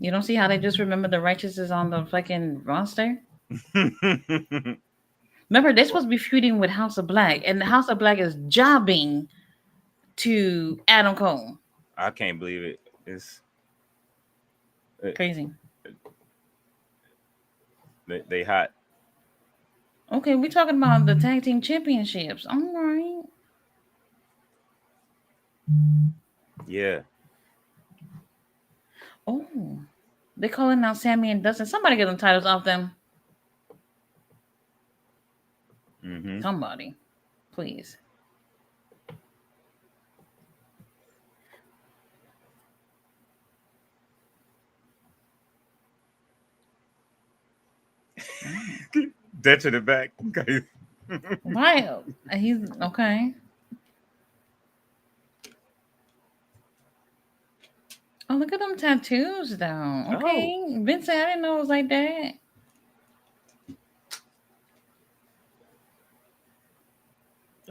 You don't see how they just remember the Righteous is on the fucking roster? Remember, they're supposed to be feuding with House of Black, and the House of Black is jobbing to Adam Cole. I can't believe it. It's it, Crazy. they hot. Okay, we're talking about the tag team championships. All right. Yeah. Oh, they calling out Sammy and Dustin. Somebody get them titles off them. Mm-hmm. Somebody, please. Oh. Dead to the back. Why? He's okay. Oh, look at them tattoos, though. Oh. Okay, Vincent, I didn't know it was like that.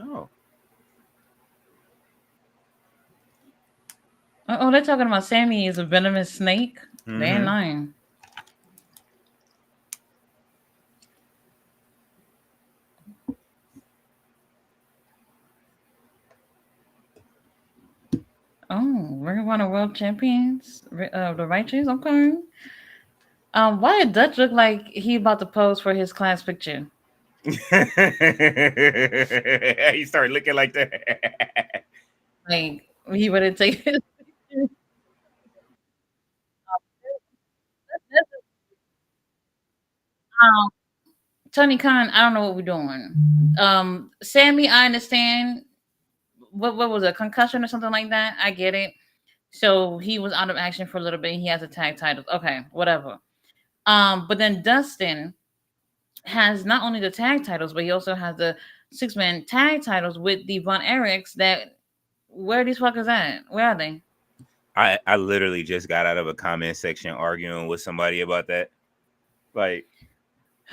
Oh. Oh, they're talking about Sammy is a venomous snake. They ain't Mm-hmm. lying. Oh, Ring of Honor World Champions, the Righteous. Okay. Why did Dutch look like he about to pose for his class picture? He started looking like that. Like he would have taken. um, Tony Khan, I don't know what we're doing. Sammy, I understand. What was a concussion or something like that? I get it. So he was out of action for a little bit. He has a tag title. Okay, whatever. But then Dustin has not only the tag titles, but he also has the 6-man tag titles with the Von Erichs. That where are these fuckers at? Where are they? I literally just got out of a comment section arguing with somebody about that. Like,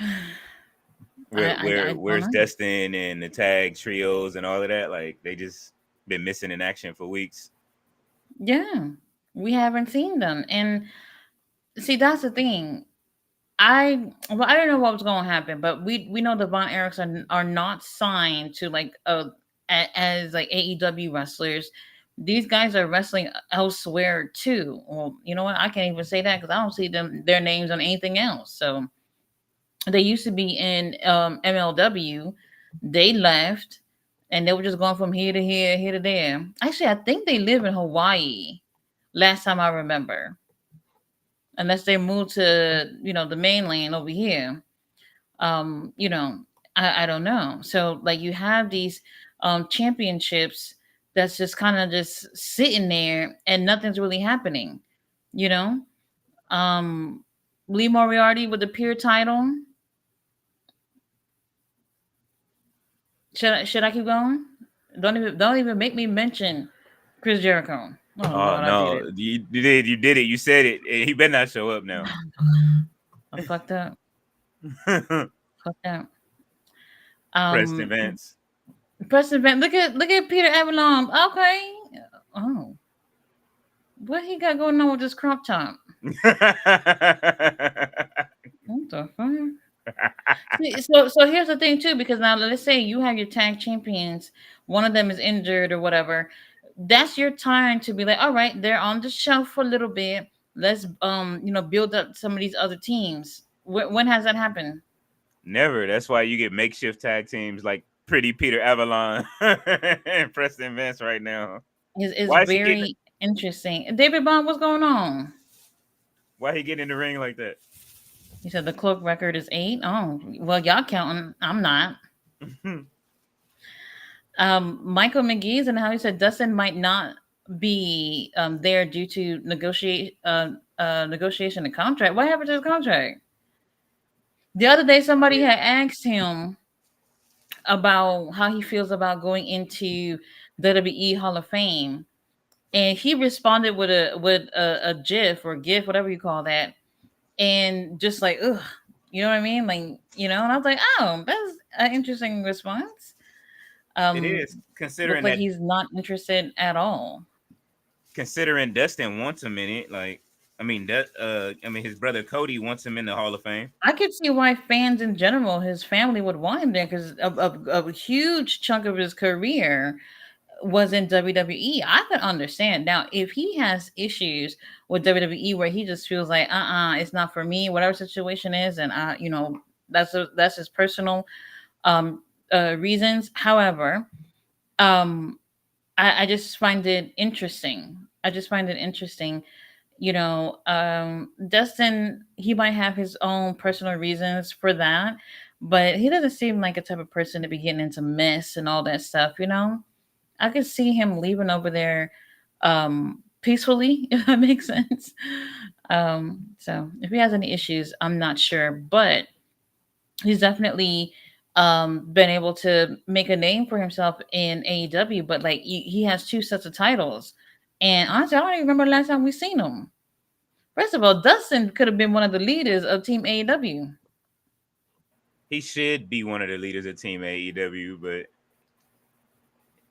I don't where's know. Destin and the tag trios and all of that? Like, they just been missing in action for weeks. Yeah, we haven't seen them, and see that's the thing. I don't know what was going to happen, but we know the Von Erichs are not signed to like as like AEW wrestlers. These guys are wrestling elsewhere too. Well, you know what? I can't even say that because I don't see their names on anything else. So they used to be in MLW. They left, and they were just going from here to here, here to there. Actually, I think they live in Hawaii. Last time I remember, unless they moved to the mainland over here. um you know I don't know. So like you have these championships that's just kind of just sitting there and nothing's really happening, you know. um Lee Moriarty with the pure title. Should I keep going? Don't even make me mention Chris Jericho. Oh Oh Lord, I did no, it. you did it, you said it, and he better not show up now. I fucked up. Fucked up. Preston um Vance. Preston Van, look at Peter Avalon. Okay. Oh, what he got going on with this crop top? What the fuck? See, so here's the thing too, because now let's say you have your tag champions, one of them is injured or whatever. That's your time to be like, all right, they're on the shelf for a little bit. Let's build up some of these other teams. When has that happened? Never. That's why you get makeshift tag teams like Pretty Peter Avalon and Preston Vance right now. Is Why is he getting? very interesting. David Bond, what's going on? Why he getting in the ring like that? He said the cloak record is 8. Oh, well, y'all counting. I'm not. Michael McGee's and how he said Dustin might not be there due to negotiation of contract. What happened to his contract? The other day, somebody Yeah. had asked him about how he feels about going into WWE Hall of Fame, and he responded with a GIF or GIF, whatever you call that, and just like, ugh, you know what I mean? Like, and I was like, oh, that's an interesting response. It Um, is Looked considering like that he's not interested at all. considering Dustin wants a minute. Like, I mean that. I mean his brother Cody wants him in the Hall of Fame. I could see why fans in general, his family would want him there because a huge chunk of his career was in WWE. I could understand. Now, if he has issues with WWE where he just feels like, it's not for me, whatever situation is, and that's his personal um reasons. However, um I just find it interesting. I just find it interesting. Dustin, he might have his own personal reasons for that, but he doesn't seem like a type of person to be getting into mess and all that stuff. I could see him leaving over there peacefully, if that makes sense. So if he has any issues, I'm not sure, but he's definitely been able to make a name for himself in AEW. But like he has two sets of titles, and honestly, I don't even remember the last time we seen him. First of all, Dustin could have been one of the leaders of Team AEW. He should be one of the leaders of Team AEW, but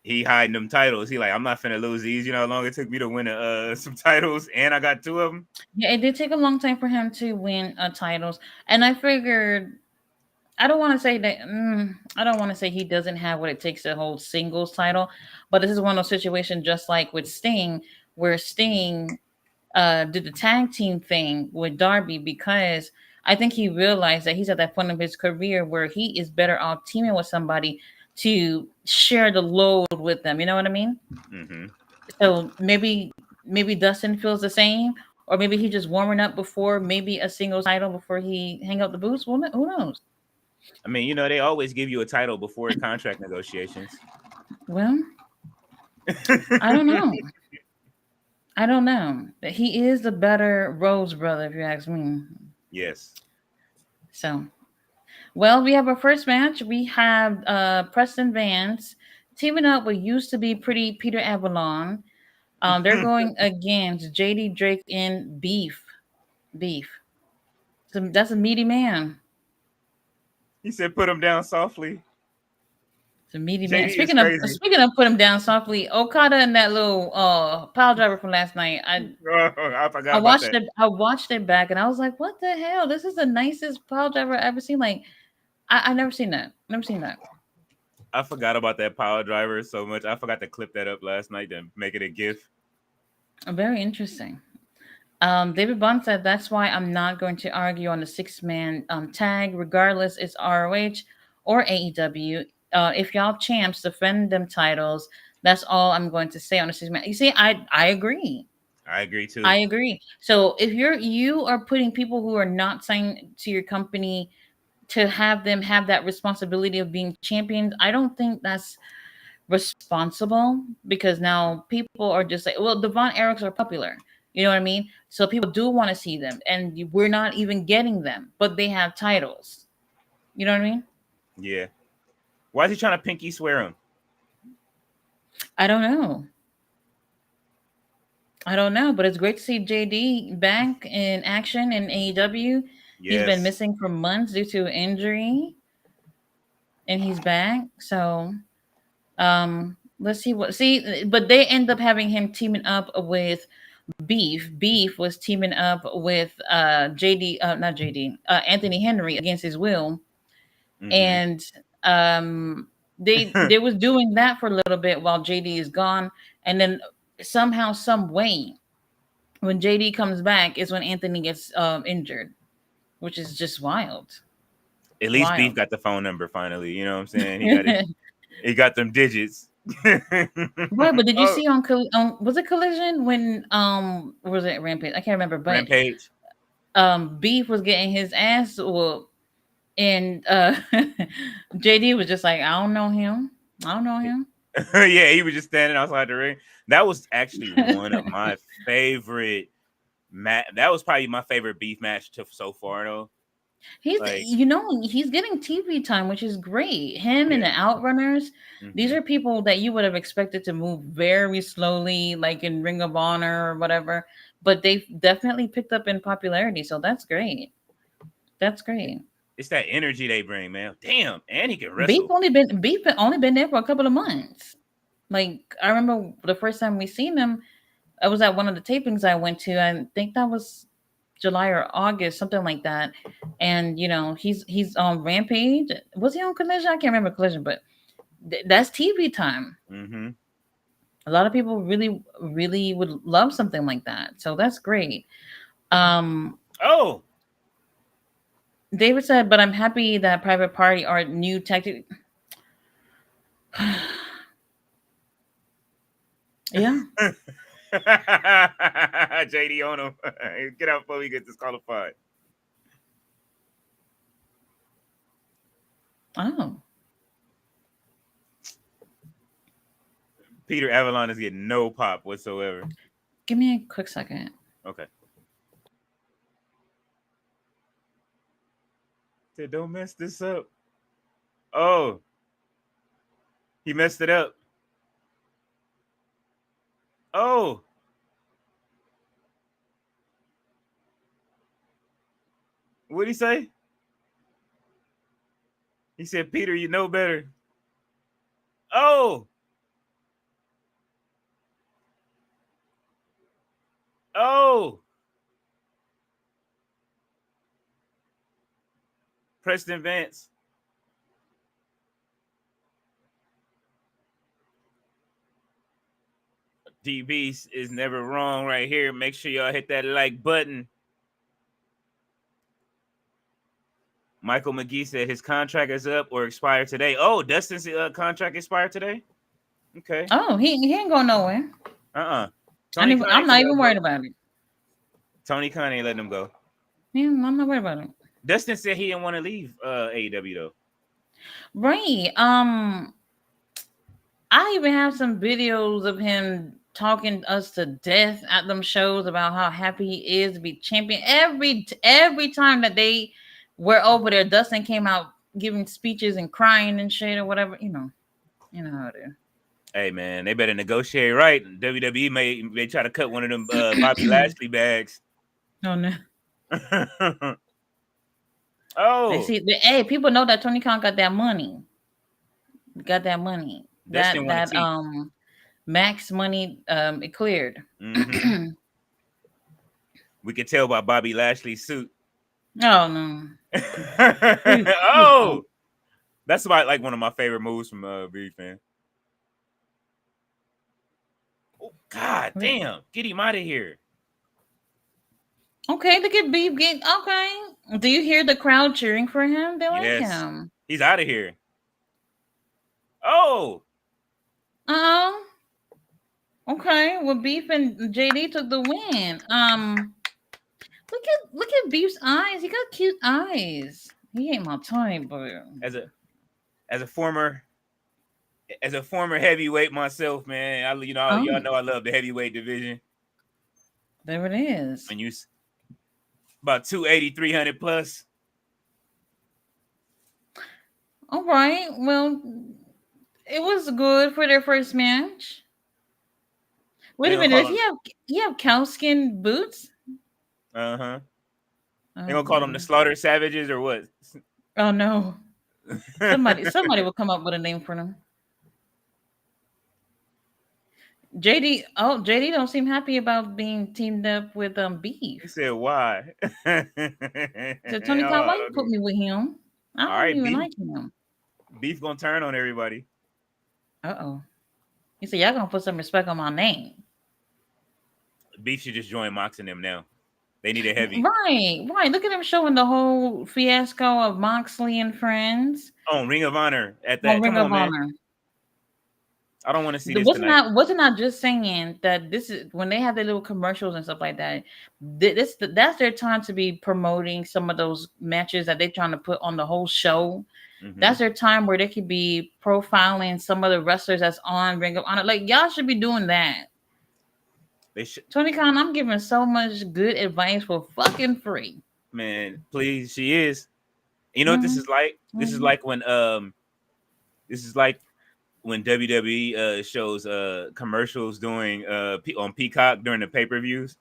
he hiding them titles. He like, I'm not finna lose these. You know how long it took me to win some titles, and I got two of them. Yeah, it did take a long time for him to win titles, and I figured I don't want to say that. I don't want to say he doesn't have what it takes to hold singles title, but this is one of those situations, just like with Sting, where Sting did the tag team thing with Darby because I think he realized that he's at that point of his career where he is better off teaming with somebody to share the load with them. You know what I mean? Mm-hmm. So maybe Dustin feels the same, or maybe he's just warming up before maybe a singles title before he hang up the boots. Well, who knows? I mean, you know, they always give you a title before contract negotiations. Well, I don't know. I don't know. He is the better Rose brother, if you ask me. Yes. So, well, we have our first match. We have Preston Vance teaming up with used to be pretty Peter Avalon. They're going against JD Drake in Beef. Beef. So that's a meaty man. He said, "Put him down softly." It's a meaty man. JD is crazy. Speaking of put him down softly, Okada and that little pile driver from last night. I forgot I about watched that. it. I watched it back, and I was like, "What the hell? This is the nicest pile driver I've ever seen." Like, I never seen that. Never seen that. I forgot about that power driver so much. I forgot to clip that up last night and make it a GIF. Very interesting. David Bond said that's why I'm not going to argue on the 6-man tag, regardless it's ROH or AEW. If y'all champs defend them titles, that's all I'm going to say on the 6-man. You see, I agree. I agree too. I agree. So if you are putting people who are not signed to your company to have them have that responsibility of being champions, I don't think that's responsible because now people are just like, well, the Von Erichs are popular. You know what I mean? So people do want to see them, and we're not even getting them, but they have titles. You know what I mean? Yeah. Why is he trying to pinky swear him? I don't know. I don't know, but it's great to see JD back in action in AEW. He's been Yes. missing for months due to injury, and he's back. So let's see but they end up having him teaming up with Beef. Beef was teaming up with not JD, Anthony Henry against his will. Mm-hmm. And they was doing that for a little bit while JD is gone. And then somehow, some way, when JD comes back is when Anthony gets injured, which is just wild. At least Beef Wild. got the phone number finally. You know what I'm saying? He got them digits. Right, but did you Oh, see was it Collision when was it Rampage? I can't remember, but Rampage. Beef was getting his ass whooped, and JD was just like, I don't know him. I don't know him. Yeah, he was just standing outside the ring. That was actually one of my favorite that was probably my favorite Beef match so far though. He's Like, he's getting TV time, which is great. Him and the yeah. Outrunners, these Mm-hmm. are people that you would have expected to move very slowly, like in Ring of Honor or whatever. But they've definitely picked up in popularity, so that's great. That's great. It's that energy they bring, man. Damn, and he can wrestle. Beef only been there for a couple of months. Like I remember the first time we seen him, I was at one of the tapings I went to. I think that was July or August, something like that. And he's on Rampage. Was he on Collision? I can't remember Collision, but that's TV time. Mm-hmm. A lot of people really, really would love something like that. So that's great. Um, Oh, David said, but I'm happy that Private Party are new tactic. Yeah. JD on him. Get out before we get disqualified. Oh. Peter Avalon is getting no pop whatsoever. Give me a quick second. Okay. Said, don't mess this up. Oh. He messed it up. Oh. What'd he say? He said, Peter, you know better. Oh. Oh. Preston Vance. DB is never wrong right here. Make sure y'all hit that like button. Michael McGee said his contract is up or expired today. Oh, Dustin's contract expired today? Okay. Oh, he ain't going nowhere. I'm not even worried about it. Tony Khan ain't letting him go. Yeah, I'm not worried about it. Dustin said he didn't want to leave AEW though. Right. I even have some videos of him talking us to death at them shows about how happy he is to be champion. Every time that they were over there, Dustin came out giving speeches and crying and shit or whatever. You know how it is. Hey man, they better negotiate right. WWE may try to cut one of them Bobby Lashley bags. Oh no. Oh. Hey, people know that Tony Khan got that money. That max money it cleared. Mm-hmm. We could tell by Bobby Lashley's suit. Oh no. Oh, that's about like one of my favorite moves from Beef, man. Oh God damn, get him out of here. Okay, look at Beef get okay. Do you hear the crowd cheering for him? They like him. He's out of here. Oh. Okay. Well, Beef and JD took the win. Look at Beef's eyes. He got cute eyes. He ain't my type, but as a former heavyweight myself, man, y'all know I love the heavyweight division. There it is. And you about 280, 300 plus. All right. Well, it was good for their first match. Wait a minute. Does he have cowskin boots? Uh-huh. They gonna call them the Slaughter Savages or what? Oh no. Somebody will come up with a name for them. JD don't seem happy about being teamed up with Beef. He said why? So Tony Khan, why you put me with him? I don't even like him. Beef gonna turn on everybody. Uh-oh. He said y'all gonna put some respect on my name. Beef should just join Mox and them now. They need a heavy. Right. Look at him showing the whole fiasco of Moxley and friends. Oh, Ring of Honor at that. Ring of Honor. I don't want to see this wasn't I just saying that this is when they have their little commercials and stuff like that. That's their time to be promoting some of those matches that they're trying to put on the whole show. Mm-hmm. That's their time where they could be profiling some of the wrestlers that's on Ring of Honor. Like y'all should be doing that. They should. Tony Khan, I'm giving so much good advice for fucking free. Man, please, she is. You know what this is like? This is like when WWE shows commercials during on Peacock during the pay-per-views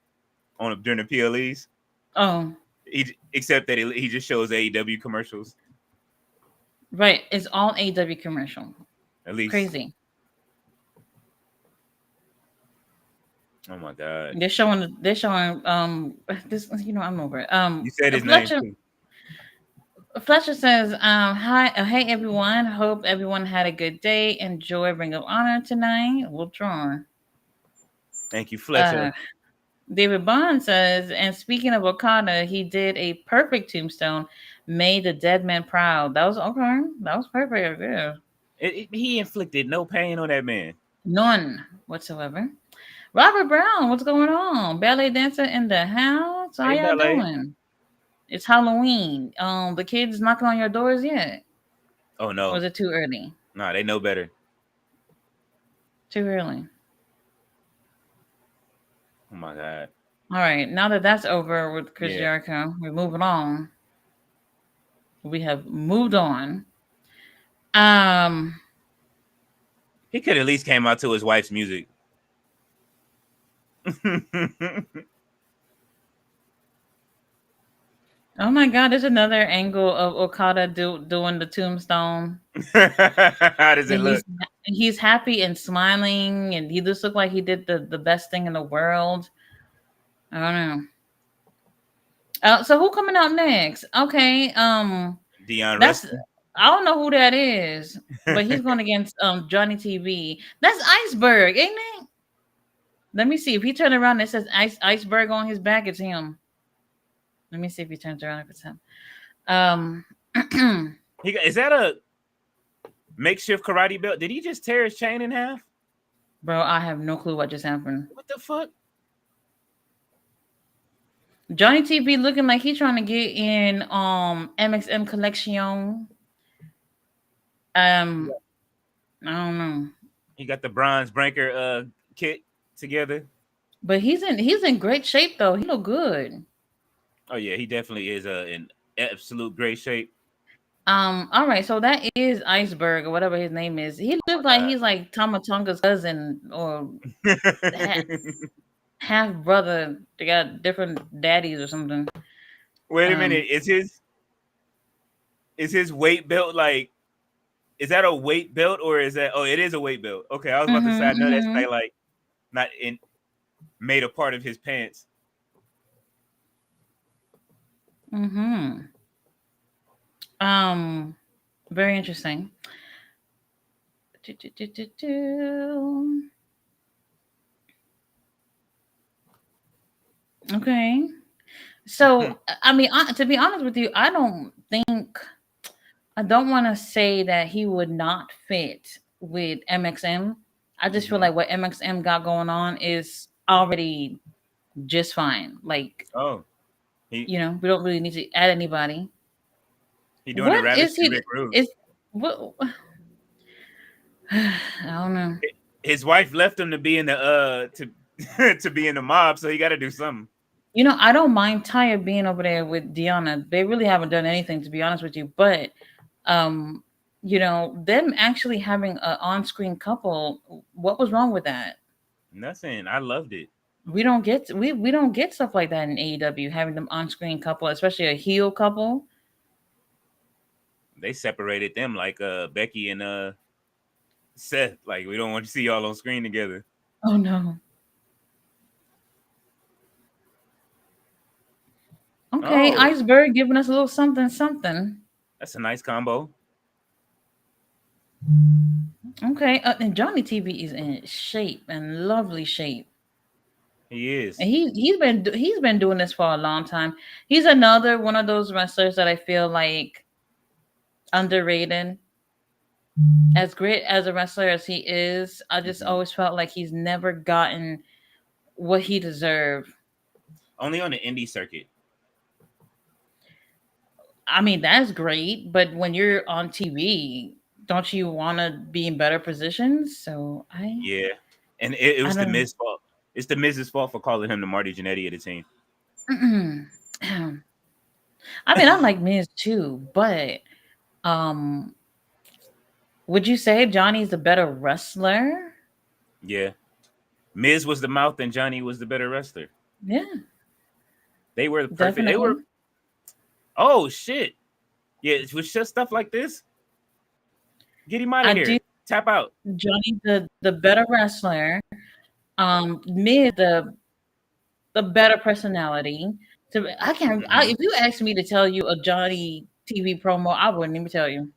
during the PLEs. Oh. Except that he just shows AEW commercials. Right. It's all AEW commercial. At least. Crazy. Oh my god. They're showing this, I'm over it. You said his name Fletcher too. Fletcher says, hi, hey everyone. Hope everyone had a good day. Enjoy Ring of Honor tonight. We'll try. Thank you, Uh Fletcher. David Bond says, and speaking of Okada, he did a perfect tombstone, made the dead man proud. That was okay. That was perfect. Yeah. He inflicted no pain on that man. None whatsoever. Robert Brown, what's going on? Ballet dancer in the house. How Hey, y'all ballet. doing? It's Halloween. The kids knocking on your doors yet? Oh Or no, is it too early? nah, they know better. Too early. Oh my god. All right. Now that that's over with Chris Yeah, Jericho, we're moving on. We have moved on. Um. he could at least came out to his wife's music. Oh my God! There's another angle of Okada doing the tombstone, How does it and look? he's happy and smiling, and he just looked like he did the best thing in the world. I don't know. So who coming out next? Okay. Dion That's Wrestling. I don't know who that is, but he's going against Johnny TV. That's Iceberg, ain't it? Let me see if he turned around and it says Iceberg on his back. It's him. Let me see if he turns around if it's him. Um, Is that a makeshift karate belt? Did he just tear his chain in half? bro, I have no clue what just happened. What the fuck? Johnny TV looking like he's trying to get in MXM collection. I don't know. He got the bronze breaker kit together. But he's in great shape though. He look good. Oh yeah, he definitely is in absolute great shape. All right, so that is Iceberg or whatever his name is. He looks like he's like Tamatonga's cousin or ha- half brother. They got different daddies or something. Wait a minute, is his weight belt like? Is that a weight belt or is that? Oh, it is a weight belt. Okay, I was about to say I know that's like not in made a part of his pants. Very interesting. Okay. So, I mean, to be honest with you, I don't want to say that he would not fit with MXM. I just feel like what MXM got going on is already just fine. Like, Oh, he we don't really need to add anybody. doing the What Rabbit is he? Rick Rude. Is what? I don't know. His wife left him to be in the to be in the mob, so he got to do something. I don't mind Taya being over there with Deanna. They really haven't done anything, to be honest with you. But, them actually having an on-screen couple, what was wrong with that? Nothing. I loved it. We don't get stuff like that in AEW, having them on-screen couple, especially a heel couple. They separated them like Becky and Seth. Like, we don't want to see y'all on screen together. Oh no. Okay, Iceberg giving us a little something. That's a nice combo. Okay, and Johnny TV is in shape and lovely shape. He is. And he's been doing this for a long time. He's another one of those wrestlers that I feel like underrated. As great as a wrestler as he is, I just always felt like he's never gotten what he deserved. Only on the indie circuit. I mean, that's great, but when you're on TV, don't you want to be in better positions? So yeah, and it was the know. Miz's fault. It's the Miz's fault for calling him the Marty Jannetty of the team. I mean, I like Miz too, but would you say Johnny's the better wrestler? Yeah, Miz was the mouth and Johnny was the better wrestler. Yeah, they were perfect. Definitely. They were. Oh shit! Yeah, it was just stuff like this. Get him out of here. Tap out. Johnny, the better wrestler. Miz the better personality. So Mhm. if you asked me to tell you a Johnny TV promo, I wouldn't even tell you.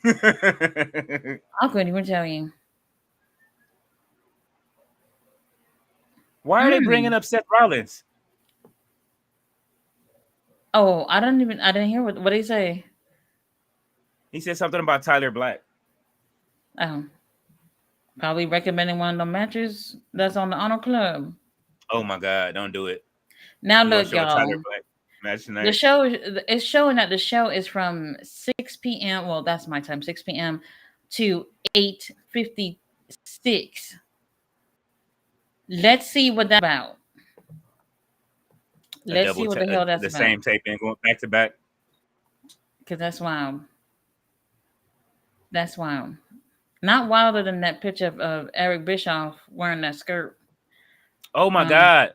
I couldn't even tell you. Why are they bringing Mm. up Seth Rollins? Oh, I didn't hear what they say. He said something about Tyler Black. Um, Probably recommending one of the matches that's on the Honor Club. Oh my God, don't do it. Now You gonna look, show a Tyler y'all. Black match The tonight? show is showing that the show is from 6 p.m. Well, that's my time, 6 p.m. to 8:56. Let's see what that's about. A Let's see what the hell that's the about. same taping going back to back. Because that's wild. That's wild. Not wilder than that picture of Eric Bischoff wearing that skirt. Oh my Um, God,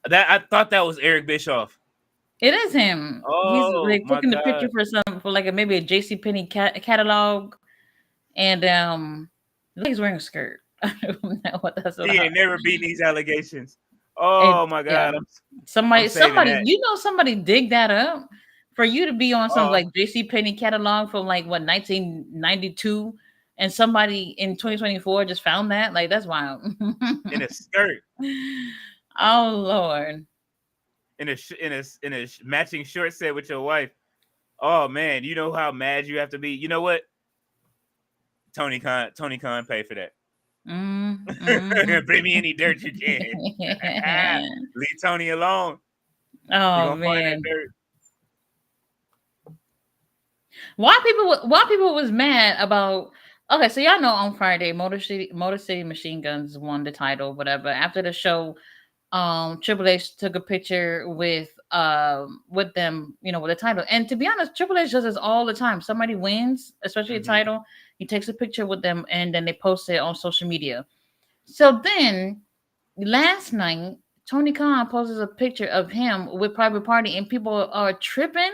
that I thought that was Eric Bischoff. it is him. He's Oh like my taking the picture God, for like maybe a J.C. Penney catalog, and looks like he's wearing a skirt. I don't know what that's he about. ain't never beaten these allegations. And Oh my yeah, God, I'm saving that. somebody dig that up for you to be on some Oh, like JC Penney catalog from like what 1992, and somebody in 2024 just found that. Like that's wild. in a skirt, Oh Lord. in a matching short set with your wife. Oh man, you know how mad you have to be. You know what? Tony Khan pay for that. Mm, mm. Bring me any dirt you can. Leave Tony alone. He Oh gonna find that man. dirt. Why people was mad about okay, so y'all know on Friday Motor City Machine Guns won the title, whatever. After the show, Triple H took a picture with them, with the title. And to be honest, Triple H does this all the time. Somebody wins, especially a Mm-hmm. title, he takes a picture with them and then they post it on social media. So then last night, Tony Khan poses a picture of him with Private Party, and people are tripping,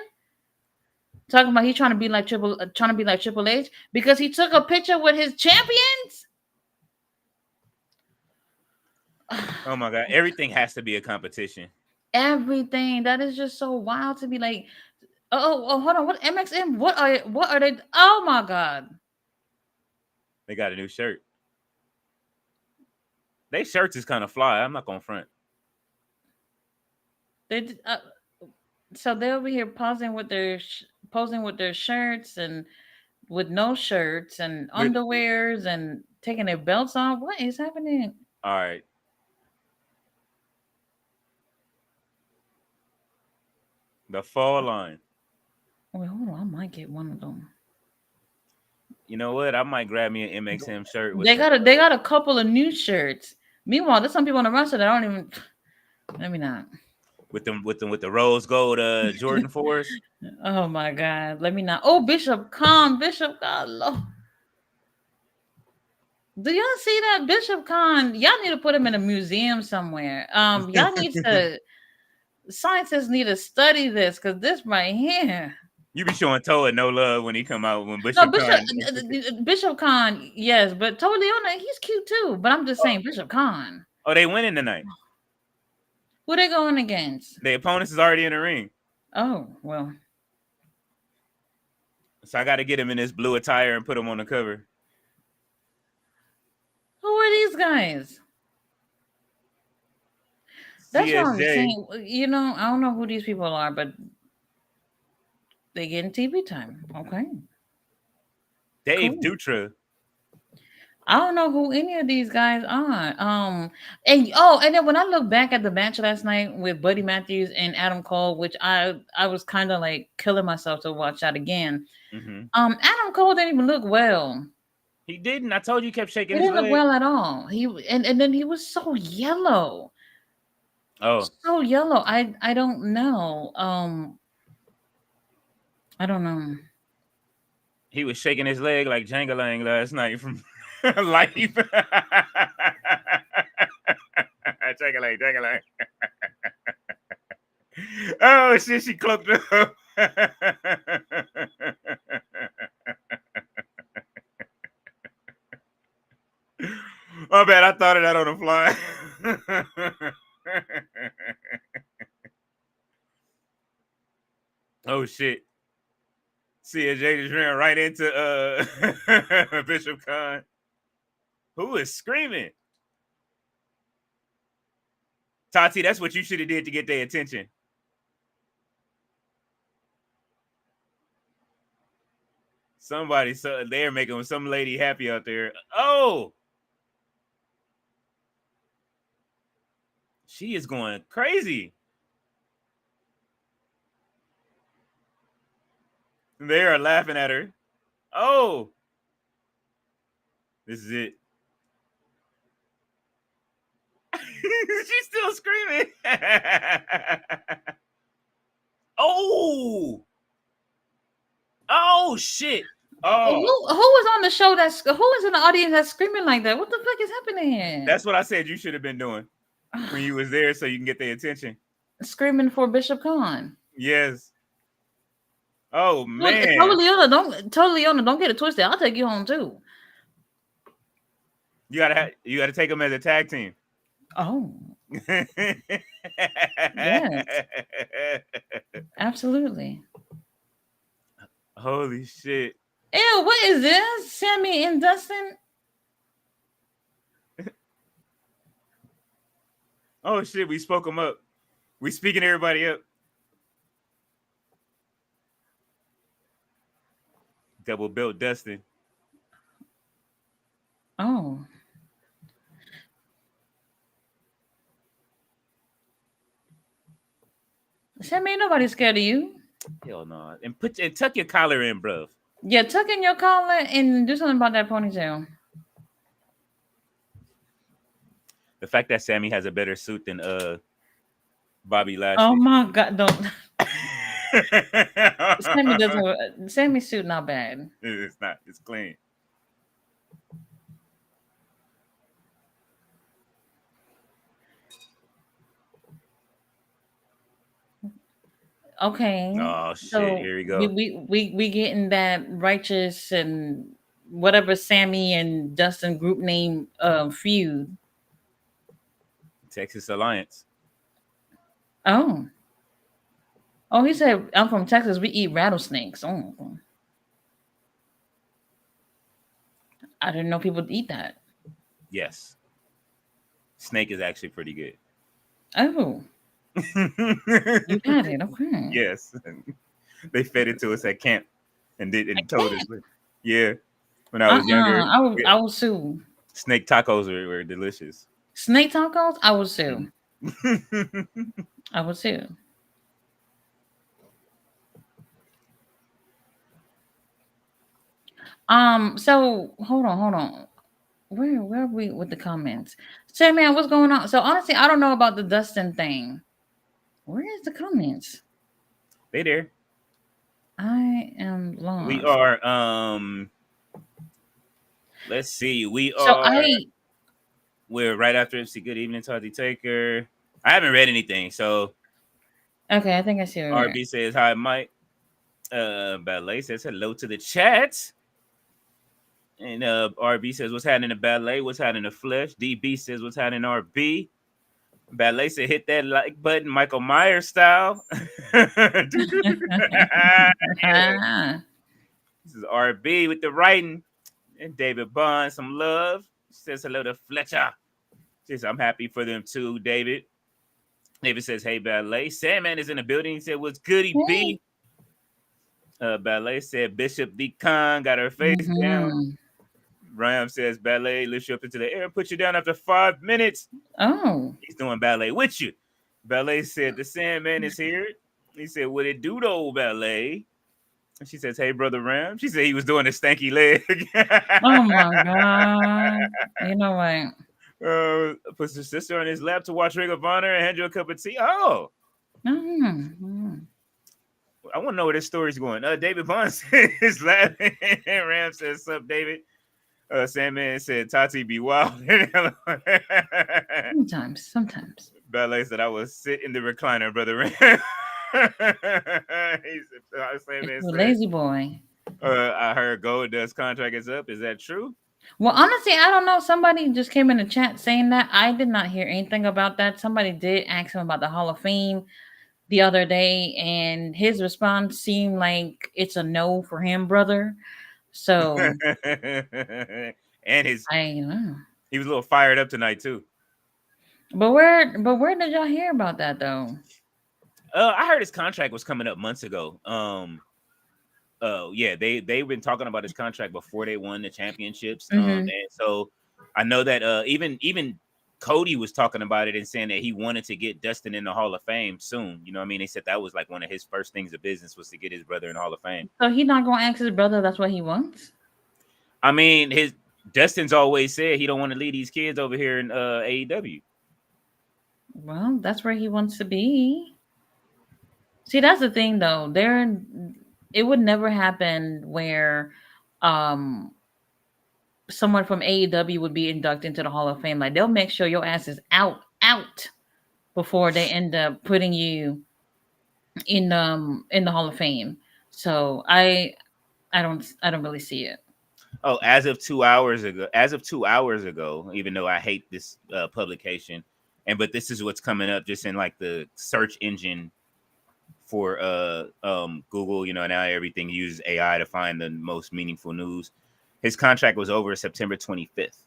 talking about he's trying to be like Triple H because he took a picture with his champions. Oh my God, everything has to be a competition. Everything that is just so wild to be like. Oh, hold on. What MXM? What are they? Oh my God. They got a new shirt. They shirts is kind of fly. I'm not gonna front. They so they'll be here posing with their shirts and with no shirts and With underwears and taking their belts off. What is happening? all right, the fall line. Wait, hold on. I might get one of them. You know what? I might grab me an MXM shirt with They some got a couple of new shirts. Meanwhile, there's some people on the roster that don't even. Let me not. with the rose gold Jordan 4s. Oh my God. Let me not. Oh, Bishop Khan, Lord. Do y'all see that Bishop Khan? Y'all need to put him in a museum somewhere. Y'all need to scientists need to study this because this right here. You be showing Toa no love when he come out when No, Bishop Khan. Bishop Khan, yes, but Tony Leona, he's cute too. But I'm just saying, Bishop Khan. Oh, they winning tonight. Who they going against? The opponents is already in the ring. Oh well. So I got to get him in this blue attire and put him on the cover. Who are these guys? That's what I'm CSJ, saying. I don't know who these people are, but they getting TV time. Okay. Dave Cool. Dutra. I don't know who any of these guys are. And then when I look back at the match last night with Buddy Matthews and Adam Cole, which I was kind of like killing myself to watch that again. Mm-hmm. Adam Cole didn't even look well. He didn't. I told you, he kept He shaking his didn't look leg. well at all. And then he was so yellow. Oh, So yellow. I don't know. I don't know. he was shaking his leg like Jangalang last night from Life. Jangalang, Jangalang. Oh shit, she cloaked up. My bad. I thought of that on the fly. Oh shit. CJ just ran right into Bishop Khan. Who is screaming? Tati, that's what you should have did to get their attention. Somebody, so they're making some lady happy out there. Oh, she is going crazy. They are laughing at her. Oh, this is it. She's still screaming. Oh shit. Oh, who was on the show who was in the audience that's screaming like that? What the fuck is happening? That's what I said you should have been doing when you was there, so you can get their attention. Screaming for Bishop Khan. Yes. Oh man. Totally on it. Don't get it twisted. I'll take you home too. You gotta take them as a tag team. Oh. Yes. Absolutely. Holy shit. Ew, what is this? Sammy and Dustin? Oh shit, we spoke them up. We speaking everybody up. Double belt Dustin. Oh. Sammy, ain't nobody scared of you. Hell no. And tuck your collar in, bro. Yeah, tuck in your collar and do something about that ponytail. The fact that Sammy has a better suit than Bobby Lashley. Oh my god, don't. Sammy's suit not bad. It's not. It's clean. Okay. Oh shit! So here we go. We getting that righteous and whatever Sammy and Dustin group name feud. Texas Alliance. Oh, he said, "I'm from Texas. We eat rattlesnakes." Oh, I didn't know people eat that. Yes, snake is actually pretty good. Oh. You got it, okay. Yes. They fed it to us at camp and told us. Yeah. When I was younger. I will sue. Snake tacos were delicious. Snake tacos? I will sue. I will sue. So hold on. Where are we with the comments? Say, man, what's going on? So honestly, I don't know about the Dustin thing. Where is the comments? They there. I am lost. We are let's see. We're right after MC. Good evening, Tati Taker. I haven't read anything, so okay, I think I see it. RB says hi, Mike. Ballet says hello to the chat. And RB says, what's happening in Ballet? What's happening in the flesh? DB says, what's happening in RB? Ballet said, hit that like button, Michael Myers style. This is RB with the writing. And David Bond, some love. Says hello to Fletcher. Says, I'm happy for them too, David. David says, hey, Ballet. Sandman is in the building. He said, what's goody B? Ballet said, Bishop D. Khan got her face down. Ram says, Ballet lifts you up into the air and puts you down after 5 minutes. Oh. He's doing Ballet with you. Ballet said, the Sandman is here. He said, what it do though, Ballet? And she says, hey, Brother Ram. She said he was doing a stanky leg. Oh, my God. You know what? Puts his sister on his lap to watch Ring of Honor and hand you a cup of tea. Oh. Mm-hmm. I want to know where this story's going. David Bond is laughing. Ram says, sup, David? Sandman said, Tati be wild. Sometimes. Ballet said, I will sit in the recliner, Brother Ram. Lazy boy. I heard Goldust contract is up. Is that true? Well, honestly, I don't know. Somebody just came in the chat saying that. I did not hear anything about that. Somebody did ask him about the Hall of Fame the other day, and his response seemed like it's a no for him, brother. So And his I don't know. he was a little fired up tonight too. But where did y'all hear about that though? I heard his contract was coming up months ago. Yeah, they've been talking about his contract before they won the championships. Mm-hmm. And so I know that even Cody was talking about it and saying that he wanted to get Dustin in the Hall of Fame soon. You know what I mean? They said that was like one of his first things of business was to get his brother in the Hall of Fame. So he not gonna ask his brother that's what he wants? I mean, his Dustin's always said he don't want to leave these kids over here in AEW. Well, that's where he wants to be. See, that's the thing though. It would never happen where um someone from AEW would be inducted into the Hall of Fame. Like they'll make sure your ass is out before they end up putting you in the Hall of Fame. So I don't really see it. Oh, as of 2 hours ago, even though I hate this publication, but this is what's coming up just in like the search engine for Google. You know, now everything uses AI to find the most meaningful news. His contract was over September 25th.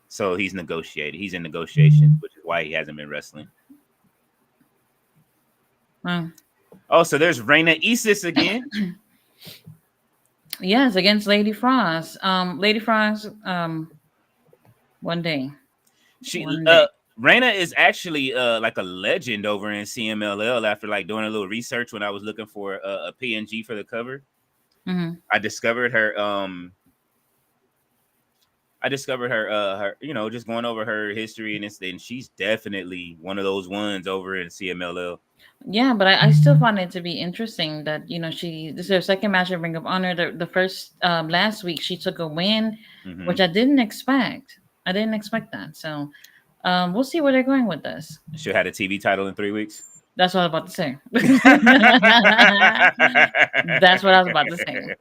So he's negotiated. He's in negotiation, which is why he hasn't been wrestling. Well, Oh, so there's Reina Isis again. yes, against Lady Frost. Lady Frost. One day. She One day. Reina is actually like a legend over in CMLL after like doing a little research when I was looking for a PNG for the cover. Mm-hmm. I discovered her you know, just going over her history and she's definitely one of those ones over in CMLL. Yeah, but I still find it to be interesting that this is her second match at Ring of Honor. The first last week she took a win, Mm-hmm. which I didn't expect. I didn't expect that. So we'll see where they're going with this. She'll have a TV title in 3 weeks. That's what I was about to say. That's what I was about to say.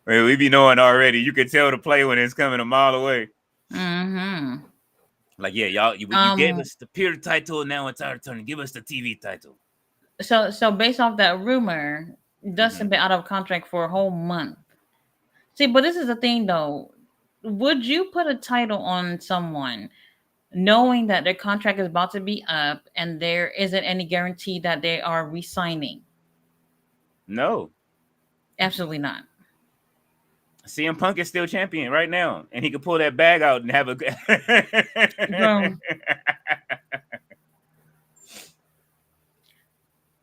Well, we be knowing already. You can tell the play when it's coming a mile away. Mm-hmm. Like, yeah, y'all, you gave us the pure title, now it's our turn. Give us the TV title. So based off that rumor, Dustin been out of contract for a whole month. See, but this is the thing though. Would you put a title on someone knowing that their contract is about to be up and there isn't any guarantee that they are re-signing? No. Absolutely not. CM Punk is still champion right now, and he could pull that bag out and have a. Bro.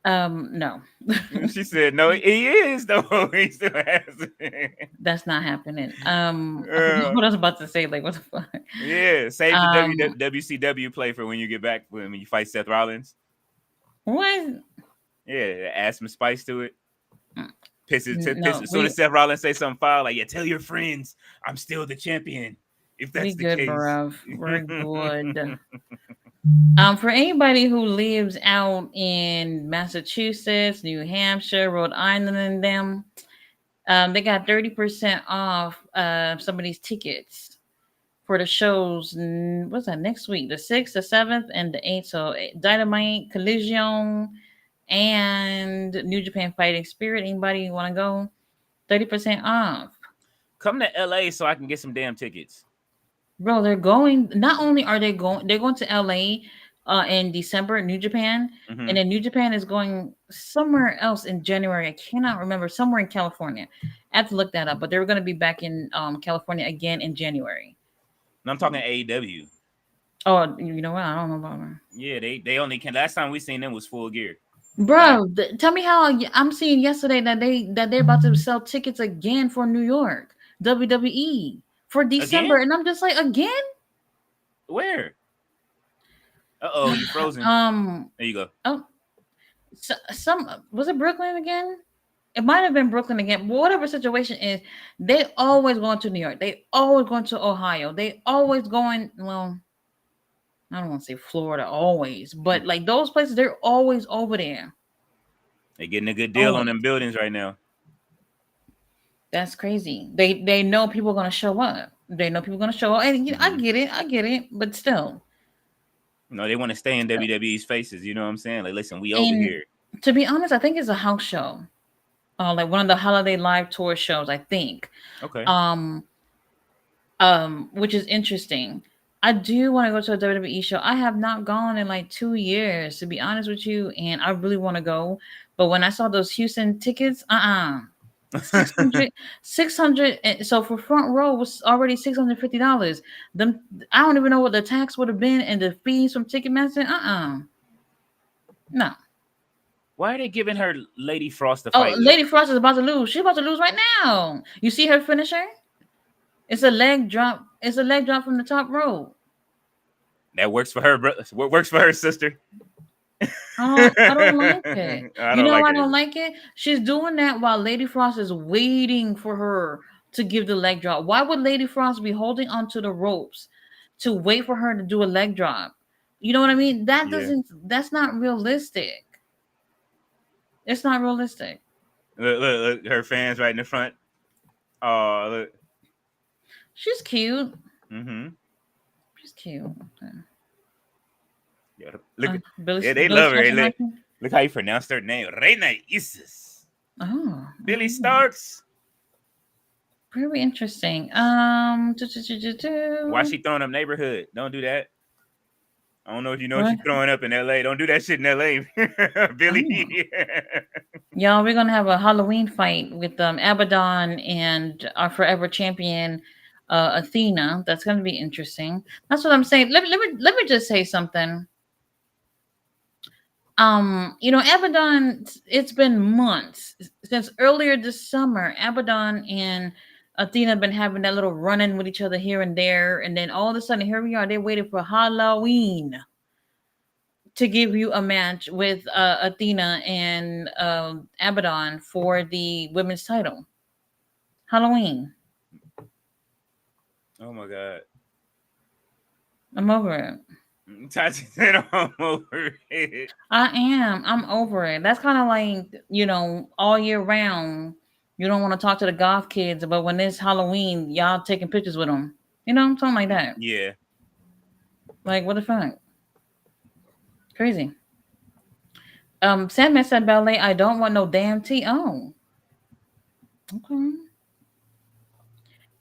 No. She said, "No, he is though. He still has it." That's not happening. I forgot what I was about to say. Like, what the fuck? Yeah, save the WCW play for when you get back when you fight Seth Rollins. What? Yeah, add some spice to it. Piss. As soon as Seth Rollins say something foul, like, yeah, tell your friends I'm still the champion. If that's the case, bruv. We're good. For anybody who lives out in Massachusetts, New Hampshire, Rhode Island, and them, they got 30% off some of these tickets for the shows. What's that, next week? The 6th, the 7th, and the 8th. So Dynamite, Collision, and New Japan Fighting Spirit. Anybody want to go? 30% off. Come to LA so I can get some damn tickets. Bro, they're going. Not only are they going, they're going to LA in December, New Japan, and then New Japan is going somewhere else in January. I cannot remember. Somewhere in California. I have to look that up. But they're going to be back in California again in January. And I'm talking AEW. Oh, you know what? I don't know about them. Yeah, they only can. Last time we seen them was Full Gear. Bro, tell me how I'm seeing yesterday that they're about to sell tickets again for New York WWE for December, again? and I'm just like, again? Where? Uh-oh, you frozen. There you go. Oh, some was it Brooklyn again? It might have been Brooklyn again. Whatever situation is, they always going to New York. They always going to Ohio. They always going. Well, I don't want to say Florida always, but like those places, they're always over there. They're getting a good deal on them buildings right now. That's crazy. They know people are gonna show up. They know people are gonna show up, and I Mhm. get it, but still. They want to stay in Still. WWE's faces. You know what I'm saying? Like, listen, we over And here. to be honest, I think it's a house show. Like one of the holiday live tour shows, I think. Okay. Um, which is interesting. I do want to go to a WWE show. I have not gone in like 2 years, to be honest with you, and I really want to go. But when I saw those Houston tickets, 600, 600. So for front row was already $650. Them, I don't even know what the tax would have been and the fees from Ticketmaster. No. Why are they giving her Lady Frost the Oh, fight look? Lady Frost is about to lose. She's about to lose right now. You see her finisher? It's a leg drop. It's a leg drop from the top rope. That works for her, bro. What works for her, sister? I don't like it. I You don't know like why I it don't either. like it? She's doing that while Lady Frost is waiting for her to give the leg drop. Why would Lady Frost be holding onto the ropes to wait for her to do a leg drop? You know what I mean? Yeah. That's not realistic. It's not realistic. Look, her fans right in the front. Oh, look. She's cute. Mm-hmm. She's cute. Yeah, look. Billy Yeah, they Billy love her. Starks Hey, is look, watching. look how you pronounce her name. Reina Isis. Oh, Billy Starks. very interesting. Why she throwing up neighborhood? Don't do that. I don't know if you know What? she's throwing up in LA. Don't do that shit in LA, Oh. Billy. Y'all, we're gonna have a Halloween fight with Abaddon and our forever champion Athena. That's gonna be interesting. That's what I'm saying. Let me just say something. Abaddon. It's been months since earlier this summer. Abaddon and Athena have been having that little run-in with each other here and there, and then all of a sudden, here we are. They're waiting for Halloween to give you a match with Athena and Abaddon for the women's title. Halloween. Oh my god. I'm over it. Tati said I'm over it. I am. I'm over it. That's kind of like, all year round, you don't want to talk to the goth kids, but when it's Halloween, y'all taking pictures with them. Something like that. Yeah. Like, what the fuck? Crazy. Sandman said ballet, I don't want no damn tea. Oh, okay.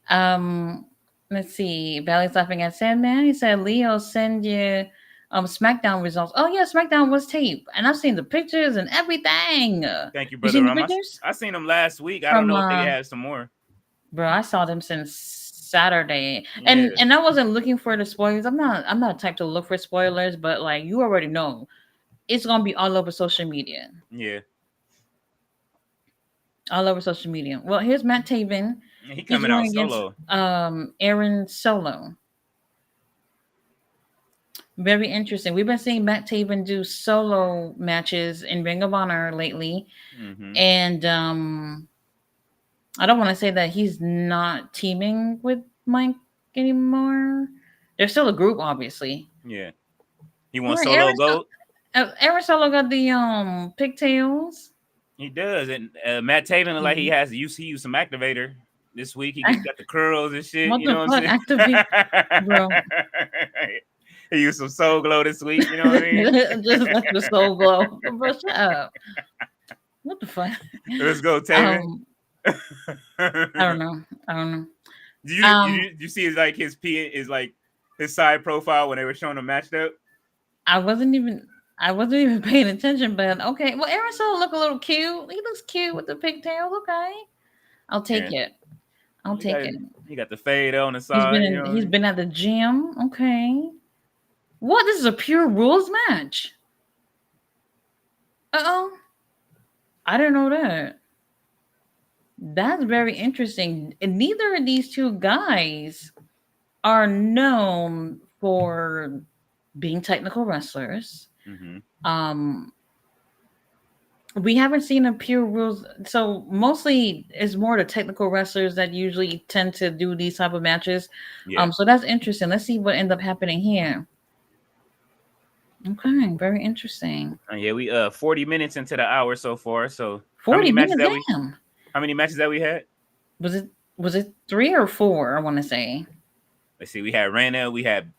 Um, let's see. Ballet's laughing at Sandman. He said, Leo, send you SmackDown results. Oh yeah, SmackDown was tape, and I've seen the pictures and everything. Thank you, You brother seen the Ram. pictures I seen them last week. I don't from know if they have some more. bro? I saw them since Saturday, Yeah. and I wasn't looking for the spoilers. I'm not the type to look for spoilers, but like you already know, it's gonna be all over social media. Yeah. All over social media. Well, here's Matt Taven. He He's coming out going against solo. Aaron Solo. Very interesting. We've been seeing Matt Taven do solo matches in Ring of Honor lately, Mm-hmm. and I don't want to say that he's not teaming with Mike anymore. They're still a group, obviously. Yeah. He wants Right, solo gold. Aaron Solo got the pigtails. He does, and Matt Taven look like he Mhm. has he used some activator this week. He got the curls and shit. What You know the what I'm fuck? saying? Activate, bro. He used some Soul Glow this week. You know what I mean? Just like the soul glow. Bro, shut up. What the fuck? Let's go, Taven. Um, I don't know. I don't know. You see his like his side profile when they were showing him matched up? I wasn't even paying attention, but okay. Well, Aaron Solo look a little cute. He looks cute with the pigtails. Okay, I'll take Yeah. it. I'll take it. He got the fade on the He's been side. You know what I he's mean? been at the gym. Okay. What? This is a pure rules match. Uh-oh. I didn't know that. That's very interesting. And neither of these two guys are known for being technical wrestlers. Mm-hmm. We haven't seen a pure rules, so mostly it's more the technical wrestlers that usually tend to do these type of matches. Yeah. So that's interesting. Let's see what ends up happening here. Okay, very interesting. Yeah, we 40 minutes into the hour so far. So 40 minutes, damn. how many matches that we had? Was it 3 or 4? I want to say. Let's see. We had Rana. We had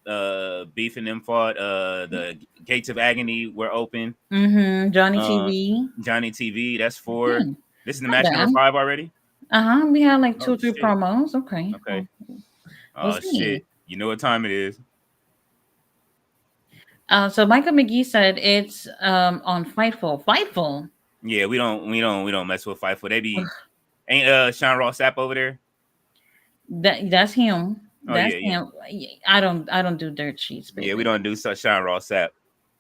Beef and them fought. The Gates of Agony were open. Mm-hmm. Johnny Uh, TV. Johnny TV. That's 4. Hmm, This is the not match number bad. 5 already. We had like two Oh or three shit. promos. Okay. Okay. Well, we'll Oh see. shit. You know what time it is? So Michael McGee said it's on Fightful. Fightful. Yeah, we don't mess with Fightful. They be ain't Sean Ross Sapp over there? That's him. Oh That's yeah, yeah. him. I don't do dirt sheets, Yeah, we baby. don't do such Sean Ross Sapp.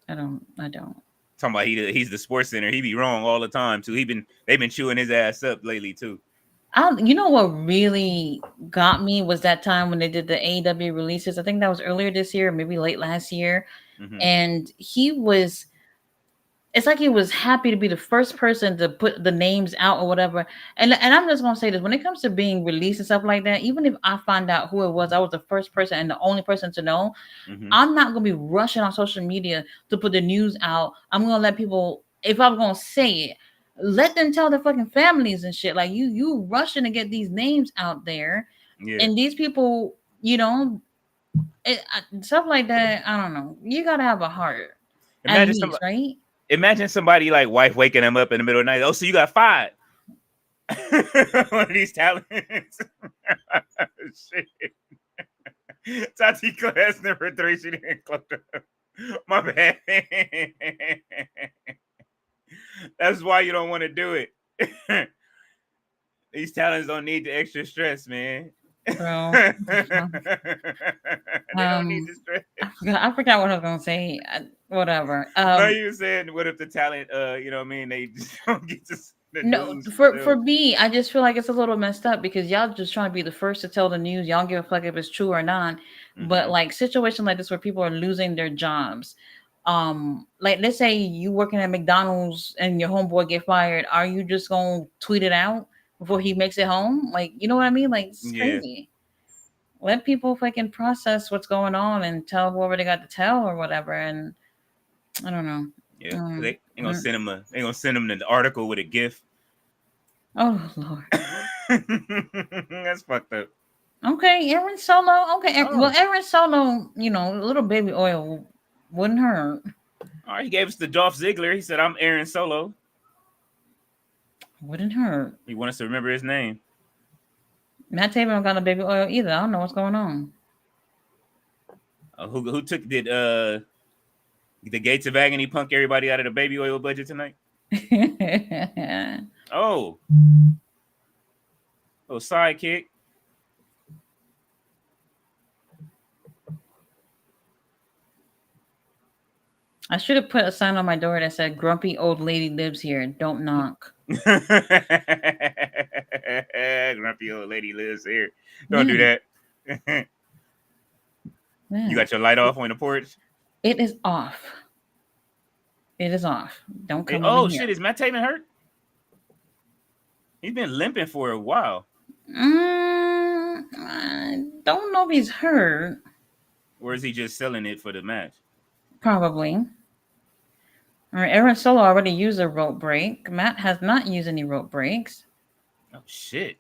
I don't. Talking about he's the sports center. He be wrong all the time too. They've been chewing his ass up lately too. You know what really got me was that time when they did the AEW releases. I think that was earlier this year, maybe late last year. Mm-hmm. And it's like he was happy to be the first person to put the names out or whatever. And I'm just gonna say this: when it comes to being released and stuff like that, even if I find out who it was, I was the first person and the only person to know. Mm-hmm. I'm not gonna be rushing on social media to put the news out. I'm gonna let people, if I'm gonna say it, let them tell their fucking families and shit. Like you rushing to get these names out there, Yeah. and these people, stuff like that. I don't know. You gotta have a heart, at Imagine least, somebody. right? Imagine somebody like wife waking him up in the middle of the night. Oh, so you got 5. One of these talents. Shit. Tati class number 3. She didn't close up. My bad. That's why you don't want to do it. These talents don't need the extra stress, man. Bro. They don't need the stress. I forgot what I was gonna say. Whatever. No, you said, what if the talent, you know what I mean? They just don't get to the No, news. for me, I just feel like it's a little messed up because y'all just trying to be the first to tell the news. Y'all don't give a fuck if it's true or not. But Mm-hmm. like situations like this where people are losing their jobs, like let's say you working at McDonald's and your homeboy get fired, are you just gonna tweet it out before he makes it home? Like, you know what I mean? Like, it's Yeah. crazy. Let people fucking process what's going on and tell whoever they got to tell or whatever. And I don't know. Yeah. Um, They gonna send him an article with a GIF. oh Lord. That's fucked up. Okay, Aaron Solo. Okay, well, Oh. Aaron Solo, a little baby oil wouldn't hurt. All right, he gave us the Dolph Ziggler. He said, "I'm Aaron Solo." Wouldn't hurt. He wants us to remember his name. Matt Taven don't got no baby oil either. I don't know what's going on. Who did the Gates of Agony punk everybody out of the baby oil budget tonight? Oh, sidekick. I should have put a sign on my door that said "Grumpy old lady lives here. Don't knock." Grumpy old lady lives here. Don't do that. You got your light off on the porch? It is off. It is off. Don't come over Oh here. shit! Is Matt Taven hurt? He's been limping for a while. I don't know if he's hurt. Or is he just selling it for the match? Probably. All right, Aaron Solo already used a rope break. Matt has not used any rope breaks. Oh shit!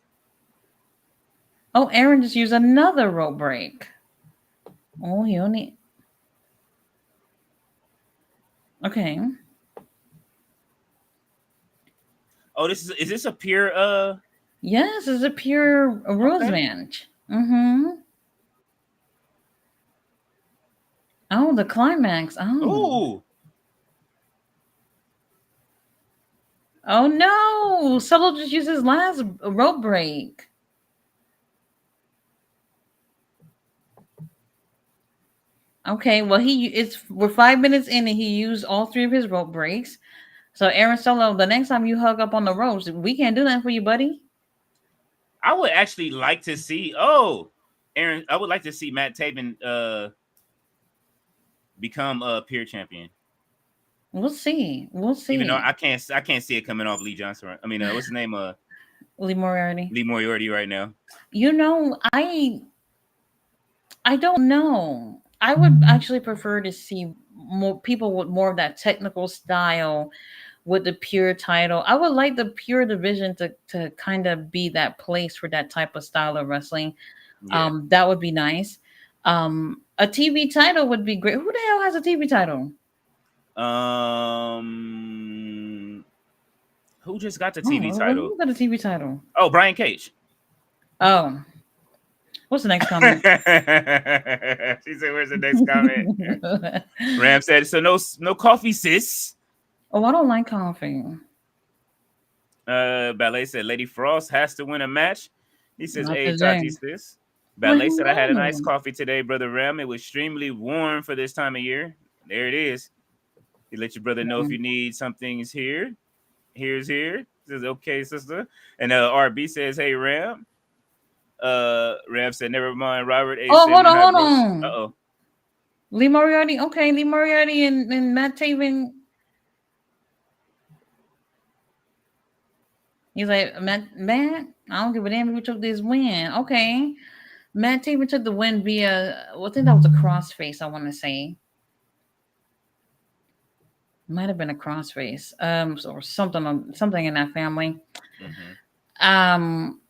Oh, Aaron just used another rope break. Oh, he only. Okay. Oh, is this a pure Yes, it's a pure rules Okay. match. Mm-hmm. Oh, the climax. Oh. Ooh. Oh no! Solo just used his last rope break. Okay, well we're 5 minutes in and he used all 3 of his rope breaks. So Aaron Solo, the next time you hug up on the ropes, we can't do that for you, buddy. I would actually like to see Aaron, I would like to see Matt Taven become a peer champion. We'll see. We'll see. Even though I can't see it coming off Lee Johnson. I mean, what's his name? Lee Moriarty. Lee Moriarty right now. I don't know. I would actually prefer to see more people with more of that technical style with the pure title. I would like the pure division to kind of be that place for that type of style of wrestling. Yeah. That would be nice. A TV title would be great. Who the hell has a TV title? Who just got the TV Oh, title? who got a TV title? Oh, Brian Cage. Oh, what's the next comment? She said, "Where's the next comment?" Ram said, "So no coffee, sis." Oh, I don't like coffee. Ballet said, "Lady Frost has to win a match." He says, Not "Hey, today. Tati, sis." Well, Ballet said, "I had a nice hello. coffee today, brother Ram. It was extremely warm for this time of year." There it is. You let your brother know if you need something's here. Here's here. He says, "Okay, sister." And RB says, "Hey, Ram." Ram said, "Never mind, Robert." A Oh, said, hold "You're on, not hold gross." on. Uh-oh. Lee Moriarty. Okay, Lee Moriarty and Matt Taven. He's like, Matt, I don't give a damn if we took this win. Okay. Matt Taven took the win via, well, I think that was a crossface, I want to say. Might have been a crossface. Or something in that family.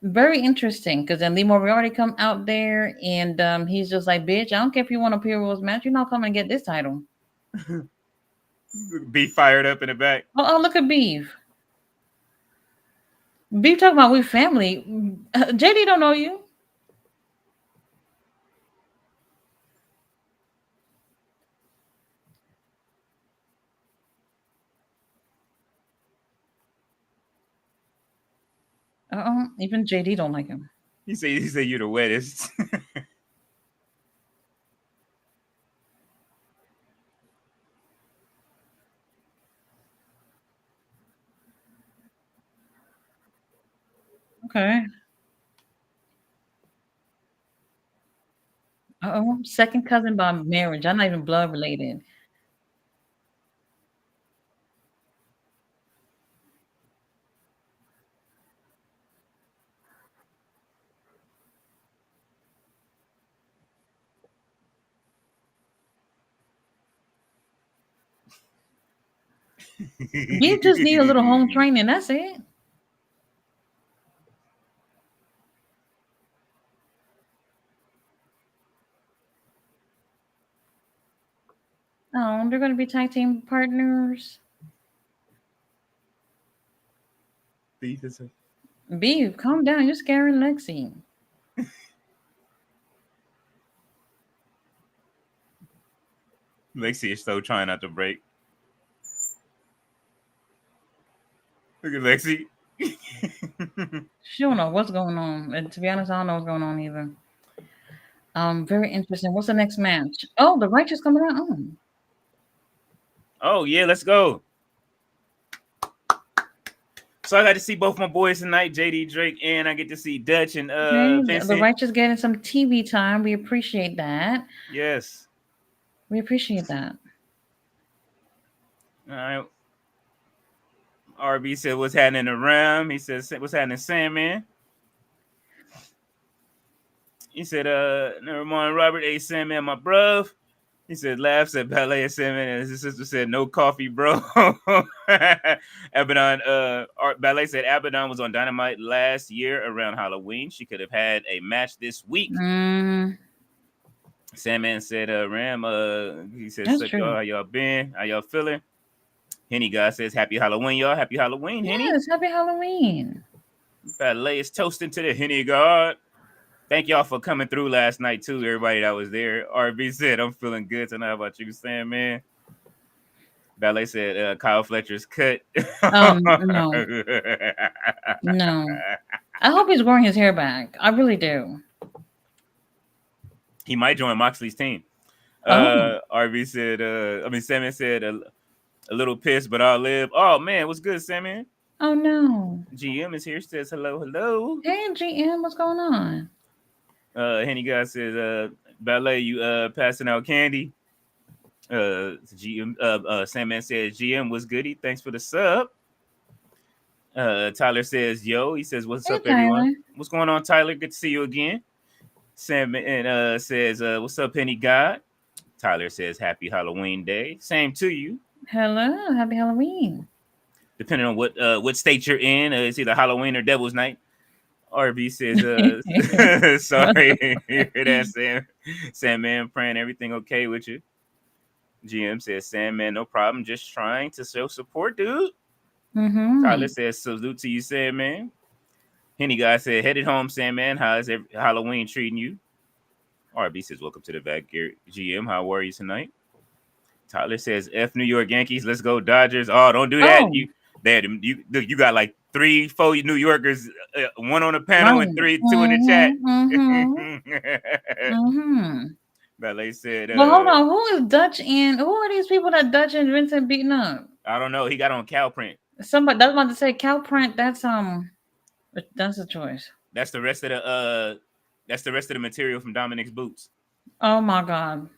Very interesting because then Lee Moriarty come out there and he's just like, bitch, I don't care if you want a Pure Rules match, you're not coming to get this title. Be fired up in the back. Oh, look at Beef. Beef talking about we family. JD don't know you. Even JD don't like him. He said you're the wettest. Okay. Second cousin by marriage. I'm not even blood related. You just need a little home training. That's it. Oh, they're going to be tag team partners. Beef, calm down. You're scaring Lexi. Lexi is so trying not to break. Look at Lexi. She don't know what's going on. And to be honest, I don't know what's going on either. Very interesting. What's the next match? Oh, the Righteous coming out. Oh yeah, let's go. So I got to see both my boys tonight, JD Drake, and I get to see Dutch and Okay, Vincent. the Righteous getting some TV time. We appreciate that. Yes. We appreciate that. All right. RB said, "What's happening around?" He says, "What's happening, Sandman?" He said, "Never mind, Robert A. Sandman, my bruv." He said, "Laughs at Ballet and Sandman," and his sister said, "No coffee, bro." Abaddon, Ballet said Abaddon was on Dynamite last year around Halloween. She could have had a match this week. Sandman said, "Ram, he said, That's suck true. y'all, how y'all been? How y'all feeling?" Henny guy says, "Happy Halloween, y'all. Happy Halloween, Henny." Yes, happy Halloween. Ballet is toasting to the Henny God. Thank y'all for coming through last night, too, everybody that was there. RB said, "I'm feeling good tonight." How about you, Sandman? Ballet said, Kyle Fletcher's cut. No. No. I hope he's growing his hair back. I really do. He might join Moxley's team. RB said, Sandman said, a little pissed, but I'll live. Oh, man, what's good, Sandman? Oh, no. GM is here. Says, hello, hello. Hey, GM, what's going on? Henny guy says, Ballet, you passing out candy. Sandman says, GM was goody. Thanks for the sub. Tyler says, yo. He says, what's up, everyone? What's going on, Tyler? Good to see you again. Sandman says, what's up, Penny God? Tyler says, happy Halloween day. Same to you. Hello, happy Halloween. depending on what state you're in. It's either Halloween or Devil's Night. RB says, sorry, hear that, Sam. Sandman, praying everything okay with you. GM says, Sandman, no problem. Just trying to show support, dude. Tyler says, salute to you, Sandman. Henny guy said, headed home, Sandman. How's Halloween treating you? RB says, welcome to the backyard. GM, how are you tonight? Tyler says, F New York Yankees. Let's go Dodgers. Oh, don't do that. You got like 3-4 New Yorkers, one on the panel and 2 in the chat. Ballet said, well, hold on. Who is Dutch and who are these people that Dutch and Vincent beating up? I don't know. He got on cow print. Somebody that's about to say cow print. That's a choice. That's the rest of the material from Dominic's boots. Oh my god.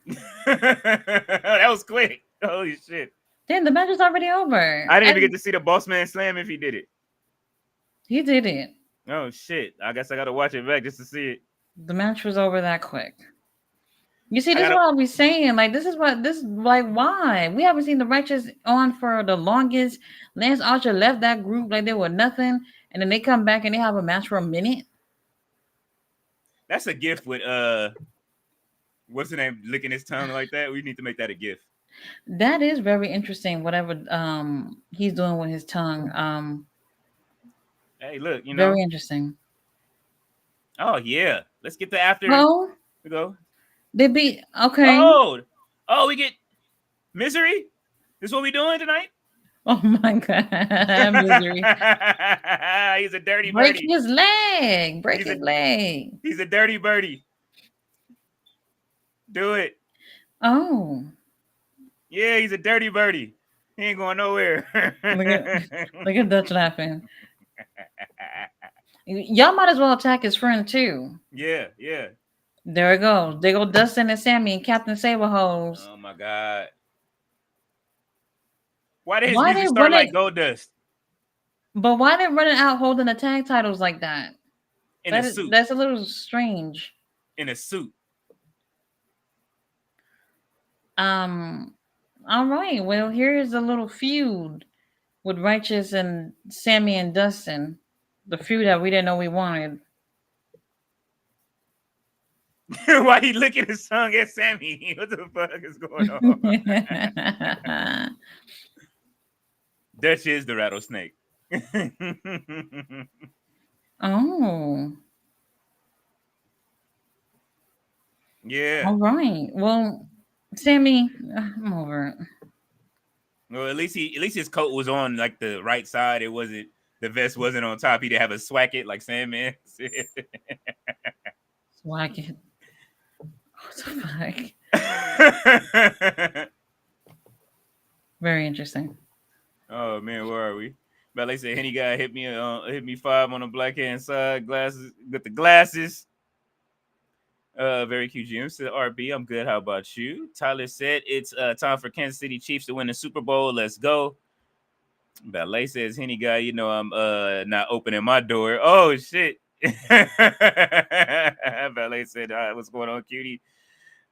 That was quick. Holy shit. Damn, the match is already over. I didn't even get to see the Boss Man Slam if he did it. He did it. Oh shit. I guess I gotta watch it back just to see it. The match was over that quick. You see, this is what I'll be saying. Like, why? We haven't seen the Righteous on for the longest. Lance Archer left that group like they were nothing, and then they come back and they have a match for a minute. That's a gift with what's the name? Licking his tongue like that. We need to make that a gift. That is very interesting. Whatever he's doing with his tongue. Hey, look, you know, very interesting. Oh yeah, let's get the after. Oh, we go. They beat. Okay. Oh, we get Misery. This is what we doing tonight? Oh my god, Misery. He's a dirty Break birdie. His leg. Break his leg. He's a dirty birdie. Do it. Oh. Yeah, he's a dirty birdie. He ain't going nowhere. look at Dutch laughing. Y'all might as well attack his friend too. Yeah. There it goes. They go Dustin and Sammy and Captain Saberhose. Oh my god. Why did his music start like Goldust? But why they running out holding the tag titles like that? In a suit. That's a little strange. In a suit. All right. Well, here's a little feud with Righteous and Sammy and Dustin. The feud that we didn't know we wanted. Why he licking his tongue at Sammy? What the fuck is going on? Dutch is the rattlesnake. Oh. Yeah. All right. Well, Sammy, I'm over it. Well, at least his coat was on like the right side. It wasn't, the vest wasn't on top. He didn't have a swacket like Sandman said. Swacket. What the fuck? Very interesting. Oh man, where are we? But like I said, Henny guy hit me 5 on the black hand side, glasses with the glasses. Very cute. Jim said, RB, I'm good. How about you? Tyler said it's time for Kansas City Chiefs to win the Super Bowl. Let's go. Ballet says, Henny guy, you know I'm not opening my door. Oh shit. Ballet said, what's going on, cutie?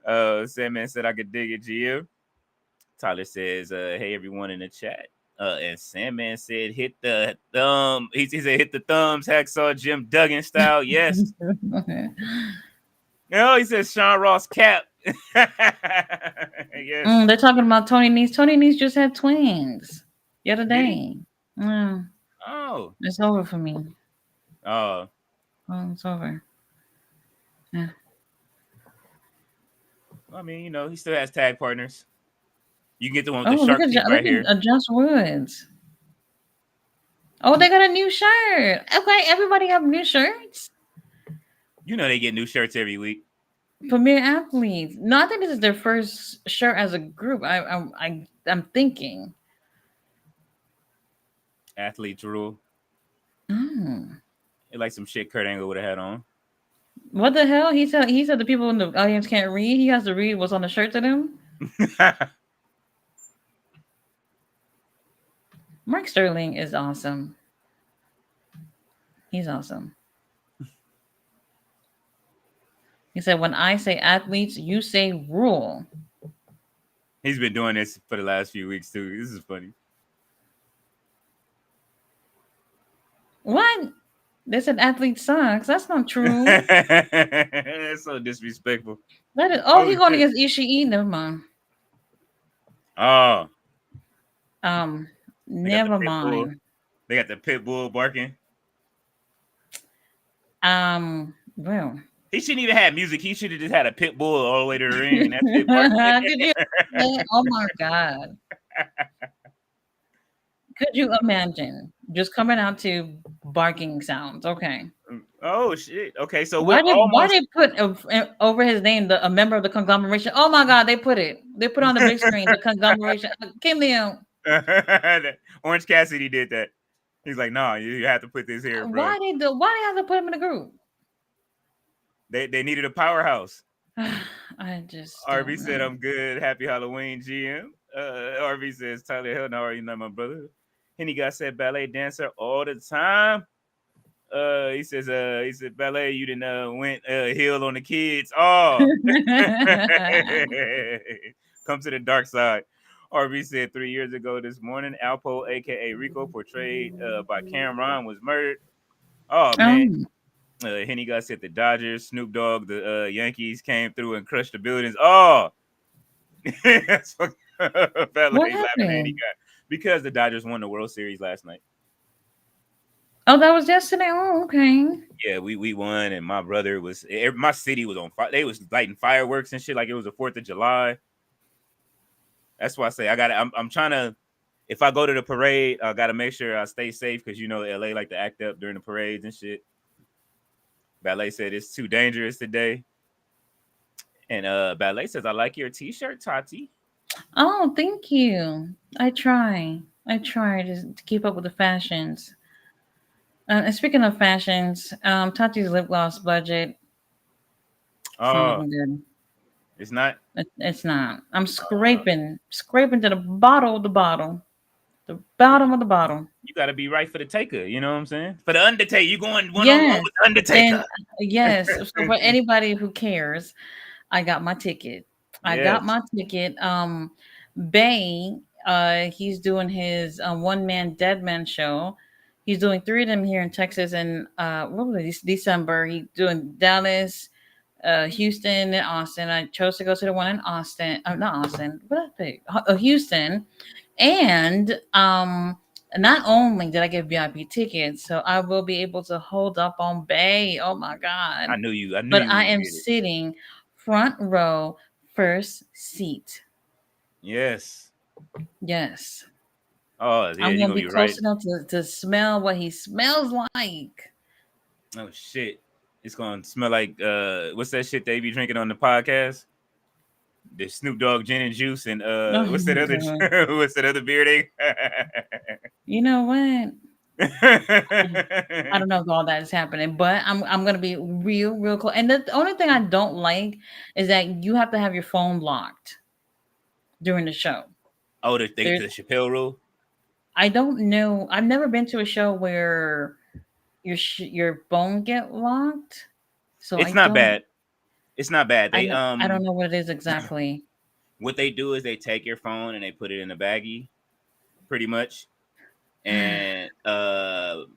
Sandman said I could dig it, GM. Tyler says, hey everyone in the chat. And Sandman said, hit the thumb. He said, hit the thumbs, Hacksaw Jim Duggan style. Yes. No, he says Sean Ross cap. Yes. They're talking about Tony Nese. Tony Nese just had twins the other day. Oh. It's over for me. Oh, it's over. Yeah. I mean, you know, he still has tag partners. You can get the one with the shark teeth right here. Josh Woods. Oh, they got a new shirt. Okay, everybody have new shirts. You know they get new shirts every week. Premier Athletes. No, I think this is their first shirt as a group. I'm thinking. Athletes rule. Oh. It's like some shit Kurt Angle would have had on. What the hell? He said the people in the audience can't read. He has to read what's on the shirt to them. Mark Sterling is awesome. He's awesome. He said, when I say athletes, you say rule. He's been doing this for the last few weeks, too. This is funny. What? They said athlete sucks. That's not true. That's so disrespectful. That is. Oh, he Holy going shit. against Ishii. Never mind. Oh, Um, they got the never pit bull. mind. They got the pit bull barking. Well, He shouldn't even have music. He should have just had a pit bull all the way to the ring and that's it barking. could you? Oh my god! Could you imagine just coming out to barking sounds? Okay. Oh shit. Okay, so we're Why almost they put over his name a member of the conglomeration? Oh my god! They put on the big screen the conglomeration. Kim Liu. Orange Cassidy did that. He's like, no, you have to put this here, bro. Why they have to put him in a group? They needed a powerhouse. I just RB don't said, know. I'm good. Happy Halloween, GM. RB says, Tyler, hell no, you not my brother. Henny got said ballet dancer all the time. He said ballet, you didn't went heel on the kids. Oh, come to the dark side. RB said 3 years ago this morning, Alpo, aka Rico, portrayed by Cameron, was murdered. Oh man. um, Henny got said the Dodgers, Snoop Dogg, the Yankees came through and crushed the buildings. Oh, that's what what ballet laughing at Henny happened? got because the Dodgers won the World Series last night. Oh, that was yesterday. Oh, okay. Yeah, we won, and my brother was. My city was on fire. They was lighting fireworks and shit like it was the 4th of July. That's why I say I got. I'm trying to. If I go to the parade, I got to make sure I stay safe because you know LA like to act up during the parades and shit. Ballet said it's too dangerous today, and Ballet says I like your T-shirt, Tati. Oh, thank you. I try to keep up with the fashions. And speaking of fashions, Tati's lip gloss budget. It's not Oh, looking good. it's not. It's not. I'm Uh, scraping to the bottom of the bottle, the bottom of the bottle. you got to be right for the taker. You know what I'm saying? For the Undertaker, you going one on one Yes, with and Undertaker. yes. So for anybody who cares, I got my ticket. I got Yes. my ticket. Bay, he's doing his one man dead man show. He's doing three of them here in Texas, and what was it? December. He's doing Dallas, Houston, and Austin. I chose to go to the one in Austin. Not Austin. What did I pick? Houston. And not only did I get VIP tickets, so I will be able to hold up on Bay. Oh my I god! knew you. I knew But you was I gonna am get it. sitting front row, first seat. Yes. Yes, Oh yeah, I'm you're gonna gonna be be right. close enough to smell what he smells like. Oh shit. It's gonna smell like what's that shit they be drinking on the podcast? The Snoop Dogg gin and juice and Oh what's that my other god! what's that other beer they You know what? I don't know if all that is happening, but I'm gonna be real close. And the only thing I don't like is that you have to have your phone locked during the show. Oh, There's the Chappelle rule. I don't know. I've never been to a show where your phone get locked, so It's not bad. It's not bad. They I don't know what it is exactly. what they do is they take your phone and they put it in a baggie, pretty much. And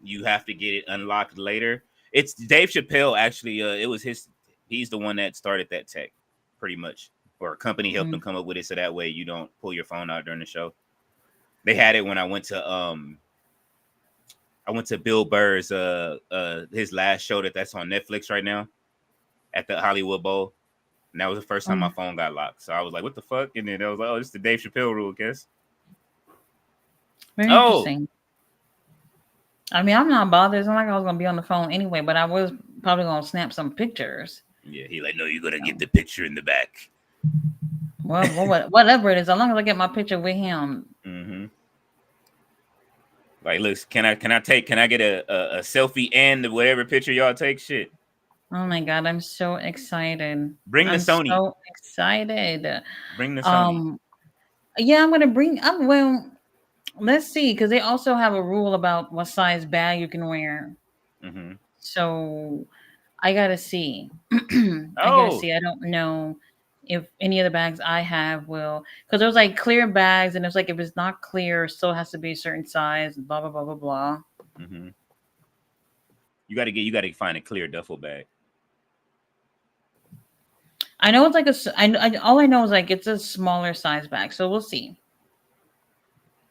you have to get it unlocked later. It's Dave Chappelle actually. It was his. He's the one that started that tech, pretty much, or a company helped Mm. him come up with it so that way you don't pull your phone out during the show. They had it when I went to Bill Burr's his last show that's on Netflix right now at the Hollywood Bowl. And that was the first time my Oh, phone got locked. So I was like, what the fuck? And then I was like, oh, this is the Dave Chappelle rule, I guess. very Oh, interesting. I mean, I'm not bothered. It's not like I was gonna be on the phone anyway, but I was probably gonna snap some pictures. yeah, he like, no, you're gonna get So, the picture in the back. whatever it is, as long as I get my picture with him. Mm-hmm. Like, look, can I get a selfie and whatever picture y'all take? Shit. Oh my god, I'm so excited. Bring the I'm Sony. so excited. Bring the Sony. Um, yeah, I'm gonna bring up. Well, let's see, because they also have a rule about what size bag you can wear. Mm-hmm. So I gotta see. I gotta Oh, see. I don't know if any of the bags I have will, because there's like clear bags, and it's like if it's not clear, it still has to be a certain size. Blah blah blah blah blah. mm-hmm. You got to find a clear duffel bag. I know it's like all I know is like it's a smaller size bag, so we'll see.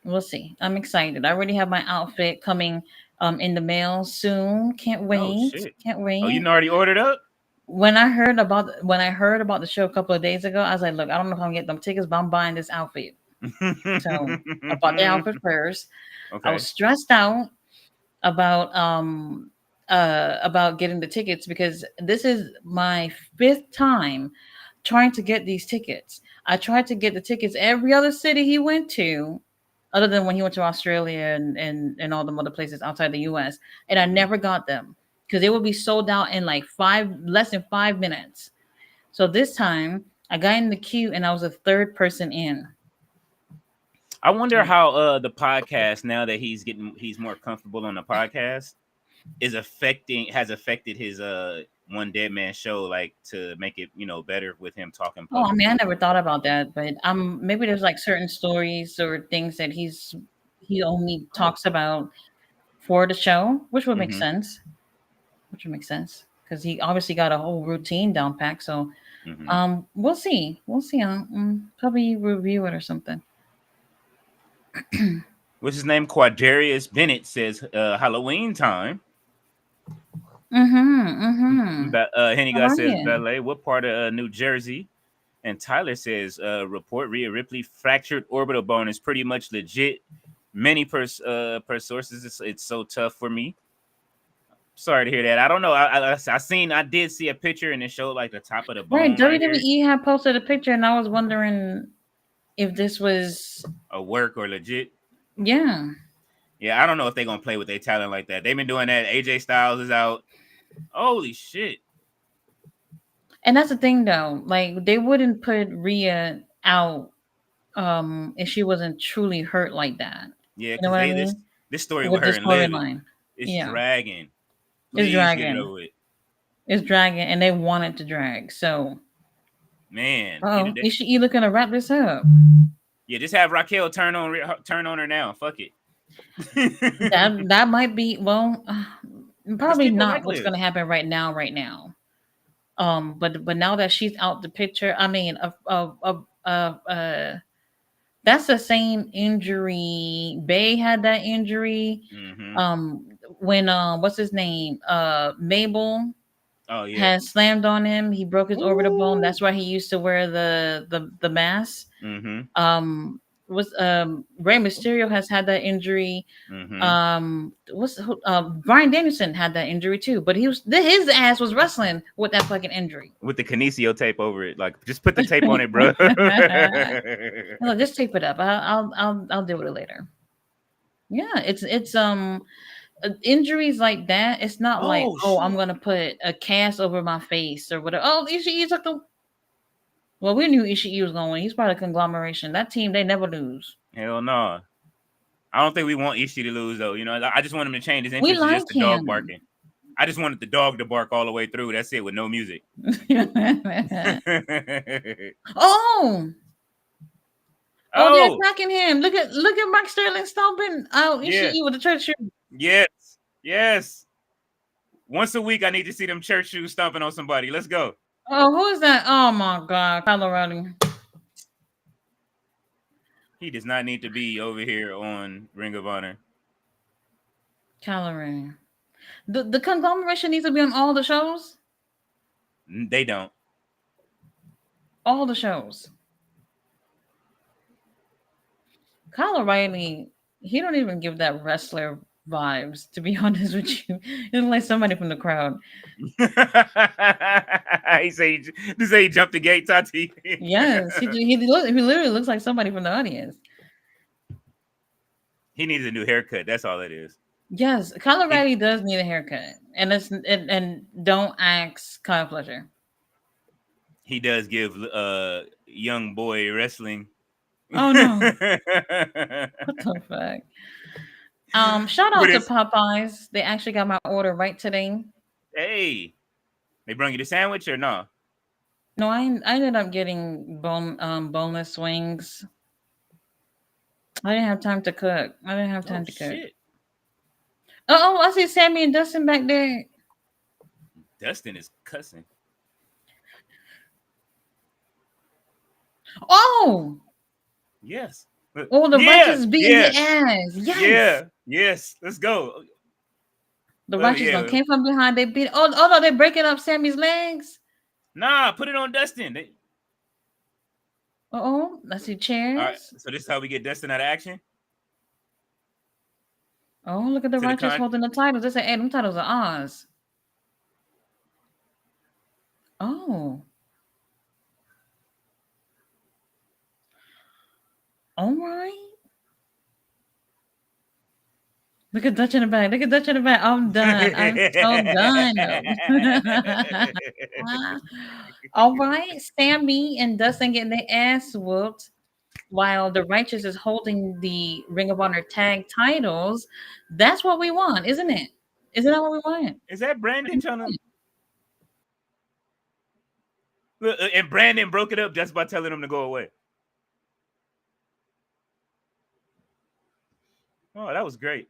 We'll see. I'm excited. I already have my outfit coming in the mail soon. Can't Oh wait. shit! Can't Oh, you wait. already ordered up? When I heard about the show a couple of days ago, I was like, look, I don't know if I'm gonna get them tickets, but I'm buying this outfit. So I bought the outfit first. I was Okay. stressed out about getting the tickets because this is my fifth time trying to get these tickets. I tried to get the tickets every other city he went to, other than when he went to Australia and all the other places outside the US, and I Mhm. never got them because they would be sold out in like less than 5 minutes. So this time I got in the queue and I was the third person in. I wonder how the podcast, now that he's more comfortable on the podcast, has affected his One Dead Man show, like to make it, better with him talking Oh, I mean, I publicly. never thought about that, but maybe there's like certain stories or things that he only Oh. talks about for the show, which would make Mm-hmm. sense. Which would make sense because he obviously got a whole routine down pack. So, Mm-hmm. we'll see. We'll see. Probably review it or something. What's his name? Quadarius Bennett says Halloween time. Mm-hmm. Mm-hmm. Henny How God are says you? ballet. What part of New Jersey? And Tyler says report Rhea Ripley fractured orbital bone is pretty much legit. Many per sources, it's so tough for me. Sorry to hear that. I don't know. I did see a picture and it showed like the top of the Right. bone right here, WWE had posted a picture, and I was wondering if this was, a work or legit. yeah. Yeah, I don't know if they're gonna play with their talent like that. They've been doing that. AJ Styles is out. Holy shit. And that's the thing, though. Like they wouldn't put Rhea out if she wasn't truly hurt like that. Yeah, You know because what I they this mean? this story with With her this and Liv, storyline. it's Yeah. dragging. It's Please get it dragging. over with. It's dragging, and they want it to drag. So, Man, either oh, that. is she looking to wrap this up? Yeah, just have Raquel turn on her now. Fuck it. That might be well, Because probably people not like what's going Liv. to happen right now. Right now, but now that she's out the picture, I mean, that's the same injury. Bay had that injury. Mm-hmm. Um, when what's his name? Mabel Oh yeah. has slammed on him. He broke his orbital bone. Ooh. That's why he used to wear the mask. Mm-hmm. Was Rey Mysterio has had that injury. Mm-hmm. Brian Danielson had that injury too, but his ass was wrestling with that fucking injury. With the kinesio tape over it, like just put the tape on it, bro. No, just tape it up. I'll deal with it later. Yeah, injuries like that. It's not like, Oh oh, I'm shit. gonna put a cast over my face or whatever. Oh, Ishii took the. Well, we knew Ishii was going. He's part of conglomeration. That team, they never lose. Hell no. I don't think we want Ishii to lose though. I just want him to change his We entrance to just like the dog him. barking. I just wanted the dog to bark all the way through. That's it, with no music. Oh, oh, they're Oh, attacking him. Look at Mark Sterling stomping out yeah. Ishii with the church shoe. Yes. Yes. Once a week, I need to see them church shoes stomping on somebody. Let's go. Oh, who is that? Oh my God, Colorado. He does not need to be over here on Ring of Honor. Colorado. The conglomeration needs to be on all the shows. They don't. All the shows. Kyle O'Reilly, he don't even give that wrestler vibes, to be honest with you. He's like somebody from the crowd. He jumped the gate, Tati. Yes, he literally looks like somebody from the audience. He needs a new haircut. That's all it is. Yes, Kyle He O'Reilly does need a haircut, and don't ask Kyle Fletcher. he does give young boy wrestling. Oh no, what the fuck? Shout But out to it's Popeyes. They actually got my order right today. hey, they bring you the sandwich or no? No, I ended up getting boneless wings. I didn't have time to cook. I didn't have Oh time to cook. shit! Oh, I see Sammy and Dustin back there. Dustin is cussing. Oh, Yes. oh, the Yeah, righteous is beating yeah, their ass. Yes. yeah, yes. Let's go. The righteous don't Yeah. came from behind. They beat. Oh no, they're breaking up Sammy's legs. Nah, put it on Dustin. Oh, I see All right. chairs. So this is how we get Dustin out of action. Oh, look at the To the righteous con. holding the titles. They say, hey, them titles are ours. Oh, all right. Look at Dutch in the back. Look at Dutch in the back. I'm done. I'm so done. All right. Sammy and Dustin getting their ass whooped while the righteous is holding the Ring of Honor tag titles. That's what we want, isn't it? Isn't that what we want? Is that Brandon trying to? Look, and Brandon broke it up just by telling him to go away. Oh, that was great.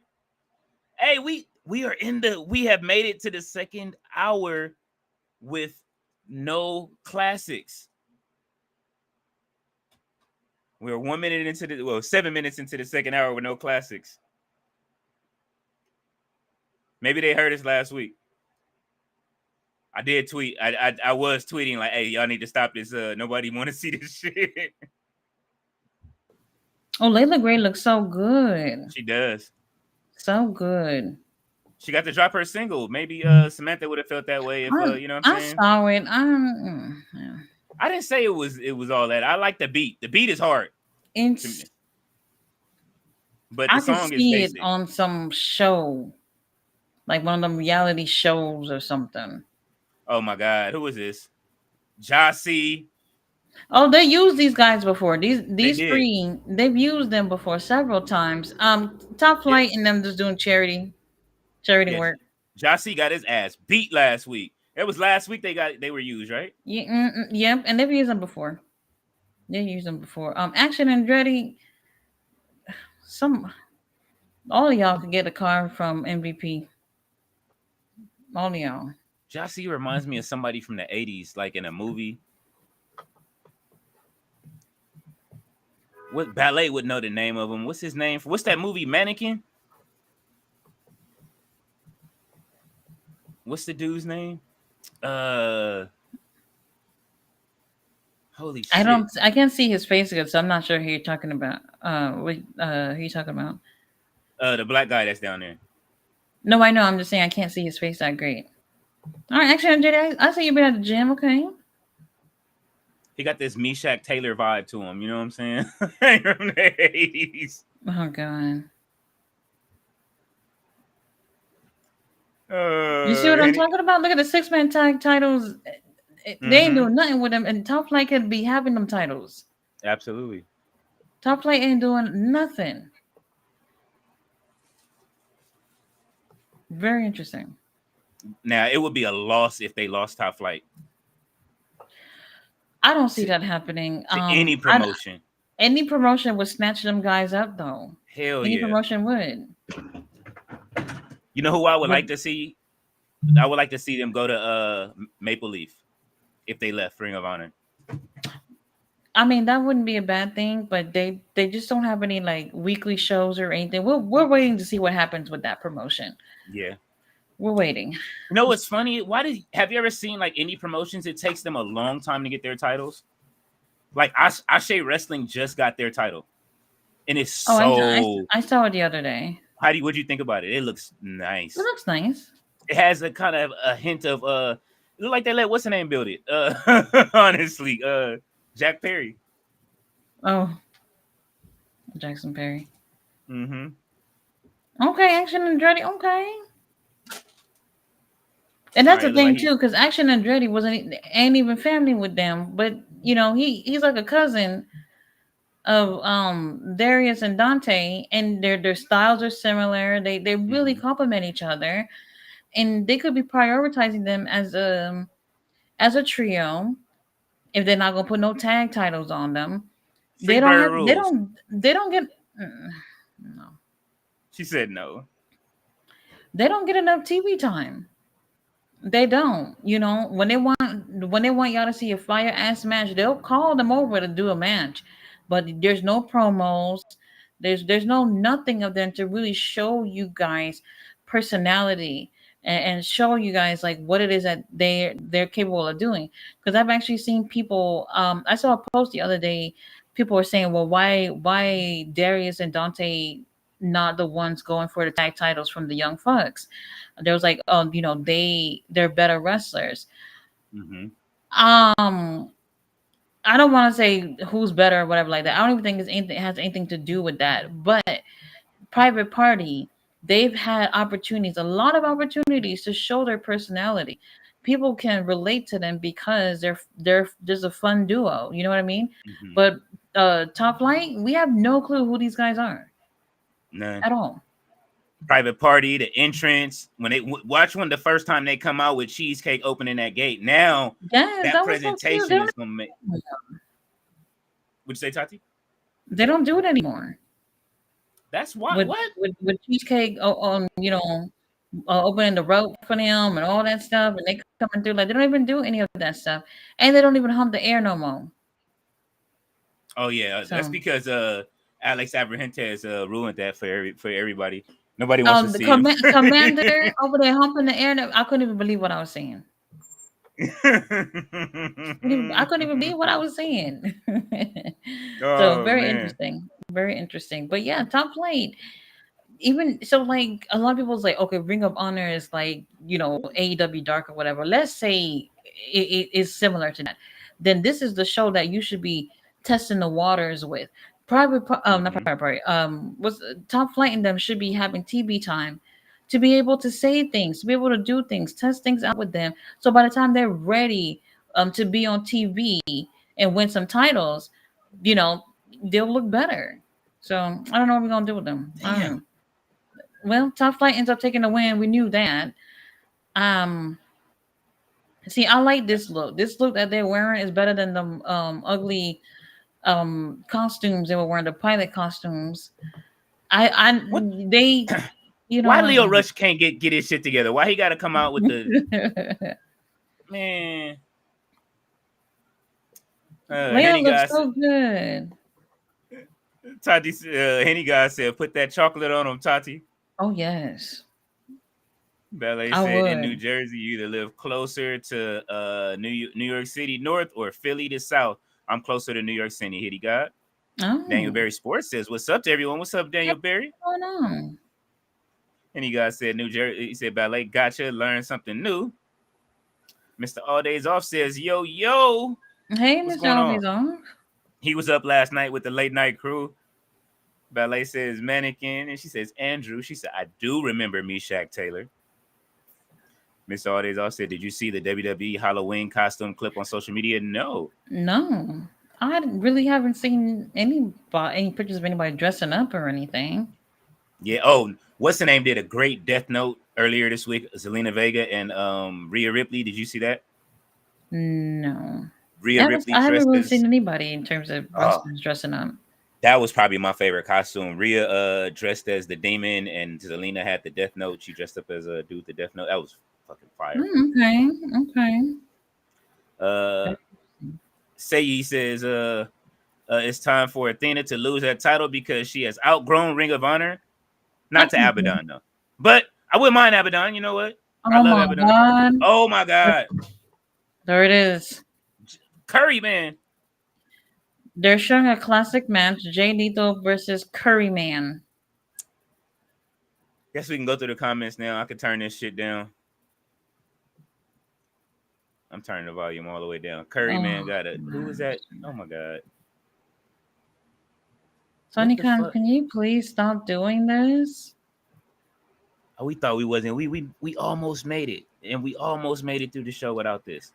Hey, we have made it to the second hour with no classics. We're 1 minute into 7 minutes into the second hour with no classics. Maybe they heard us last week. I did tweet. I was tweeting like, "Hey, y'all need to stop this. Nobody want to see this shit." Oh, Layla Gray looks so good. She does. So good. She got to drop her single. Maybe Samantha would have felt that way if you know what I'm saying. I saw it. Yeah. I didn't say it was all that. I like the beat. The beat is hard. But the I song can is see basic. it on some show, like one of them reality shows or something. Oh my God, who is this? Jossie. Oh, they used these guys before. These three, they've used them before several times. Top Flight and them just doing charity work. Jossie got his ass beat last week. It was last week they were used, right? Yeah, yep, and they've used them before. They used them before. Action Andretti. All of y'all can get a car from MVP. All of y'all. Jossie reminds me of somebody from the 80s, like in a movie. What Ballet would know the name of him? What's his name? What's that movie? Mannequin? What's the dude's name? Holy shit. I can't see his face good, so I'm not sure who you're talking about. Who you talking about? The black guy that's down there. No, I know. I'm just saying I can't see his face that great. All right, actually, JD, I see you been at the gym. Okay. He got this Meshach Taylor vibe to him. You know what I'm saying? From the 80s. Oh God. You see what I'm talking about? Look at the 6-man tag titles. They ain't doing nothing with them, and Top Flight could be having them titles. Absolutely. Top Flight ain't doing nothing. Very interesting. Now, it would be a loss if they lost Top Flight. I don't see that happening. Any promotion. Any promotion would snatch them guys up, though. Hell Any yeah. promotion would. You know who I would like to see? I would like to see them go to Maple Leaf if they left Ring of Honor. I mean, that wouldn't be a bad thing, but they just don't have any like weekly shows or anything. We're waiting to see what happens with that promotion. Yeah. We're waiting. You know what's funny? Have you ever seen like any promotions? It takes them a long time to get their titles. Like Ashe Wrestling just got their title, and it's so. I saw it the other day. What'd you think about it? It looks nice. It looks nice. It has a kind of a hint of it look like they let what's the name build it. Honestly, Jack Perry. Oh, Jackson Perry. Mm-hmm. Okay, Action Andretti. Okay. And that's the thing too, because Action Andretti ain't even family with them, but you know he's like a cousin of Darius and Dante, and their styles are similar. They really complement each other, and they could be prioritizing them as a trio if they're not gonna put no tag titles on them. They don't get no. She said no. They don't get enough TV time. They don't. You know, when they want y'all to see a fire ass match, they'll call them over to do a match. But there's no promos. There's no nothing of them to really show you guys personality and show you guys like what it is that they're capable of doing. Because I've actually seen people. I saw a post the other day. People were saying, "Well, why Darius and Dante not the ones going for the tag titles from the Young Bucks?" There was like, you know, they're better wrestlers. Mm-hmm. Um, I don't want to say who's better or whatever like that. I don't even think it has anything to do with that. But Private Party, they've had opportunities, a lot of opportunities to show their personality. People can relate to them because they're just a fun duo. You know what I mean? Mm-hmm. But Top Flight, we have no clue who these guys are None. at all. Private Party, the entrance, when they watch when the first time they come out with Cheesecake opening that gate. Now Yes, that that was so cute. presentation is gonna make. Would you say, Tati? They don't do it anymore. That's why. with What? with cheesecake on opening the rope for them and all that stuff, and they coming through like they don't even do any of that stuff, and they don't even hump the air no more. Oh yeah, that's So because Alex Abrahantes ruined that for everybody. Nobody wants to the see him. commander over there humping the air, I couldn't even believe what I was seeing. I couldn't even believe what I was seeing. So Oh very man. interesting, very interesting. But yeah, Top Flight. Even so, like a lot of people's like, okay, Ring of Honor is like AEW Dark or whatever. Let's say it is similar to that. Then this is the show that you should be testing the waters with. Not Mm-hmm. Private Party. Was Top Flight and them should be having TV time to be able to say things, to be able to do things, test things out with them. So by the time they're ready to be on TV and win some titles, you know, they'll look better. So I don't know what we're gonna do with them. I don't know. Damn. Well, Top Flight ends up taking the win. We knew that. Um, see, I like this look. This look that they're wearing is better than the ugly costumes they were wearing, the pilot costumes. What? They, you know Why what? Leo Rush can't get his shit together? Why he got to come out with the man? Leia Henny looks guy, so good. Tati, Henny guy said, "Put that chocolate on him, Tati." Oh yes, Ballet I said, "In New would. Jersey, you either live closer to New York City North or Philly to South. I'm closer to New York City." Hitty God. Daniel Oh, Berry Sports says, "What's up to everyone? What's up, hey, Daniel Berry?" what's going on? And he guy said, "New Jersey." He said, "Ballet gotcha. Learn something new." Mr. All Days Off says, "Yo yo, Hey, what's Mr. going on?" Always on. He was up last night with the late night crew. Ballet says mannequin, and she says Andrew. She said, "I do remember Meshack Taylor." Mr. All Days Off said, "Did you see the WWE Halloween costume clip on social media?" No. No, I really haven't seen any pictures of anybody dressing up or anything. Yeah. Oh, what's the name? Did a great Death Note earlier this week. Zelina Vega and Rhea Ripley. Did you see that? No. Rhea Ripley I haven't dressed really as seen anybody in terms of oh, wrestlers dressing up. that was probably my favorite costume. Rhea dressed as the demon, and Zelina had the Death Note. She dressed up as a dude with the Death Note. That was fucking fire. Okay, okay. Uh, Seiyi says it's time for Athena to lose that title because she has outgrown Ring of Honor. Not to Okay. Abaddon though, but I wouldn't mind Abaddon. You know what? I Oh love my Abaddon. god. Oh my god, There it is. Curry man. They're showing a classic match, Jay Lethal versus Curry Man. Guess we can go through the comments now. I can turn this shit down. I'm turning the volume all the way down. Curry man Oh got it. Who is that? man. Oh my god. What Sonny the Khan, fuck? can you please stop doing this? Oh, we thought we wasn't. We almost made it, and we almost made it through the show without this.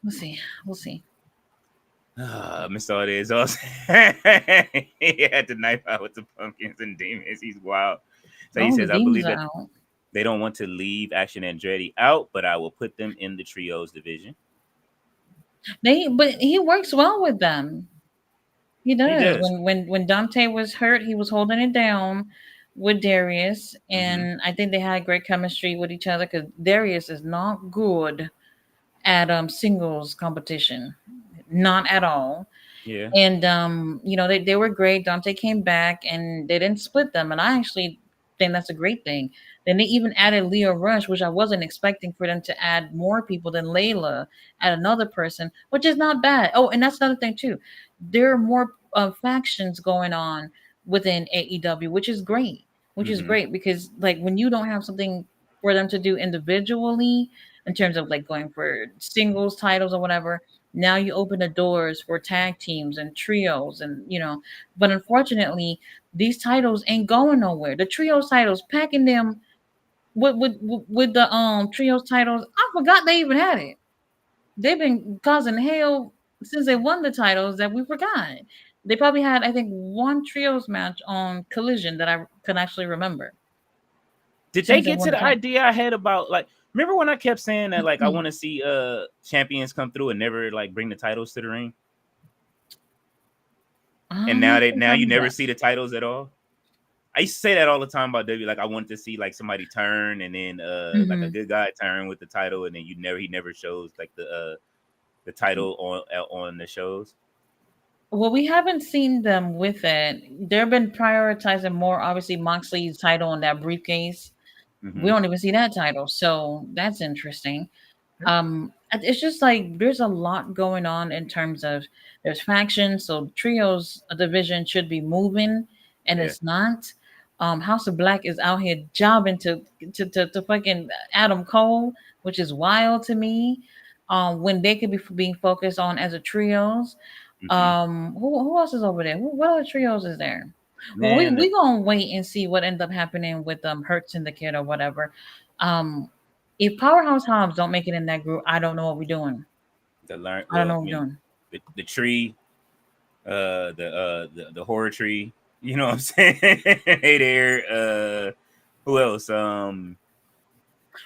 We'll see. We'll see. Mr. Ordez also he had the knife out with the pumpkins and demons. He's wild. So he Oh, the says, "I demons believe are that out. they don't want to leave Action Andretti out, but I will put them in the trios division." But he works well with them. He He does. does. When Dante was hurt, he was holding it down. with Darius, Mm-hmm. and I think they had great chemistry with each other because Darius is not good at singles competition, not at all. Yeah. And they were great. Dante came back and they didn't split them, and I actually think that's a great thing. Then they even added Leo Rush, which I wasn't expecting for them to add more people than Layla, add another person, which is not bad. Oh, and that's another thing too. There are more factions going on within AEW, which is great. Which is Mm-hmm. great because like when you don't have something for them to do individually in terms of like going for singles titles or whatever, now you open the doors for tag teams and trios and but unfortunately these titles ain't going nowhere. The trios titles packing them with the trios titles. I forgot they even had it. They've been causing hell since they won the titles that we forgot. They probably had, I think, one trios match on Collision that I can actually remember Did they since they get won to the the title. idea I had about like? Remember when I kept saying that like I want to see champions come through and never like bring the titles to the ring, and I think now I you never remember. see the titles at all. I used to say that all the time about W. Like I wanted to see like somebody turn and then like a Hmm. good guy turn with the title, and then he never shows like the title on the shows. Well, we haven't seen them with it. They've been prioritizing more, obviously, Moxley's title on that briefcase. We Mm-hmm. don't even see that title, so that's interesting. It's just like there's a lot going on in terms of there's factions, so trios a division should be moving, and Yeah. it's not. House of Black is out here jobbing to fucking Adam Cole, which is wild to me. When they could be being focused on as a trios. Mm-hmm. Who else is over there? What other trios is there? Well, we Man, we gonna wait and see what ends up happening with Hurt Syndicate or whatever. Um, if Powerhouse Hobbs don't make it in that group, I don't know what we're doing. the learn I don't well, know I what we're mean doing. the tree, the horror tree. You know what I'm saying? Hey there. Who else?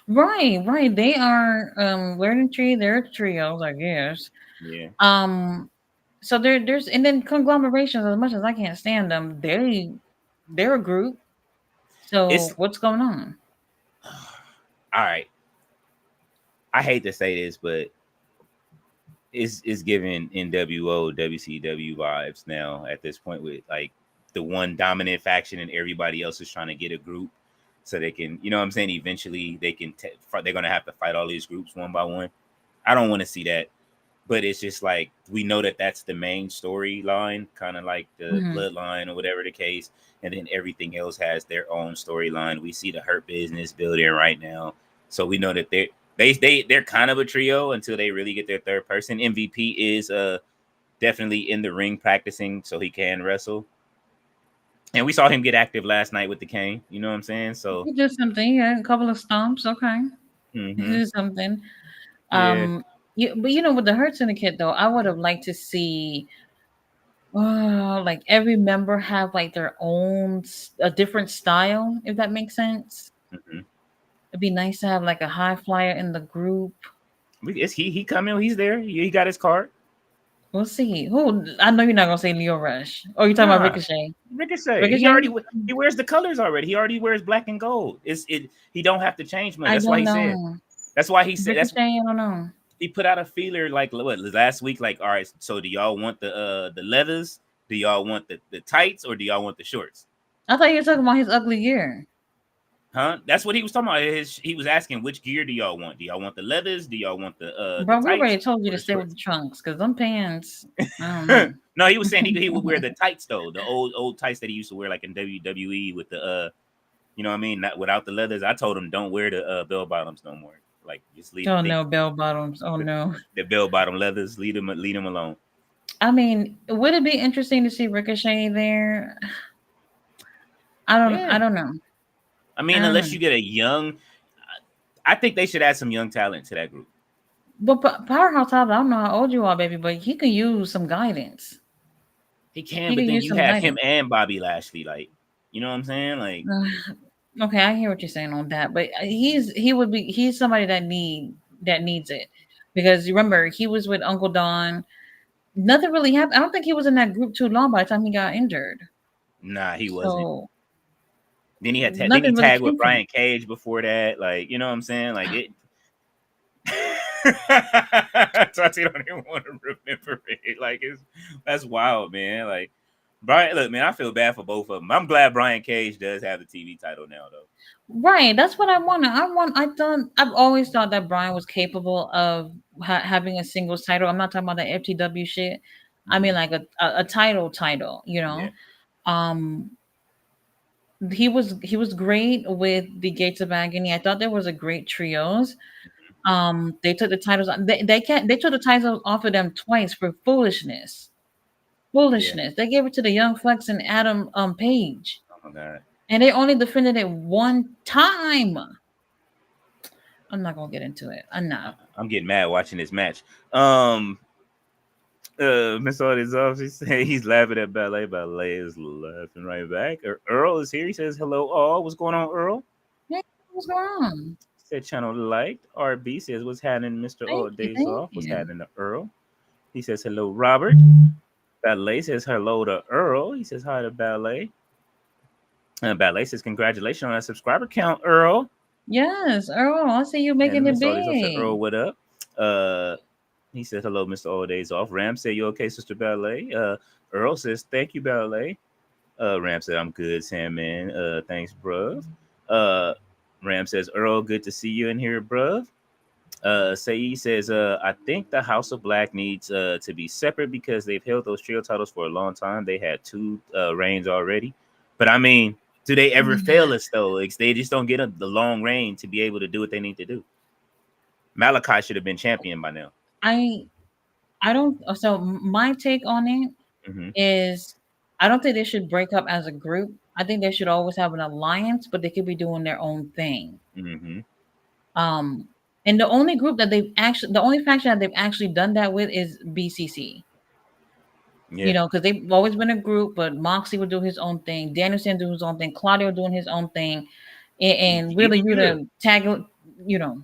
Right, right. They are learning tree. They're trios, I guess. Yeah. Um, so there's and then conglomerations. As much as I can't stand them, they're a group. So It's what's going on? all right. I hate to say this, but it's giving NWO WCW vibes now at this point with like the one dominant faction and everybody else is trying to get a group so they can, you know what I'm saying, eventually they're going to have to fight all these groups one by one. I don't want to see that, but it's just like we know that that's the main storyline, kind of like the Hmm. bloodline or whatever the case, and then everything else has their own storyline. We see the Hurt Business building right now, so we know that they're kind of a trio until they really get their third person. MVP is definitely in the ring practicing so he can wrestle, and we saw him get active last night with the cane. You know what I'm saying? So He did something. Yeah, a couple of stomps. Okay, he mm-hmm. did something. Yeah, Yeah, but with the Hurt Syndicate though, I would have liked to see like every member have like their own a different style, if that makes sense. mm-hmm. It'd be nice to have like a high flyer in the group. Is he coming? He's there. He got his card. We'll see. Who I know you're not gonna say Leo Rush. Oh, you're talking about Nah, Ricochet. Ricochet. Ricochet? He wears the colors already. He already wears black and gold. He don't have to change much. I That's why don't he said. know. That's why he said. That's Ricochet, I don't know. he put out a feeler like what last week. Like, all right, so do y'all want the leathers? Do y'all want the tights or do y'all want the shorts? I thought you were talking about his ugly gear. Huh? That's what he was talking about. He was asking which gear do y'all want? Do y'all want the leathers? Do y'all want the Bro, we tights already told you or to the stay with shorts? the trunks because them pants, I don't know. No, he was saying he would wear the tights though, the old tights that he used to wear like in WWE with the you know what I mean, not without the leathers. I told him don't wear the bell bottoms no more. Like just leave Oh no, bell bottoms. Oh no. the bell bottom leathers. Leave them alone. I mean, would it be interesting to see Ricochet there? I Yeah, don't know. I I mean, don't unless know. you get a young, I think they should add some young talent to that group. But Powerhouse Hobbs, I don't know how old you are, baby, but he could use some guidance. He can, He but could then use you some have him guidance. and Bobby Lashley, like you know what I'm saying, like. Okay, I hear what you're saying on that, but he's somebody that needs it because you remember he was with Uncle Don. Nothing really happened. I don't think he was in that group too long by the time he got injured. Nah, he wasn't. So Then he had then he Nothing really tagged with came from Brian it. Cage before that. Like, you know what I'm saying? Like it. Tati don't even want to remember it. Like that's wild, man. Like Brian, look, man, I feel bad for both of them. I'm glad Brian Cage does have the TV title now, though. Right, that's what I wanted. I've always thought that Brian was capable of having a singles title. I'm not talking about the FTW shit. I mean, Mhm. like a title, you Yeah. know. Um, he was great with the Gates of Agony. I thought there was a great trios. They took the titles. They can't. They took the titles off of them twice for foolishness. Yeah. Foolishness. They gave it to the Young Flex and Adam Page, Oh my god. and they only defended it one time. I'm not gonna get into it. I'm not. I'm getting mad watching this match. Miss Audie's off. He say he's laughing at Ballet. Ballet is laughing right back. Earl is here. He says hello, all. What's going on, Earl? Hey, what's going on? Said channel liked. RB says what's happening, Mr. All Thank you, Days thank Off. What's you. happening to Earl? He says hello, Robert. Ballet says hello to Earl. He says hi to Ballet. And Ballet says congratulations on that subscriber count, Earl. Yes, Earl. I see you And making it Miss Audie's off said big. Earl, what up? Uh, he said hello, Mr. All Days Off. Ram said you okay, Sister Ballet. Earl says thank you, Ballet. Ram said I'm good, Sandman. Thanks, bruv. Uh, Ram says Earl, good to see you in here, bruv. Saeed says, I think the House of Black needs to be separate because they've held those trio titles for a long time. They had two reigns already. But I mean, do they ever fail us though? They just don't get the long reign to be able to do what they need to do. Malachi should have been champion by now. I I don't. So my take on it Mm-hmm. is, I don't think they should break up as a group. I think they should always have an alliance, but they could be doing their own thing. Mm-hmm. Um, and the only group that the only faction that they've actually done that with is BCC. Yeah. Because they've always been a group, but Moxley would do his own thing, Danielson do his own thing, Claudio doing his own thing, and He really was you good. to tag, you know,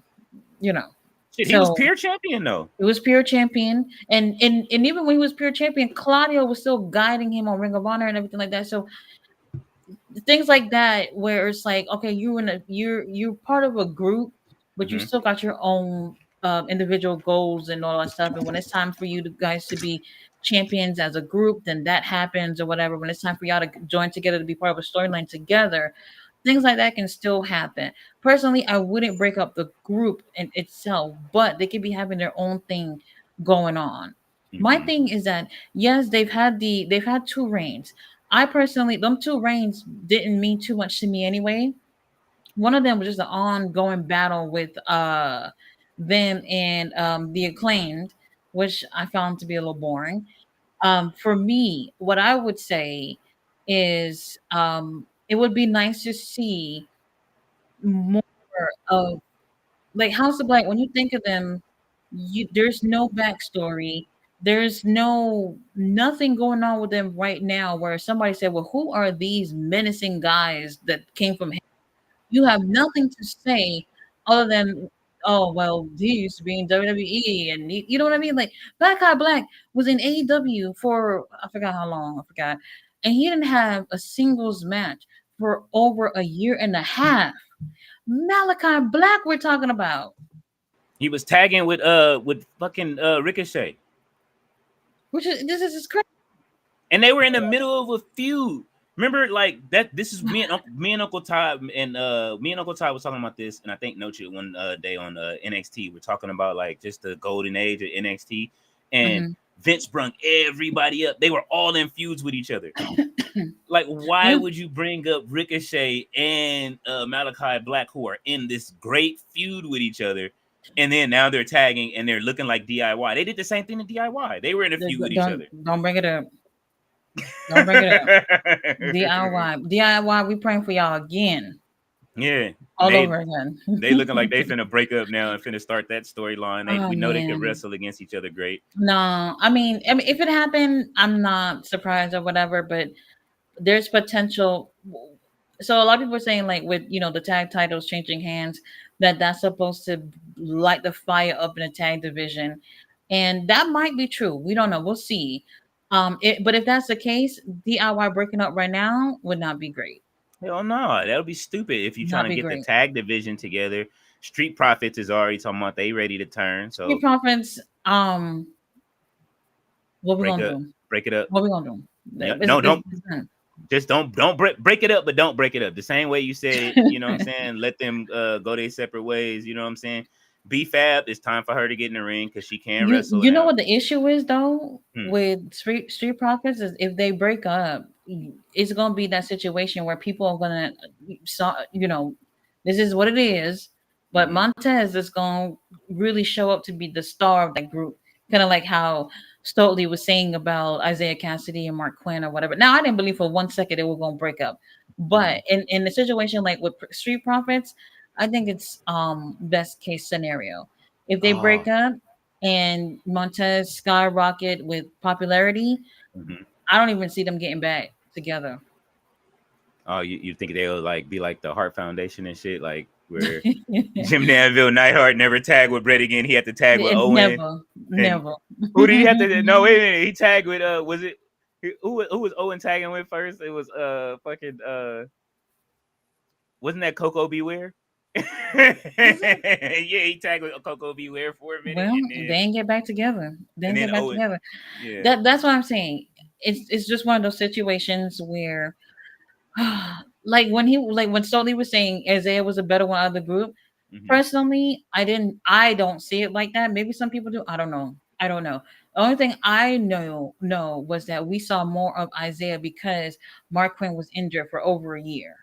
you know. Shit, he was So pure champion though. it was pure champion, and even when he was pure champion, Claudio was still guiding him on Ring of Honor and everything like that. So things like that, where it's like, okay, you're part of a group, but you Mm-hmm. still got your own individual goals and all that stuff. And when it's time for you guys to be champions as a group, then that happens or whatever. When it's time for y'all to join together to be part of a storyline together, things like that can still happen. Personally, I wouldn't break up the group in itself, but they could be having their own thing going on. My Mm-hmm. thing is that yes, they've had two reigns. I personally, them two reigns didn't mean too much to me anyway. One of them was just an ongoing battle with them and the acclaimed, which I found to be a little boring. For me, what I would say is it would be nice to see more of, like, House of Black. When you think of them, there's no backstory. There's nothing going on with them right now where somebody said, well, who are these menacing guys that came from hell? You have nothing to say other than, oh, well, he used to be in WWE, and you know what I mean? Like, Black Eye Black was in AEW for, I forgot how long, I forgot. And he didn't have a singles match for over a year and a half. Malachi Black, we're talking about. He was tagging with fucking Ricochet. Which is, this is crazy. And they were in the middle of a feud. Remember, like that. This is me and Uncle Todd, and me and Uncle Todd was talking about this, and I think Noche one day on NXT. We're talking about like just the golden age of NXT, and Mm-hmm. Vince brung everybody up. They were all in feuds with each other. Like, why Yeah. would you bring up Ricochet and Malachi Black, who are in this great feud with each other? And then now they're tagging and they're looking like DIY. They did the same thing to DIY. They were in a feud with each other. Don't bring it up. Don't bring it up. DIY, we praying for y'all again. Yeah. All over again. They looking like they finna break up now and finna start that storyline. Oh, We know they can man. wrestle against each other great. No, I mean, if it happened, I'm not surprised or whatever, but there's potential. So a lot of people are saying, like, with, the tag titles changing hands, that's supposed to light the fire up in the tag division. And that might be true. We don't know. We'll see. But if that's the case, DIY breaking up right now would not be great. Hell no, that'll be stupid if you're trying That'd to be get the great. tag division together. Street Profits is already talking about they ready to turn. Street So Profits, what we break gonna up, do? break it up. What we gonna do? Yeah, no, don't It's done. just don't break it up, but don't break it up. The same way you said it, you know what I'm saying? Let them go their separate ways, you know what I'm saying? B Fab, it's time for her to get in the ring because she can wrestle You know now. what the issue is though Hmm. with Street Profits is if they break up, it's gonna be that situation where people are gonna, you know, this is what it is. But Hmm. Montez is gonna really show up to be the star of that group, kind of like how Stoley was saying about Isaiah Cassidy and Mark Quinn or whatever. Now I didn't believe for 1 second they were gonna break up, Hmm. but in a situation like with Street Profits, I think it's best case scenario. If they Oh, break up and Montez skyrocket with popularity, hmm. I don't even see them getting back together. Oh, you think they'll like be like the Hart Foundation and shit, like where Jim Danville Neidhart never tagged with Brett again. He had to tag with Owen. Never, And never. who did he have to? No, wait a minute. He tagged with was it who was Owen tagging with first? It was fucking wasn't that Coco Beware? Was it? Yeah, he tagged with Coco Beware for a minute, Well, they ain't get back together. They and ain't then get back Owen, together. yeah, That's what I'm saying. It's just one of those situations where, like when Stoley was saying Isaiah was a better one out of the group. hmm, Personally, I don't see it like that. Maybe some people do. I don't know. I don't know. The only thing I know was that we saw more of Isaiah because Mark Quinn was injured for over a year.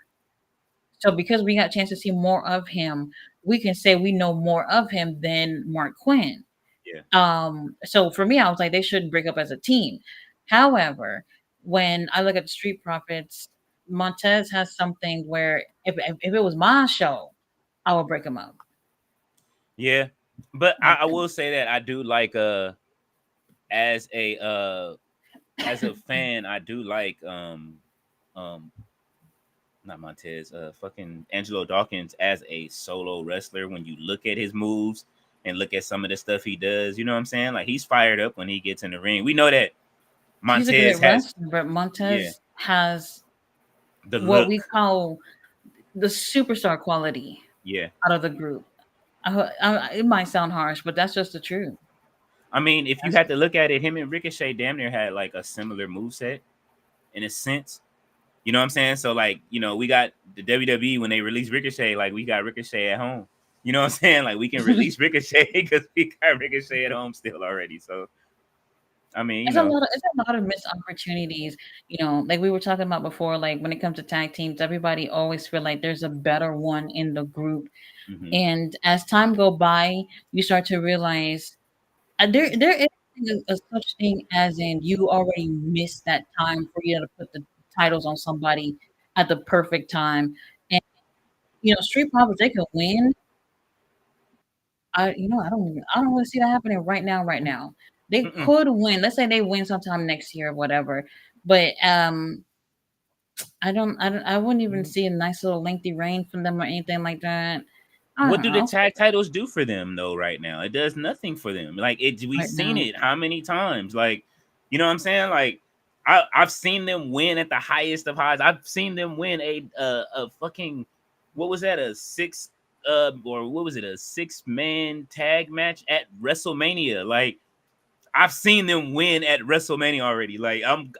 So because we got a chance to see more of him, we can say we know more of him than Mark Quinn. yeah, So for me, I was like, they should break up as a team. However, when I look at the Street Profits, Montez has something where if it was my show, I would break him up. yeah. But I I would. will say that I do like as a as a fan, I do like um not Montez, fucking Angelo Dawkins as a solo wrestler. When you look at his moves and look at some of the stuff he does, you know what I'm saying? Like he's fired up when he gets in the ring. We know that He's a Montez great has, wrestler, but yeah, Montez has the what we look, call the superstar quality yeah. out of the group. It might sound harsh, but that's just the truth. I mean, if you That's had to look at it, him and Ricochet damn near had like a similar move set in a sense. You know what I'm saying? So like, we got the WWE when they release Ricochet, like we got Ricochet at home. You know what I'm saying? Like we can release Ricochet because we got Ricochet at home still already. So I mean, it's a lot of missed opportunities. Like we were talking about before. Like when it comes to tag teams, everybody always feel like there's a better one in the group, hmm, and as time go by, you start to realize there is a such thing as in you already missed that time for you to put the titles on somebody at the perfect time. And Street Profits, they could win. I don't really see that happening right now. Right now, they mm-mm. could win. Let's say they win sometime next year, or whatever. But I wouldn't even see a nice little lengthy reign from them or anything like that. I What don't do the know. tag titles do for them though? Right now, it does nothing for them. Like we've Right seen now, it how many times? Like, you know what I'm saying? Like, I've seen them win at the highest of highs. I've seen them win a fucking, what was that, a six or what was it, a 6-man tag match at WrestleMania? Like, I've seen them win at WrestleMania already. Like, I'm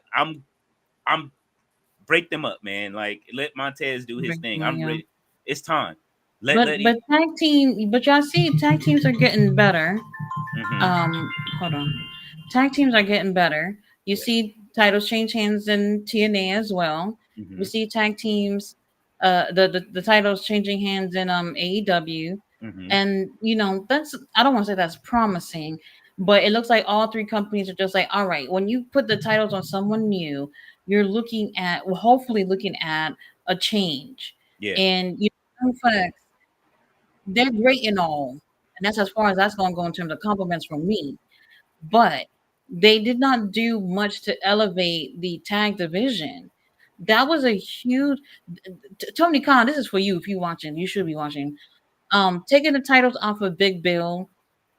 break them up, man. Like, let Montez do his thing. I'm yeah. ready. It's time. But Let but y'all see tag teams are getting better. mm-hmm. Hold on. Tag teams are getting better. You Yeah. see titles change hands in TNA as well. We Mm-hmm. see tag teams, the titles changing hands in AEW, Mm-hmm. and that's, I don't want to say that's promising, but it looks like all three companies are just like, all right, when you put the titles on someone new, you're looking at, well, hopefully looking at a change, Yeah. and they're great and all, and that's as far as that's going to go in terms of compliments from me. But they did not do much to elevate the tag division. That was a huge Tony Khan. This is for you. If you watching, you should be watching. Taking the titles off of Big Bill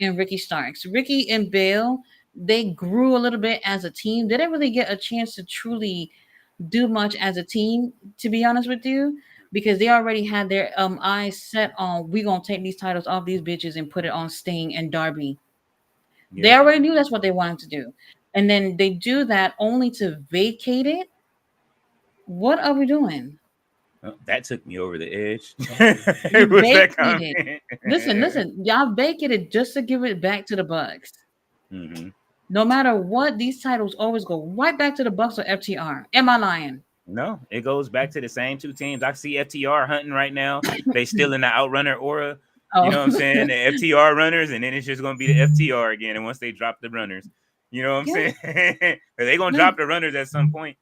and Ricky Starks. Ricky and Bill, they grew a little bit as a team. They didn't really get a chance to truly. do much as a team, to be honest with you, because they already had their eyes set on we gonna take these titles off these bitches and put it on Sting and Darby. They Yeah. already knew that's what they wanted to do. And then they do that only to vacate it. What are we doing? That took me over the edge. You It was that vacated. comment. Listen, y'all vacated just to give it back to the Bucks. Hmm. No matter what, these titles always go right back to the Bucks or FTR. Am I lying? No, it goes back to the same two teams. I see FTR hunting right now. They still in the outrunner aura. You know what I'm Oh, saying? The FTR runners, and then it's just gonna be the FTR again. And once they drop the runners, you know what I'm yeah, saying? They gonna yeah. drop the runners at some point.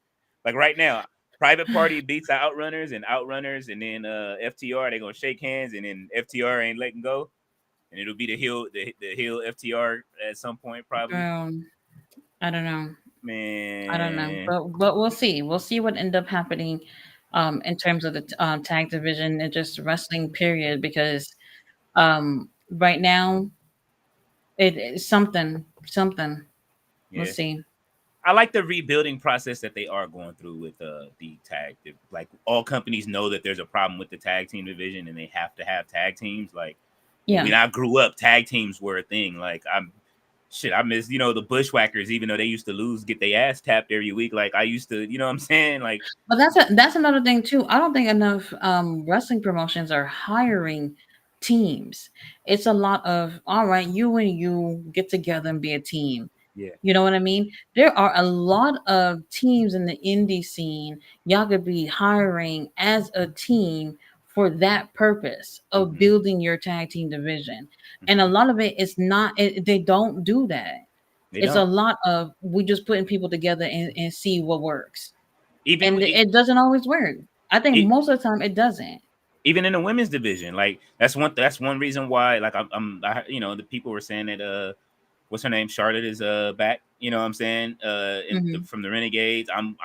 Like right now, Private Party beats the outrunners, and then FTR, they gonna shake hands, and then FTR ain't letting go. And it'll be the heel FTR at some point, probably. Girl, I don't know. I don't know, Man. but we'll see. We'll see what end up happening, in terms of the tag division and just wrestling period. Because right now it's something. We'll Yeah. see. I like the rebuilding process that they are going through with the tag. Like all companies know that there's a problem with the tag team division, and they have to have tag teams. Like Yeah. when I grew up, tag teams were a thing. Like I miss the Bushwhackers, even though they used to lose, get their ass tapped every week. Like I used to, you know what I'm saying? Like But that's another thing too. I don't think enough wrestling promotions are hiring teams. It's a lot of all right, you and you get together and be a team. yeah, You know what I mean? There are a lot of teams in the indie scene. Y'all could be hiring as a team for that purpose of hmm building your tag team division. And a hmm lot of it is not. They don't do that. they It's a don't. lot of we just putting people together and see what works, Even and it doesn't always work. I think e- most of the time it doesn't. even in the women's division, like that's one reason why. Like the people were saying that what's her name, Charlotte is back. You know what I'm saying? Hmm. From the Renegades. I'm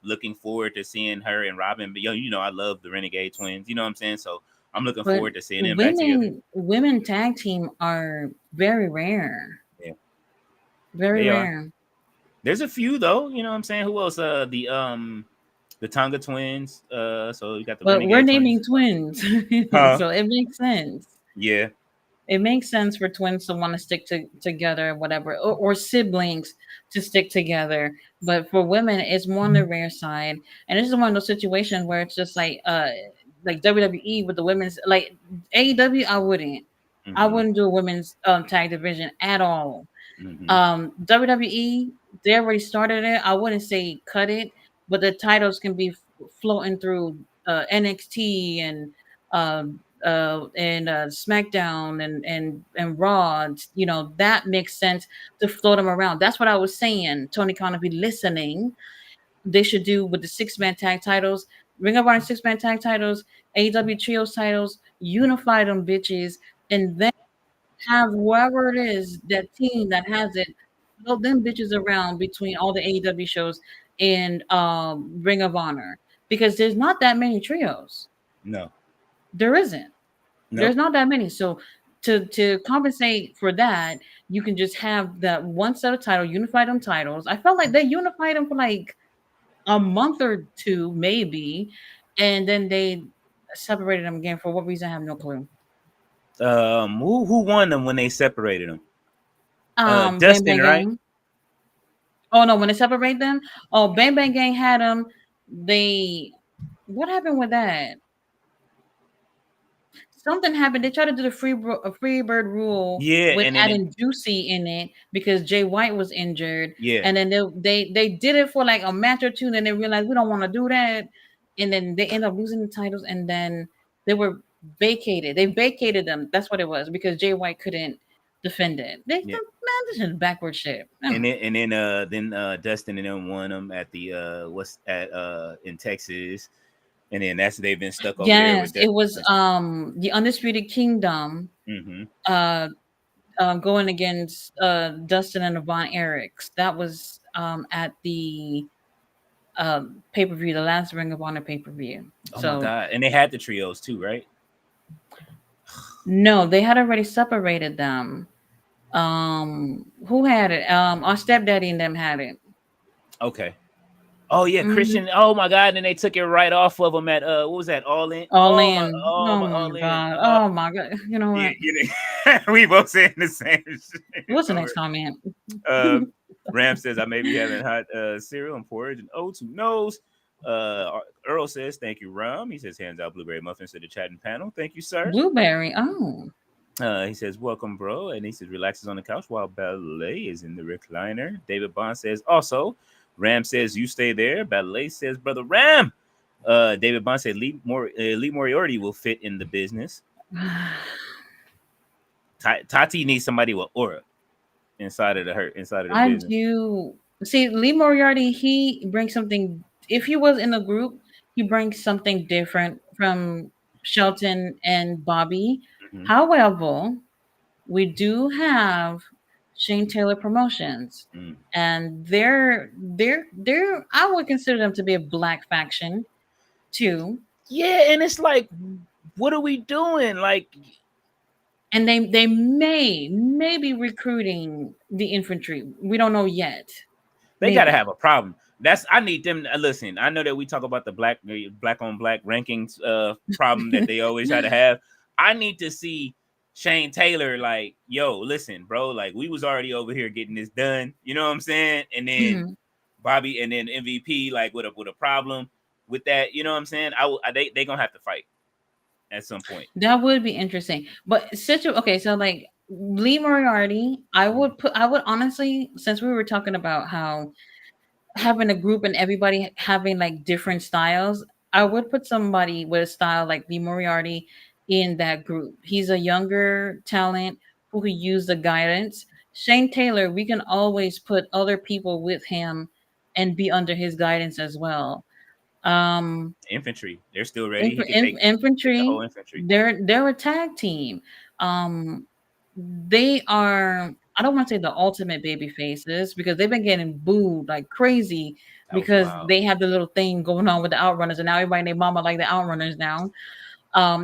looking forward to seeing her and Robin. But I love the Renegade twins. You know what I'm saying? So I'm looking But forward to seeing them back together. women tag team are very rare, Yeah, very they are. rare. There's a few though. You know what I'm saying? Who else? The Tonga twins. So you got the But we're Renegade twins. naming twins, Huh? so it makes sense. Yeah. It makes sense for twins to want to stick together, or whatever, or siblings to stick together. But for women, it's more on the rare side, and this is one of those situations where it's just like WWE with the women's, like AEW. I Hmm. wouldn't do a women's tag division at all. Hmm. WWE, they already started it. I wouldn't say cut it, but the titles can be floating through NXT and SmackDown and Raw. You know that makes sense to float them around. That's what I was saying. Tony Khan, if you're listening, they should do with the 6-man tag titles, Ring of Honor 6-man tag titles, AEW trios titles, unify them bitches, and then have whoever it is, that team that has it, throw them bitches around between all the AEW shows and Ring of Honor, because there's not that many trios. No. There isn't. There's Nope. not that many. So to compensate for that, you can just have that one set of title, unify them titles. I felt like they unified them for like a month or two, maybe, and then they separated them again. For what reason? I have no clue. Who won them when they separated them? Bang Dustin, Bang right? Gang. Oh no, when they separate them, oh Bang Bang Gang had them. They, what happened with that? Something happened. They tried to do the a free bird rule Yeah, with and then adding Juicy in it because Jay White was injured, yeah, and then they did it for like a match or two. Then they realized we don't want to do that, and then they end up losing the titles, and then they were vacated. They vacated them. That's what it was because Jay White couldn't defend it. yeah. Man, this is backward shit. And then Dustin and them won them at the what's at in Texas, and then they've been stuck over there Yes, with it that. was the Undisputed Kingdom Mm-hmm. uh going against Dustin and Von Erichs. That was at the pay-per-view, the last Ring of Honor pay-per-view. Oh my So god! And they had the trios too, right? no, they had already separated them. Who had it? Our stepdaddy and them had it. Okay. Oh yeah, Mhm. Christian. Oh my God! And then they took it right off of him at what was that? All in. All Oh my. in. Oh Oh my. my All in. god. Oh my god. You know Yeah. what? We both saying the same shit. What's the next Lord. comment? Uh, Ram says I may be having hot cereal and porridge and oats. Who knows? Earl says thank you, Ram. He says hands out blueberry muffins to the chatting panel. Thank you, sir. Blueberry. Oh. He says, welcome, bro. And he says, relaxes on the couch while Ballet is in the recliner. David Bond says, also, Ram says, you stay there. Ballet says, brother Ram. David Bond said, Lee Moriarty will fit in the business. Tati needs somebody with aura inside of the I business. do see Lee Moriarty. He brings something. If he was in a group, he brings something different from Shelton and Bobby. Mhm. However, we do have Shane Taylor Promotions, Mm. and they're I would consider them to be a black faction too. Yeah, and it's like, what are we doing? Like, And they may be recruiting the infantry. We don't know yet. they got to Maybe. have a problem. I need them. Listen, I know that we talk about the black on black rankings problem that they always try to have. I need to see Shane Taylor like, yo, listen, bro, like we was already over here getting this done. You know what I'm saying? And then Mhm. Bobby and then MVP like with a problem with that. You know what I'm saying? They gonna have to fight at some point. That would be interesting. But okay, so like Lee Moriarty, I would honestly, since we were talking about how having a group and everybody having like different styles, I would put somebody with a style like Lee Moriarty in that group. He's a younger talent who could use the guidance. Shane Taylor, we can always put other people with him and be under his guidance as well. Um, Infantry, they're still ready. He could take the infantry, whole infantry. they're a tag team. Um, they are. I don't want to say the ultimate baby faces because they've been getting booed like crazy That was because wild. they have the little thing going on with the Outrunners, and now everybody and their mama like the Outrunners now.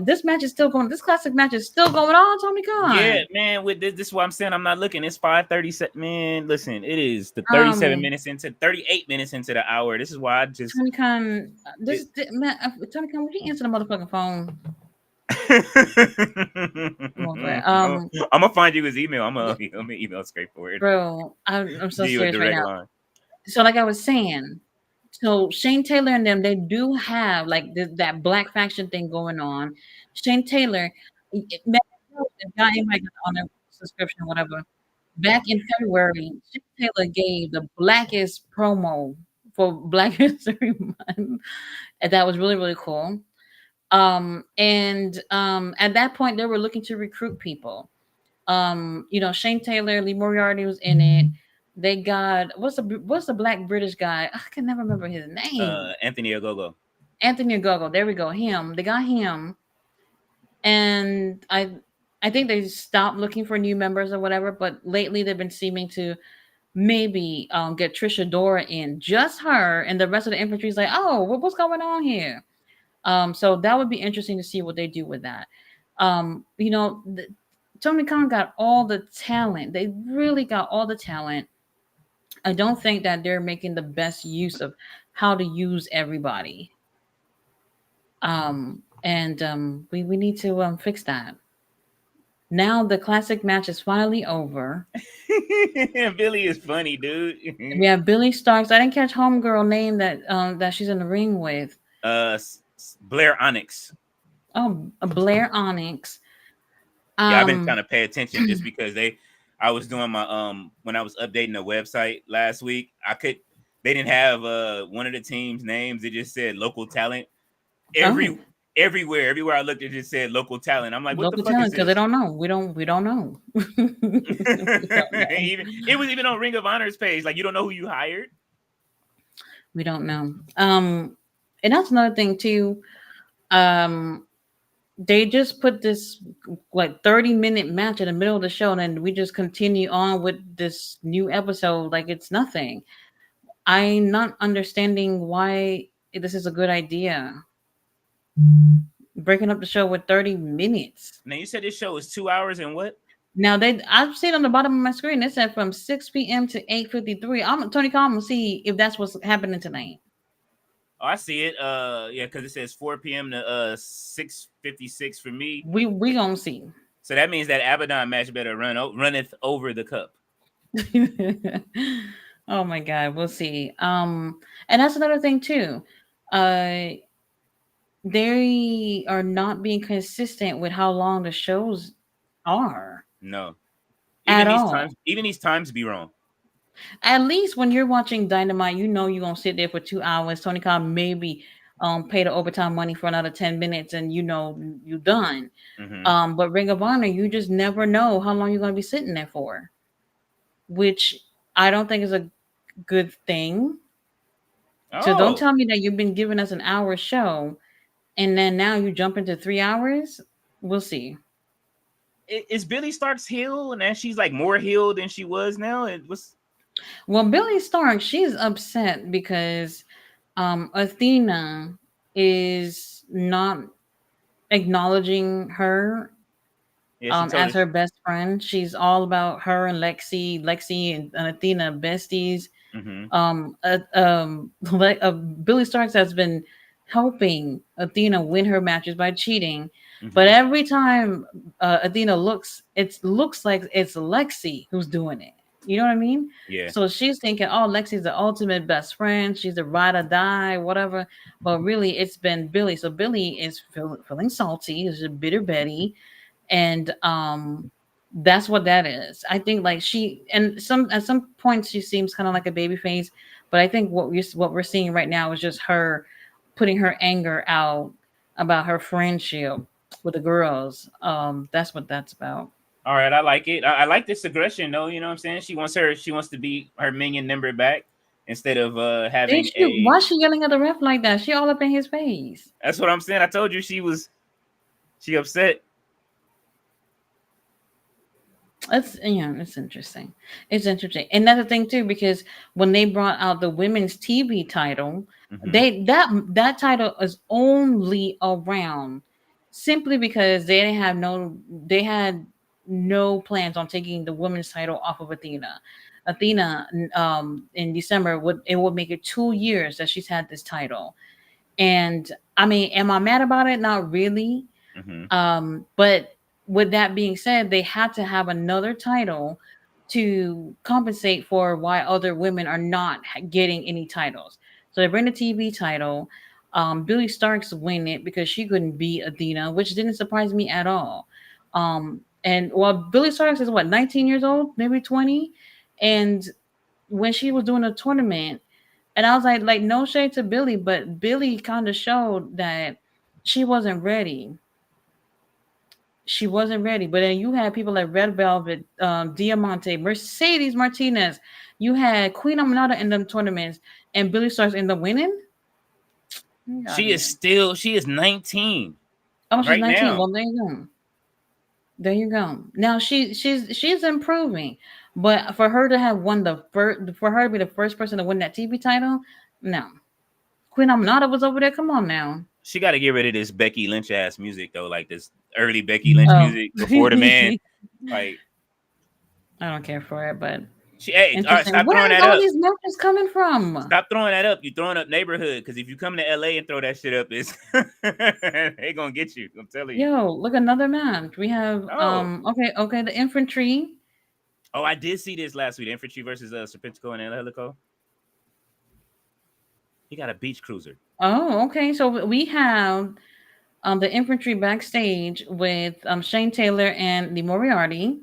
This match is still going. This classic match is still going on. Tony Yeah, Khan. man. With this is why I'm saying I'm not looking. It's 5:30. Man, listen, it is the 37 Um, minutes into 38 minutes into the hour. This is why I just Tony Khan. it, Man. Tony Khan, would you answer the motherfucking phone? Come over. I'm gonna find you his email. I'm gonna email straight for it. Bro, I'm so Give you a serious right direct now. line. So, like I was saying, so Shane Taylor and them, they do have like that black faction thing going on. Shane Taylor, man, the guy might get on their subscription or whatever. Back in February, Shane Taylor gave the blackest promo for Black History Month, and that was really really cool. At that point, they were looking to recruit people. Shane Taylor, Lee Moriarty was in it. They got what's the black British guy? I can never remember his name. Anthony Ogogo. Anthony Ogogo. There we go. Him. They got him, and I think they stopped looking for new members or whatever. But lately, they've been seeming to maybe get Trisha Dora in, just her, and the rest of the infantry is like, oh, what's going on here? So that would be interesting to see what they do with that. Tony Khan got all the talent. They really got all the talent. I don't think that they're making the best use of how to use everybody. We need to fix that. Now the classic match is finally over. Billy is funny, dude. We have Billy Starks. I didn't catch homegirl name that she's in the ring with. Blair Onyx. Oh, Blair Onyx. Yeah, I've been trying to pay attention just because I was doing my when I was updating the website last week. They didn't have one of the team's names. It just said local talent. Everywhere I looked, it just said local talent. I'm like, what local the fuck is talent because they this? don't know. We don't know. We don't know. It was even on Ring of Honor's page. Like, you don't know who you hired. We don't know. And that's another thing too. They just put this like 30-minute match in the middle of the show, and then we just continue on with this new episode like it's nothing. I'm not understanding why this is a good idea. Breaking up the show with 30 minutes. Now you said this show is 2 hours and what? Now I've seen on the bottom of my screen it said from 6 p.m. to 8:53. I'm Tony Khan. I'm gonna see if that's what's happening tonight. Oh, I see it. Yeah, because it says 4 p.m. to 6:56 for me. We gonna see. So that means that Abaddon match better runneth over the cup. Oh my god, we'll see. And that's another thing too. Uh, they are not being consistent with how long the shows are No, at all. even these times be wrong. At least when you're watching Dynamite, you know you're gonna sit there for 2 hours. Tony Khan maybe pay the overtime money for another 10 minutes, and you know you're done. Mm-hmm. But Ring of Honor, you just never know how long you're gonna be sitting there for, which I don't think is a good thing. So don't Oh, tell me that you've been giving us an hour show and then now you jump into 3 hours. We'll see. is Billy Starks healed, and then she's like more healed than she was now? It was. Well, Billy Stark, she's upset because Athena is not acknowledging her Yeah, she told as us. her best friend. She's all about her and Lexi and Athena besties. Mm-hmm. Billy Starks has been helping Athena win her matches by cheating, but Mm-hmm. every time Athena looks, it looks like it's Lexi who's doing it. You know what I mean? Yeah. So she's thinking, oh, Lexi's the ultimate best friend. She's a ride or die, whatever. But really, it's been Billy. So Billy is feeling salty. Is a bitter Betty, and that's what that is. I think like she and some at some points she seems kind of like a baby face, but I think what we're seeing right now is just her putting her anger out about her friendship with the girls. That's what that's about. All right, I like it. I like this aggression, though. You know what I'm saying? She wants to be her minion number back instead of Did having she? a. Why she yelling at the ref like that? She all up in his face. That's what I'm saying. I told you she upset. It's interesting. It's interesting, and that's the thing too because when they brought out the women's TV title, Mm-hmm. that title is only around simply because they had no plans on taking the women's title off of Athena. Athena, in December would make it 2 years that she's had this title, and I mean, am I mad about it? Not really. Mm-hmm. But with that being said, they had to have another title to compensate for why other women are not getting any titles. So they bring the TV title. Billy Starks win it because she couldn't beat Athena, which didn't surprise me at all. And well, Billy Starks is what 19 years old, maybe 20, and when she was doing a tournament, and I was like no shade to Billy, but Billy kind of showed that she wasn't ready. She wasn't ready. But then you had people like Red Velvet, Diamante, Mercedes Martinez. You had Queen Aminata in them tournaments, and Billy Starks end up winning. Get out of here. She is 19 Oh, she's right 19. now. Well, there you go. There you go. Now she's improving, but for her to have won the first, for her to be the first person to win that TV title, no. Queen Aminata was over there. Come on now. She got to get rid of this Becky Lynch ass music though, like this early Becky Lynch Oh, music before the man. Like I don't care for it, but hey, all right, interesting. stop throwing Where is that all up. these matches coming from? Stop throwing that up. You throwing up neighborhood because if you come to LA and throw that shit up, it's they gonna get you. I'm telling you. Yo, look, another match. We have Oh, okay, the infantry. oh, I did see this last week. Infantry versus Serpentico and El Helico. He got a beach cruiser. Oh, okay. So we have the infantry backstage with Shane Taylor and Lee Moriarty.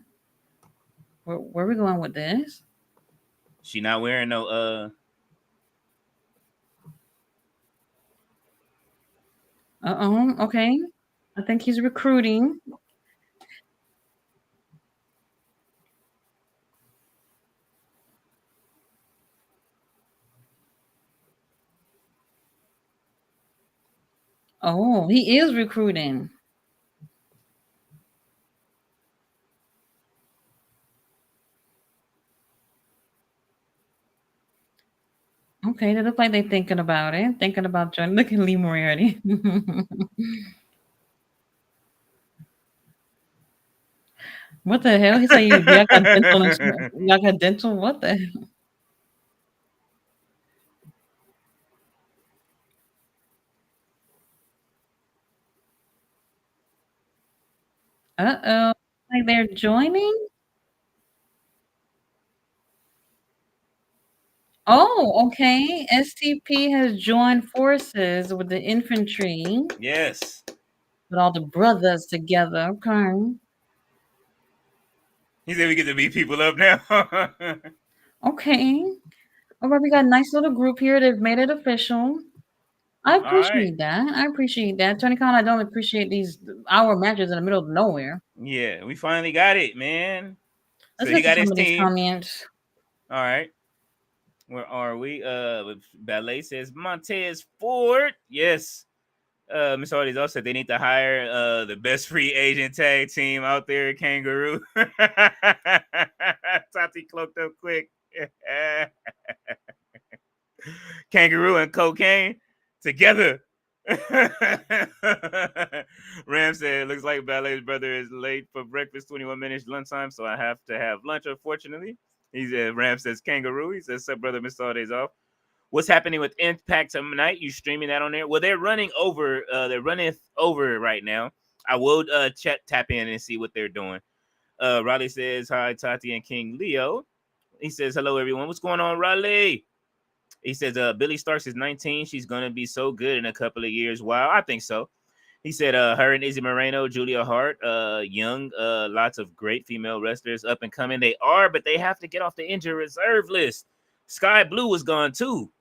Where are we going with this? She not wearing no Okay. I think he's recruiting. Oh, he is recruiting. Okay, they look like they're thinking about it, thinking about joining. Look at Lee Moriarty. What the hell? He said you got dental insurance. You got dental. What the hell? Uh-oh. Like they're joining? Oh, okay. STP has joined forces with the infantry, Yes. with all the brothers together. Okay. He said we get to beat people up now. Okay. All right, we got a nice little group here. They've made it official. I All right. appreciate that. I appreciate that. Tony Khan, I don't appreciate these hour matches in the middle of nowhere. Yeah, we finally got it, man. So Let's he get to got some his of these team. comments. All right. Where are we? Ballet says Montez Ford. Yes. Miss Hardy's also said they need to hire the best free agent tag team out there, Kangaroo. Tati cloaked up quick. Kangaroo and cocaine together. Ram said, looks like Ballet's brother is late for breakfast, 21 minutes lunchtime, so I have to have lunch, unfortunately. He said, Ram says, Kangaroo. He says, sup, brother, missed all days off. What's happening with Impact tonight? You streaming that on there? Well, they're running over. They're running over right now. I will tap in and see what they're doing. Raleigh says, hi, Tati and King Leo. He says, hello, everyone. What's going on, Raleigh? He says, Billy Starks is 19. She's going to be so good in a couple of years. Wow, I think so. He said, her and Izzy Moreno, Julia Hart, young, lots of great female wrestlers up and coming. They are, but they have to get off the injured reserve list. Sky Blue was gone too.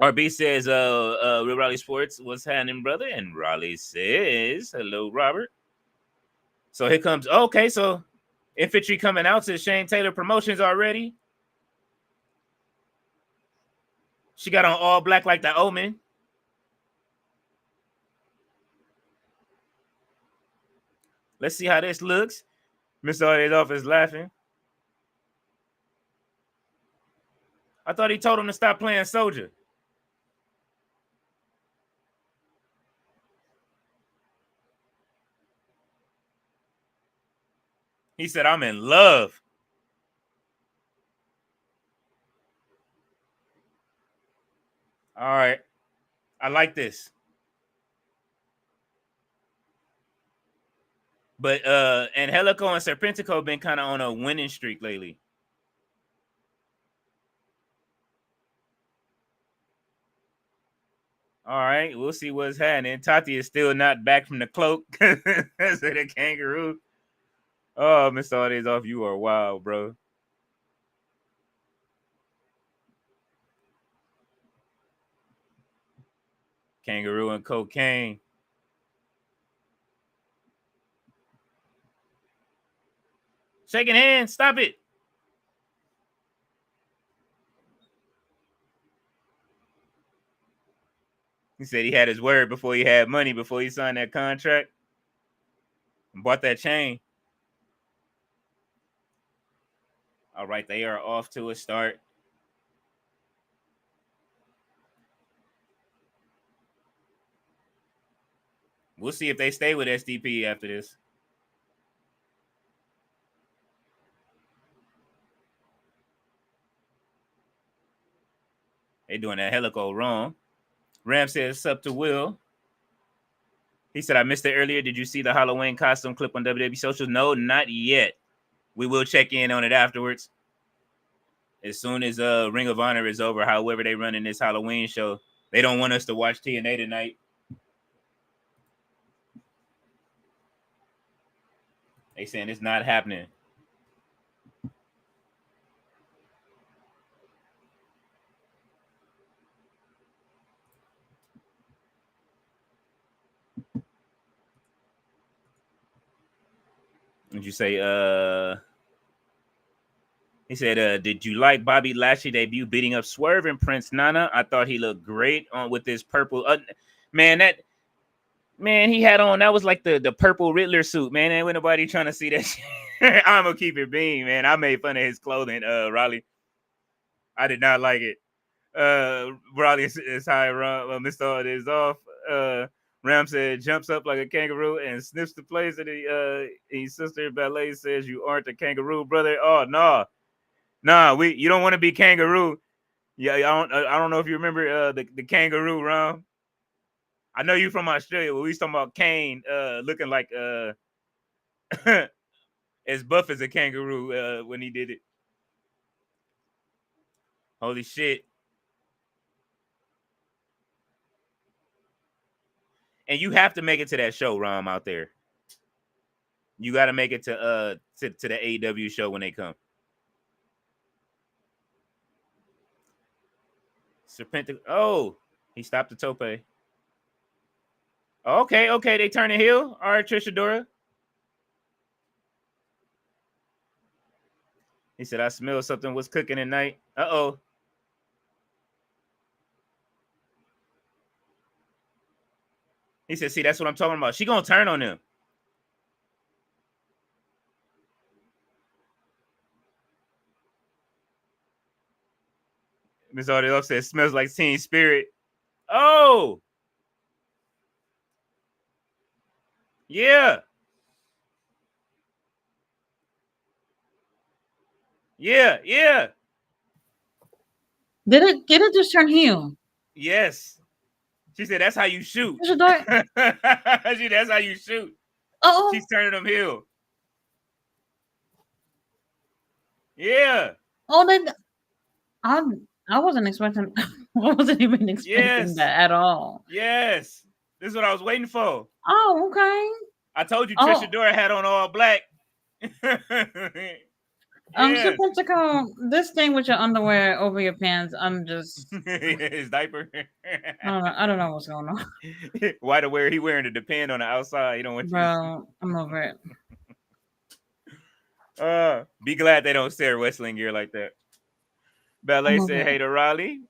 RB says, Real Raleigh Sports, what's happening, brother? And Raleigh says, hello, Robert. So here comes, okay, so infantry coming out to Shane Taylor Promotions already. She got on all black like the Omen. Let's see how this looks. Mr. Audie's office laughing. I thought he told him to stop playing soldier. He said, I'm in love. All right. I like this. But Angelico and Serpentico been kind of on a winning streak lately. All right, we'll see what's happening. Tati is still not back from the cloak. So the Kangaroo. Oh, Mr. Audie's off. You are wild, bro. Kangaroo and cocaine. Shaking hands. Stop it. He said he had his word before he had money, before he signed that contract and bought that chain. All right, they are off to a start. We'll see if they stay with SDP after this. They doing that helico wrong. Ram says, up to Will. He said, I missed it earlier. Did you see the Halloween costume clip on WWE Social? No, not yet. We will check in on it afterwards. As soon as Ring of Honor is over, however they run in this Halloween show, they don't want us to watch TNA tonight. They saying it's not happening. Did you say he said, did you like Bobby Lashley debut beating up Swerve and Prince Nana? I thought he looked great on with this purple. Man, he had on, that was like the purple Riddler suit, man. Ain't nobody trying to see that shit. I'm gonna keep it being, man. I made fun of his clothing, Raleigh. I did not like it. Raleigh is high, Mr. All is off. Ram said jumps up like a kangaroo and sniffs the place, and his sister Ballet says you aren't a kangaroo, brother. Oh no, nah, you don't want to be kangaroo. Yeah, I don't know if you remember the kangaroo, Ram. I know you from Australia. We was talking about Kane looking like as buff as a kangaroo when he did it. Holy shit. And you have to make it to that show, Rom, out there. You got to make it to the AEW show when they come. Serpentico. Oh, he stopped the tope. Okay, they turn the heel. All right, Trish Adora. He said, I smell something was cooking at night. Uh-oh. He said, see, that's what I'm talking about. She gonna turn on him. Miss Audio says, smells like Teen Spirit. Oh! Yeah. Yeah. Did it just turn heel? Yes. She said, that's how you shoot. That's how you shoot. Oh. She's turning them heel. Yeah. Oh, then I wasn't expecting. I wasn't even expecting that at all. Yes. This is what I was waiting for. Oh, okay. I told you Trish Adora had on all black. Serpentico, this thing with your underwear over your pants, I'm just his diaper. I don't know what's going on. Why to wear he wearing to depend on the outside? You don't want Bro, I'm over it. Be glad they don't stare wrestling gear like that. Ballet said, hey to Raleigh.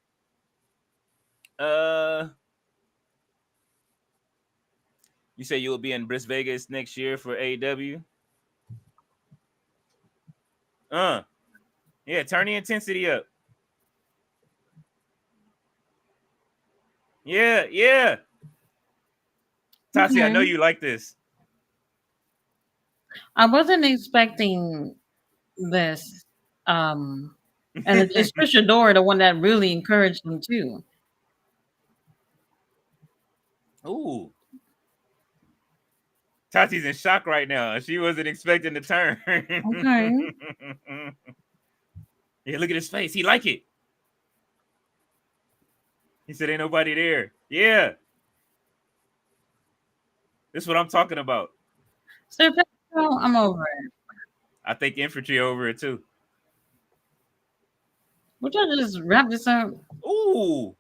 You say you will be in Bris Vegas next year for AEW? Yeah, turn the intensity up. Yeah. Tati, I know you like this. I wasn't expecting this. And it's Trish Adora, the one that really encouraged them too. Ooh. Tati's in shock right now. She wasn't expecting the turn. Okay. Yeah, look at his face. He like it. He said, ain't nobody there. Yeah. This is what I'm talking about. So I'm over it. I think Infantry over it too. Would you just wrap this up? Ooh.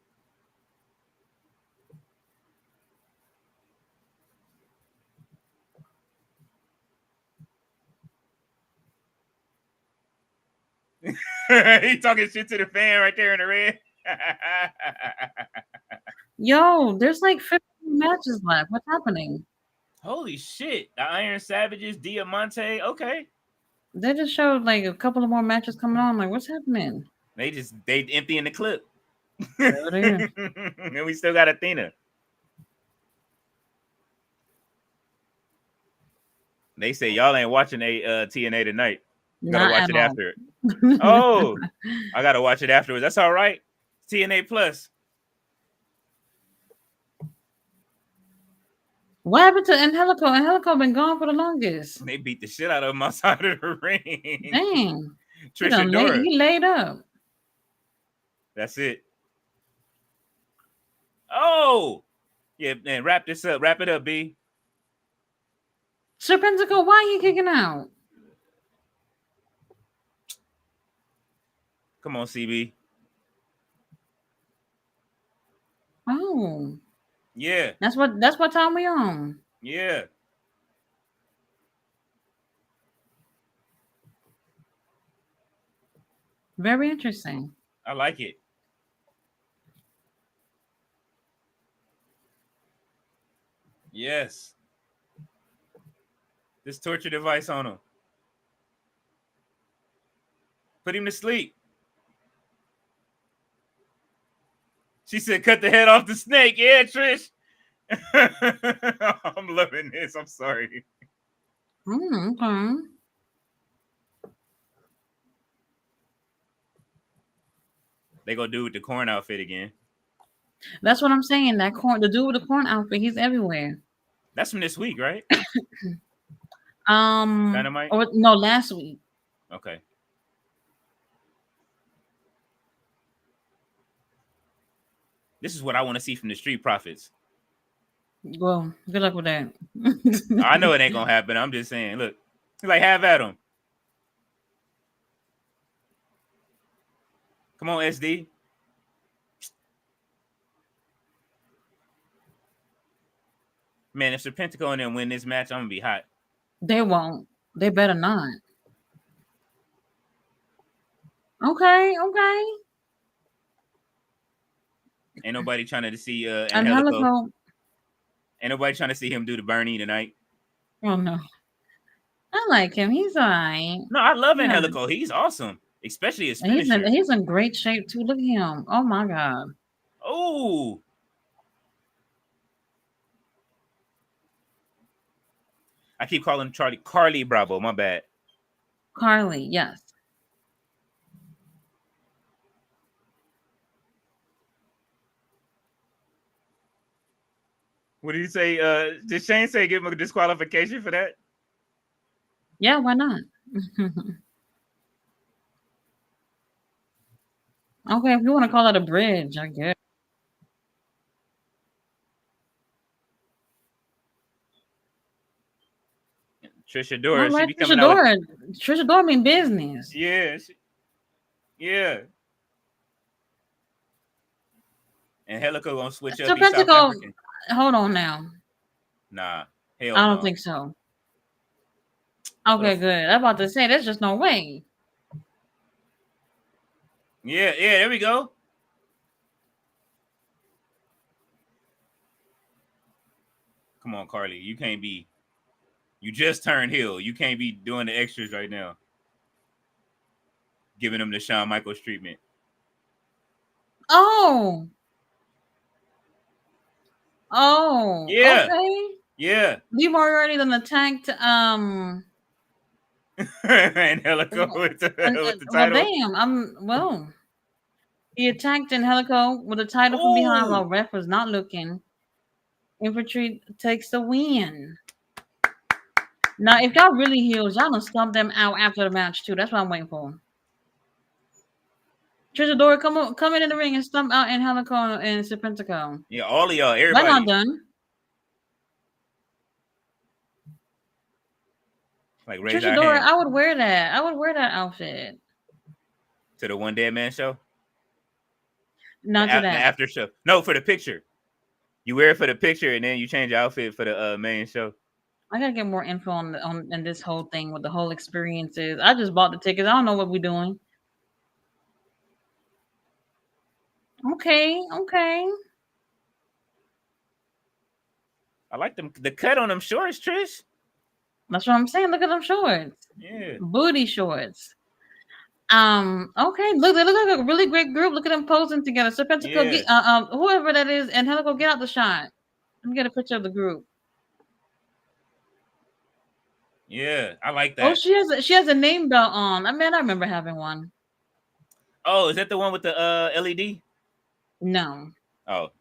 He talking shit to the fan right there in the red. Yo, there's like 15 matches left. What's happening? Holy shit. The Iron Savages, Diamante. Okay. They just showed like a couple of more matches coming on. Like, what's happening? They empty in the clip. And we still got Athena. They say y'all ain't watching TNA tonight. You gotta watch it after it. Oh, I gotta watch it afterwards. That's all right. TNA Plus. What happened to Angelico? Angelico been gone for the longest. They beat the shit out of him outside of the ring. Dang. Trish Adora. He laid up. That's it. Oh, yeah, man. Wrap this up. Wrap it up, B. Serpentico, why are you kicking out? Come on, CB. Oh. Yeah. That's what time we on. Yeah. Very interesting. I like it. Yes. This torture device on him. Put him to sleep. She said, cut the head off the snake. Yeah, Trish. I'm loving this. I'm sorry. Okay. They gonna do with the corn outfit again. That's what I'm saying. That corn, the dude with the corn outfit, he's everywhere. That's from this week, right? Dynamite? Or no, last week. Okay. This is what I want to see from the Street Profits. Well, good luck with that. I know it ain't gonna happen. I'm just saying. Look, like have at them. Come on, SD. Man, if Serpentico and them win this match, I'm gonna be hot. They won't. They better not. Okay, okay. Ain't nobody trying to see Angelico. Ain't nobody trying to see him do the Bernie tonight. Oh no. I like him. He's alright. No, I love Angelico. He's awesome. Especially his finisher. He's in great shape too. Look at him. Oh my god. Oh. I keep calling Carly Bravo. My bad. Carly, yes. What did he say? Did Shane say give him a disqualification for that? Yeah, why not? Okay, if you want to call it a bridge, I guess. Trisha Dora, All right, she be coming out with... Trisha Dora mean business. Yeah. Yeah. And Helico gonna switch up. He's South African. Hold on now. Nah. Hell I don't think so. Okay, good. I'm about to say there's just no way. Yeah, there we go. Come on, Carly. You can't be. You just turned heel. You can't be doing the extras right now. Giving them the Shawn Michaels treatment. Oh. Yeah. Okay. Yeah. Lee Moriarty then attacked and Helico with the title. Well, damn. He attacked Angelico with the title from behind while ref was not looking. Infantry takes the win. Now, if y'all really heels, y'all gonna stomp them out after the match too. That's what I'm waiting for. Trisha Dora, come in the ring and stomp out Angelico and Serpentico. Yeah, all of y'all, everybody. They're not done. Like raise Trisha our Dora, hand. I would wear that. I would wear that outfit to the One Dead Man show. Not to that. The after show. No, for the picture. You wear it for the picture, and then you change your outfit for the main show. I gotta get more info on this whole thing with the whole experiences. I just bought the tickets. I don't know what we're doing. Okay. I like them. The cut on them shorts, Trish. That's what I'm saying. Look at them shorts. Yeah. Booty shorts. Okay. Look, they look like a really great group. Look at them posing together. Serpentico, whoever that is, and Helico, get out the shot. Let me get a picture of the group. Yeah, I like that. Oh, she has a name belt on. I remember having one. Oh, is that the one with the LED? No. Oh.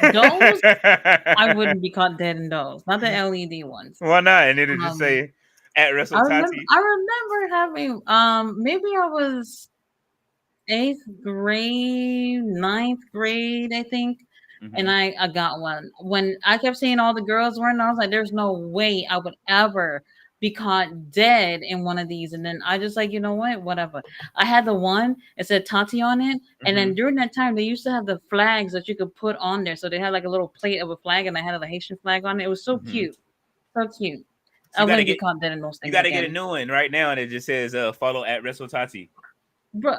Those I wouldn't be caught dead in those. Not the LED ones. Why not? And it'll just say at WrestleTati. I remember having maybe I was 8th grade, 9th grade, I think. Mm-hmm. And I got one. When I kept seeing all the girls wearing them, I was like, there's no way I would ever be caught dead in one of these. And then I just like, you know what? Whatever. I had the one, it said Tati on it. Mm-hmm. And then during that time, they used to have the flags that you could put on there. So they had like a little plate of a flag, and I had a Haitian flag on it. It was so cute. So cute. So I wouldn't get caught dead in those things. You got to get a new one right now, and it just says follow at WrestleTati. Bro.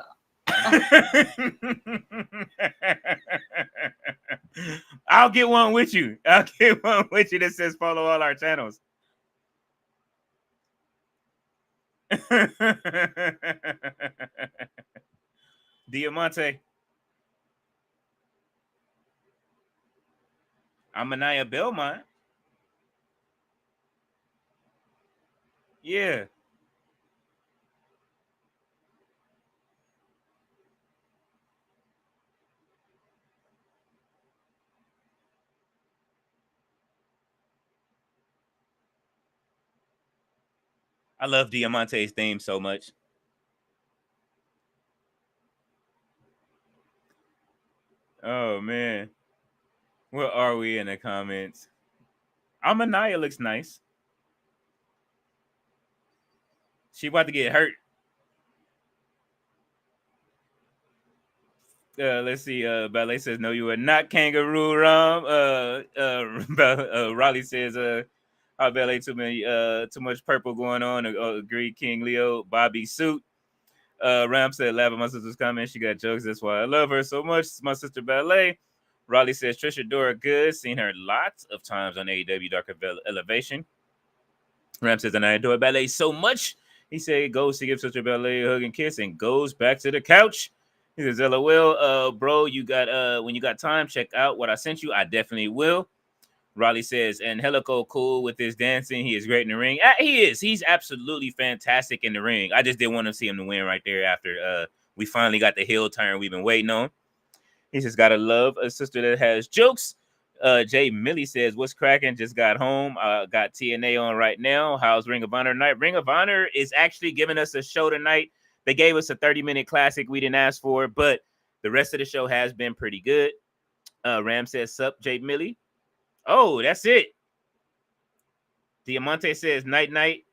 I'll get one with you. I'll get one with you that says follow all our channels. Diamante. Amania Belmont. Yeah. I love Diamante's theme so much. Oh man, where are we in the comments? Amanaya looks nice. She about to get hurt. Let's see. Ballet says, "No, you are not Kangaroo Rum." Raleigh says, Ballet too much purple going on." Agreed, King Leo. Bobby Suit. Ram said, "Lava, my sister's coming. She got jokes. That's why I love her so much. It's my sister Ballet." Raleigh says, "Trisha Dora good. Seen her lots of times on AEW Dark Elevation." Ram says, "And I adore Ballet so much." He said, "Goes to give Sister Ballet a hug and kiss and goes back to the couch." He says, "LOL, bro, you got when you got time, check out what I sent you. I definitely will." Raleigh says, "And Helico cool with his dancing. He is great in the ring." He is. He's absolutely fantastic in the ring. I just didn't want to see him to win right there after we finally got the heel turn we've been waiting on. He says, "Gotta love a sister that has jokes." Jay Millie says, "What's cracking? Just got home. Got TNA on right now. How's Ring of Honor tonight?" Ring of Honor is actually giving us a show tonight. They gave us a 30-minute classic we didn't ask for, but the rest of the show has been pretty good. Ram says, "Sup, Jay Millie." Oh, that's it. Diamante says, "Night, night."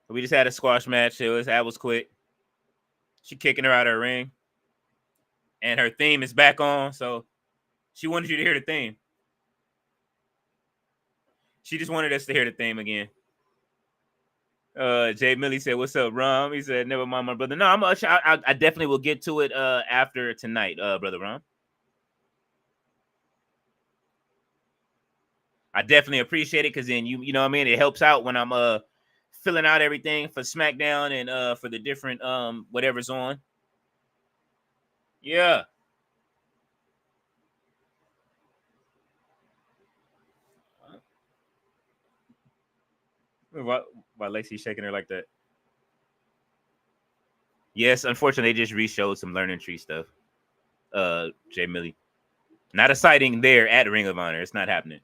We just had a squash match. That was quick. She kicking her out of her ring. And her theme is back on, so she wanted you to hear the theme. She just wanted us to hear the theme again. Jay Millie said, "What's up, Rom?" He said, "Never mind, my brother." No, I definitely will get to it after tonight, brother Rom. I definitely appreciate it because then you know what I mean. It helps out when I'm filling out everything for SmackDown and for the different whatever's on. Yeah. Why Lacey shaking her like that? Yes, unfortunately, they just re-showed some Learning Tree stuff. Jay Millie, not a sighting there at Ring of Honor. It's not happening.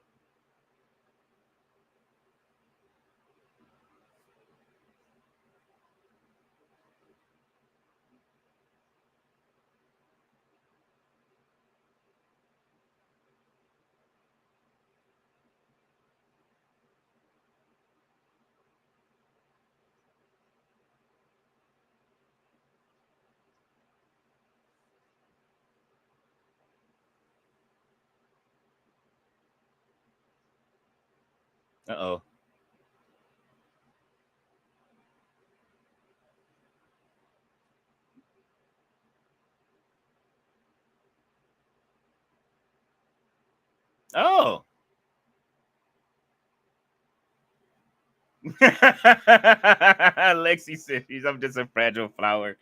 Uh-oh. Oh. Lexi said, "I'm just a fragile flower."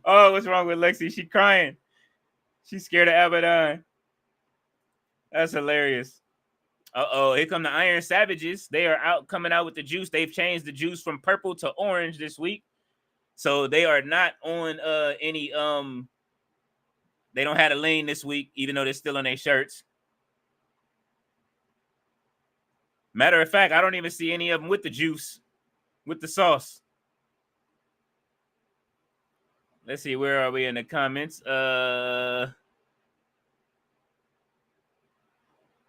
Oh, what's wrong with Lexi? She crying. She's scared of Abaddon. That's hilarious. Uh-oh, here come the Iron Savages. They are coming out with the juice. They've changed the juice from purple to orange this week. So they are not on any they don't have a lane this week, even though they're still on their shirts. Matter of fact, I don't even see any of them with the juice, with the sauce. Let's see, where are we in the comments?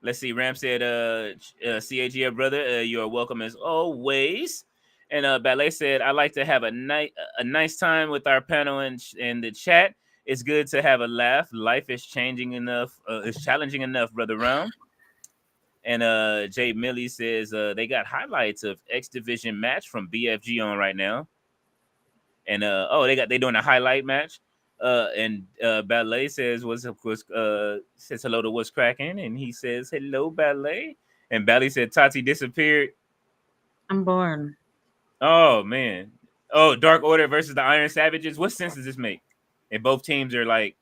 Let's see. Ram said, "CAGF brother, you are welcome as always." And Ballet said, "I like to have a nice time with our panel and the chat. It's good to have a laugh. Life is changing enough. It's challenging enough, brother Ram." And Jay Millie says they got highlights of X Division match from BFG on right now. And they doing a highlight match. And Ballet says says hello to What's Cracking, and he says hello, Ballet. And Ballet said Tati disappeared. I'm bored. Oh man. Oh, Dark Order versus the Iron Savages. What sense does this make? And both teams are like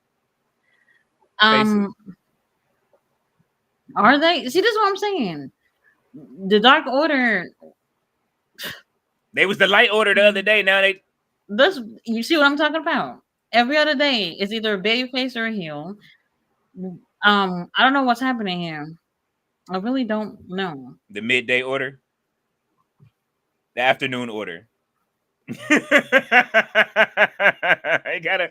Are they? See, this is what I'm saying. The Dark Order. They was the Light Order the other day. Now they. You see what I'm talking about? Every other day is either a baby face or a heel. I don't know what's happening here. I really don't know. The Midday Order. The afternoon order. We gotta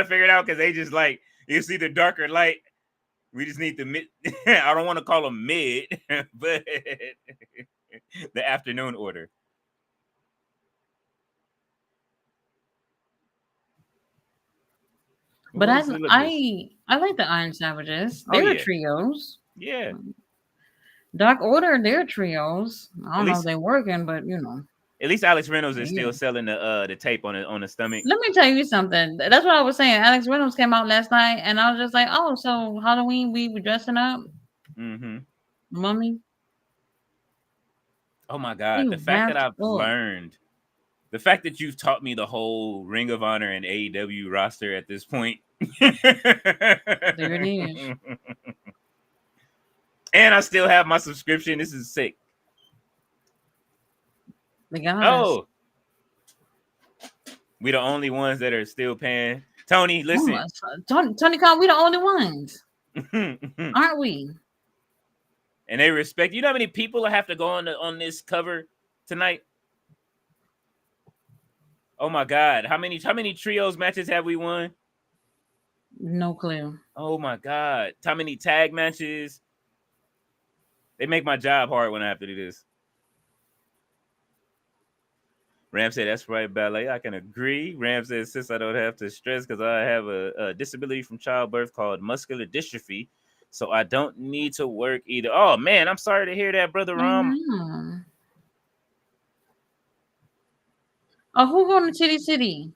figure it out because they just like it's either dark or light. We just need the mid. I don't want to call them mid, but the afternoon order. But What else look like this? I like the Iron Savages. Oh They're yeah, trios. yeah. Dark Order, they're trios. I At don't know if least they're working, but you know. Alex Reynolds is Yeah. still selling the tape on the stomach. Let me tell you something. That's what I was saying. Alex Reynolds came out last night, and I was just like, "Oh, so Halloween we dressing up, Mm-hmm. mummy." Oh my god, He the fact that wrapped I've up. learned, the fact that you've taught me the whole Ring of Honor and AEW roster at this point. There it is. And I still have my subscription. This is sick. They got us. Oh, we the only ones that are still paying. Tony, listen. Tony Khan, we the only ones, aren't we? And they respect. You know how many people have to go on this cover tonight? Oh my god, how many trios matches have we won? No clue. Oh my god, how many tag matches? They make my job hard when I have to do this. Ram said, that's right, Ballet. I can agree. Ram said, since I don't have to stress because I have a disability from childbirth called muscular dystrophy, so I don't need to work either. Oh, man, I'm sorry to hear that, Brother Ram. Oh, who going to Titty City?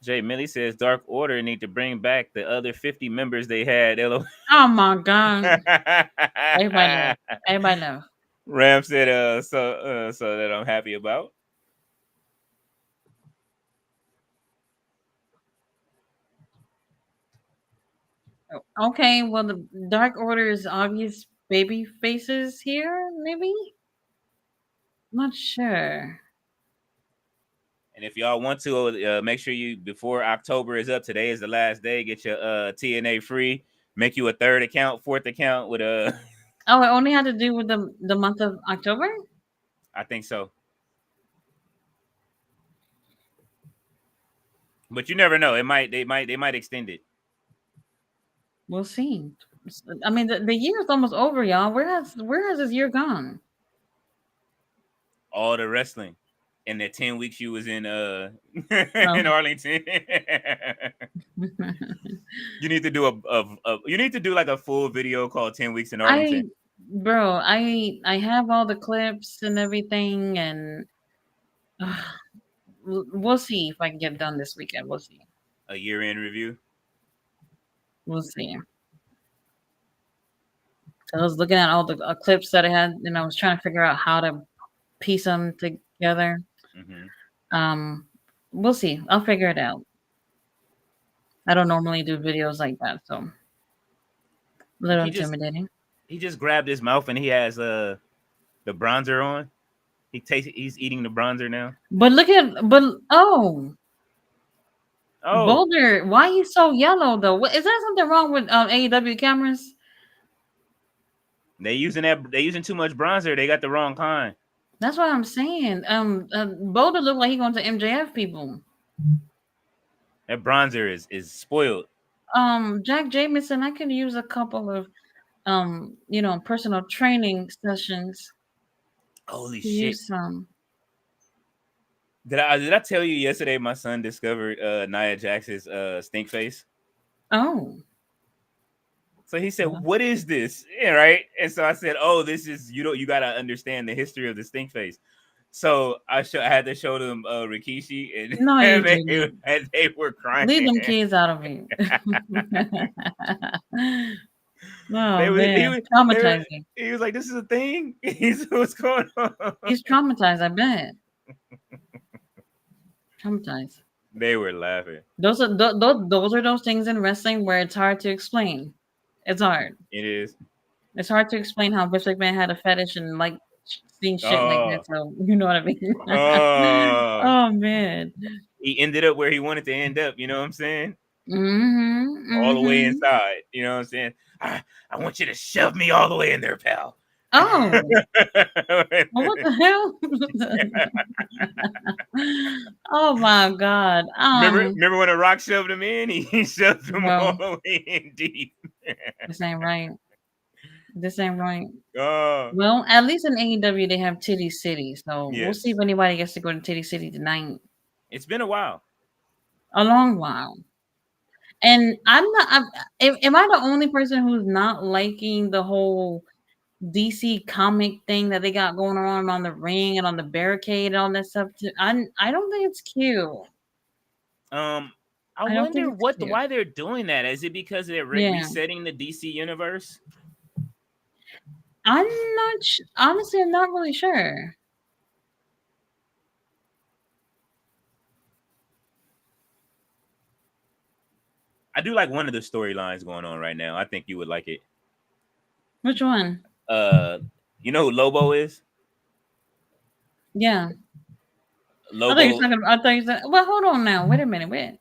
Jay Millie says, Dark Order need to bring back the other 50 members they had. Oh, my God. Everybody know. Ram said, so that I'm happy about. Okay, well, the Dark Order is obvious baby faces here, maybe? Not sure. And if y'all want to, make sure you, before October is up, today is the last day, get your TNA free. Make you a third account, fourth account with a... Oh, it only had to do with the month of October? I think so. But you never know. They might extend it. We'll see. I mean, the year is almost over, y'all. Where has this year gone? All the wrestling in the 10 weeks you was in in Arlington. You need to do you need to do like a full video called 10 weeks in Arlington. I have all the clips and everything, and we'll see if I can get it done this weekend. We'll see. A year-end review. We'll see. I was looking at all the clips that I had, and I was trying to figure out how to piece them together. Mm-hmm. We'll see. I'll figure it out. I don't normally do videos like that, so a little intimidating. He just grabbed his mouth and he has the bronzer on. He's eating the bronzer now. But Boulder, why he's so yellow though? Is there something wrong with AEW cameras? They using too much bronzer. They got the wrong kind. That's what I'm saying. Boulder looked like he going to MJF people. That bronzer is spoiled. Jack Jameson, I could use a couple of personal training sessions. Holy shit. Did I tell you yesterday my son discovered Nia Jax's stink face? Oh. So he said, "What is this?" Yeah, right? And so I said, "Oh, this is you got to understand the history of the stink face." So I had to show them Rikishi, and they were crying. Leave them kids out of it. Traumatizing. He was like, "This is a thing." He's what's going on. He's traumatized. I bet. Traumatized. They were laughing. Those are those things in wrestling where it's hard to explain. It's hard. It is. It's hard to explain how Vince McMahon had a fetish and like seeing shit like that. So you know what I mean? Oh man. He ended up where he wanted to end up. You know what I'm saying? Mm-hmm. All the way inside. You know what I'm saying? I want you to shove me all the way in there, pal. Oh, well, what the hell? Oh my God. Remember when a Rock shoved him in? He shoved him all Well, the way in deep. this ain't right. This ain't right. Oh, Well, at least in AEW they have Titty City, so we'll see if yes. anybody gets to go to Titty City tonight. It's been a while. A long while. And am I the only person who's not liking the whole DC comic thing that they got going on the ring and on the barricade and all that stuff? I don't think it's cute. I I don't think wonder it's cute. why they're doing that. Is it because they're Yeah. resetting the DC universe? I'm not honestly, I'm not really sure. I do like one of the storylines going on right now. I think you would like it. Which one? You know who Lobo is? Yeah. Lobo. I thought you said, well, hold on now. Wait a minute. Wait.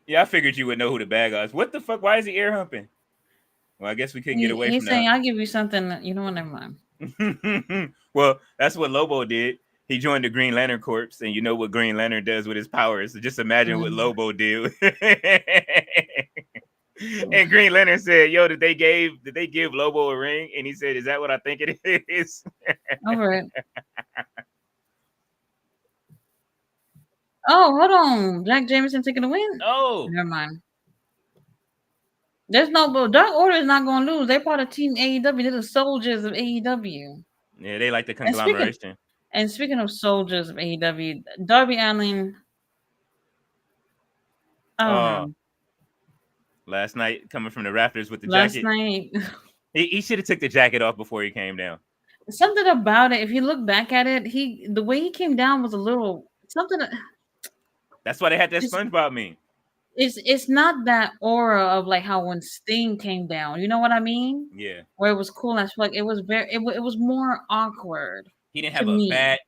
Yeah, I figured you would know who the bad guy is. What the fuck? Why is he air humping? Well, I guess we couldn't get away He's from saying, that. I'll give you something. You know what? Never mind. Well, that's what Lobo did. He joined the Green Lantern Corps, and you know what Green Lantern does with his powers. So just imagine what Lobo did. And Green Lantern said, "Yo, did they give Lobo a ring?" And he said, "Is that what I think it is?" Over it. Oh, hold on. Jack Jameson taking the win? Oh. Never mind. There's no Dark Order is not going to lose. They're part of Team AEW. They're the soldiers of AEW. Yeah, they like the conglomeration. And speaking of soldiers of AEW, Darby Allin. Last night, coming from the rafters with the last jacket. Last night. He should have took the jacket off before he came down. Something about it, if you look back at it, the way he came down was a little something. That's why they had that SpongeBob meme. It's not that aura of like how when Sting came down. You know what I mean? Yeah. Where it was cool as fuck. It was it was more awkward. He didn't have a bat.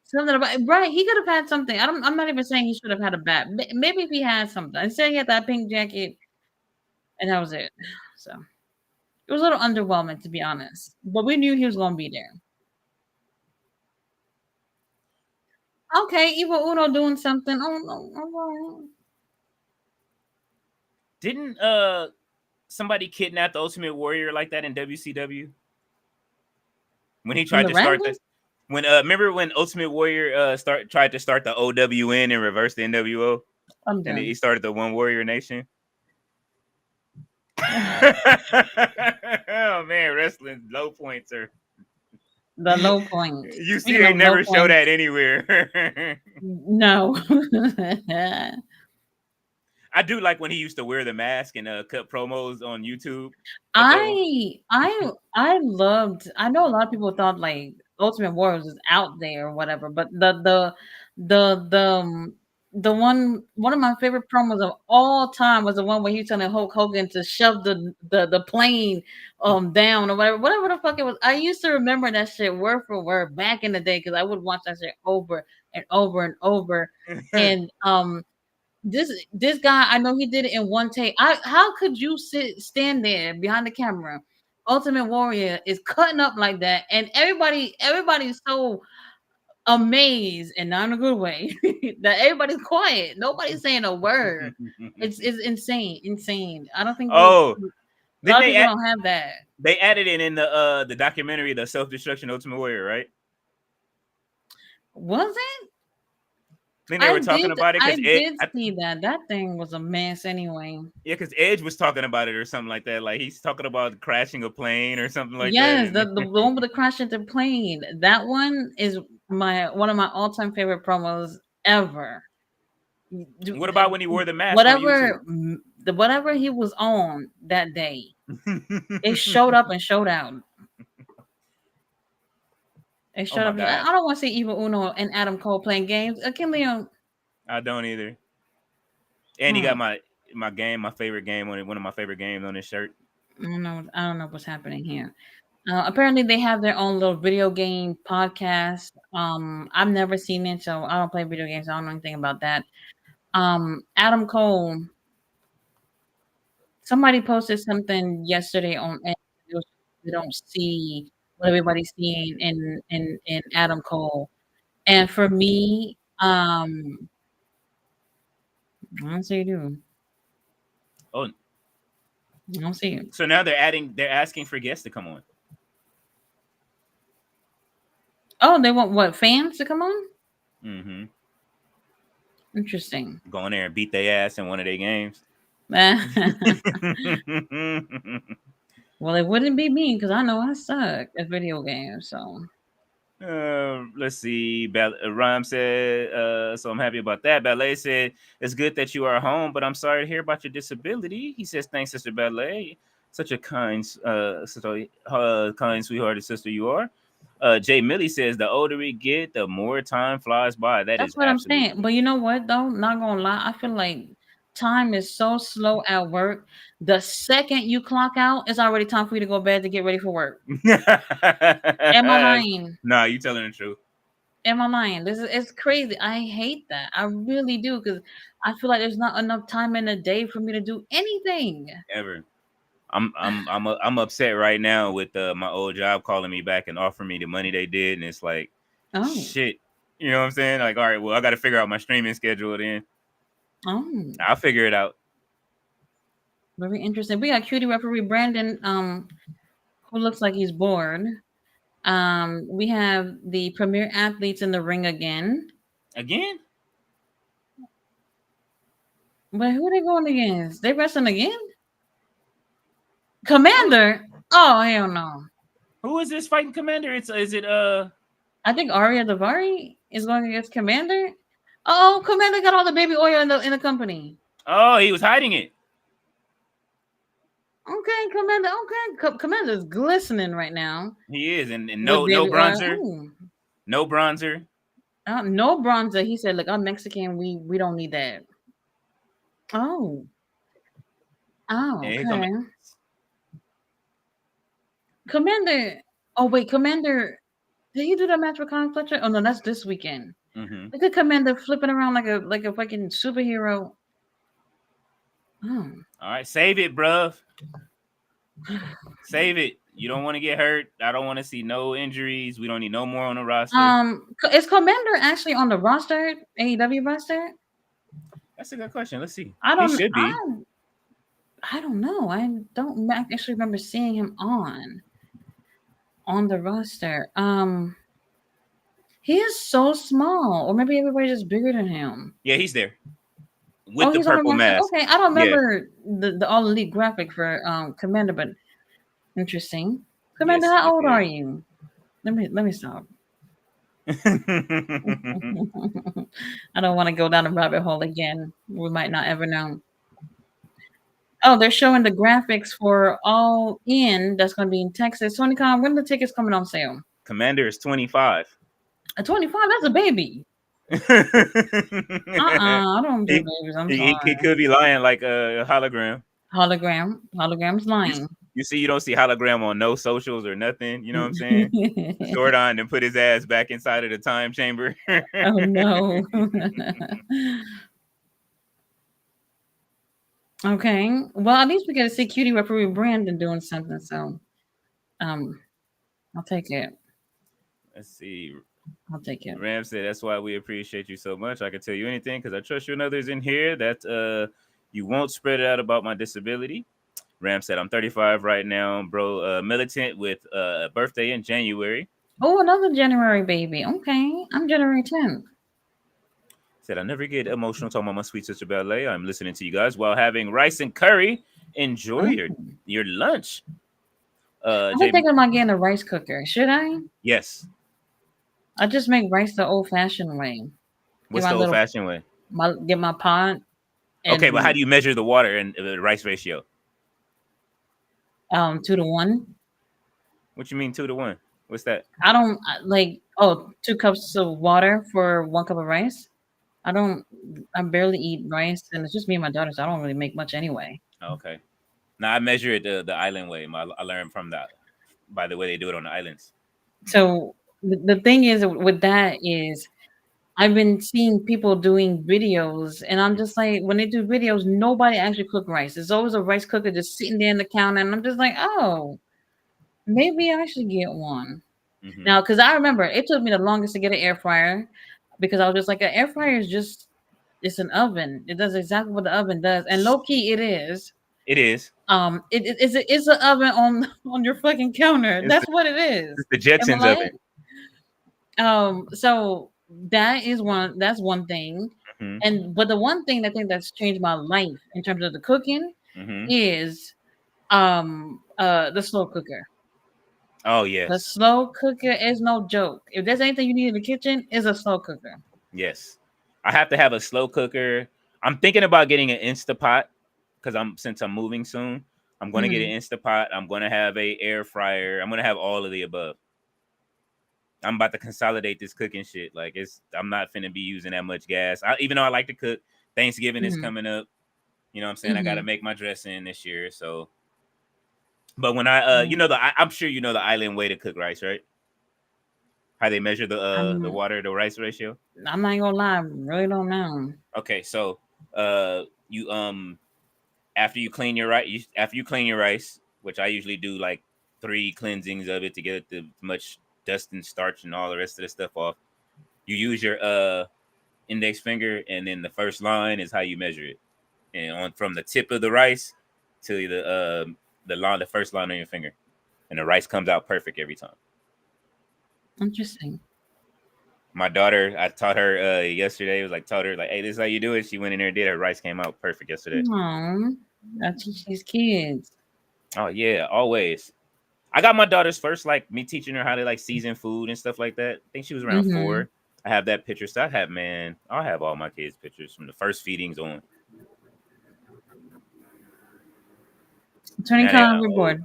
Something about right. He could have had something. I'm not even saying he should have had a bat. Maybe if he had something. Instead, he had that pink jacket, and that was it. So it was a little underwhelming, to be honest. But we knew he was going to be there. Okay, Evil Uno doing something. Oh no! All right. Didn't somebody kidnap the Ultimate Warrior like that in WCW? When he tried to start this, when remember when Ultimate Warrior tried to start the OWN and reverse the NWO, and he started the One Warrior Nation. Oh man, wrestling low points are the low point. You see, they never show that anywhere. No. I do like when he used to wear the mask and cut promos on YouTube. I loved. I know a lot of people thought like Ultimate Warrior was out there or whatever, but the one of my favorite promos of all time was the one where he was telling Hulk Hogan to shove the plane down or whatever the fuck it was. I used to remember that shit word for word back in the day because I would watch that shit over and over and over. And this guy, I know he did it in one take. How could you stand there behind the camera? Ultimate Warrior is cutting up like that, and everybody's so amazed, and not in a good way, that everybody's quiet. Nobody's saying a word. It's insane. I don't think. A lot of people don't have that. They added it in the documentary, the Self-Destruction Ultimate Warrior, right? Was it? I think they were talking about it. I did see that. That thing was a mess anyway. Yeah, because Edge was talking about it or something like that. Like he's talking about crashing a plane or something like that. Yes, the one with the crash into the plane. That one is one of my all-time favorite promos ever. What about when he wore the mask? Whatever he was on that day, it showed up and showed out. It showed up. I don't want to see Evil Uno and Adam Cole playing games. Kim Leon. I don't either. And he got my favorite game on it. One of my favorite games on his shirt. I don't know what's happening here. Apparently, they have their own little video game podcast. I've never seen it, so I don't play video games. So I don't know anything about that. Adam Cole Somebody posted something yesterday on X. They don't see what everybody's seeing in Adam Cole. And for me, I don't see you do. Oh, I don't see it. so now they're asking for guests to come on. Oh, they want what, fans to come on? Mm-hmm. Interesting. Go in there and beat their ass in one of their games. Well, it wouldn't be me because I know I suck at video games. So Let's see. Rhyme said, so I'm happy about that. Ballet said, it's good that you are home, but I'm sorry to hear about your disability. He says, thanks, Sister Ballet. Such a kind, kind, sweethearted sister you are. Jay Millie says, the older we get, the more time flies by. That that's is what I'm absolutely saying. But you know what though? Not gonna lie, I feel like time is so slow at work. The second you clock out, it's already time for you to go to bed to get ready for work. Am I lying? Nah, you telling the truth. Am I lying? It's crazy. I hate that. I really do because I feel like there's not enough time in a day for me to do anything. Ever. I'm upset right now with my old job calling me back and offering me the money they did, and it's like, Oh, shit. You know what I'm saying? Like, all right, well, I got to figure out my streaming schedule then. oh, I'll figure it out. very interesting. We got cutie referee Brandon, who looks like he's bored. We have the premier athletes in the ring again. Again? But who are they going against? They wrestling again? Commander? Oh hell no! Who is this fighting commander? Is it I think Arya Davari is going against Commander. Oh, Commander got all the baby oil in the company. Oh, he was hiding it. Okay, Commander. Okay, Commander's glistening right now. He is, and no With baby bronzer. oil. No bronzer. No bronzer. He said, "Look, I'm Mexican. We don't need that." Oh. Oh, And here okay. Commander. Oh wait, Commander. Did you do that match with Con Fletcher? Oh no, that's this weekend. Mm-hmm. Look at Commander flipping around like a fucking superhero. Oh. All right, save it, bruh. Save it. You don't want to get hurt. I don't want to see no injuries. We don't need no more on the roster. Is Commander actually on the roster, AEW roster? That's a good question. Let's see. He should be. I don't know. I don't actually remember seeing him on the roster. He is so small, or maybe everybody's just bigger than him. Yeah, he's there with the he's purple on the roster. mask. Okay, I don't remember the all elite graphic for Commander, but interesting. Commander, Yes, how old are you? Let me stop. I don't want to go down a rabbit hole again. We might not ever know. Oh, they're showing the graphics for All In. That's going to be in Texas. TonyCon, when are the tickets coming on sale? Commander is 25. At 25, that's a baby. I don't do babies. I'm sorry. He could be lying like a hologram. Hologram's lying. You see, you don't see hologram on no socials or nothing. You know what I'm saying? Short on and put his ass back inside of the time chamber. Oh no. Okay. Well, at least we get to see cutie referee Brandon doing something. So, I'll take it. Let's see. I'll take it. Ram said, "That's why we appreciate you so much. I can tell you anything because I trust you and others in here that you won't spread it out about my disability." Ram said, "I'm 35 right now, bro. Militant with a birthday in January." Oh, another January baby. Okay, I'm January 10th. Said, "I never get emotional talking about my sweet sister Ballet. I'm listening to you guys while having rice and curry. Enjoy your lunch." I'm thinking about getting a rice cooker. Should I? Yes. I just make rice the old-fashioned way. What's the old-fashioned way? Get my pot. Okay, but how do you measure the water and the rice ratio? 2-to-1. What you mean 2-to-1? What's that? I don't like 2 cups of water for 1 cup of rice. I barely eat rice, and it's just me and my daughter, so I don't really make much anyway. Okay. Now I measure it the island way. I learned from that by the way they do it on the islands. So the thing is with that is I've been seeing people doing videos, and I'm just like, when they do videos, nobody actually cook rice. There's always a rice cooker just sitting there in the counter, and I'm just like, oh, maybe I should get one. Mm-hmm. Now, because I remember it took me the longest to get an air fryer because I was just like, an air fryer is just it's an oven. It does exactly what the oven does, and low key it is. It is. It's an oven on on your fucking counter. It's That's what it is. the Am I Jetsons of like, it. so that is one. That's one thing, Mm-hmm. and but the one thing I think that's changed my life in terms of the cooking Mm-hmm. is the slow cooker. Oh The yes, slow cooker is no joke. If there's anything you need in the kitchen, is a slow cooker. yes. I have to have a slow cooker. I'm thinking about getting an Instapot because since I'm moving soon. I'm going to get Hmm. an Instapot. I'm going to have a air fryer. I'm going to have all of the above. I'm about to consolidate this cooking shit. Like I'm not finna be using that much gas. Even though I like to cook, Thanksgiving is Hmm. coming up. You know what I'm saying? I got to Hmm. make my dressing this year. So, but when I'm sure you know the island way to cook rice, right? How they measure the I'm water to rice ratio. I'm not gonna lie, I really don't know. Okay, so you after you clean your rice, which I usually do like 3 cleansings of it to get the much dust and starch and all the rest of the stuff off. You use your index finger, and then the first line is how you measure it, and on from the tip of the rice to the first line on your finger, and the rice comes out perfect every time. Interesting. My daughter, I taught her yesterday. It was like taught her like, hey, this is how you do it. She went in there and did her rice came out perfect yesterday. No, I teach these kids. Oh yeah, always. I got my daughter's first like me teaching her how to like season food and stuff like that. I think she was around Mm-hmm. 4. I have that picture. So I'll have all my kids' pictures from the first feedings on. Turning Now they kind of old. board.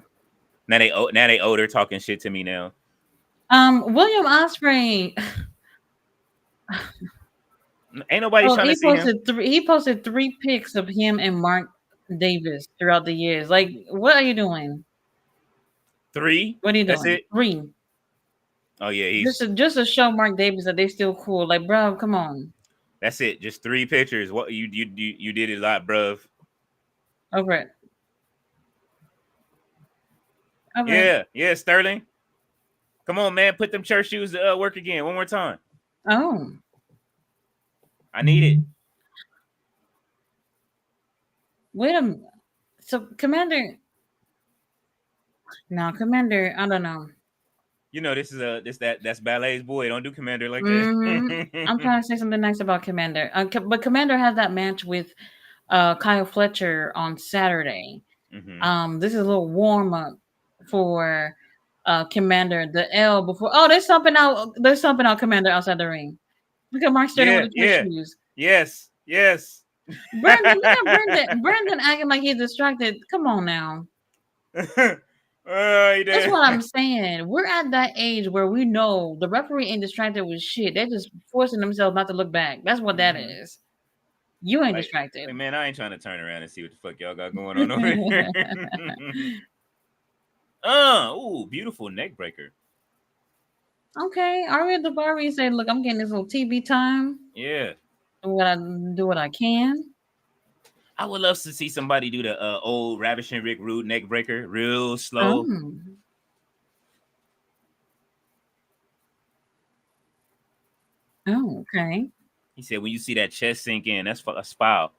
Now they older talking shit to me now. William Osprey. Ain't nobody Oh, trying to see him. he posted 3 pics of him and Mark Davis throughout the years. Like, what are you doing? 3. What are you That's doing? it. 3. Oh yeah, Just to show Mark Davis that they still cool. Like, bro, come on. that's it. Just 3 pictures. What you did it a lot, bruv. Over it. Over it. Yeah, Sterling. Come on, man. Put them church shoes to work again. One more time. Oh. I need it. Wait a minute. So Commander, no, Commander, I don't know. You know, that's Ballet's boy. Don't do Commander like I'm that. trying to say something nice about Commander. But Commander has that match with Kyle Fletcher on Saturday. Mm-hmm. This is a little warm up for Commander. The L before. Oh, they're stomping out. They're stomping out Commander outside the ring. Look at Mark Sterling with the church Yeah. shoes. Yes. Brandon, look at Brandon. Brandon acting like he's distracted. Come on now. That's what I'm saying. We're at that age where we know the referee ain't distracted with shit. They're just forcing themselves not to look back. That's what that is. You ain't distracted. Like, man, I ain't trying to turn around and see what the fuck y'all got going on over there. Ooh, beautiful neck breaker. Okay, Aria Davari said, "Look, I'm getting this little TV time. Yeah, Do what I can." I would love to see somebody do the old Ravishing Rick Rude neck breaker real slow. Oh. Oh, okay. He said, when you see that chest sink in, that's a foul.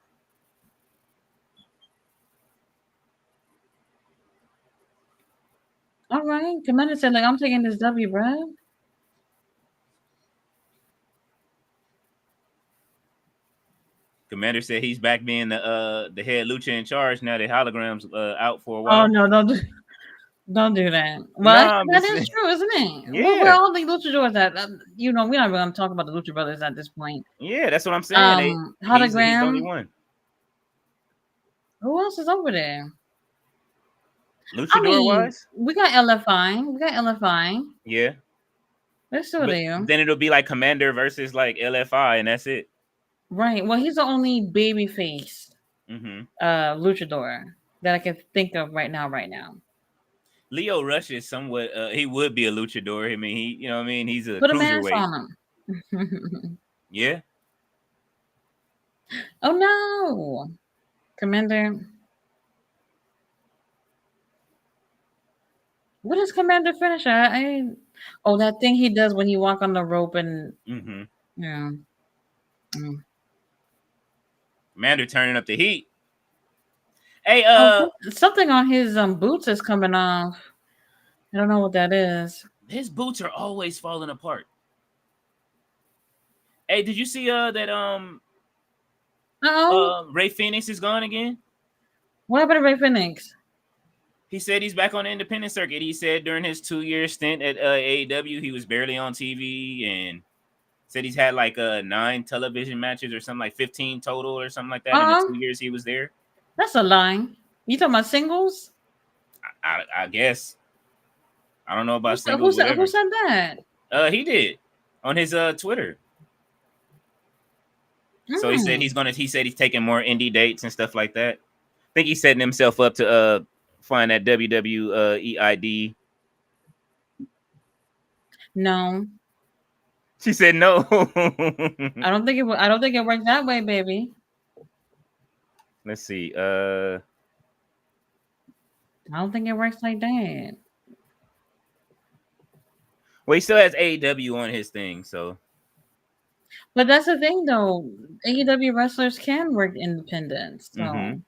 All right. Commander said, "Like I'm taking this W, bro." Commander said he's back being the head lucha in charge now. The holograms out for a Oh while. no, don't do that. Well, No, actually, I'm that just is saying. true, isn't it? Where Yeah, all the luchadors at? We're not really going to talk about the Lucha Brothers at this point. yeah, that's what I'm saying. He's the only Hologram. one. Who else is over there? I Luchador mean, wise, we got LFI. We got LFI. yeah. They're still But there. then it'll be like Commander versus like LFI, and that's it. Right. Well, he's the only baby face Mm-hmm. luchador that I can think of right now. Leo Rush is somewhat. He would be a luchador. I mean, you know what I mean. He's a Put a mask cruiserweight. on him. Yeah. Oh no, Commander. What is Commander Finisher? Oh, that thing he does when he walk on the rope and Mm-hmm. yeah. Mm. Commander turning up the heat. Hey, Oh, something on his boots is coming off. I don't know what that is. his boots are always falling apart. Hey, did you see that Oh, Ray Phoenix is gone again? what happened to Ray Phoenix? He said he's back on the independent circuit. He said during his 2-year stint at AEW, he was barely on TV, and said he's had like 9 television matches or something, like 15 total or something like that in the 2 years he was there. That's a lie. You talking about singles? I guess. I don't know about Who singles, said whatever. that? He did on his Twitter. So he said he said he's taking more indie dates and stuff like that. I think he's setting himself up to find that WWE ID. No. She said no. I don't think it works that way, baby. Let's see. I don't think it works like that. Well, he still has AEW on his thing, so. But that's the thing, though. AEW wrestlers can work independent, so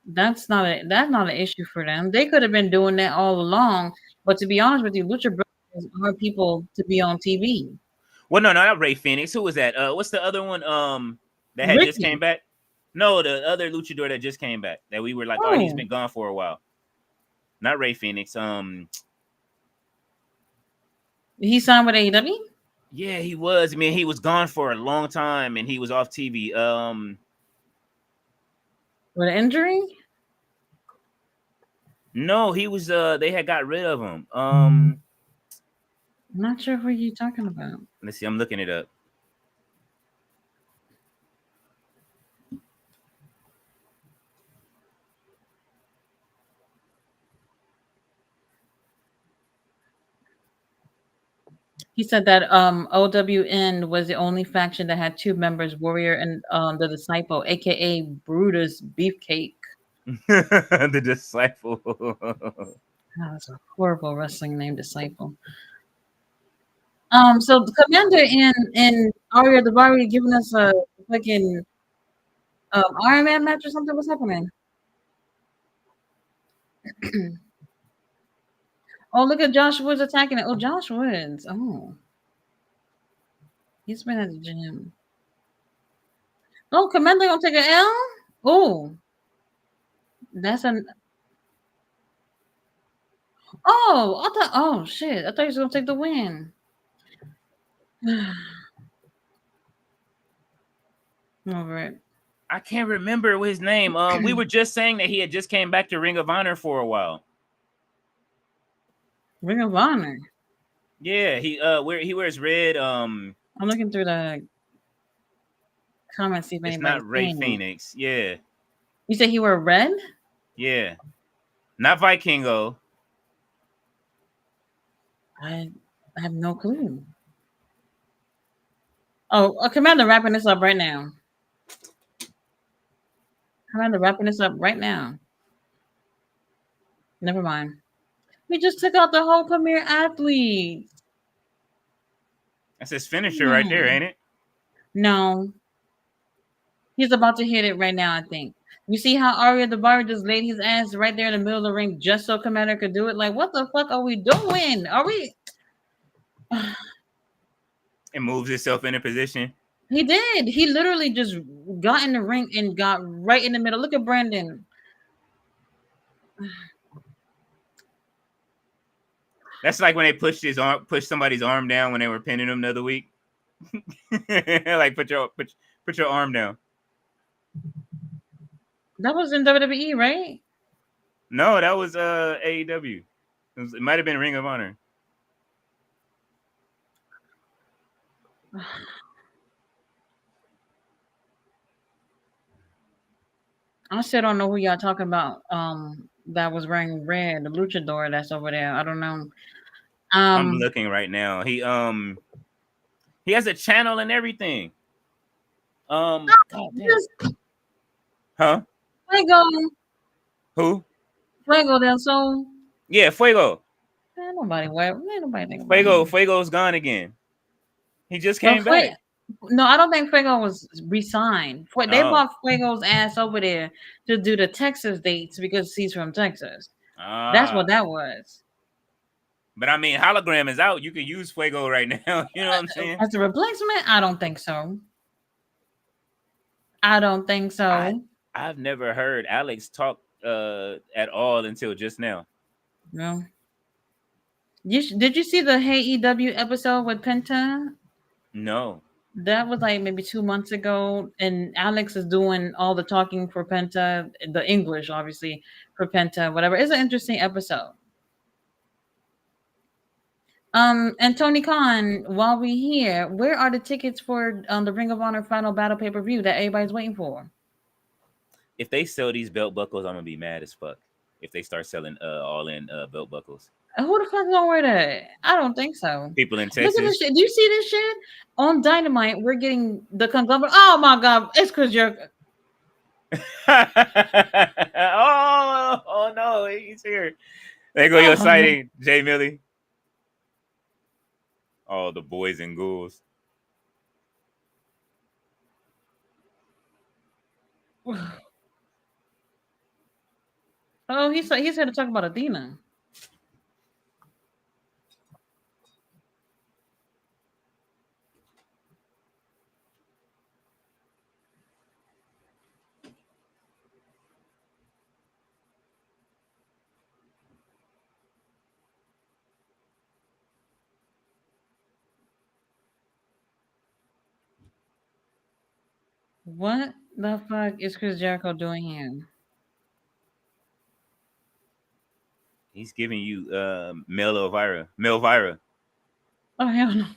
that's not an issue for them. They could have been doing that all along. But to be honest with you, Lucha Brothers are people to be on TV. Well, no, not Ray Phoenix. Who was that? What's the other one? That had just came back. No, the other luchador that just came back. That we were like, oh, he's been gone for a while. Not Ray Phoenix. He signed with AEW? Yeah, he was. I mean, he was gone for a long time, and he was off TV. With an injury? No, he was. They had got rid of him. I'm not sure who you're talking about. Let's see. I'm looking it up. He said that OWN was the only faction that had 2 members, Warrior and the Disciple, aka Brutus Beefcake. The Disciple. Oh, that's a horrible wrestling name, Disciple. So the Commander and Aria Daivari giving us a fucking Iron Man match or something. What's happening? Oh, look at Josh Woods attacking it. Oh, Josh Woods. Oh. He's been at the gym. Oh, Commander gonna take an L? Oh. That's an Oh, I thought oh shit. I thought he was gonna take the win. Over it. I can't remember his name. We were just saying that he had just came back to Ring of Honor for a while. Ring of Honor. Yeah, he wears red. I'm looking through the comments. See if it's not Ray Phoenix. Yeah. You said he wore red? Yeah. Not Vikingo. I have no clue. Oh, Commander wrapping this up right now. Commander wrapping this up right now. Never mind. We just took out the whole Premier athlete. That's his finisher right there, ain't it? No. He's about to hit it right now, I think. You see how Aria Daivari just laid his ass right there in the middle of the ring just so Commander could do it? Like, what the fuck are we doing? Are we... It moves itself into position. He did. He literally just got in the ring and got right in the middle. Look at Brandon. That's like when they pushed somebody's arm down when they were pinning him the other week. Like put your arm down. That was in WWE, right? No, that was AEW. It might have been Ring of Honor. I still don't know who y'all talking about. That was wearing red, the luchador that's over there. I don't know. I'm looking right now. He has a channel and everything. God damn. Just Huh? Fuego, Who? Fuego del Sol. Yeah, Fuego. Man, nobody think about him. Fuego's gone again. He just But came back. no, I don't think Fuego was resigned. They Oh. brought Fuego's ass over there to do the Texas dates because he's from Texas. That's what Ah. that was. But I mean, hologram is out. You can use Fuego right now. You know what I'm saying? As a replacement, I don't think so. I don't think so. I've never heard Alex talk at all until just now. No. Did you see the Hey EW episode with Penta? No. That was like maybe 2 months ago, and Alex is doing all the talking for Penta, the English, obviously, for Penta, whatever. It's an interesting episode. And Tony Khan, while we here, where are the tickets for the Ring of Honor Final Battle pay-per-view that everybody's waiting for? If they sell these belt buckles, I'm gonna be mad as fuck. If they start selling all in belt buckles. Who the fuck gonna wear that? I don't think so. People in Look at this Texas. shit. Do you see this shit? On Dynamite, we're getting the conglomerate. Oh my god, it's Chris Jericho. oh no, he's here. There go your sighting, Jay Millie. Oh, the boys and ghouls. Oh, he's here to talk about Athena. What the fuck is Chris Jericho doing here? He's giving you Melvira. Oh hell no.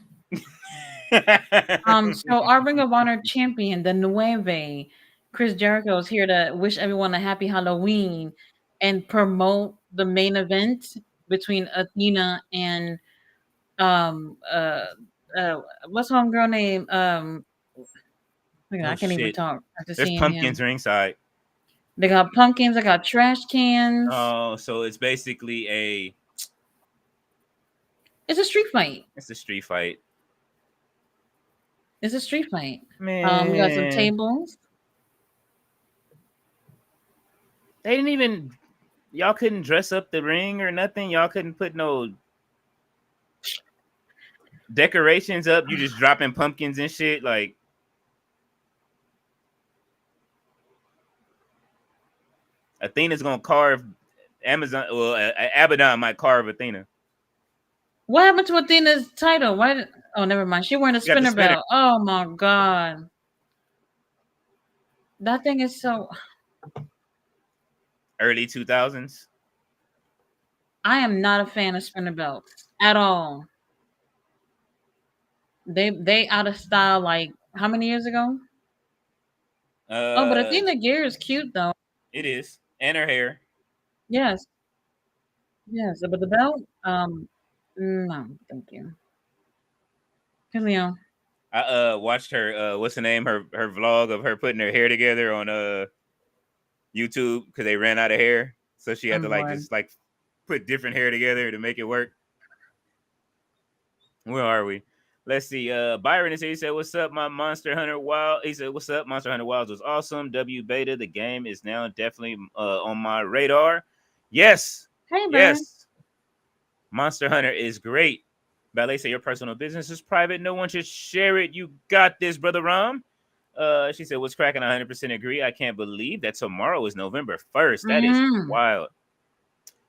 So our Ring of Honor champion, the Nueve, Chris Jericho, is here to wish everyone a happy Halloween and promote the main event between Athena and what's her girl name? I can't even talk. There's pumpkins ringside. They got pumpkins. They got trash cans. Oh, so it's basically it's a street fight. It's a street fight. It's a street fight. Man. We got some tables. They didn't even. Y'all couldn't dress up the ring or nothing. Y'all couldn't put no decorations up. You just dropping pumpkins and shit. Like, Athena's gonna carve Amazon. Well, Abaddon might carve Athena. What happened to Athena's title? Why? Oh, never mind. She wearing a spinner belt. Oh my god, that thing is so early 2000s. I am not a fan of spinner belts at all. They out of style. Like how many years ago? But Athena gear is cute though. It is, and her hair. Yes. Yes, but the belt, no, thank you. Leon. I watched her what's the name? Her vlog of her putting her hair together on YouTube because they ran out of hair. So she had to just put different hair together to make it work. Where are we? Let's see. Byron is here. He said, "What's up, my Monster Hunter Wild?" He said, "What's up, Monster Hunter Wilds was awesome. W beta, the game is now definitely on my radar." Yes. Hey, yes. Monster Hunter is great. Ballet said, "Your personal business is private. No one should share it. You got this, brother Rom." She said, "What's cracking? 100% agree. I can't believe that tomorrow is November 1st. That is wild."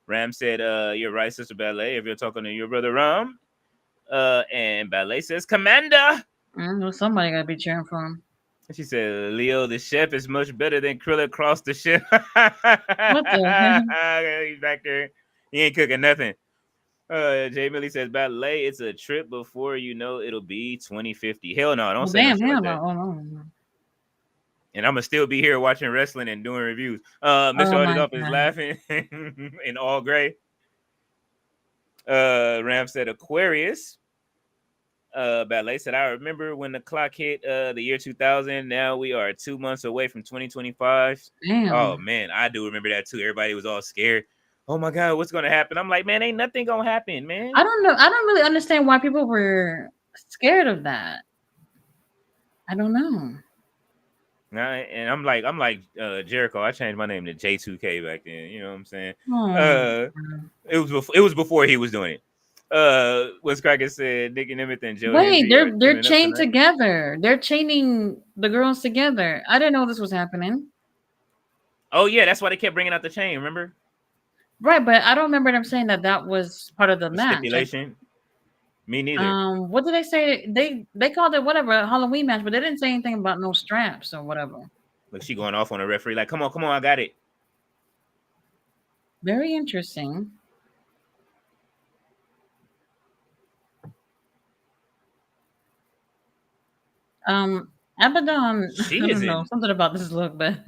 Ram said, "You're right, Sister Ballet. If you're talking to your brother Rom." And Ballet says, "Commander." Somebody gotta be cheering for him. She said, "Leo, the chef is much better than Krill across the ship." What the hell? He's back there. He ain't cooking nothing. Jay Millie says, "Ballet, it's a trip before you know it'll be 2050. Hell no, don't say damn, no hell like no. that. Oh, no. And I'm gonna still be here watching wrestling and doing reviews. Mr. Odedoff is laughing in all gray. Ram said Aquarius. Ballet said, I remember when the clock hit the year 2000. Now we are 2 months away from 2025. Oh, Damn. man, I do remember that too. Everybody was all scared. Oh, my God, what's going to happen? I'm like, man, ain't nothing going to happen, man. I don't know. I don't really understand why people were scared of that. I don't know. And I'm like Jericho. I changed my name to J2K back then. You know what I'm saying? Oh. It was before he was doing it. What's Cracker said, Nick and Nemeth and Joe Wait, Hendry are they're teaming up chained tonight. together. They're chaining the girls together. I didn't know this was happening. Oh yeah, that's why they kept bringing out the chain. Remember Right, but I don't remember them saying that was part of the the match. stipulation? Me neither. What did they say? They called it whatever, a Halloween match, but they didn't say anything about no straps or whatever. Look, she going off on the referee. Like, come on, I got it. Very interesting. Abaddon, She I is don't know, in. something about this look, but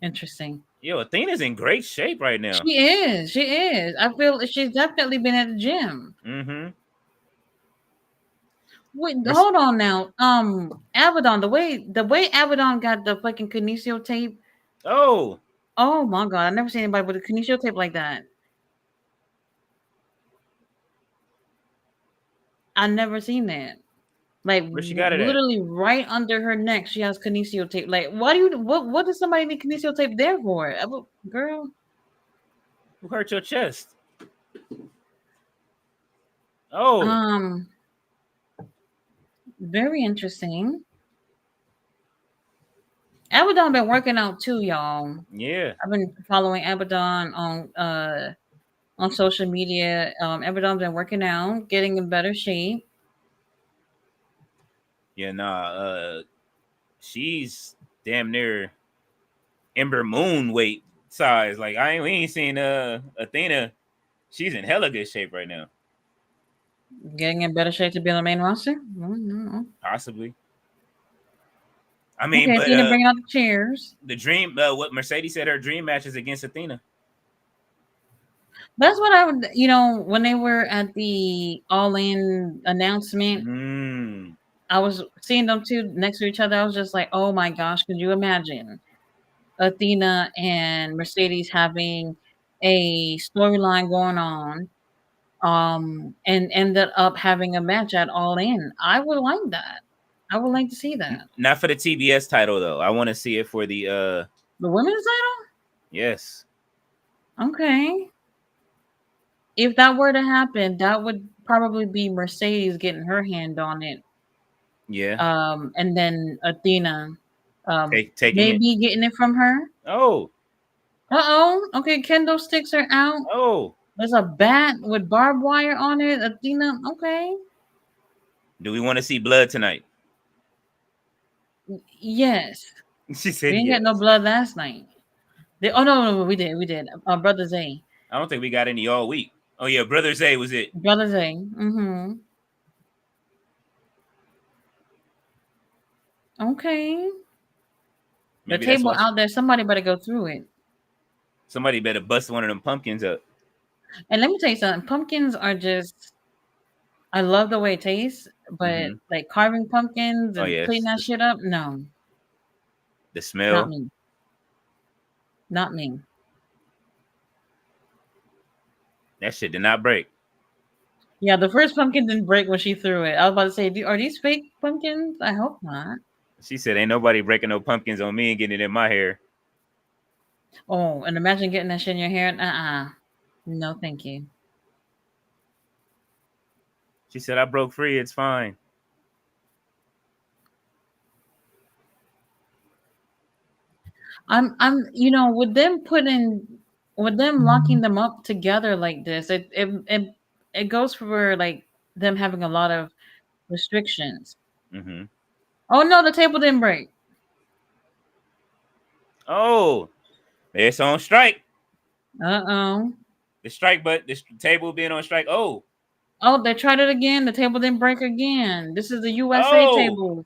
interesting. Yo, Athena's in great shape right now. She is. She is. I feel she's definitely been at the gym. Mm-hmm. Wait, hold on now. Abaddon, the way Abaddon got the fucking kinesio tape. Oh My god, I never seen anybody with a kinesio tape like that. I never seen that. Like where she got it at? literally right under her neck, she has kinesio tape. Like, what does somebody need kinesio tape there for? Girl, Who hurt your chest? Oh, very interesting. Abaddon been working out too, y'all. yeah. I've been following Abaddon on social media. Abaddon's been working out, getting in better shape. Yeah, nah. She's damn near Ember Moon weight size. Like we ain't seen Athena. She's in hella good shape right now. Getting in better shape to be on the main roster. Possibly. I mean, Okay, but Athena bringing out the chairs. the dream. What Mercedes said her dream match is against Athena. That's what I would, when they were at the All In announcement, I was seeing them two next to each other. I was just like, oh my gosh, could you imagine Athena and Mercedes having a storyline going on, and ended up having a match at All In? I would like that. I would like to see that. Not for the TBS title though. I want to see it for the women's title. Yes. Okay. If that were to happen, that would probably be Mercedes getting her hand on it. Yeah. And then Athena, taking maybe it. getting it from her. Oh. Okay, kendo sticks are out. Oh. There's a bat with barbed wire on it. Athena, okay. Do we want to see blood tonight? Yes. She said we didn't get no blood last night. No, we did. Brother Zay. I don't think we got any all week. Oh yeah, Brother Zay was it. Brother Zay. Mm-hmm. Okay. Maybe the table out there, somebody better go through it. Somebody better bust one of them pumpkins up. And let me tell you something. Pumpkins are just, I love the way it tastes, but like carving pumpkins and cleaning that shit up, no. The smell. Not me. Not me. That shit did not break. Yeah, the first pumpkin didn't break when she threw it. I was about to say, are these fake pumpkins? I hope not. She said, ain't nobody breaking no pumpkins on me and getting it in my hair. Oh, and imagine getting that shit in your hair. No, thank you. She said, I broke free. It's fine. I'm with them locking them up together like this, it goes for like them having a lot of restrictions. Mm-hmm. Oh no, the table didn't break. Oh, it's on strike. The strike, but the table being on strike. Oh, they tried it again. The table didn't break again. This is the USA tables.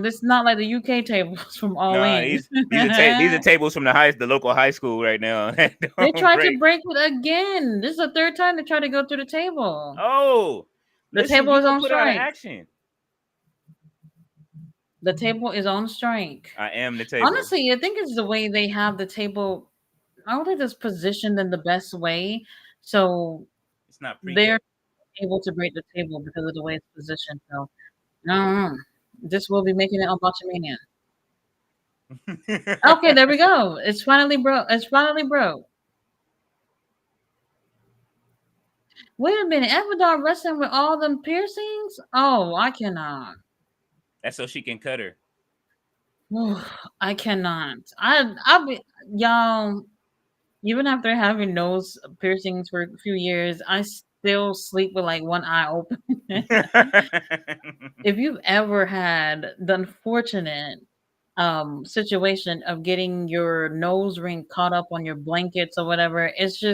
This is not like the UK tables from All In. These are tables from the local high school right now. They tried to break it again. This is the third time they tried to go through the table. Oh, The Listen, table you is got on put out of strike. action. The table is on strike. I am the table. Honestly, I think it's the way they have the table. I don't think it's positioned in the best way. So It's not they're pre-cut. able to break the table because of the way it's positioned. So, I don't know. This will be making it on Botchamania. Okay, there we go. It's finally broke. It's finally broke. Wait a minute. Abaddon wrestling with all them piercings? Oh, I cannot. That's so she can cut her. I cannot. I'll be y'all. Even after having nose piercings for a few years, I still sleep with like one eye open. If you've ever had the unfortunate situation of getting your nose ring caught up on your blankets or whatever, it's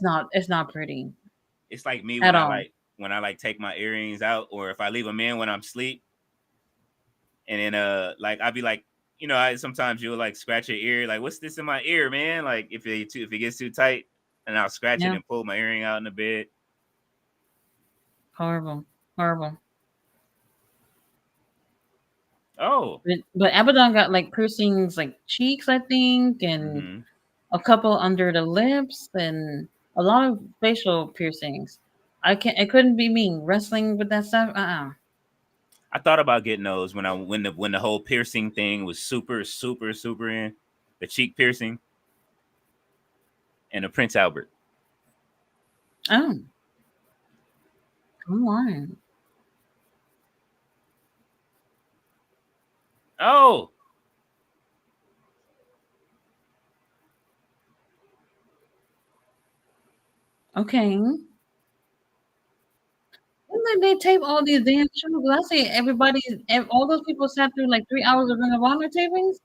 not pretty It's like me at when all. I like take my earrings out, or if I leave them in when I'm asleep, and then like I'll be like, I sometimes you'll like scratch your ear, like what's this in my ear, man? Like if it gets too tight, and I'll scratch it Yeah, and pull my earring out in the bed. horrible, horrible. Oh, But Abaddon got like piercings like cheeks, I think, and mm-hmm. a couple under the lips, and a lot of facial piercings. I can't. It couldn't be me wrestling with that stuff. I thought about getting those when the whole piercing thing was super super super in, the cheek piercing and the Prince Albert. Oh, come on. Oh, Okay. And then they tape all these damn shows. I say all those people sat through like 3 hours of Ring of Honor tapings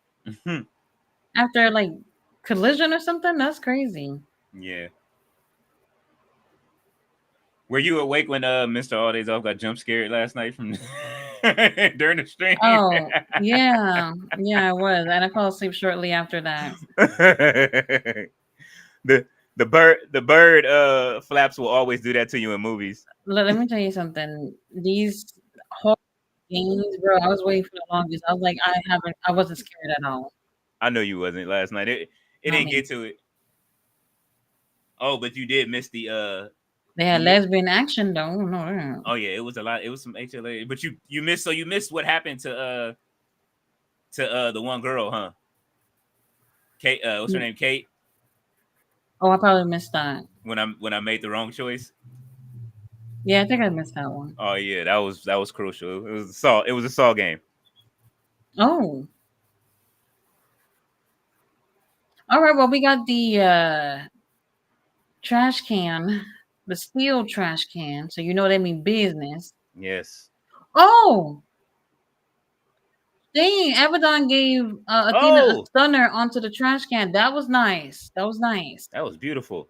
after like Collision or something. That's crazy. yeah. Were you awake when Mr. All Days Off got jump scared last night from during the stream? Oh yeah, yeah, I was, and I fell asleep shortly after that. the bird flaps will always do that to you in movies. Let me tell you something. These horror games, bro. I was waiting for the longest. I was like, I wasn't scared at all. I know you wasn't last night. It Not didn't me. get to it. Oh, but you did miss the They you had mi- lesbian action though. No. oh yeah, it was a lot. It was some HLA, but you missed what happened to the one girl, huh? Kate, what's her name? Kate. Oh, I probably missed that. When I made the wrong choice. Yeah, I think I missed that one. Oh yeah, that was crucial. It was a Saw game. Oh, all right. Well, we got the trash can, the steel trash can. So you know they mean business. Yes. Oh, dang! Abaddon gave Athena a Oh, stunner onto the trash can. That was nice. That was nice. that was beautiful.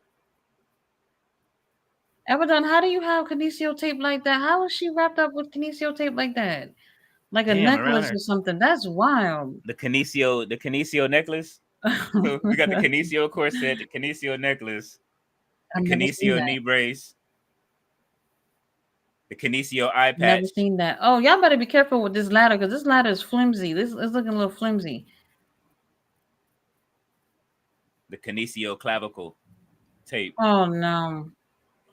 Abaddon, how do you have kinesio tape like that? How is she wrapped up with kinesio tape like that? Like a Damn, around necklace or her. something? That's wild. The Kinesio necklace. We got the I've Kinesio corset, the Kinesio necklace, the never seen Kinesio that. knee brace, the Kinesio eye Never patch, seen that. Oh, y'all better be careful with this ladder because this ladder is flimsy. This is looking a little flimsy. the Kinesio clavicle tape. Oh no.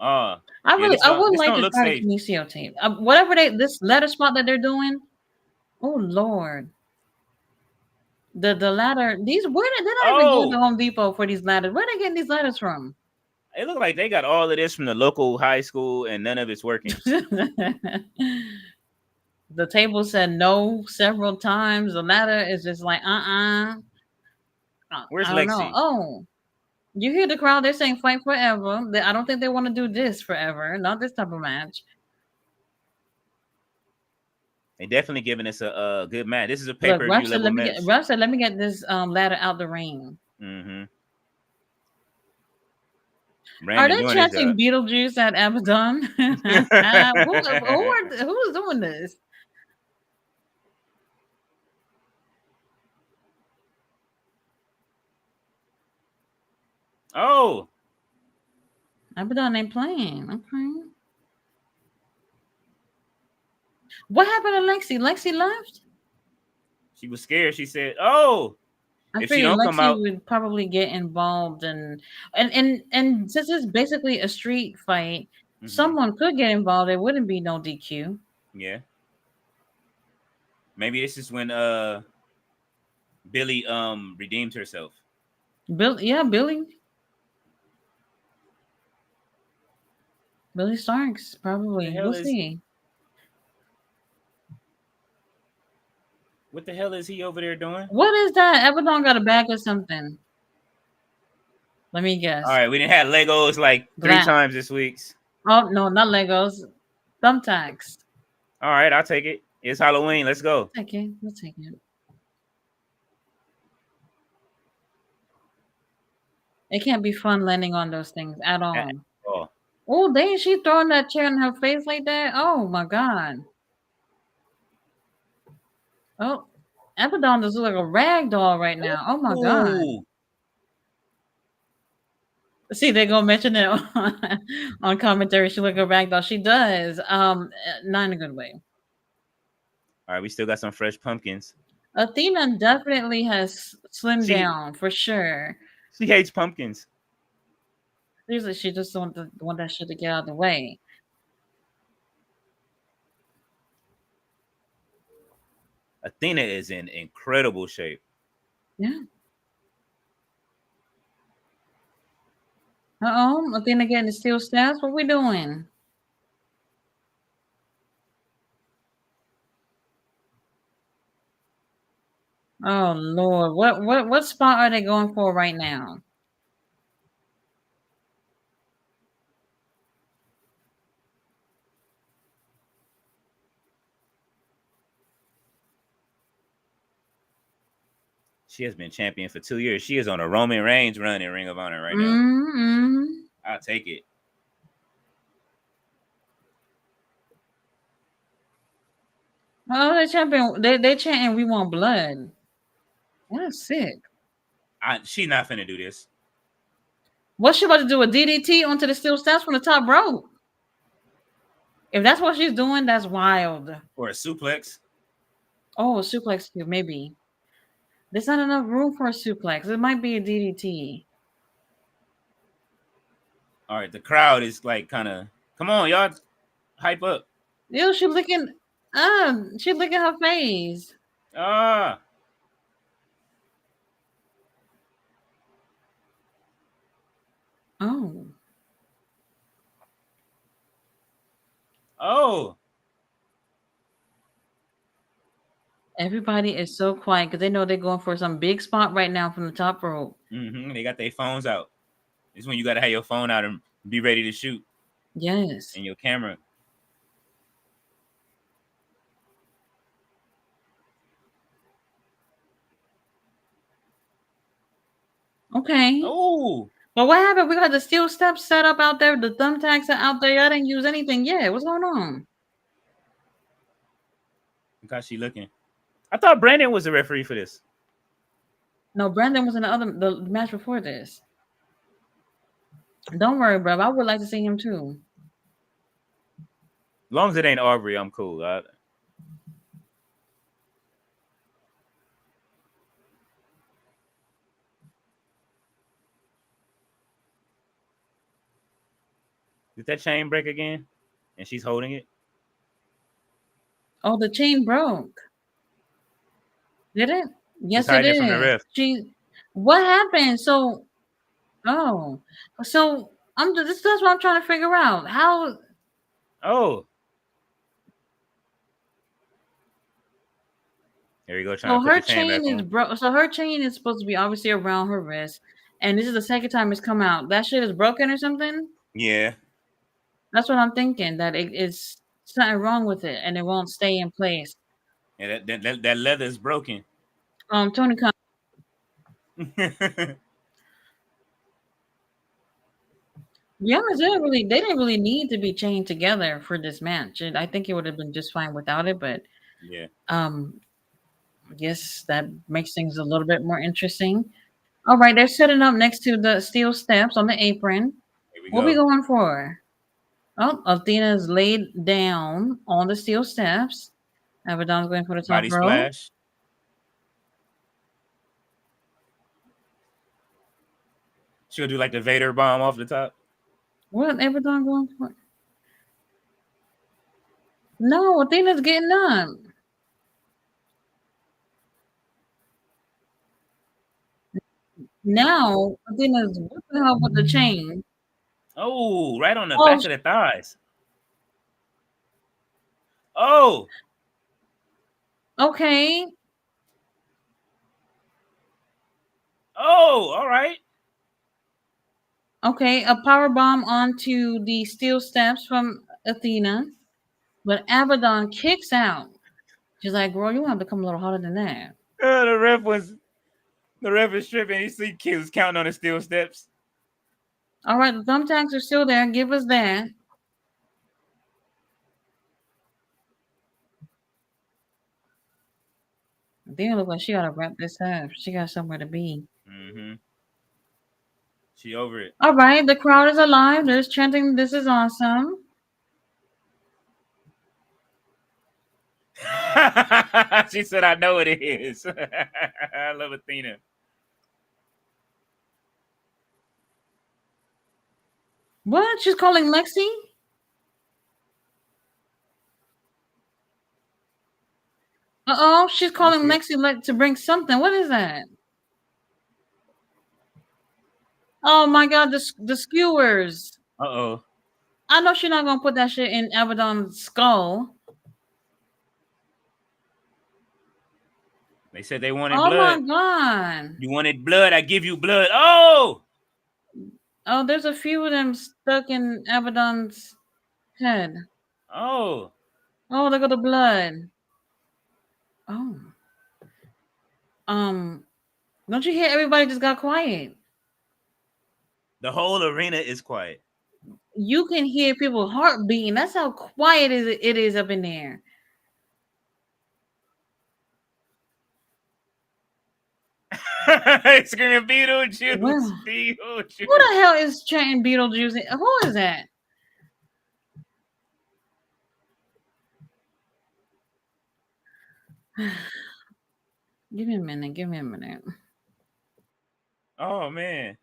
Yeah, I this would this like don't to look try the safe. kinesio tape. Whatever this letter spot that they're doing. Oh Lord. The ladder. They're not even going to Oh, Home Depot for these ladders. Where they getting these ladders from? it looked like they got all of this from the local high school, and none of it's working. The table said no several times. The ladder is just like Where's I don't know. Lexi? Oh, you hear the crowd? They're saying fight forever. I don't think they want to do this forever. Not this type of match. They definitely giving us a good match. This is a pay Look, per view level match. Rush said, let me get this ladder out the ring. Mm-hmm. Are Brandon they doing his chanting job. Beetlejuice at Abaddon? Who's doing this? Oh, Abaddon ain't playing. Okay. What happened to Lexi? Lexi left? She was scared. She said, "Oh, I if she figured don't come Lexi out, would probably get involved and since it's basically a street fight, hmm someone could get involved. There wouldn't be no DQ. yeah, maybe this is when Billy redeemed herself." Billy Starks, What the probably. hell We'll is see. what the hell is he over there doing? What is that? Abaddon got a bag or something. Let me All guess. right, we didn't have Legos like 3 times this week. Oh no, not Legos. Thumbtacks. All right, I'll take it. It's Halloween. Let's go. Okay, we'll take it. It can't be fun landing on those things at all. Oh, Oh, dang, she throwing that chair in her face like that? Oh my god. Oh, Abaddon just look like a rag doll right now. Oh my god. ooh. See, they're gonna mention it on commentary. She look like a rag doll. She does. Not in a good way. All right, we still got some fresh pumpkins. Athena definitely has slimmed She down for sure. she hates pumpkins. Usually she just want that shit to get out of the way. Athena is in incredible shape. Yeah. Athena getting the steel stats. What we doing? Oh Lord, what spot are they going for right now? She has been champion for 2 years. She is on a Roman Reigns run in Ring of Honor right now. Mm-hmm. I'll take it. Oh, they champion. They chanting, "We want blood." That's sick. She's not finna do this. What's she about to do? A DDT onto the steel steps from the top rope? If that's what she's doing, that's wild. Or a suplex. Oh, a suplex cube, maybe. There's not enough room for a suplex. It might be a DDT. All right, the crowd is like kind of, come on, y'all, hype up. Ew, she licking her face. Ah. Oh. Oh. Everybody is so quiet because they know they're going for some big spot right now from the top rope. They got their phones out. This is when you got to have your phone out and be ready to shoot. Yes. And your camera. Okay. Oh. But what happened? We got the steel steps set up out there. The thumbtacks are out there. Y'all didn't use anything yet. What's going on? How's she looking? I thought Brandon was the referee for this. No, Brandon was in the match before this. Don't worry, bro. I would like to see him too. As long as it ain't Aubrey, I'm cool. Did that chain break again? And she's holding it? Oh, the chain broke. Did it? Yes, it It from the is. ref. What happened? So, that's what I'm trying to figure out. How? Oh. There you go. So her chain is broke. So her chain is supposed to be obviously around her wrist, and this is the second time it's come out. That shit is broken or something. Yeah. That's what I'm thinking. That it is something wrong with it, and it won't stay in place. Yeah, that leather is broken. Tony Khan. Yeah, they didn't really need to be chained together for this match. I think it would have been just fine without it, but yeah. I guess that makes things a little bit more interesting. All right, they're setting up next to the steel steps on the apron. What are we going for? Oh, Athena's laid down on the steel steps. Abaddon's going for the top Body row. splash. She'll do like the Vader bomb off the top. What Abaddon going for? No, Athena's getting up. Now Athena's whipping her with the chain. Oh, right on the Oh, back of the thighs. Oh, okay. oh, all right. Okay, a power bomb onto the steel steps from Athena, but Abaddon kicks out. She's like, "Girl, you have to come a little harder than that." The ref is tripping. You see kids counting on the steel steps. All right, the thumbtacks are still there. Give us that. Athena look like she gotta wrap this up. She got somewhere to be. Mm-hmm. She over it. All right, the crowd is alive. They're chanting, "This is awesome." She said, "I know it is." I love Athena. What? She's calling Lexi? Uh-oh, she's calling Lexi to bring something. What is that? Oh my god, the skewers. Uh-oh. I know she's not gonna put that shit in Abaddon's skull. They said they wanted Oh blood. my god. You wanted blood, I give you blood. Oh! Oh, there's a few of them stuck in Abaddon's head. Oh. Oh, look at the blood. Oh. Don't you hear everybody just got quiet? The whole arena is quiet. You can hear people's heart beating. That's how quiet it is up in there. Screaming Beetlejuice. Well, Beetlejuice. who the hell is chanting Beetlejuice? Who is that? Give me a minute. Give me a minute. Oh man.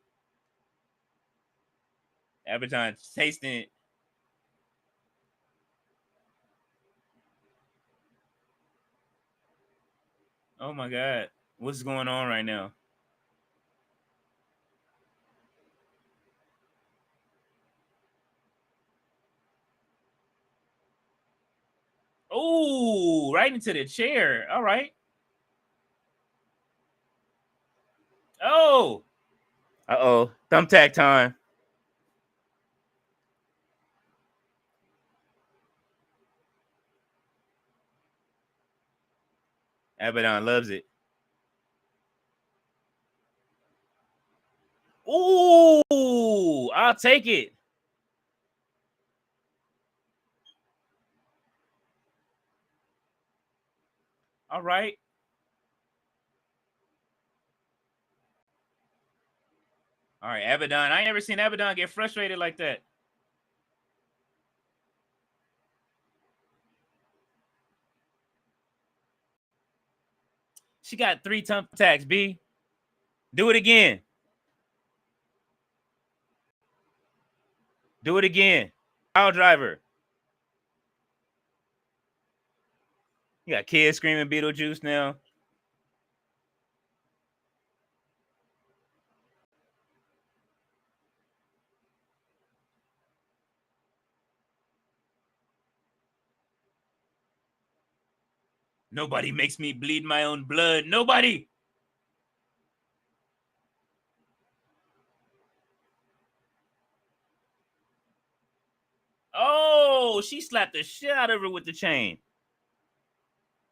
Abaddon tasting it. Oh my god. What's going on right now? Oh, right into the chair. All right. Oh. Uh-oh. Thumbtack time. Abaddon loves it. Ooh, I'll take it. All right. All right, Abaddon. I ain't never seen Abaddon get frustrated like that. She got 3 thumbtacks, B. Do it again. Do it again. Power driver. You got kids screaming Beetlejuice now. Nobody makes me bleed my own blood. Nobody. Oh, she slapped the shit out of her with the chain.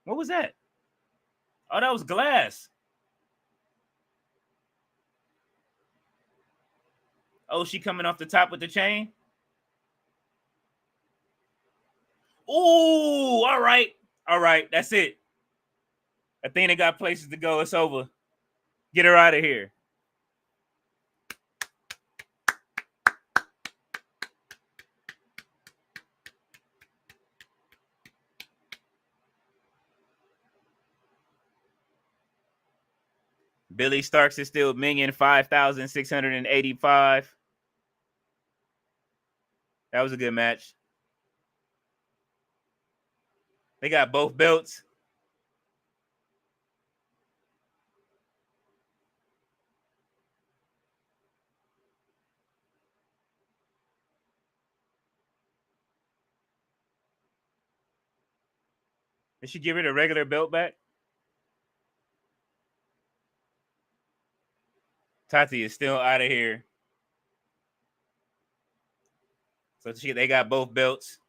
What was that? Oh, that was glass. Oh, she coming off the top with the chain? Ooh, all right. All right, that's it. Athena got places to go. It's over. Get her out of here. Billy Starks is still minging 5,685. That was a good match. They got both belts. Did she give her the regular belt back? Tati is still out of here. So they got both belts.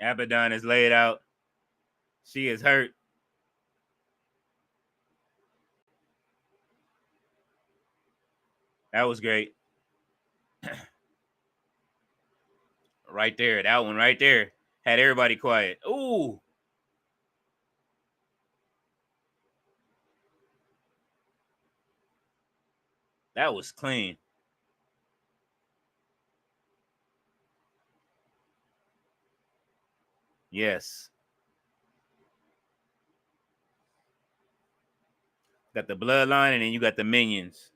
Abaddon is laid out. She is hurt. That was great. Right there. That one right there. Had everybody quiet. Ooh. That was clean. Yes. Got the bloodline, and then you got the minions.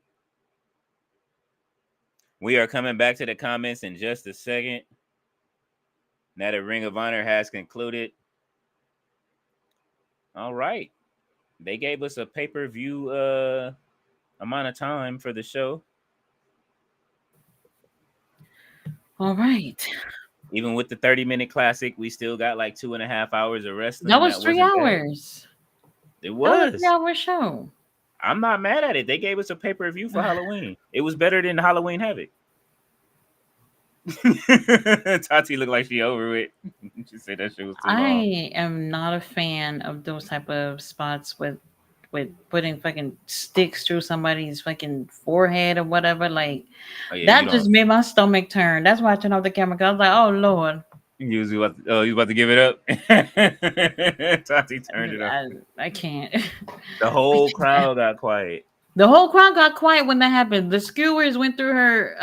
We are coming back to the comments in just a second. Now the Ring of Honor has concluded. All right. They gave us a pay-per-view amount of time for the show. All right. Even with the 30-minute classic, we still got like 2.5 hours of wrestling. That was 3 hours. It was a 3-hour show. I'm not mad at it. They gave us a pay-per-view for Halloween. It was better than Halloween Havoc. Tati looked like she over it. She said that shit was too long. I am not a fan of those type of spots with putting fucking sticks through somebody's fucking forehead or whatever. Like that just made my stomach turn. That's why I turned off the camera. Cause I was like, oh Lord. You was about to give it up. Tati turned it up. I can't. The whole crowd got quiet. The whole crowd got quiet when that happened. The skewers went through her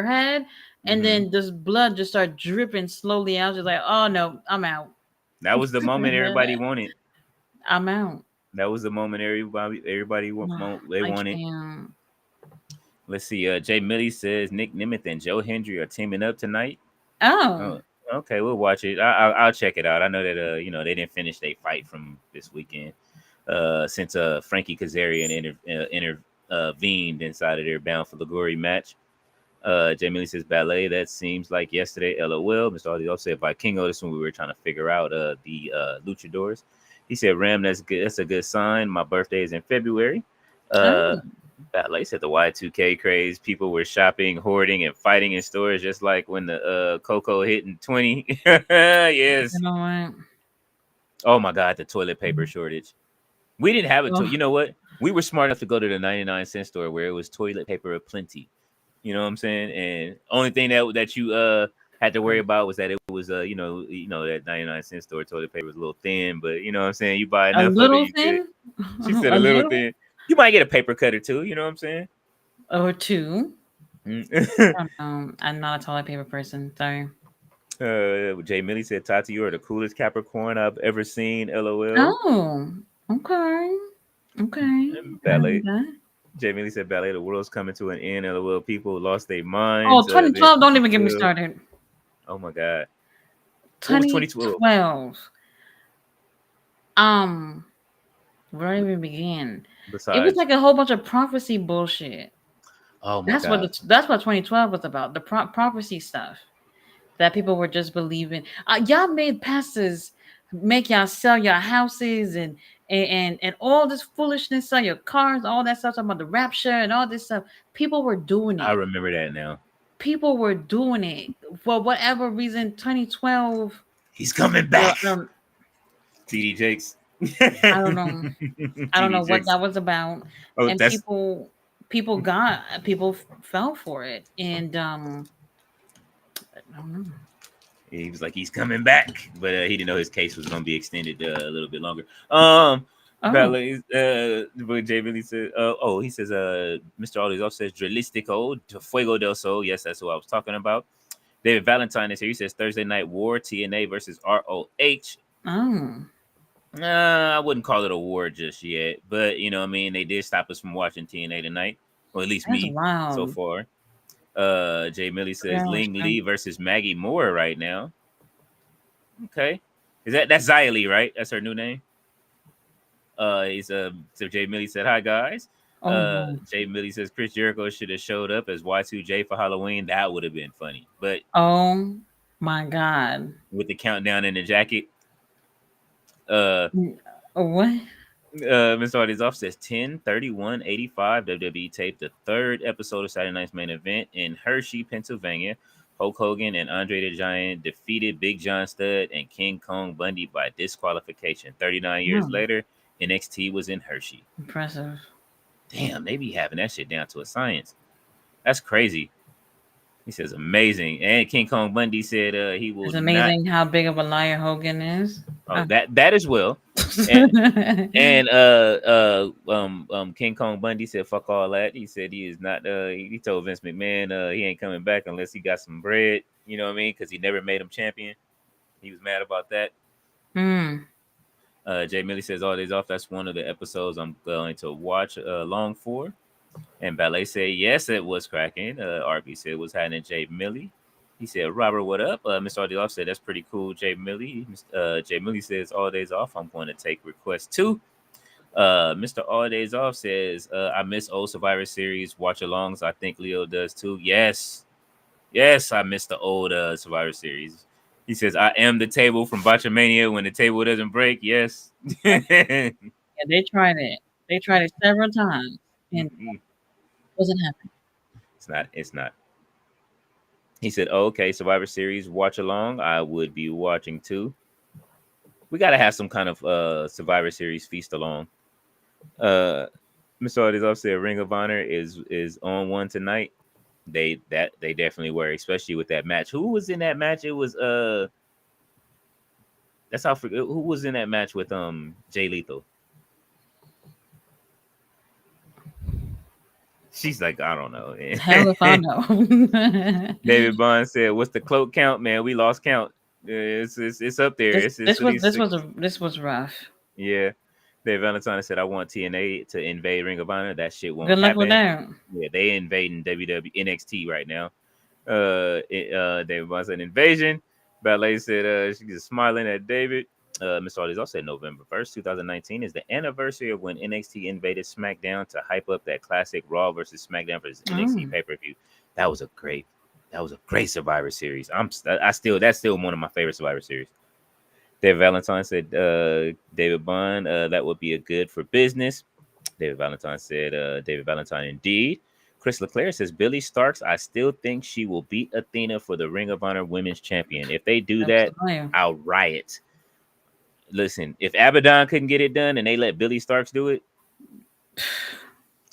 head, and then this blood just started dripping slowly out. Just like, oh no, I'm out. That was the moment everybody wanted. I'm out. That was the moment everybody wanted. Can't. Let's see. Jay Millie says Nick Nemeth and Joe Hendry are teaming up tonight. Oh, okay. We'll watch it. I'll check it out. I know that they didn't finish their fight from this weekend. Since Frankie Kazarian intervened inside of their Bound for the Glory match. Jay Millie says ballet. That seems like yesterday. LOL. Mr. Audi also said Vikingo. This one we were trying to figure out the luchadors. He said Ram. That's good. That's a good sign. My birthday is in February. Ballet said the Y2K craze. People were shopping, hoarding, and fighting in stores just like when the Coco hit in 20. Yes. You know what? Oh my God, the toilet paper shortage. We didn't have it. You know what? We were smart enough to go to the 99-cent store where it was toilet paper aplenty. You know what I'm saying? And only thing that you had to worry about was that it was that 99-cent store toilet paper was a little thin, but you know what I'm saying? You buy enough of it. Thin? She said a little thin. You might get a paper cut or two. You know what I'm saying? Or two. I'm not a toilet paper person. Sorry. Jay Millie said, Tati, you are the coolest Capricorn I've ever seen. LOL. Oh, okay. Ballet. Jay Millie said, ballet, the world's coming to an end. LOL. People lost their minds. Oh, 2012. Don't even get me started. Oh my God. 2012. Where do I even begin? It was like a whole bunch of prophecy bullshit. Oh my God. That's what 2012 was about. The prophecy stuff that people were just believing. Y'all made pastors make y'all sell your houses and all this foolishness, sell your cars, all that stuff, talking about the rapture and all this stuff. People were doing it. I remember that now. People were doing it for whatever reason. 2012. He's coming back. TD Jakes. I don't know. I don't know what that was about. And people fell for it. And I don't know. He was like, he's coming back, but he didn't know his case was going to be extended a little bit longer. Oh, Ballet, but Jay Billy said, he says, Mr. Aldi's off says Drilistico, de Fuego del Sol. Yes, that's who I was talking about. David Valentine is here. He says Thursday Night War, TNA versus ROH. oh, I wouldn't call it a war just yet, but you know what I mean? They did stop us from watching TNA tonight, or at least that's me so wild. far. Jay Millie says Yeah, Ling Lee versus Maggie Moore right now. Okay. That's Xia Li, right? That's her new name. So Jay Millie said, "Hi guys." oh no. Jay Millie says Chris Jericho should have showed up as Y2J for Halloween. That would have been funny. But Oh my God. with the countdown in the jacket, uh What? Mr. Artie's off says 10/31/85 WWE taped the third episode of Saturday Night's Main Event in Hershey, Pennsylvania. Hulk Hogan and Andre the Giant defeated Big John Studd and King Kong Bundy by disqualification. 39 years Hmm, later, NXT was in Hershey. impressive. Damn, they be having that shit down to a science. That's crazy. He says amazing. And King Kong Bundy said he will It's not. amazing how big of a liar Hogan is. Oh, Ah. that as well. And And King Kong Bundy said, "Fuck all that." He said he is not. He told Vince McMahon he ain't coming back unless he got some bread. You know what I mean? Because he never made him champion. He was mad about that. Hmm. Jay Millie says, "All days off." That's one of the episodes I'm going to watch long for. And Ballet said, "Yes, it was cracking." RB said, "Was happening?" Jay Millie. He said, "Robert, what up?" Mr. All off said, "That's pretty cool." Jay Millie. Jay Millie says, "All days off. I'm going to take requests too." Mr. All Days Off says, I miss old Survivor Series watch alongs. I think Leo does too. Yes. Yes, I miss the old Survivor Series. He says, I am the table from Botchamania when the table doesn't break. Yes. Yeah, they tried it. They tried it several times and it Mm-mm. wasn't happening. It's not. It's not. He said, oh, okay, Survivor Series watch along. I would be watching too. We got to have some kind of Survivor Series feast along. Uh, Mr. All Days Off said, Ring of Honor is on one tonight. They definitely were, especially with that match. Who was in that match? It was that's how who was in that match with Jay Lethal. She's like, I don't know. Hell if I know. David Bond said, "What's the cloak count, man? We lost count. It's up there. this It's at least six." this was rough. Yeah. Dave Valentine said, "I want TNA to invade Ring of Honor. That shit won't Good luck with happen." that. Yeah, they invading WWE NXT right now. David Bond said invasion. Ballet said she's just smiling at David. Miss Arties also said November 1st, 2019 is the anniversary of when NXT invaded SmackDown to hype up that classic Raw versus SmackDown versus NXT Oh, pay-per-view. That was a great Survivor Series. That's still one of my favorite Survivor Series. David Valentine said David Bond, that would be a good for business. David Valentine said David Valentine indeed. Chris Leclerc says Billy Starks. I still think she will beat Athena for the Ring of Honor Women's Champion. If they do that was that, a liar. I'll riot. Listen, if Abaddon couldn't get it done and they let Billy Starks do it,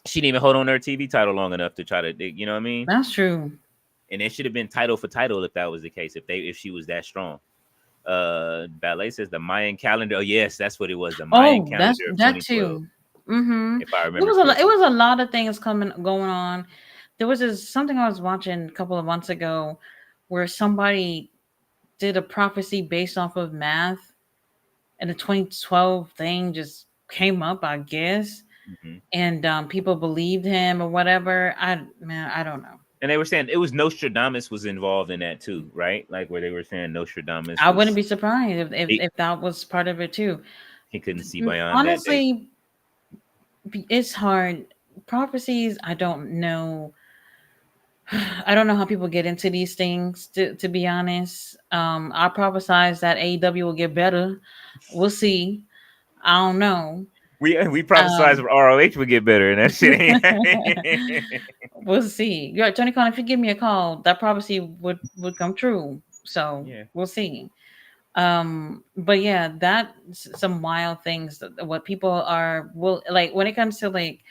she didn't even hold on her TV title long enough to try to, you know what I mean? That's true. And it should have been title for title if that was the case. If she was that strong. Ballet says the Mayan calendar. Oh yes, that's what it was. The Mayan Oh, that's calendar of that 2012, too. Mm-hmm. if I It remember was it correctly. was a lot of things going on. There was something I was watching a couple of months ago where somebody did a prophecy based off of math, and the 2012 thing just came up, I guess, Mm-hmm. and people believed him or whatever. I don't know. And they were saying it was Nostradamus was involved in that too, right? Like where they were saying Nostradamus I wouldn't was be surprised he, if that was part of it too. he couldn't see beyond that date. Honestly, it's hard. Prophecies, I don't know. I don't know how people get into these things. To be honest, I prophesize that AEW will get better. We'll see. I don't know. We prophesized Um, ROH would get better, and that shit ain't happening. we'll see. Yeah, Tony Khan, if you give me a call, that prophecy would come true. So Yeah. we'll see. But yeah, that's some wild things. What people are will like when it comes to like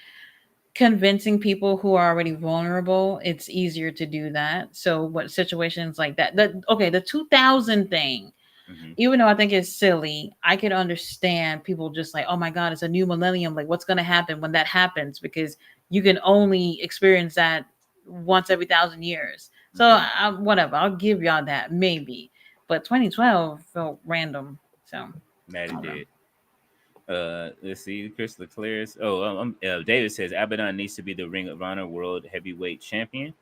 convincing people who are already vulnerable, it's easier to do that. So what situations like that? The 2000 thing. Mm-hmm. Even though I think it's silly, I can understand people just like, oh my God, it's a new millennium. Like, what's going to happen when that happens? Because you can only experience that once every 1,000 years. So, whatever, I'll give y'all that, maybe. But 2012 felt random. So, That I it don't know. did. Let's see. Chris Leclerc's. David says Abaddon needs to be the Ring of Honor World Heavyweight Champion.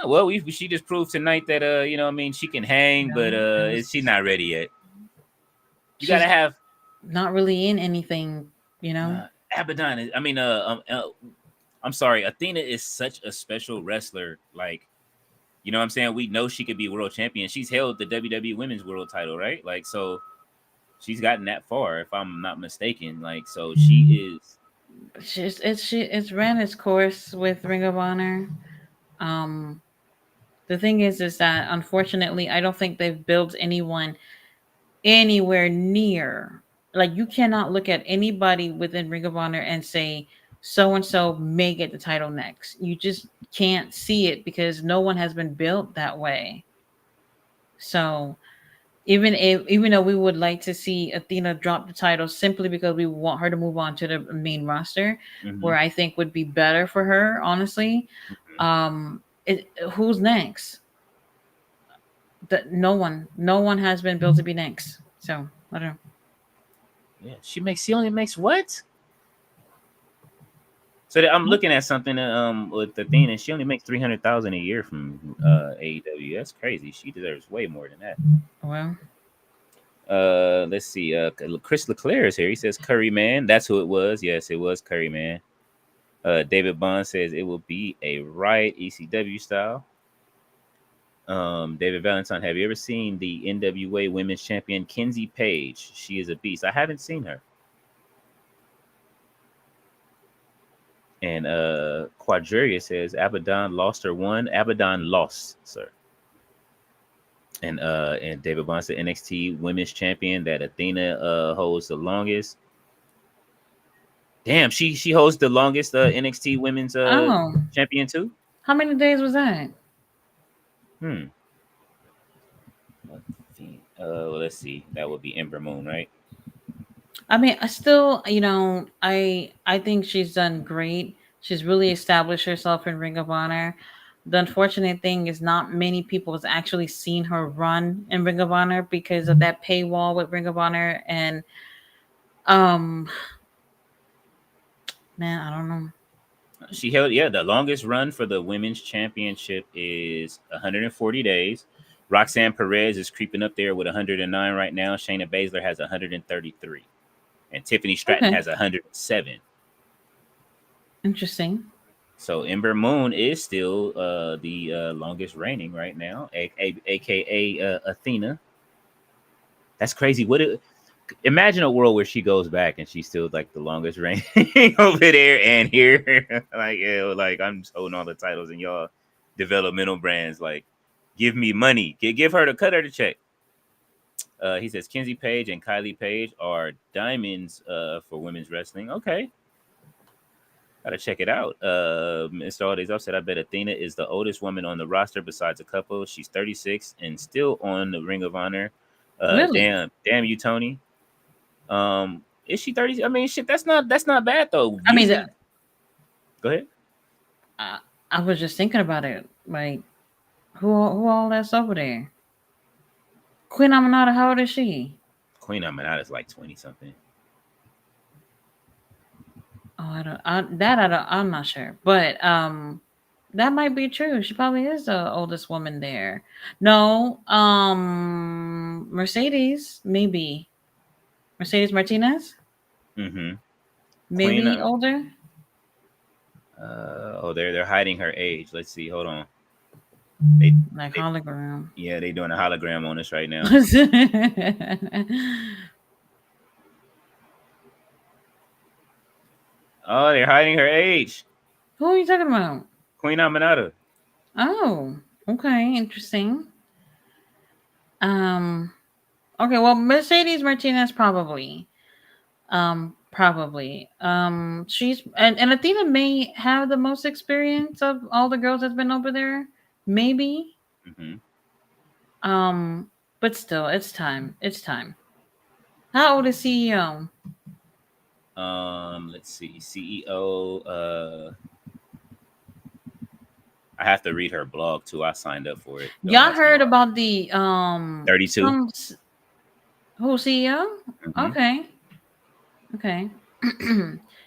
Well, she just proved tonight that I mean, she can hang, but No, she's not ready yet. You gotta she's have not really in anything, you know? Abaddon. I'm sorry, Athena is such a special wrestler. Like, you know what I'm saying? We know she could be world champion. She's held the WWE Women's World Title, right? Like, so she's gotten that far, if I'm not mistaken. Like, so she is. It's ran its course with Ring of Honor. Um, the thing is that unfortunately, I don't think they've built anyone anywhere near. Like, you cannot look at anybody within Ring of Honor and say so and so may get the title next. You just can't see it because no one has been built that way. So even though we would like to see Athena drop the title simply because we want her to move on to the main roster, Mhm. where I think would be better for her, honestly. Who's next? That no one has been built to be next. So I don't know. Yeah, she only makes what? So I'm looking at something with Athena. She only makes 300,000 a year from AEW. That's crazy. She deserves way more than that. Well, Let's see. Chris Leclerc is here. He says Curry Man. That's who it was. Yes, it was Curry Man. David Bond says it will be a Riot ECW style. David Valentine, have you ever seen the NWA Women's Champion Kenzie Page? She is a beast. I haven't seen her. And Quadriga says Abaddon lost or won. Abaddon lost, sir. And David Bond said NXT Women's Champion that Athena holds the longest. Damn, she holds the longest NXT Women's oh, Champion too. how many days was that? Hmm. Well, let's see. That would be Ember Moon, right? I mean, I still, I think she's done great. She's really established herself in Ring of Honor. The unfortunate thing is not many people has actually seen her run in Ring of Honor because of that paywall with Ring of Honor. And um man, I don't know. She held, the longest run for the women's championship is 140 days. Roxanne Perez is creeping up there with 109 right now. Shayna Baszler has 133, and Tiffany Stratton Okay. has 107. Interesting. So Ember Moon is still the longest reigning right now, aka Athena. That's crazy. Imagine a world where she goes back and she's still like the longest reigning over there and here. Like, yeah, like I'm just holding all the titles and y'all developmental brands. Like, give me money. Give her to cut her the check. He says Kenzie Page and Kylie Page are diamonds for women's wrestling. Okay. Gotta check it out. Mr. Aldays upset. I bet Athena is the oldest woman on the roster besides a couple. She's 36 and still on the Ring of Honor. Really? Damn you, Tony. Is she 30? I mean, shit, that's not bad though. I mean, Usually, go ahead. I, I was just thinking about it. Like, who all that's over there? Queen Aminata, how old is she? Queen Aminata is like 20 something. Oh, I don't. I don't. I'm not sure, but that might be true. She probably is the oldest woman there. No, Mercedes maybe. Mercedes Martinez Mm-hmm. Queen. maybe older. They're hiding her age. Let's see. Hold on. Like They hologram. yeah, they doing a hologram on us right now. Oh, they're hiding her age. Who are you talking about? Queen Aminata. Oh, okay, interesting. Um, okay, well, Mercedes Martinez probably. Probably. She's and Athena may have the most experience of all the girls that's been over there. Maybe. Mm-hmm. Um, But still, it's time. It's time. How old is CEO? Let's see. CEO. I have to read her blog too. I signed up for it. Don't Y'all ask me heard why. about the 32. who CEO? Mm-hmm. Okay. Okay.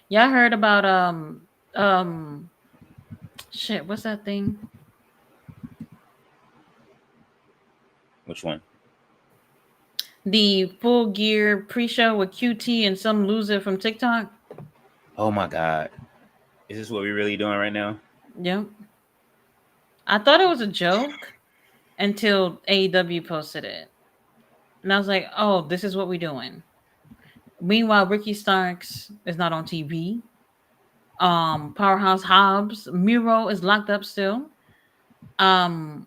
Y'all heard about shit, what's that thing? Which one? The Full Gear pre-show with QT and some loser from TikTok. Oh my God. Is this what we're really doing right now? Yep. I thought it was a joke until AEW posted it. And I was like, oh, this is what we're doing. Meanwhile, Ricky Starks is not on TV. Powerhouse Hobbs, Miro is locked up still. Um,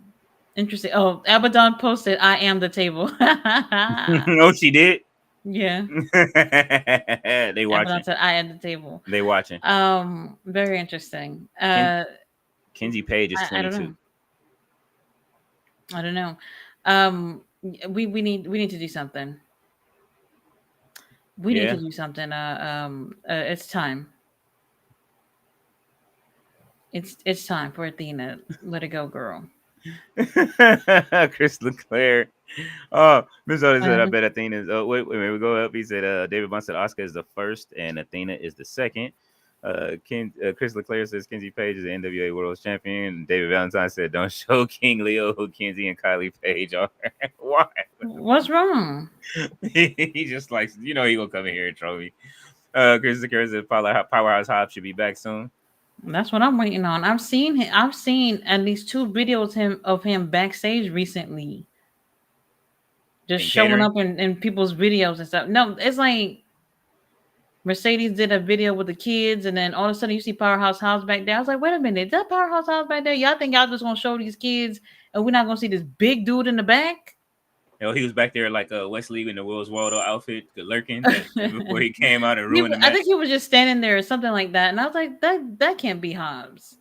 Interesting. Oh, Abaddon posted, "I am the table." Oh, she did. Yeah, They Abaddon watching. said, "I am the table." They watching. Very interesting. Ken, Kenzie Page is I don't 22. know. I don't know. Um, we need to do something. We need to Yeah. do something. It's time. It's time for Athena. Let it go, girl. Chris Leclerc. Oh, Miss Otis What said, I happened? bet Athena's. Oh, wait, we go up. He said, David Bunn said Oscar is the first and Athena is the second. Chris Leclerc says Kenzie Page is the NWA World Champion. David Valentine said, don't show King Leo who Kenzie and Kylie Page are. Why? What's wrong? He just likes, he gonna come in here and troll me. Chris Leclerc said Powerhouse Hobbs should be back soon. That's what I'm waiting on. I've seen at least two videos of him backstage recently, just In showing catering. up in people's videos and stuff. No, it's like Mercedes did a video with the kids, and then all of a sudden you see Powerhouse Hobbs back there. I was like, wait a minute, is that Powerhouse Hobbs back there? Y'all think y'all just gonna show these kids, and we're not gonna see this big dude in the back? He was back there like Wesley in the Wills Waldo outfit, lurking before he came out and ruined the I match. think he was just standing there or something like that, and I was like, that can't be Hobbs.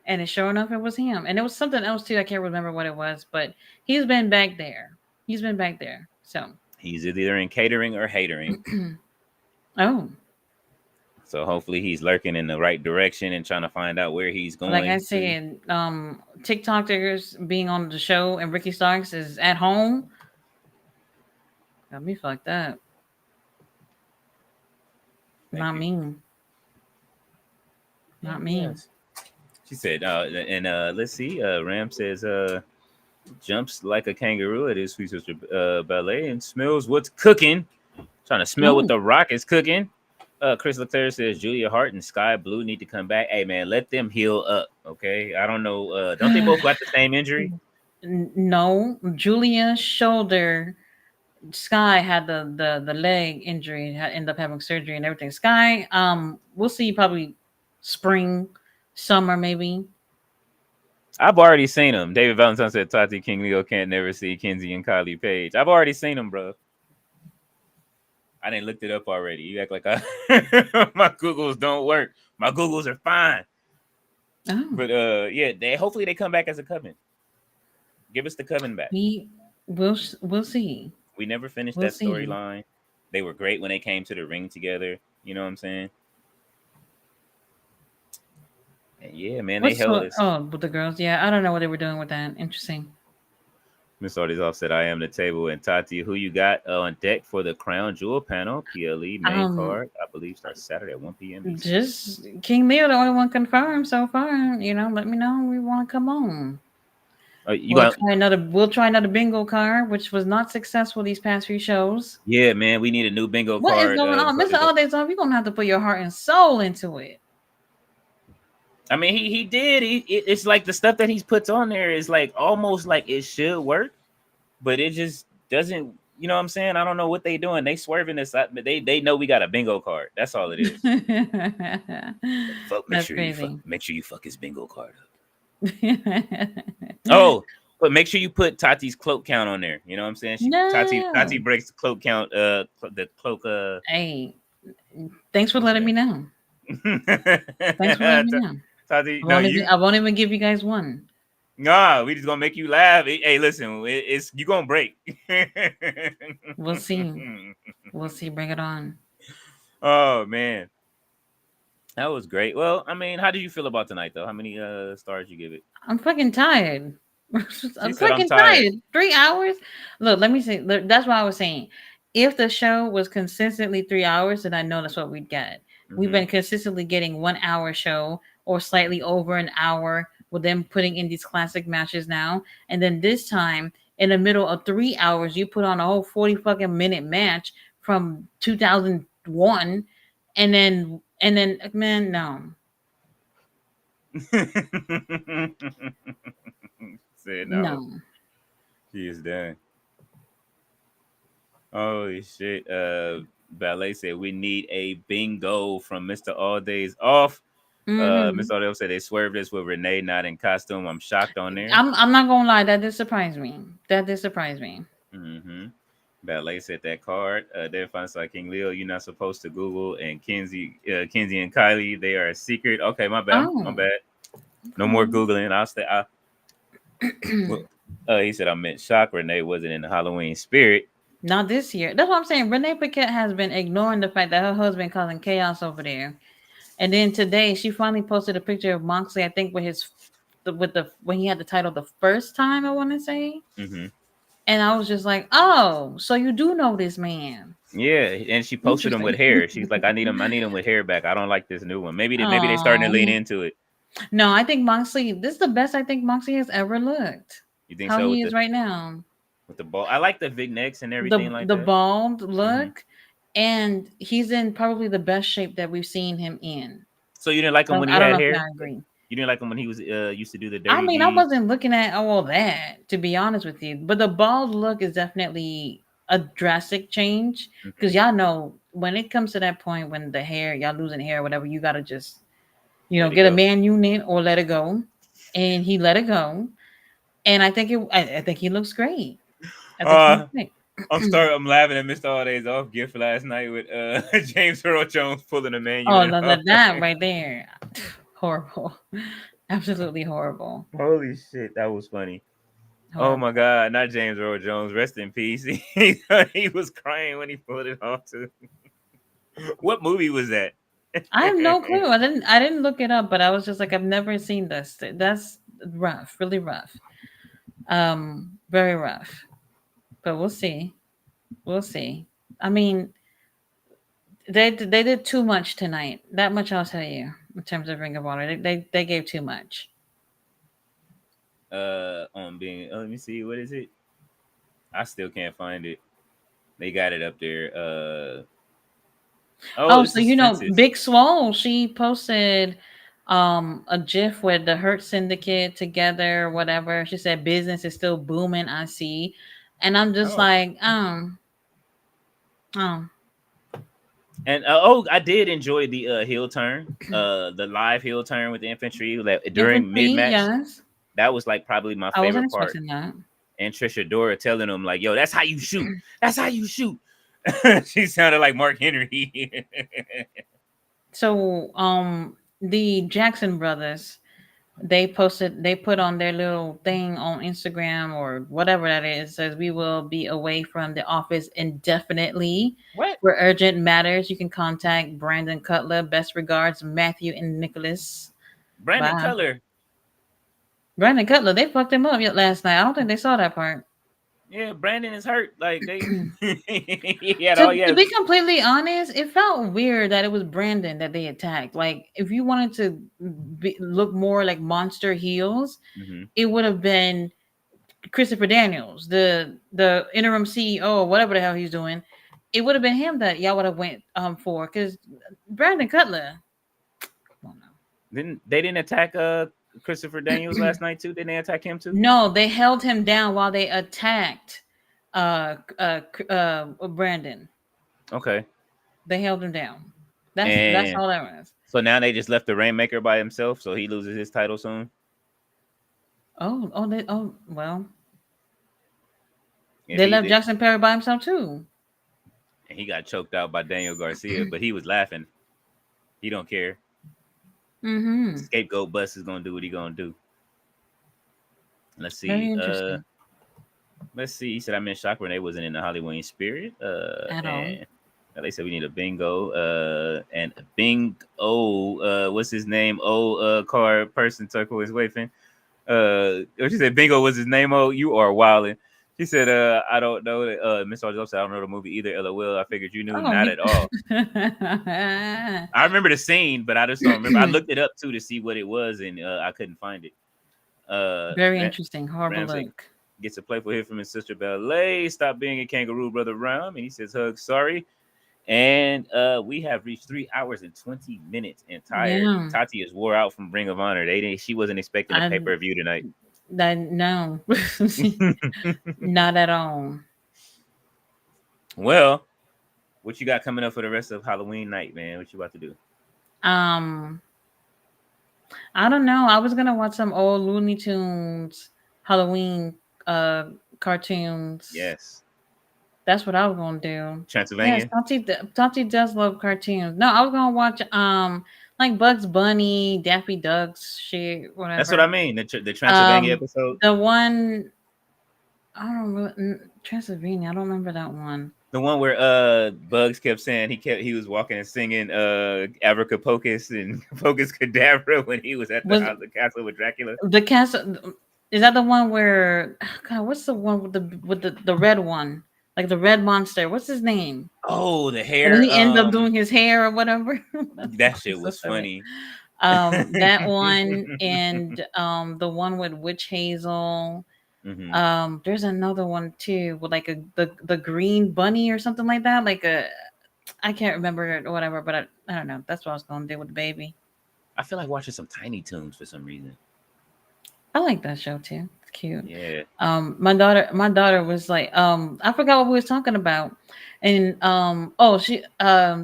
And it sure enough, it was him. And it was something else too. I can't remember what it was, but he's been back there. He's been back there. So, He's either in catering or hatering. oh, So hopefully he's lurking in the right direction and trying to find out where he's going. like I said, TikTokers being on the show and Ricky Starks is at home. Got me fucked up. Not me. Not me. Yes. She said, let's see. Ram says, jumps like a kangaroo at his Sweet Sister ballet and smells what's cooking. Trying to smell what Oh. the Rock is cooking. Chris Leclerc says Julia Hart and Sky Blue need to come back. Hey man, let them heal up. Okay. I don't know. Don't they both got the same injury? No, Julia's shoulder. Sky had the leg injury, ended up having surgery and everything. Sky, we'll see probably spring, summer maybe. I've already seen them. David Valentine said Tati King Leo can't never see Kenzie and Kylie Page. I've already seen them, bro. I didn't looked it up already. You act like my Googles don't work. My Googles are fine. Oh. But yeah, hopefully they come back as a coven. Give us the coven back. We'll see. We never finished We'll that storyline. They were great when they came to the ring together. You know what I'm saying? And yeah, man, they held us. Oh, with the girls. Yeah, I don't know what they were doing with that. Interesting. Miss Artie's offset. I am the table. And Tati, who you got on deck for the Crown Jewel panel? PLE main card, I believe, starts Saturday at 1 p.m. Just King Leo, the only one confirmed so far. You know, let me know we want to come on. We'll try another bingo card, which was not successful these past few shows. Yeah, man, we need a new bingo card. What is going on, Mr. All Days Off? You're gonna have to put your heart and soul into it. I mean, he did. It's like the stuff that he's puts on there is like almost like it should work, but it just doesn't. You know what I'm saying? I don't know what they doing. They swerving this. They know we got a bingo card. That's all it is. Make sure you fuck his bingo card up. Oh, but make sure you put Tati's cloak count on there. You know what I'm saying? Tati breaks the cloak count. The cloak. Hey, thanks for letting me know. Thanks for letting me know. Tati, I won't even give you guys one. Nah, we just gonna make you laugh. Hey, listen, it's you gonna break. We'll see. We'll see. Bring it on. Oh man, that was great. Well, I mean, how did you feel about tonight though? How many stars you give it? I'm fucking tired. She I'm said, "I'm fucking tired." tired. 3 hours. Look, let me say. Look, that's why I was saying, if the show was consistently 3 hours, then I know that's what we'd get. We've Mm-hmm. been consistently getting 1 hour show or slightly over an hour with them putting in these classic matches now, and then this time in the middle of 3 hours, you put on a whole 40 fucking minute match from 2001, and then man, no, Said no. no. She is done. Holy shit. Ballet said we need a bingo from Mr. All Days Off. Hmm. Mr. All Days said they swerved this with Renee not in costume. I'm shocked on there. I'm not gonna lie, that did surprise me. That did surprise me. Mm-hmm. Ballet said that card. Then finds like King Leo, you're not supposed to Google and Kenzie and Kylie, they are a secret. Okay, my bad. My Oh, bad. No more okay. Googling. I'll stay. Well, he said I meant shock. Renee wasn't in the Halloween spirit. Not this year. That's what I'm saying. Renee Paquette has been ignoring the fact that her husband causing chaos over there. And then today she finally posted a picture of Moxley, I think with the when he had the title the first time, I want to say. Mm-hmm. And I was just like, "Oh, so you do know this man." Yeah, and she posted him with Interesting. hair. She's like, I need him. I need him with hair back. I don't like this new one. Maybe they starting to lean Oh. into it. No, I think Moxley, this is the best I think Moxley has ever looked. You think How so he is right now. with the ball? I like the big necks and everything the like the that. bald Hmm. look, and he's in probably the best shape that we've seen him in. So you didn't like him when he I don't had know if hair? y'all agree. You didn't like him when he was used to do the I dirty mean, I deeds? wasn't looking at all that, to be honest with you, but the bald look is definitely a drastic change Hmm. because y'all know when it comes to that point when the hair, y'all losing hair, or whatever, you gotta just Let it get a go. man unit or let it go, and he let it go, and I think he looks great. I think he looks Uh, great. I'm laughing at Mr. All Days Off gift last night with James Earl Jones pulling a man Oh, unit off. that right there, horrible, absolutely horrible, Holy shit, that was funny. Oh my horrible. god, not James Earl Jones. Rest in peace. He was crying when he pulled it off too. What movie was that? I have no clue. I didn't look it up, but I was just like, I've never seen this. That's rough, really rough. Very rough. But we'll see. We'll see. I mean, they did too much tonight. That much I'll tell you in terms of Ring of Honor. They gave too much. On being. Let me see. What is it? I still can't find it. They got it up there. Oh, Oh, this so is Fences. Big Swole, she posted a gif with the Hurt Syndicate together, whatever. She said business is still booming, I see. And I'm just Oh, like, oh, and oh, I did enjoy the heel turn. The live heel turn with the infantry during mid infantry, match. yes. That was like probably my I wasn't favorite part. expecting that. And Trisha Dora telling him like, "Yo, that's how you shoot. That's how you shoot." She sounded like Mark Henry. So, the Jackson brothers, they put on their little thing on Instagram or whatever that is, says we will be away from the office indefinitely. What? Where urgent matters, you can contact Brandon Cutler. Best regards, Matthew and Nicholas. Brandon Bye. Cutler. Brandon Cutler, they fucked him up yet last night. I don't think they saw that part. Yeah, Brandon is hurt. Like they, he had all. To Yeah. be completely honest, it felt weird that it was Brandon that they attacked. Like, if you wanted to look more like monster heels, Mm-hmm. it would have been Christopher Daniels, the interim CEO or whatever the hell he's doing. It would have been him that y'all would have went for, because Brandon Cutler. Well, They didn't attack Christopher Daniels last night too? Didn't they attack him too? no, they held him down while they attacked Brandon. Okay. They held him down. That's And all that was. so now they just left the Rainmaker by himself, so he loses his title soon. Well, If they he left did, Jackson Perry by himself too. and he got choked out by Daniel Garcia, but he was laughing. He don't care. Mm-hmm. Scapegoat Bus is gonna do what he gonna do. Let's Very see. interesting. Let's see. He said I meant Shock Renee wasn't in the Halloween spirit. At all. And they said we need a bingo. And bingo. What's his name? Card person turquoise wafing. She said bingo was his name. Oh, you are wilding. She said, I don't know. Miss Arjos said I don't know the movie either. LOL. I figured you knew. Oh, Not me. at all. I remember the scene, but I just don't remember. I looked it up too to see what it was, and I couldn't find it. Very interesting. Horrible Ramsey look. gets a playful hit from his sister Ballet. Stop being a kangaroo, brother Ram. And he says, hug, sorry. And we have reached 3 hours and 20 minutes and tired. Yeah. Tati is wore out from Ring of Honor. She wasn't expecting a I pay-per-view tonight. no. Not at all. Well, what you got coming up for the rest of Halloween night, man? What you about to do? Um, I don't know. I was gonna watch some old Looney Tunes Halloween uh cartoons. Yes. That's what I was gonna do. Yes, Transylvania? Tati does love cartoons. No, I was gonna watch like Bugs Bunny, Daffy Duck's shit, That's what I whatever. mean. The Transylvania episode. The one I don't know, Transylvania. I don't remember that one. The one where Bugs kept saying he was walking and singing Abracapocus and Pocus Cadabra when he was at Was the castle with Dracula. the castle? Is that the one where? God, what's the one with the red one? Like the red monster. What's his name? Oh, the And then hair. he ends up doing his hair or whatever. That's That fucking shit so was silly. funny. That one and the one with Witch Hazel. Mm-hmm. There's another one too with like the green bunny or something like that. Like a I can't remember it or whatever, but I don't know. That's what I was gonna do with the baby. I feel like watching some Tiny Toons for some reason. I like that show too. It's cute. Yeah. My daughter was like, I forgot what we was talking about. And oh she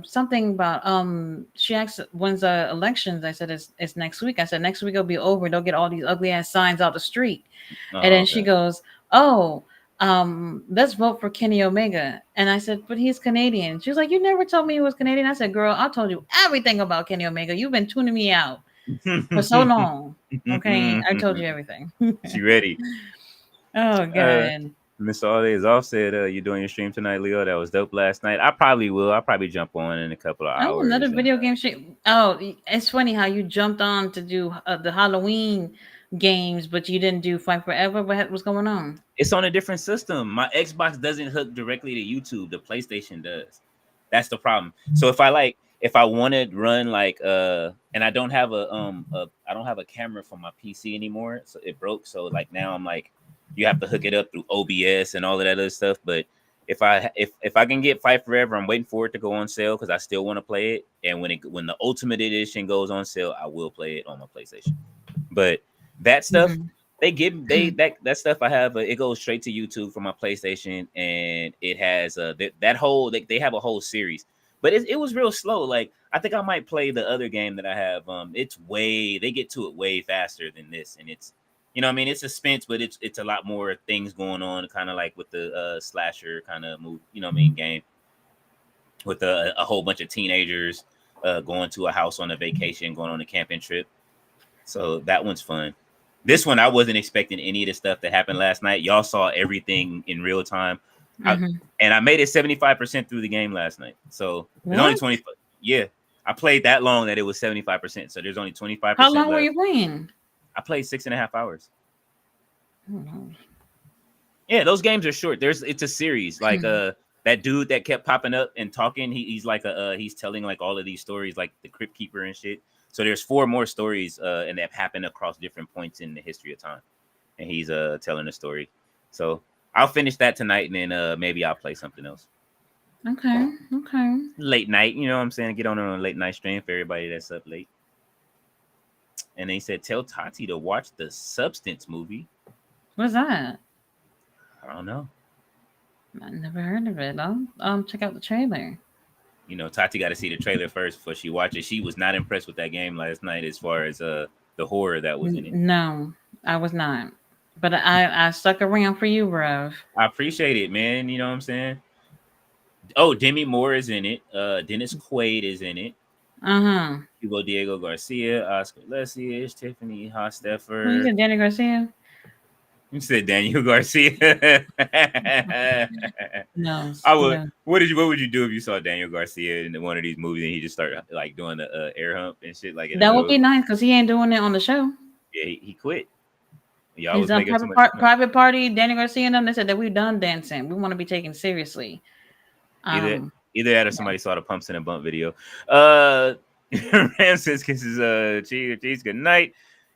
something about she asked when's the elections. I said it's next week. I said next week it'll be over. They'll get all these ugly ass signs out the street. And Oh, then she okay. goes, "Oh, let's vote for Kenny Omega." And I said, "But he's Canadian." She was like, "You never told me he was Canadian." I said, "Girl, I told you everything about Kenny Omega. You've been tuning me out for so long. Okay, I told you everything." She ready. Oh Uh, god. Mr. All Days off said, you doing your stream tonight, Leo? That was dope last night. I probably will. I'll probably jump on in a couple of Oh, another hours. And video game shit. Oh, it's funny how you jumped on to do the Halloween games, but you didn't do Fight Forever. What's going on? it's on a different system. My Xbox doesn't hook directly to YouTube. The PlayStation does. That's the problem. So if I want to run and I don't have I don't have a camera for my PC anymore, so it broke. So like now I'm like, you have to hook it up through OBS and all of that other stuff. But if I can get Fight Forever, I'm waiting for it to go on sale because I still want to play it. And when the Ultimate Edition goes on sale, I will play it on my PlayStation. But that stuff Mhm. that stuff I have, it goes straight to YouTube from my PlayStation, and it has that whole they have a whole series. But it was real slow. Like I think I might play the other game that I have. They get to it way faster than this, and it's I mean it's suspense, but it's a lot more things going on, kind of like with the slasher kind of move. I mean game with a whole bunch of teenagers going to a house on a vacation, going on a camping trip. So that one's fun. This one, I wasn't expecting any of the stuff that happened last night. Y'all saw everything in real time. Mhm. And I made it 75% through the game last night. So there's only What? 20. Yeah. I played that long that it was 75%. So there's only How 25% long were left. you playing? I played 6.5 hours. I don't know. Yeah, those games are short. It's a series. Like that dude that kept popping up and talking, he's like he's telling like all of these stories, like the Crypt Keeper and shit. So there's 4 more stories and that happen across different points in the history of time. And he's telling a story. So I'll finish that tonight, and then maybe I'll play something else. Okay. Okay. Late night, you know what I'm saying? Get on a late night stream for everybody that's up late. And they said, tell Tati to watch the Substance movie. What's that? I don't know. I never heard of it. I'll check out the trailer. Tati got to see the trailer first before she watches. She was not impressed with that game last night as far as the horror that was in it. No, I was not. But I stuck around for you, bruv. I appreciate it, man. You know what I'm saying? Oh, Demi Moore is in it. Dennis Quaid is in it. Uh-huh. Hugo Diego Garcia, Oscar Lesius, Tiffany Who you Hosteffer. said, Danny Garcia? You said Daniel Garcia. No, I would. yeah. What would you do if you saw Daniel Garcia in one of these movies and he just started like doing the air hump and shit like in the That would middle? be nice because he ain't doing it on the show. Yeah, he quit. Y'all He's was done making too much money. private party. Danny Garcia and them. They said that we've done dancing. We want to be taken seriously. Either Um, either that or yeah. somebody saw the pumps in a bump video. Uh, Ramses kisses cheese. Good night,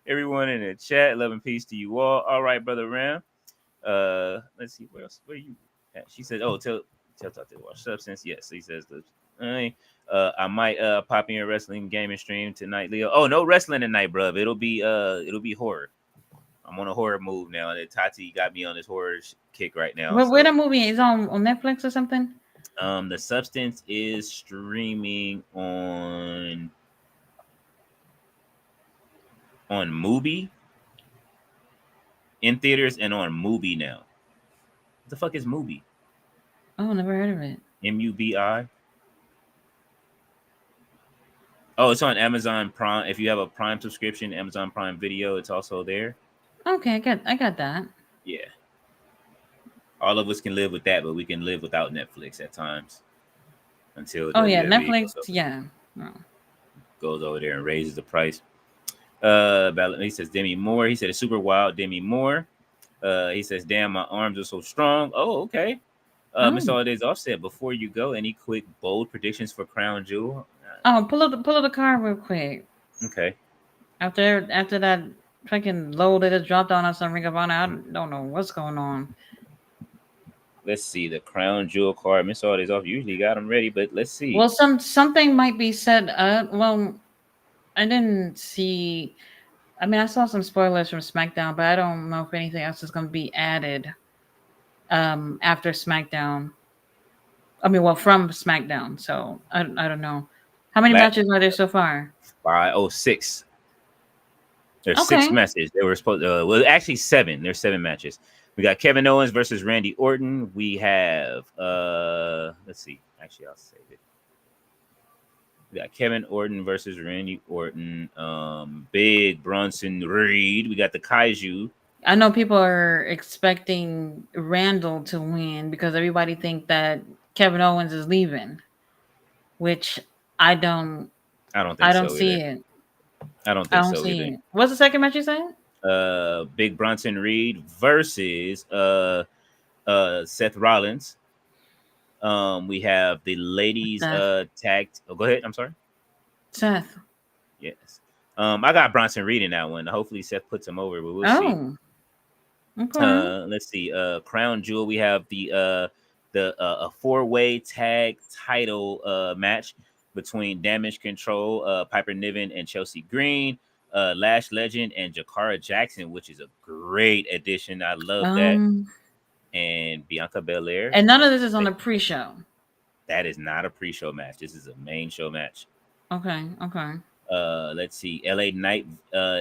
everyone in the chat. Love and peace to you all. All right, brother Ram. Let's see where else. Where you at? She said, "Oh, tell Talk to watch Substance." Yes, he says the. I might pop in a wrestling gaming stream tonight, Leo. Oh, no wrestling tonight, bro. It'll be horror. I'm on a horror move now, and Tati got me on this horror kick right now. Where So, the movie is on Netflix or something? the Substance is streaming on Mubi in theaters and on Mubi now. What the fuck is Mubi? Oh, never heard of it. MUBI. Oh, it's on Amazon Prime. If you have a Prime subscription, Amazon Prime Video, it's also there. Okay, I got that. Yeah. All of us can live with that, but we can live without Netflix at times until Oh yeah, WWE Netflix. Yeah. Oh. goes over there and raises the price. He says Demi Moore. He said it's super wild, Demi Moore. He says, damn, my arms are so strong. Oh, okay. Mr. Holiday's Offset, before you go, any quick bold predictions for Crown Jewel? Oh, pull up the card real quick. Okay. After that fucking load that just dropped on us on Ring of Honor, I don't know what's going on. Let's see the Crown Jewel card. Miss Holiday's off. Usually got them ready, but let's see. Well, something might be set up. Well, I didn't see. I mean, I saw some spoilers from SmackDown, but I don't know if anything else is going to be added after SmackDown. I mean, well, from SmackDown. So I don't know. How many matches are there so far? 6. There's Okay. 6 matches. They were supposed well, actually 7. There's 7 matches. We got Kevin Owens versus Randy Orton. We have let's see. Actually, I'll save it. We got Kevin Orton versus Randy Orton. Big Bronson Reed. We got the Kaiju. I know people are expecting Randall to win because everybody think that Kevin Owens is leaving, which I don't see it. I don't think so either. What's the second match you saying? Big Bronson Reed versus Seth Rollins. We have the ladies tagged. Oh, go ahead. I'm sorry. Seth. Yes. I got Bronson Reed in that one. Hopefully Seth puts him over, but we'll see. Okay. Let's see. Crown Jewel. We have the 4-way tag title match between Damage Control, Piper Niven, and Chelsea Green. Lash Legend and Jakara Jackson, which is a great addition. I love that. And Bianca Belair. And none of this is on the pre-show. That is not a pre-show match. This is a main show match. Okay. Let's see. LA Knight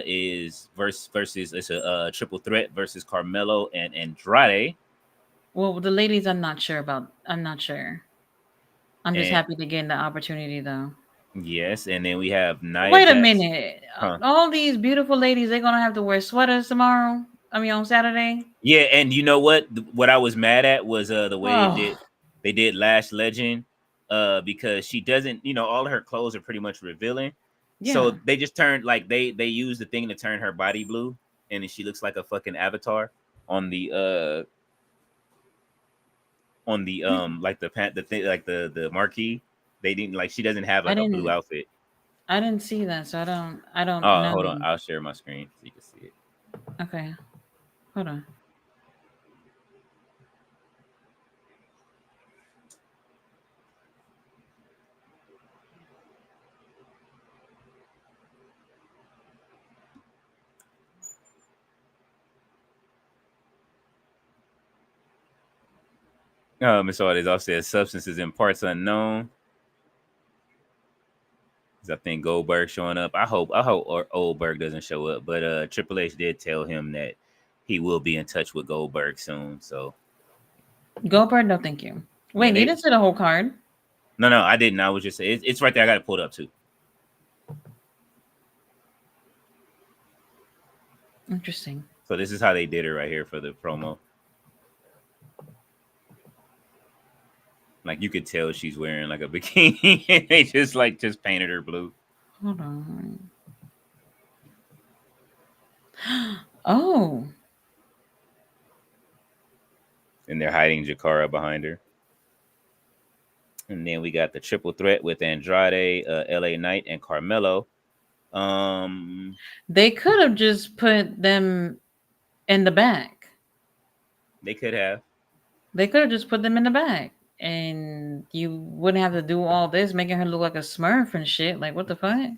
is versus it's a triple threat versus Carmelo and Andrade. Well, the ladies, I'm not sure. I'm just happy to get the opportunity, though. Yes, and then we have Nia Wait Jax. a minute. Huh. All these beautiful ladies, they're gonna have to wear sweaters tomorrow. I mean, on Saturday. Yeah, and you know what? What I was mad at was the way they did Lash Legend, because she doesn't, all of her clothes are pretty much revealing. Yeah. So they just turned like they used the thing to turn her body blue, and she looks like a fucking avatar on the like the thing, like the marquee. They didn't like, she doesn't have like a blue outfit. I didn't see that, so I don't know. Hold on, I'll share my screen so you can see it. Okay, hold on. Miss Orders also says substances in parts unknown. I think Goldberg showing up. I hope Goldberg doesn't show up, but Triple H did tell him that he will be in touch with Goldberg soon. So Goldberg, no, thank you. Wait, you didn't see the whole card? No, I didn't. I was just saying it's right there. I got it pulled up too. Interesting. So this is how they did it right here for the promo. Like you could tell she's wearing like a bikini, and they just painted her blue. Hold on. Oh, And they're hiding Jakara behind her. And then we got the triple threat with Andrade, LA Knight, and Carmelo. they could have just put them in the back. They could have. They could have just put them in the back, and you wouldn't have to do all this, making her look like a Smurf and shit. Like, what the fuck?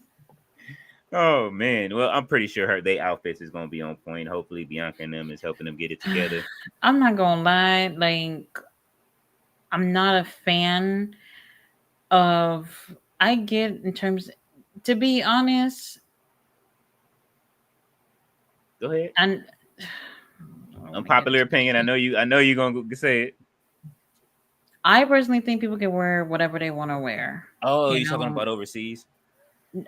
Oh man, well I'm pretty sure they outfits is gonna be on point. Hopefully Bianca and them is helping them get it together. I'm not gonna lie, like, I'm not a fan of. I get in terms, to be honest, Go ahead. and Unpopular opinion. I know you're gonna say it. I personally think people can wear whatever they want to wear. Oh, you're talking about overseas?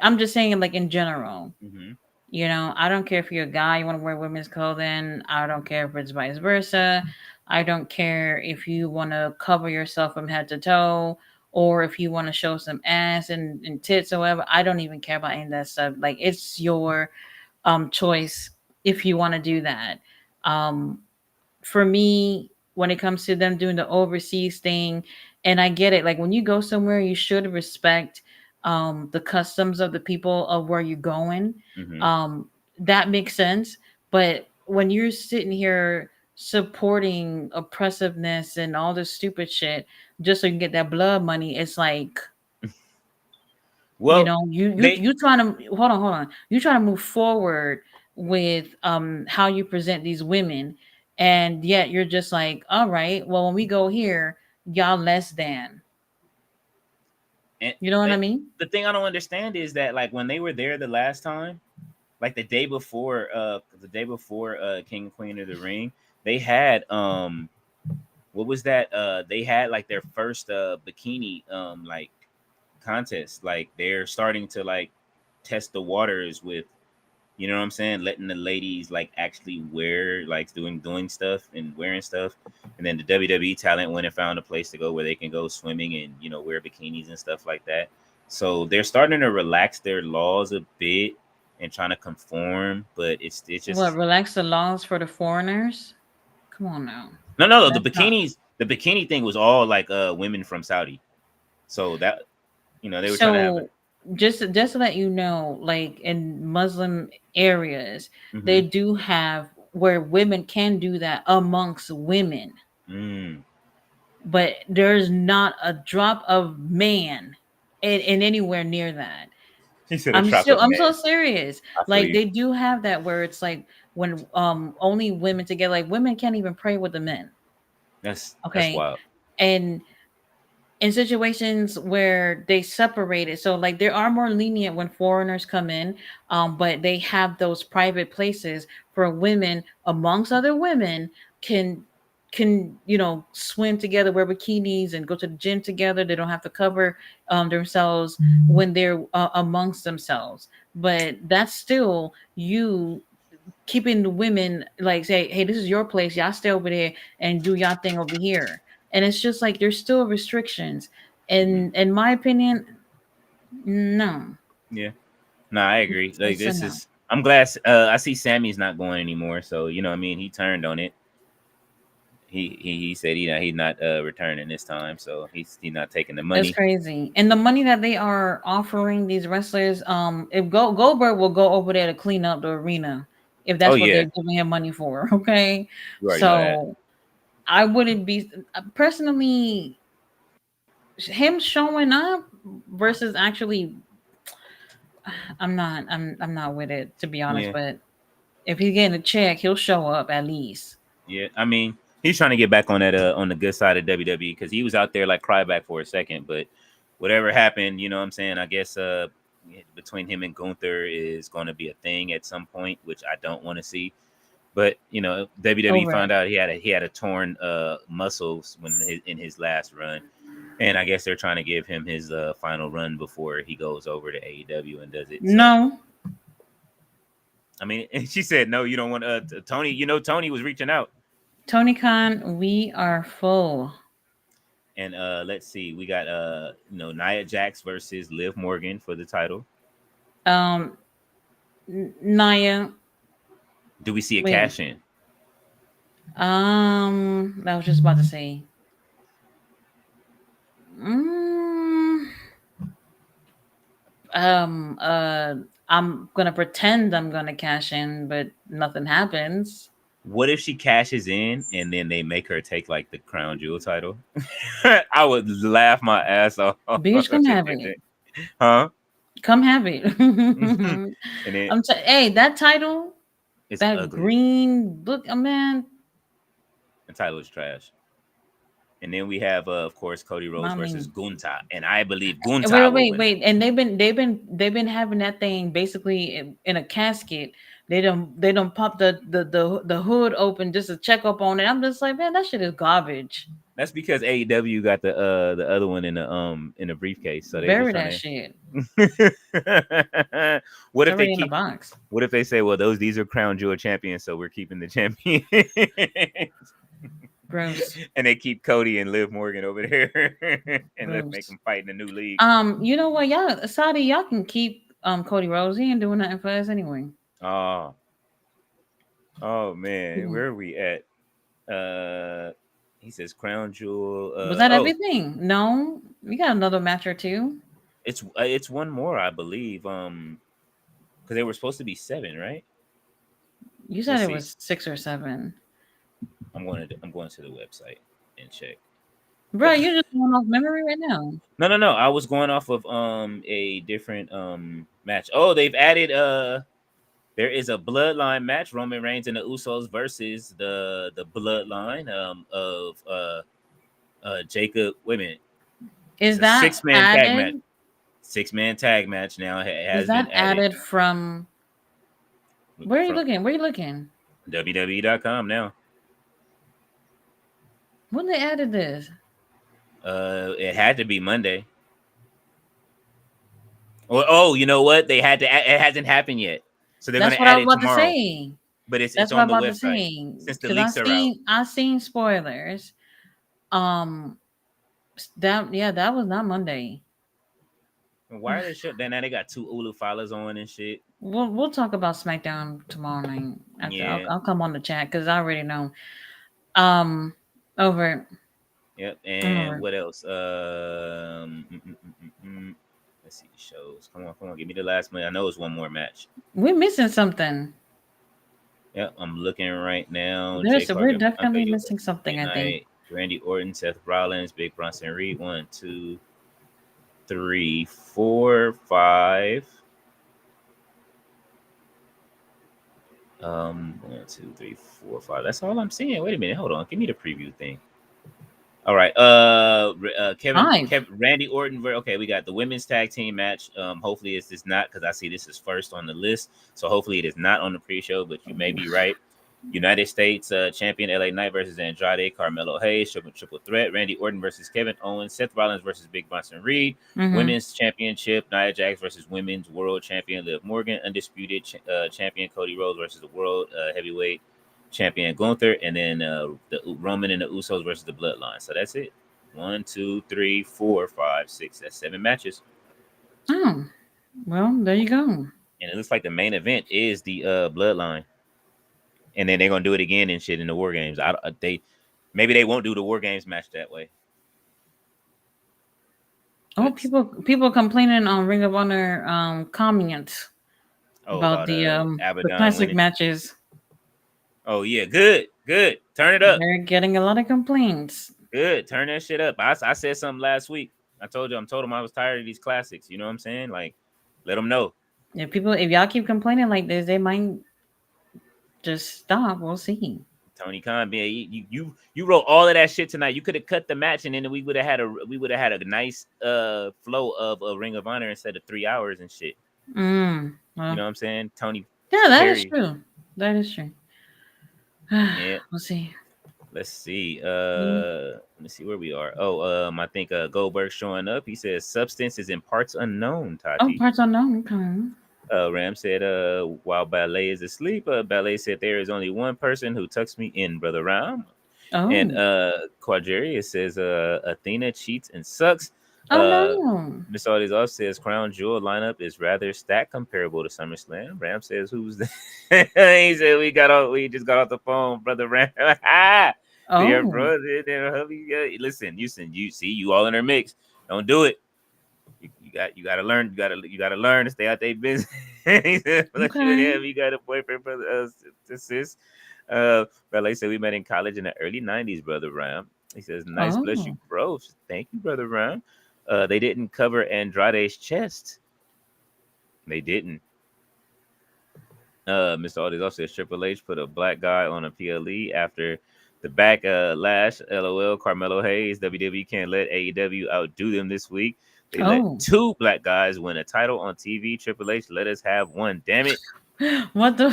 I'm just saying, like, in general. Mm-hmm. You know, I don't care if you're a guy, you want to wear women's clothing. I don't care if it's vice versa. I don't care if you want to cover yourself from head to toe, or if you want to show some ass and tits or whatever. I don't even care about any of that stuff. Like, it's your choice if you want to do that. For me, when it comes to them doing the overseas thing, and I get it, like, when you go somewhere, you should respect the customs of the people of where you're going. Mm-hmm. That makes sense. But when you're sitting here supporting oppressiveness and all this stupid shit just so you can get that blood money, it's like, well, you know, you trying to hold on. You trying to move forward with how you present these women, and yet you're just like, all right, well, when we go here, y'all less than. and You know what I mean? the thing I don't understand is that like when they were there the last time, like the day before King and Queen of the Ring, they had what was that? They had like their first bikini like contest. Like they're starting to like test the waters with, you know what I'm saying, letting the ladies like actually wear, like doing stuff and wearing stuff. And then the WWE talent went and found a place to go where they can go swimming and, you know, wear bikinis and stuff like that. So they're starting to relax their laws a bit and trying to conform, but it's What, just relax the laws for the foreigners? Come on now. no, That's not. the bikini thing was all like women from Saudi. So that, you know, they were trying to have it. So just to let you know, like, in Muslim areas, they Mm-hmm. do have where women can do that amongst women, Mm. but there's not a drop of man in anywhere near that. He said a drop of I'm so man. serious. I feel Like, you. they do have that where it's like when only women together, like, women can't even pray with the men. That's Okay. wild. And in situations where they separate it, so like there are more lenient when foreigners come in, but they have those private places for women amongst other women can, you know, swim together, wear bikinis, and go to the gym together. They don't have to cover themselves when they're amongst themselves. But that's still you keeping the women, like, say, hey, this is your place, y'all stay over there and do y'all thing over here. And it's just like there's still restrictions. Mm-hmm. And in my opinion, no. Yeah. No, I agree. Like It's a this no. is. I'm glad. I see Sammy's not going anymore. So you know, what I mean, he turned on it. He said he's not returning this time. So he's not taking the It's money. crazy. And the money that they are offering these wrestlers, if Goldberg will go over there to clean up the arena, if Oh that's what yeah, they're giving him money for. Okay. you already know that. So I wouldn't be personally, him showing up versus actually, I'm not with it, to be honest. Yeah, But if he's getting a check, he'll show up at least. yeah. I mean, he's trying to get back on that on the good side of WWE because he was out there like cry back for a second, but whatever happened, you know what I'm saying. I guess between him and Gunther is going to be a thing at some point, which I don't want to see. But you know, WWE Over found it. out he had a torn muscles in his last run, and I guess they're trying to give him his final run before he goes over to AEW and does it. So No, I mean, and she said, no, you don't want Tony. You know, Tony was reaching out. Tony Khan, we are full. And let's see, we got Nia Jax versus Liv Morgan for the title. Um, Naya. Do we see a Wait. cash in? I was just about to say. Mm, I'm gonna pretend I'm gonna cash in, but nothing happens. What if she cashes in and then they make her take like the crown jewel title? I would laugh my ass off. Bitch, come have it. Huh? Come have it. And then Hey, that title, it's that ugly. green look, man. The title is trash. And then we have, of course, Cody Rhodes versus Gunta, and I believe Gunta will win. Wait, and they've been having that thing basically in a casket. They don't pop the hood open just to check up on it. I'm just like, man, that shit is garbage. That's because AEW got the other one in the briefcase, so they bury just that shit. What if they keep in the box? What if they say, well, these are crown jewel champions, so we're keeping the champion. Gross. And they keep Cody and Liv Morgan over there, and let's make them fight in a new league. You know what, y'all, Saudi, y'all can keep Cody Rhodes. He ain't doing nothing for us anyway. Oh man, where are we at? He says crown jewel. Was that everything? No, we got another match or two. It's one more, I believe. Because they were supposed to be 7, right? You said it was 6 or 7. I'm going to the website and check. Bro, you're just going off memory right now. No. I was going off of a different match. Oh, they've added there is a bloodline match, Roman Reigns and the Usos versus the bloodline of Jacob. Wait a minute. Is that 6-man tag match? 6-man tag match now has been added from. Where are you looking? WWE.com now. When they added this? It had to be Monday. Oh, you know what? They had to. It hasn't happened yet, so they're going to add it tomorrow. To say. But it's on the website since the leaks are out. I've seen spoilers. That was not Monday. Why are they shut down? Now they got 2 Ulu followers on and shit. We'll talk about SmackDown tomorrow night. I'll come on the chat because I already know. Over. Yep. And what else? Let's see the shows. Come on, give me the last minute. I know it's one more match. We're missing something. Yep, I'm looking right now. We're definitely missing something. I think. Randy Orton, Seth Rollins, Big Bronson Reed. 1, 2, 3, 4, 5. 1, 2, 3, 4, 5. That's all I'm seeing. Wait a minute, hold on. Give me the preview thing. All right. Randy Orton. Okay, we got the women's tag team match. Hopefully it's not, because I see this is first on the list. So hopefully it is not on the pre-show, but you may be right. United States champion LA Knight versus Andrade, Carmelo Hayes, triple threat. Randy Orton versus Kevin Owens, Seth Rollins versus Big Bronson Reed. Women's championship, Nia Jax versus women's world champion Liv Morgan. Undisputed champion Cody Rhodes versus the world heavyweight champion Gunther, and then the Roman and the Usos versus the Bloodline. So that's it. 1, 2, 3, 4, 5, 6. That's 7 matches. Oh, well, there you go. And it looks like the main event is the Bloodline, and then they're gonna do it again and shit in the War Games. Maybe they won't do the War Games match that way. Oh, people complaining on Ring of Honor comments about the classic winning matches. Oh yeah, good. Turn it up. They're getting a lot of complaints. Good, turn that shit up. I said something last week. I told them I was tired of these classics. You know what I'm saying? Like, let them know. If y'all keep complaining like this, they might just stop. We'll see. Tony Khan, you wrote all of that shit tonight. You could have cut the match, and then we would have had a nice flow of a Ring of Honor instead of 3 hours and shit. Well, you know what I'm saying, Tony? Yeah, that is true. That is true. Yeah, we'll see. Let's see. Let me see where we are. I think Goldberg showing up. He says substance is in parts unknown, Tati. Oh, parts unknown. Okay. Ram said, while Ballet is asleep, Ballet said there is only one person who tucks me in, brother Ram. And Oh, Quadrius says, Athena cheats and sucks. oh Uh, no. Miss Audie's off says Crown Jewel lineup is rather stacked comparable to SummerSlam. Ram says, "Who's that?" He said, We just got off the phone, brother Ram." Dear Oh, brother, dear hubby. Listen, you see, you all in her mix. Don't do it. You gotta learn. You gotta learn to stay out their business. He said, "Plus you and okay. him, you got a boyfriend, brother, sis." Ballet said we met in college in the early '90s, brother Ram. He says, "Nice, bless you, Oh, bro." Thank you, brother Ram. They didn't cover Andrade's chest. They didn't. Mr. Aldis also says Triple H put a black guy on a PLE after the back lash. LOL. Carmelo Hayes. WWE can't let AEW outdo them this week. They let oh. two black guys win a title on TV. Triple H let us have one. Damn it. What the?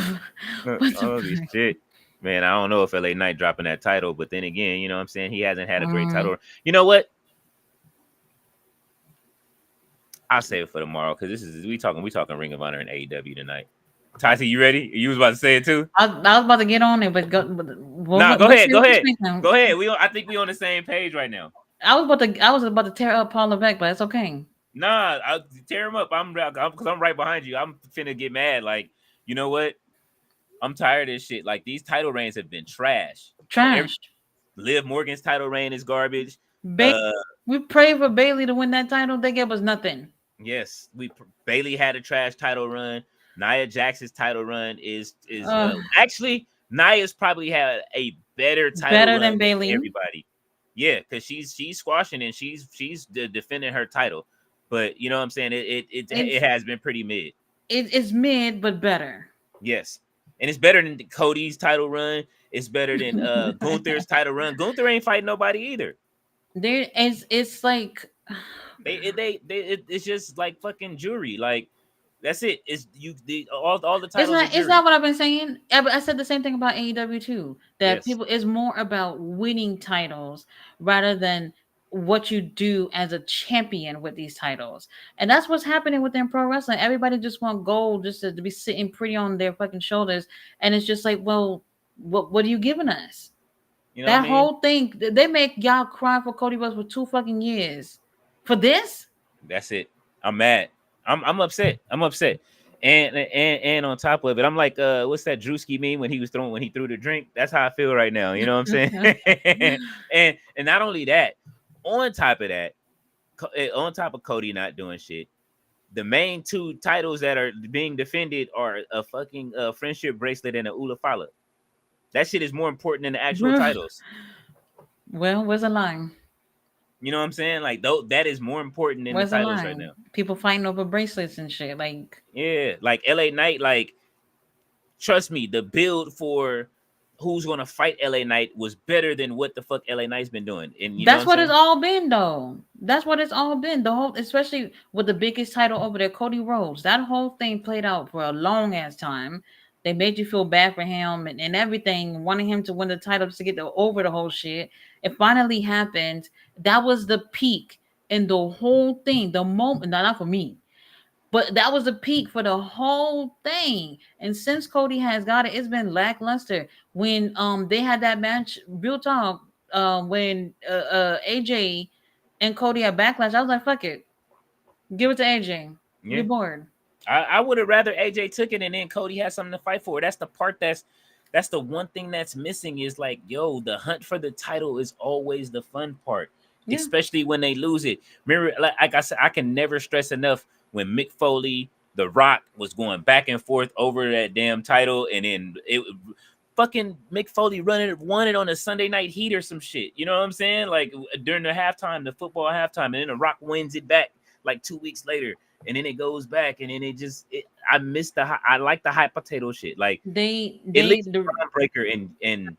What the? Holy Fuck? shit. Man, I don't know if LA Knight dropping that title, but then again, you know what I'm saying? He hasn't had a great Mm, title. You know what? I'll save it for tomorrow because this is we talking Ring of Honor and AEW tonight. Tyson, you ready? You was about to say it too? I was about to get on it, but go. Nah, go What ahead. you Go what you ahead. thinking? Go ahead. I think we on the same page right now. I was about to tear up Paul Levesque, but it's okay. Nah, I'll tear him up. Because I'm right behind you. I'm finna get mad. Like, you know what? I'm tired of this shit. Like, these title reigns have been trash. Trash. Liv Morgan's title reign is garbage. Ba- Uh, we prayed for Bailey to win that title. They gave us nothing. yes, Bailey had a trash title run. Nia Jax's title run is Uh, actually Nia's probably had a better title better run than than Bailey. everybody. Yeah, because she's squashing and she's defending her title. But you know what I'm saying? It It's has been pretty mid. it's mid, but better. Yes. And it's better than Cody's title run. It's better than Gunther's title run. Gunther ain't fighting nobody either. There is it's like It's just like fucking jury. Like that's it. It's all the it's titles are not it's jury. not what I've been saying. I said the same thing about AEW too. That Yes. people is more about winning titles rather than what you do as a champion with these titles. And that's what's happening within pro wrestling. Everybody just want gold just to be sitting pretty on their fucking shoulders. And it's just like, well, what are you giving us? You know what I That mean? whole thing, they make y'all cry for Cody Rhodes for 2 fucking years. For this? That's it. I'm mad. I'm upset. I'm upset. And on top of it, I'm like, what's that Drewski meme when he threw the drink? That's how I feel right now. You know what I'm saying? and not only that, on top of that, on top of Cody not doing shit, the main two titles that are being defended are a fucking friendship bracelet and a Ula Fala. That shit is more important than the actual titles. Well, where's the line? You know what I'm saying? Like, though, that is more important than the Where's the titles right line? now. People fighting over bracelets and shit. Like, Yeah, like LA Knight, like trust me, the build for who's gonna fight LA Knight was better than what the fuck LA Knight's been doing. And you know what that's I'm what it's saying? all been, though. That's what it's all been. The whole, especially with the biggest title over there, Cody Rhodes. That whole thing played out for a long ass time. They made you feel bad for him and everything, wanting him to win the title just to get over the whole shit. It finally happened. That was the peak in the whole thing. The moment, not for me, but that was the peak for the whole thing. And since Cody has got it, it's been lackluster. When they had that match, real talk, when AJ and Cody at Backlash, I was like, fuck it, give it to AJ. We're Yeah. bored. I would have rather AJ took it and then Cody had something to fight for. That's the part that's the one thing that's missing is like, yo, the hunt for the title is always the fun part, Yeah. especially when they lose it. Remember, like I said, I can never stress enough when Mick Foley, The Rock was going back and forth over that damn title, and then it fucking Mick Foley won it on a Sunday night heat or some shit. You know what I'm saying? Like during the halftime, the football halftime, and then The Rock wins it back like 2 weeks later, and then it goes back, and then I miss I like the hot potato shit. Like They at they least the, Braun Breaker and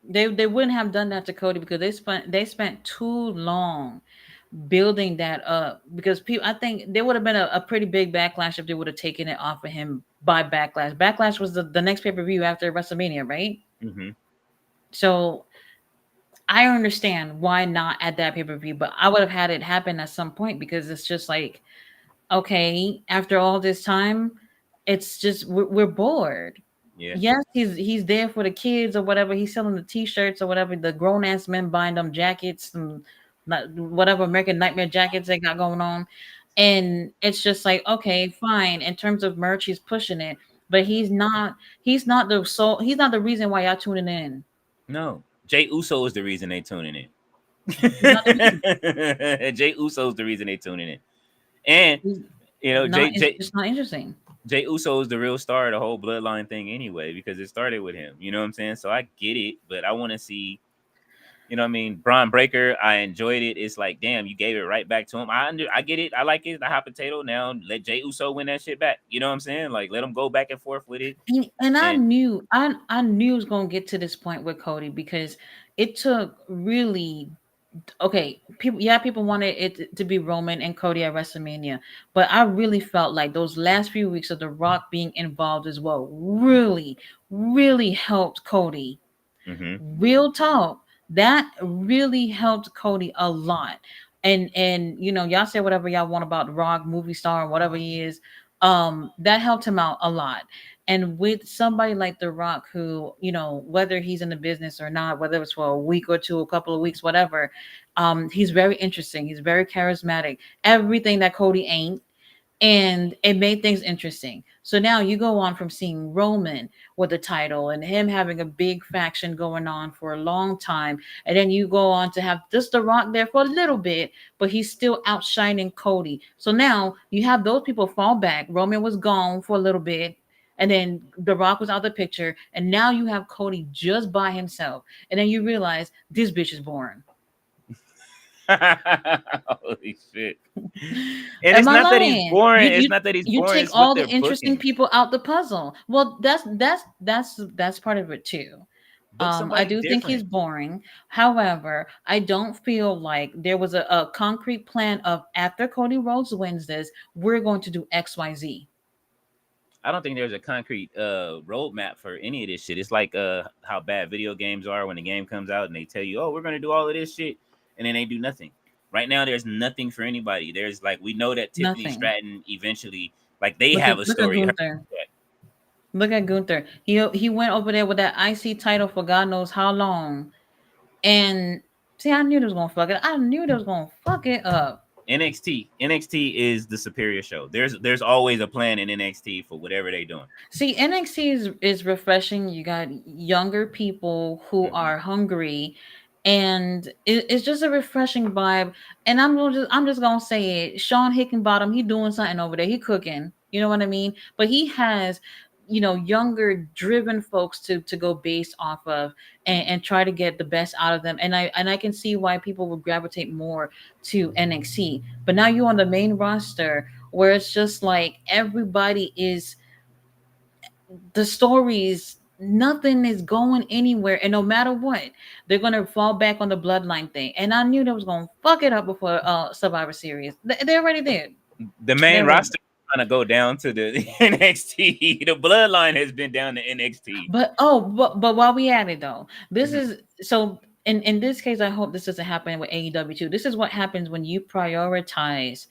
they wouldn't have done that to Cody because they spent too long building that up because people I think there would have been a pretty big backlash if they would have taken it off of him by Backlash. Backlash was the next pay-per-view after WrestleMania, right? mm-hmm. So I understand why not at that pay-per-view, but I would have had it happen at some point because it's just like okay, after all this time, it's just we're bored. Yeah. Yes, he's there for the kids or whatever. He's selling the T-shirts or whatever. The grown ass men buying them jackets and whatever American Nightmare jackets they got going on, and it's just like okay, fine. In terms of merch, he's pushing it, but he's not. He's not the soul. He's not the reason why y'all tuning in. No. Jay Uso is the reason they tuning in. He's not the reason. Jay Uso is the reason they tuning in. And He's you know, not. It's just not interesting. Jay Uso is the real star of the whole bloodline thing anyway, because it started with him. You know what I'm saying? So I get it, but I want to see, you know what I mean? Braun Breaker, I enjoyed it. It's like, damn, you gave it right back to him. I get it. I like it. The hot potato. Now let Jay Uso win that shit back. You know what I'm saying? Like let him go back and forth with it. And And I knew it was gonna get to this point with Cody because it took really okay, people wanted it to be Roman and Cody at WrestleMania, but I really felt like those last few weeks of The Rock being involved as well really, really helped Cody. mm-hmm. Real talk, that really helped Cody a lot. And you know, y'all say whatever y'all want about The Rock, movie star, whatever he is, that helped him out a lot. And with somebody like The Rock, who, you know, whether he's in the business or not, whether it's for a week or two, a couple of weeks, whatever, he's very interesting. He's very charismatic. Everything that Cody ain't, and it made things interesting. So now you go on from seeing Roman with the title and him having a big faction going on for a long time, and then you go on to have just The Rock there for a little bit, but he's still outshining Cody. So now you have those people fall back. Roman was gone for a little bit, and then The Rock was out the picture, and now you have Cody just by himself, and then you realize this bitch is boring. Holy shit. And it's Am I not that he's lying? boring. You It's you not that he's you boring. take It's what all the they're interesting booking. people out the puzzle. Well, that's part of it too. Book I somebody do think he's different. boring. However, I don't feel like there was a concrete plan of after Cody Rhodes wins this, we're going to do XYZ. I don't think there's a concrete roadmap for any of this shit. It's like how bad video games are when the game comes out and they tell you, "Oh, we're gonna do all of this shit," and then they do nothing. Right now, there's nothing for anybody. There's like we know that Tiffany Nothing. Stratton eventually, like they have a Look at story. Gunther. Look at Gunther. He went over there with that IC title for God knows how long. And see, I knew they was gonna fuck it. I knew they was gonna fuck it up. NXT is the superior show. There's always a plan in NXT for whatever they're doing. See, NXT is refreshing. You got younger people who Mm-hmm. are hungry, and it's just a refreshing vibe. And I'm just gonna say it. Sean Hickenbottom, he doing something over there. He cooking. You know what I mean? But he has, you know, younger, driven folks to go based off of and try to get the best out of them. And I can see why people would gravitate more to NXT. But now you're on the main roster where it's just like everybody is the stories, nothing is going anywhere, and no matter what, they're gonna fall back on the bloodline thing. And I knew they was gonna fuck it up before Survivor Series. They already did. The They main already roster did. is trying to go down to the NXT. The bloodline has been down to NXT. But while we at it though, this Mhm. is so. In this case, I hope this doesn't happen with AEW too. This is what happens when you prioritize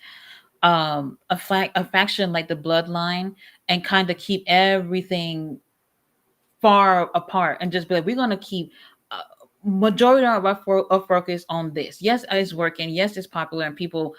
a faction like the bloodline and kind of keep everything far apart and just be like, we're gonna keep uh, majority of our focus on this. Yes, it's working. Yes, it's popular and people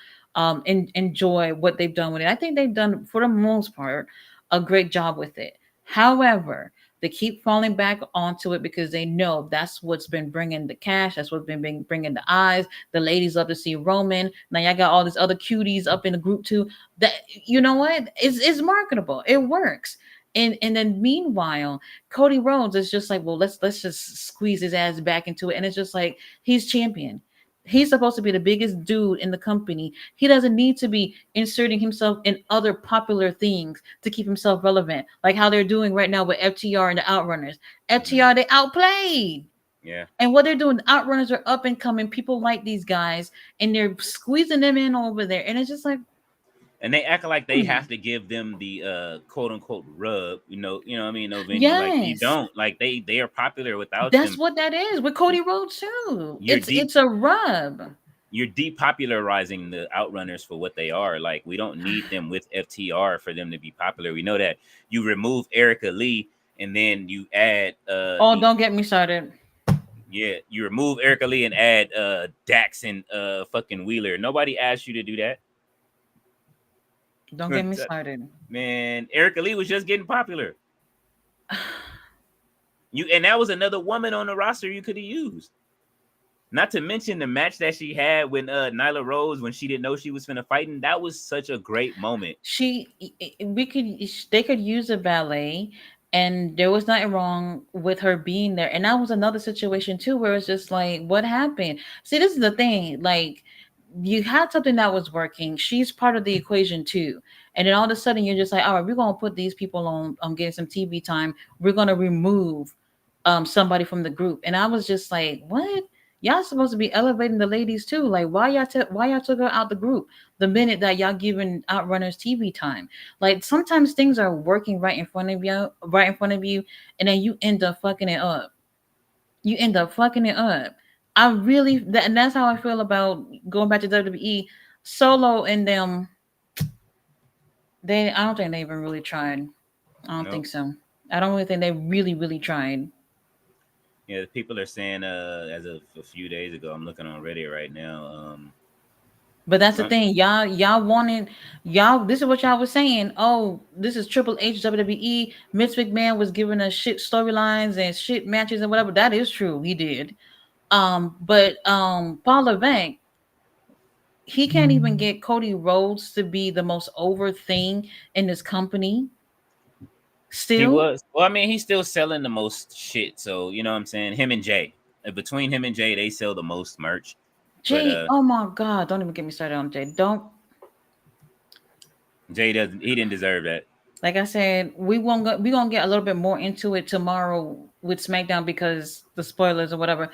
enjoy what they've done with it. I think they've done for the most part a great job with it. However, they keep falling back onto it because they know that's what's been bringing the cash. That's what's been bringing the eyes. The ladies love to see Roman. Now y'all got all these other cuties up in the group too. That you know what? It's marketable. It works. And then meanwhile, Cody Rhodes is just like, well, let's just squeeze his ass back into it. And it's just like he's champion. He's supposed to be the biggest dude in the company. He doesn't need to be inserting himself in other popular things to keep himself relevant, like how they're doing right now with FTR and the Outrunners. Mhm. FTR, they outplayed. Yeah. And what they're doing, the Outrunners are up and coming. People like these guys, and they're squeezing them in over there. And it's just like, And they act like they hmm, have to give them the quote unquote rub, you know what I mean, no venue. Like you yes. don't. Like they are popular without That's them. what that is with Cody Rhodes too. You're It's deep it's a rub. you're depopularizing the Outrunners for what they are. Like, we don't need them with FTR for them to be popular. We know that. You remove Erica Lee and then you add Oh, don't get me started. you remove Erica Lee and add Dax and fucking Wheeler. Nobody asked you to do that. Don't get me started. Man, Erica Lee was just getting popular. And that was another woman on the roster you could have used. Not to mention the match that she had with Nyla Rose when she didn't know she was finna fighting. That was such a great moment. They could use a ballet, and there was nothing wrong with her being there. And that was another situation too, where it's just like, what happened? See, this is the thing. Like, you had something that was working. She's part of the equation too. And then all of a sudden, you're just like, all right, we're gonna put these people on getting some TV time. We're gonna remove somebody from the group. And I was just like, what? Y'all supposed to be elevating the ladies too. Like, why y'all took her out the group the minute that y'all giving Outrunners TV time? Like, sometimes things are working right in front of you, and then you end up fucking it up. And that's how I feel about going back to WWE. Solo and them, I don't think they even really tried. I don't think so. I don't really think they really, really tried. Yeah, people are saying as of a few days ago, I'm looking on Reddit right now. But that's the thing, y'all. This is what y'all was saying. Oh, this is Triple H WWE. Vince McMahon was giving us shit storylines and shit matches and whatever. That is true, he did. But Paul Levesque, he can't even get Cody Rhodes to be the most over thing in this company. Still, he was. Well, I mean, he's still selling the most shit. So you know what I'm saying. Him and Jay, between him and Jay, they sell the most merch. Jay, but, oh my god, don't even get me started on Jay. Jay doesn't. He didn't deserve that. Like I said, we're gonna get a little bit more into it tomorrow with SmackDown because the spoilers or whatever.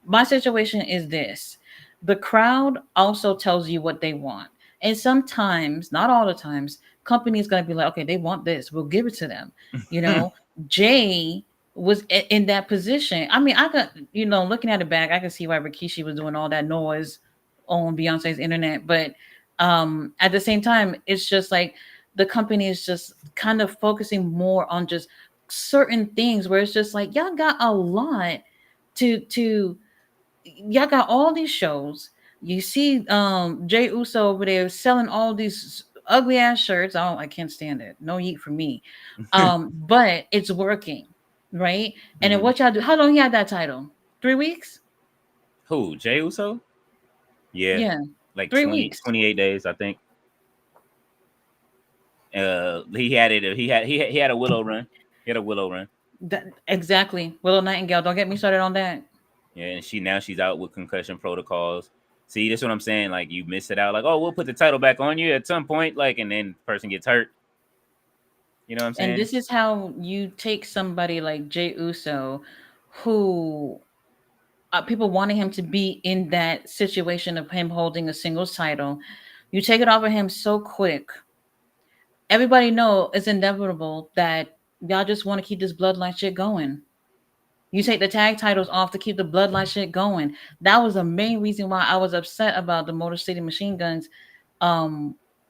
My situation is this: the crowd also tells you what they want, and sometimes, not all the times, companies gonna be like, okay, they want this, we'll give it to them. You know, Jay was in that position. I mean, I could, looking at it back, I could see why Rikishi was doing all that noise on Beyonce's internet, but at the same time, it's just like the company is just kind of focusing more on just certain things where it's just like, y'all got a lot to y'all got all these shows. You see Jay Uso over there selling all these ugly ass shirts. I can't stand it. No heat for me. But it's working, right? And then what y'all do? How long he had that title? 3 weeks? Who? Jay Uso? Yeah. Like 3 weeks. 28 days, I think. He had it. He had a Willow run. He had a Willow run. Exactly. Willow Nightingale. Don't get me started on that. Yeah, and she's out with concussion protocols. See, that's what I'm saying. Like, you miss it out. Like, oh, we'll put the title back on you at some point. Like, and then the person gets hurt. You know what I'm saying? And this is how you take somebody like Jay Uso, who people wanted him to be in that situation of him holding a singles title. You take it off of him so quick. Everybody know it's inevitable that y'all just want to keep this bloodline shit going. You take the tag titles off to keep the bloodline shit going. That was the main reason why I was upset about the Motor City Machine Guns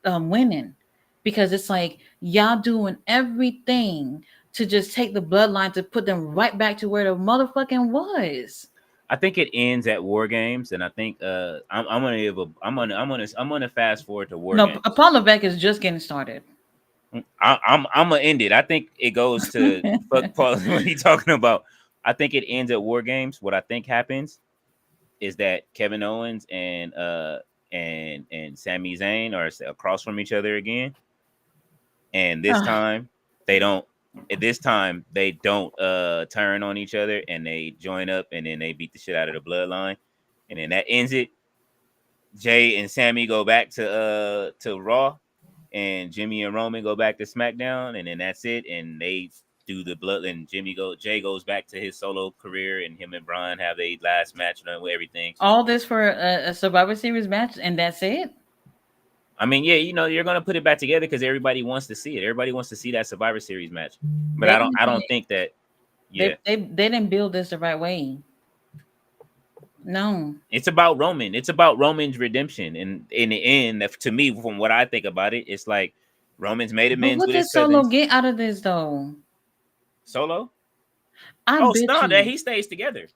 winning. Because it's like, y'all doing everything to just take the bloodline to put them right back to where the motherfucking was. I think it ends at War Games, and I think I'm gonna fast forward to War Games. No, Paul Levesque is just getting started. I'm gonna end it. I think it goes to fuck Paul. What are you talking about? I think it ends at War Games. What I think happens is that Kevin Owens and Sami Zayn are across from each other again, and this time they don't. This time they don't turn on each other, and they join up, and then they beat the shit out of the bloodline, and then that ends it. Jay and Sammy go back to Raw, and Jimmy and Roman go back to SmackDown, and then that's it. And they do the blood, and Jay goes back to his solo career, and him and Brian have their last match and everything. All this for a Survivor Series match, and that's it. I mean, yeah, you're gonna put it back together because everybody wants to see it. Everybody wants to see that Survivor Series match, but I don't think that. Yeah, they didn't build this the right way. No. It's about Roman. It's about Roman's redemption. And in the end, to me, from what I think about it, it's like Roman's made But amends what with did his Solo cousins. get out of this though? Solo. I Oh, bet no, that you he stays together.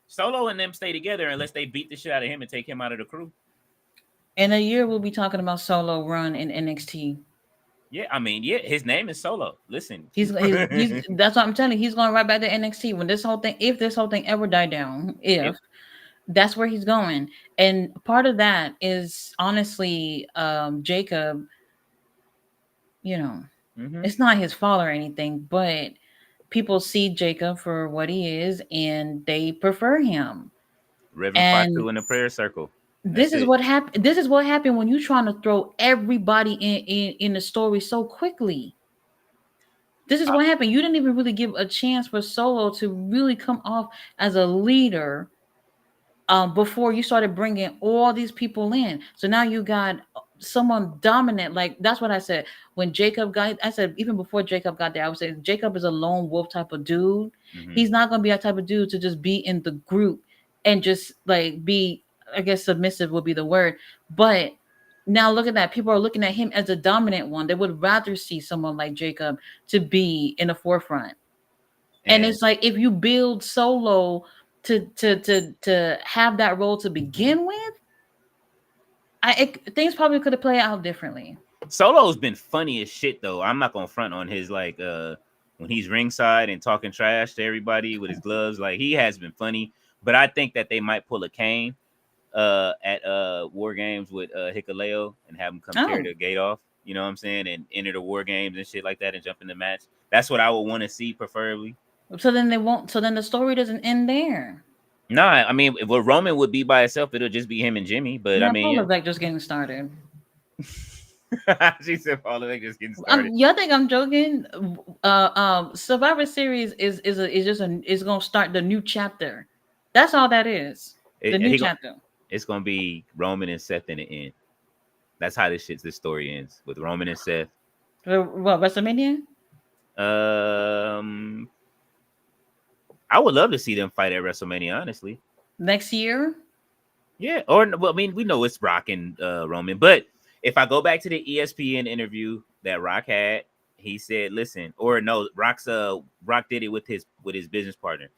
Solo and them stay together unless they beat the shit out of him and take him out of the crew. in a year we'll be talking about Solo run in NXT. Yeah, I mean, yeah, his name is Solo. Listen. He's that's what I'm telling you. He's going right back to NXT when this whole thing, if this whole thing ever died down, if It, that's where he's going. And part of that is honestly, Jacob, you know, mm-hmm. it's not his fault or anything, but people see Jacob for what he is and they prefer him. Reverend And Fatu in the prayer circle. this That's is it. what happened. This is what happened when you're trying to throw everybody in the story so quickly. This is I, what happened. You didn't even really give a chance for Solo to really come off as a leader before you started bringing all these people in. So now you got someone dominant. Like that's what I said when Jacob got. I said even before Jacob got there, I would say Jacob is a lone wolf type of dude. mm-hmm. He's not gonna be that type of dude to just be in the group and just like be. I guess submissive would be the word, but. Now look at that. People are looking at him as a dominant one. They would rather see someone like Jacob to be in the forefront. And And it's like if you build Solo to have that role to begin with, things probably could have played out differently. Solo's been funny as shit though. I'm not gonna front on his like when he's ringside and talking trash to everybody with his gloves. Like he has been funny, but I think that they might pull a Kane at War Games with Hikuleo and have him come tear Oh, the gate off. You know what I'm saying? And enter the War Games and shit like that and jump in the match. That's what I would want to see, preferably. so then they won't. So then the story doesn't end there. No, I mean, if Roman would be by itself, it'll just be him and Jimmy. But I Now mean, Paul yeah. Levesque just getting started. She said Paul Levesque just getting started. Y'all think I'm joking? Survivor Series is just is gonna start the new chapter. That's all that is. The new He gonna, chapter. it's gonna be Roman and Seth in the end. That's how this story ends with Roman and Seth. What WrestleMania? Um, I would love to see them fight at WrestleMania. Honestly, Next year? yeah. Or well, I mean, we know it's Rock and Roman, but if I go back to the ESPN interview that Rock had, he said, "Listen," or no, Rock did it with his business partner.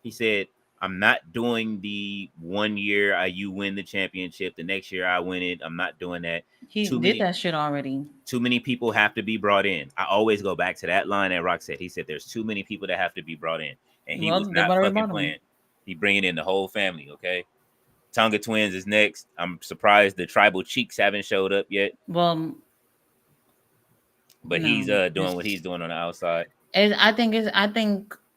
He said, "I'm not doing the 1 year you win the championship, the next year I win it. I'm not doing that. He Too did many that shit already. too many people have to be brought in." I always go back to that line that Rock said. He said, "There's too many people that have to be brought in," and he was Well, they not better fucking about him. playing. He bringing in the whole family. Okay, Tonga Twins is next. I'm surprised the Tribal Cheeks haven't showed up yet, Well, but he's no. doing what he's doing on the outside. I think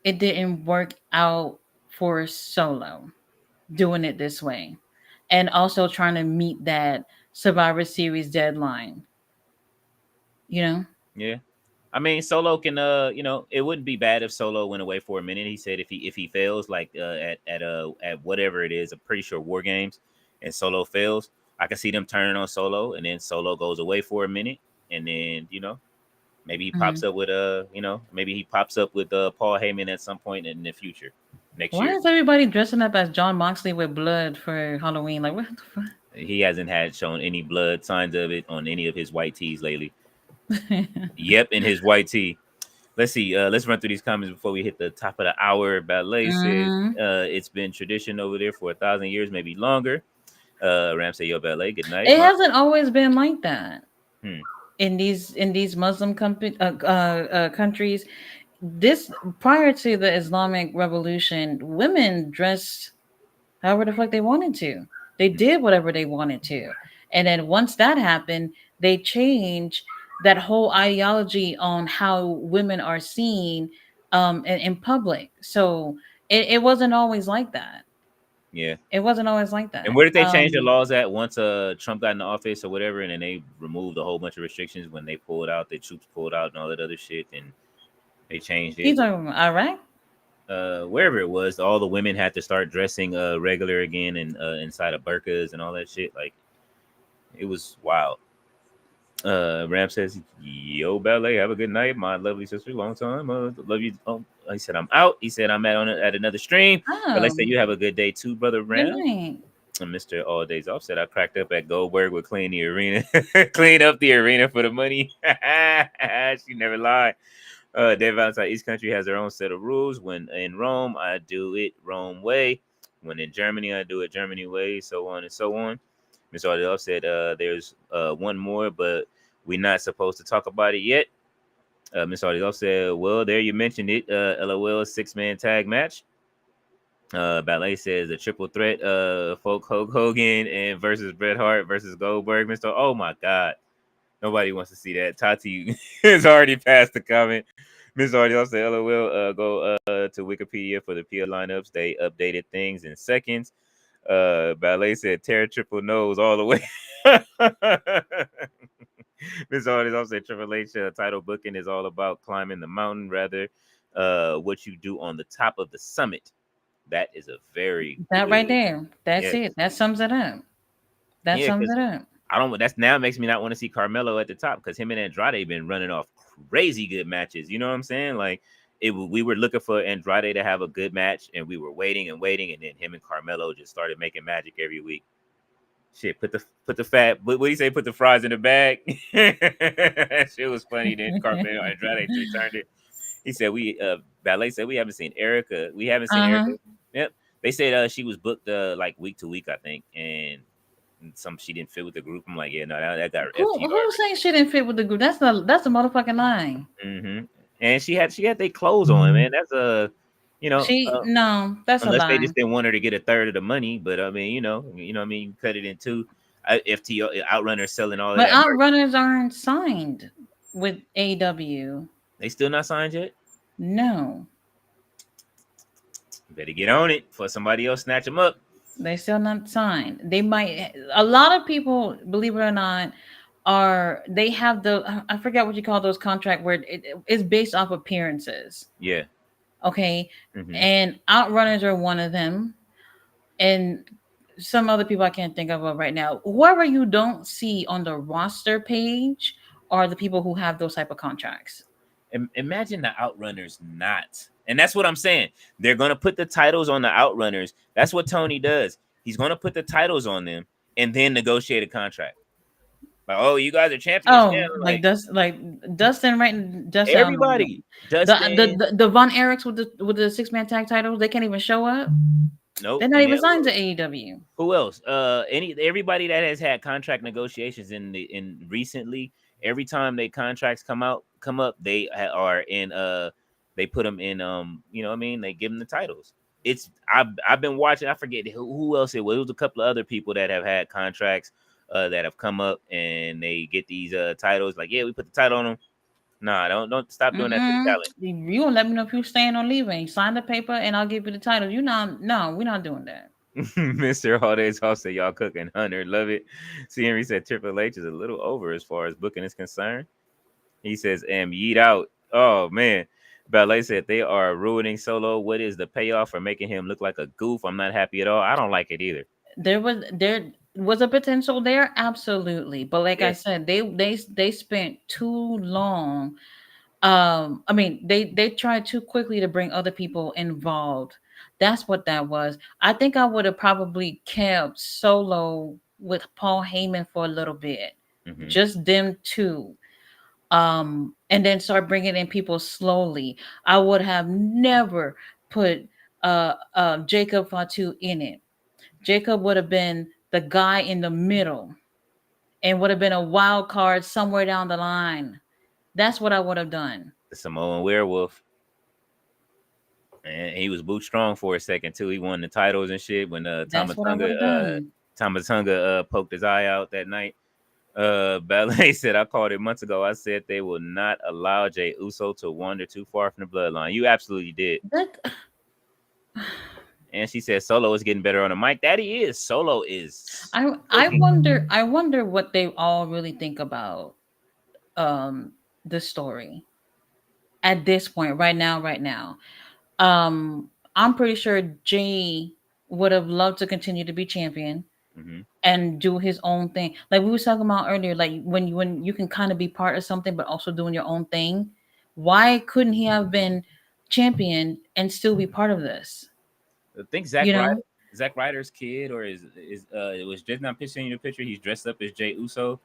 it didn't work out for Solo doing it this way, and also trying to meet that Survivor Series deadline. You know, Yeah. I mean, Solo can, it wouldn't be bad if Solo went away for a minute. He said if he fails, like at whatever it is, I'm pretty sure War Games, and Solo fails, I can see them turning on Solo, and then Solo goes away for a minute, and then maybe he mm-hmm. pops up with maybe he pops up with Paul Heyman at some point in the future next Why year. is everybody dressing up as John Moxley with blood for Halloween? Like what the fuck? He hasn't had shown any blood signs of it on any of his white tees lately. Yep, in his white tee. Let's see. Let's run through these comments before we hit the top of the hour. Ballet said Mm-hmm. it's been tradition over there for 1,000 years, maybe longer. Ram said, "Yo, Ballet, good night." It hasn't always been like that Hmm. in these Muslim countries. This prior to the Islamic Revolution, women dressed however the fuck they wanted to. They did whatever they wanted to. And then once that happened, they changed that whole ideology on how women are seen in public. So it wasn't always like that. Yeah. It wasn't always like And that. where did they change the laws at once Trump got in the office or whatever, and then they removed a whole bunch of restrictions when they pulled out, the troops pulled out and all that other shit, and they changed it. He's talking about Iraq? Wherever it was, all the women had to start dressing regular again and inside of burqas and all that shit. Like it was wild. Ram says, "Yo, ballet, have a good night, my lovely sister. Long time. Love you." Oh, he said, "I'm out." He said, "I'm at another stream." But let's say Oh, you have a good day too, brother good Ram. night. And Mr. All Days Off said, "I cracked up at Goldberg with clean the arena, clean up the arena for the money." She never lied. Dave Valentine, each country has their own set of rules. When in Rome, I do it Rome way. When in Germany, I do it Germany way. So on and so on. Miss Ardell said, "There's one more, but we're not supposed to talk about it yet." Miss Ardell said, "Well, there you mentioned it. LOL 6-man tag match." Ballet says the triple threat. Folk Hulk Hogan and versus Bret Hart versus Goldberg. Mr. Oh my God. Nobody wants to see that. Tati is already past the comment. Miss Already also said, "LOL, go to Wikipedia for the PL lineups. They updated things in seconds." Ballet said, "Terra triple nose all the way." Miss Already also said, "Triple H title booking is all about climbing the mountain, rather what you do on the top of the summit." That is a very That right good, there. That's yes, it. That sums it up. That yeah, sums because it up. I don't. That's now makes me not want to see Carmelo at the top because him and Andrade been running off crazy good matches. You know what I'm saying? Like we were looking for Andrade to have a good match, and we were waiting and waiting, and then him and Carmelo just started making magic every week. Shit, put the fat. What do you say? Put the fries in the bag. That shit was funny. Then Carmelo Andrade returned it. He said Ballet said we haven't seen Erica. We haven't seen Uh-huh. Erica. Yep. They said she was booked like week to week, I think, and some she didn't fit with the group. I'm like, yeah, no, that got her FTR Who's already. saying she didn't fit with the group? That's a motherfucking lie. And she had their clothes on, man. That's a, you know, No, that's a unless they lie. just didn't want her to get a third of the money. But I mean, what I mean, you cut it in two. FTR Outrunner selling all of But that merch. Outrunners aren't signed with AW. They still not signed yet. No, Better get on it for somebody else snatch them up. they still not signed. They might. A lot of people, believe it or not, they have I forget what you call those contract where it's based off appearances. Yeah. Okay, hmm and Outrunners are one of them, and some other people I can't think of right now. Whoever you don't see on the roster page are the people who have those type of contracts. Imagine the Outrunners not. And that's what I'm saying. They're going to put the titles on the Outrunners. That's what Tony does. He's going to put the titles on them and then negotiate a contract. Like, oh, you guys are champions now. Oh, Like like Dustin, right? Dustin, everybody, Dustin. the Von Erichs with the 6-man tag titles, they can't even show up. Nope. They're not And then even signed to AEW. who else? Everybody that has had contract negotiations in recently. Every time they contracts come up, they are in they put them in what I mean, they give them the titles. I've been watching. I forget who else it was. It was a couple of other people that have had contracts that have come up and they get these titles. Like, yeah, we put the title on them. Nah, don't stop doing that to the Mm-mm. talent. You gonna let me know if you staying or leaving. Sign the paper and I'll give you the title. You not no, we're not doing that. Mr. Holidays also y'all cooking Hunter. Love it. See, Henry said Triple H is a little over as far as booking is concerned. He says, yeet out. Oh man. Ballet said they are ruining Solo. What is the payoff for making him look like a goof? I'm not happy at all. I don't like it either. There was a potential there, absolutely. But like Yeah. I said, they spent too long. I mean, they tried too quickly to bring other people involved. That's what that was. I think I would have probably kept Solo with Paul Heyman for a little bit, hmm just them two, and then start bringing in people slowly. I would have never put Jacob Fatu in it. Jacob would have been the guy in the middle and would have been a wild card somewhere down the line. That's what I would have done. The Samoan werewolf. And he was boot strong for a second too. He won the titles and shit when That's what I would have done. Thomas Tunga poked his eye out that night. Ballet said, I called it months ago. I said they will not allow Jay Uso to wander too far from the bloodline. You absolutely did. That And she said Solo is getting better on the mic. That he is. Solo is I cooking. wonder what they all really think about um the story at this point right now. I'm pretty sure Jay would have loved to continue to be champion. Mm-hmm. and do his own thing. Like we were talking about earlier, like when you can kind of be part of something but also doing your own thing. Why couldn't he have been champion and still be part of this? I think You know? Zack Ryder's kid, or is it was just not picturing you the picture. He's dressed up as Jay Uso.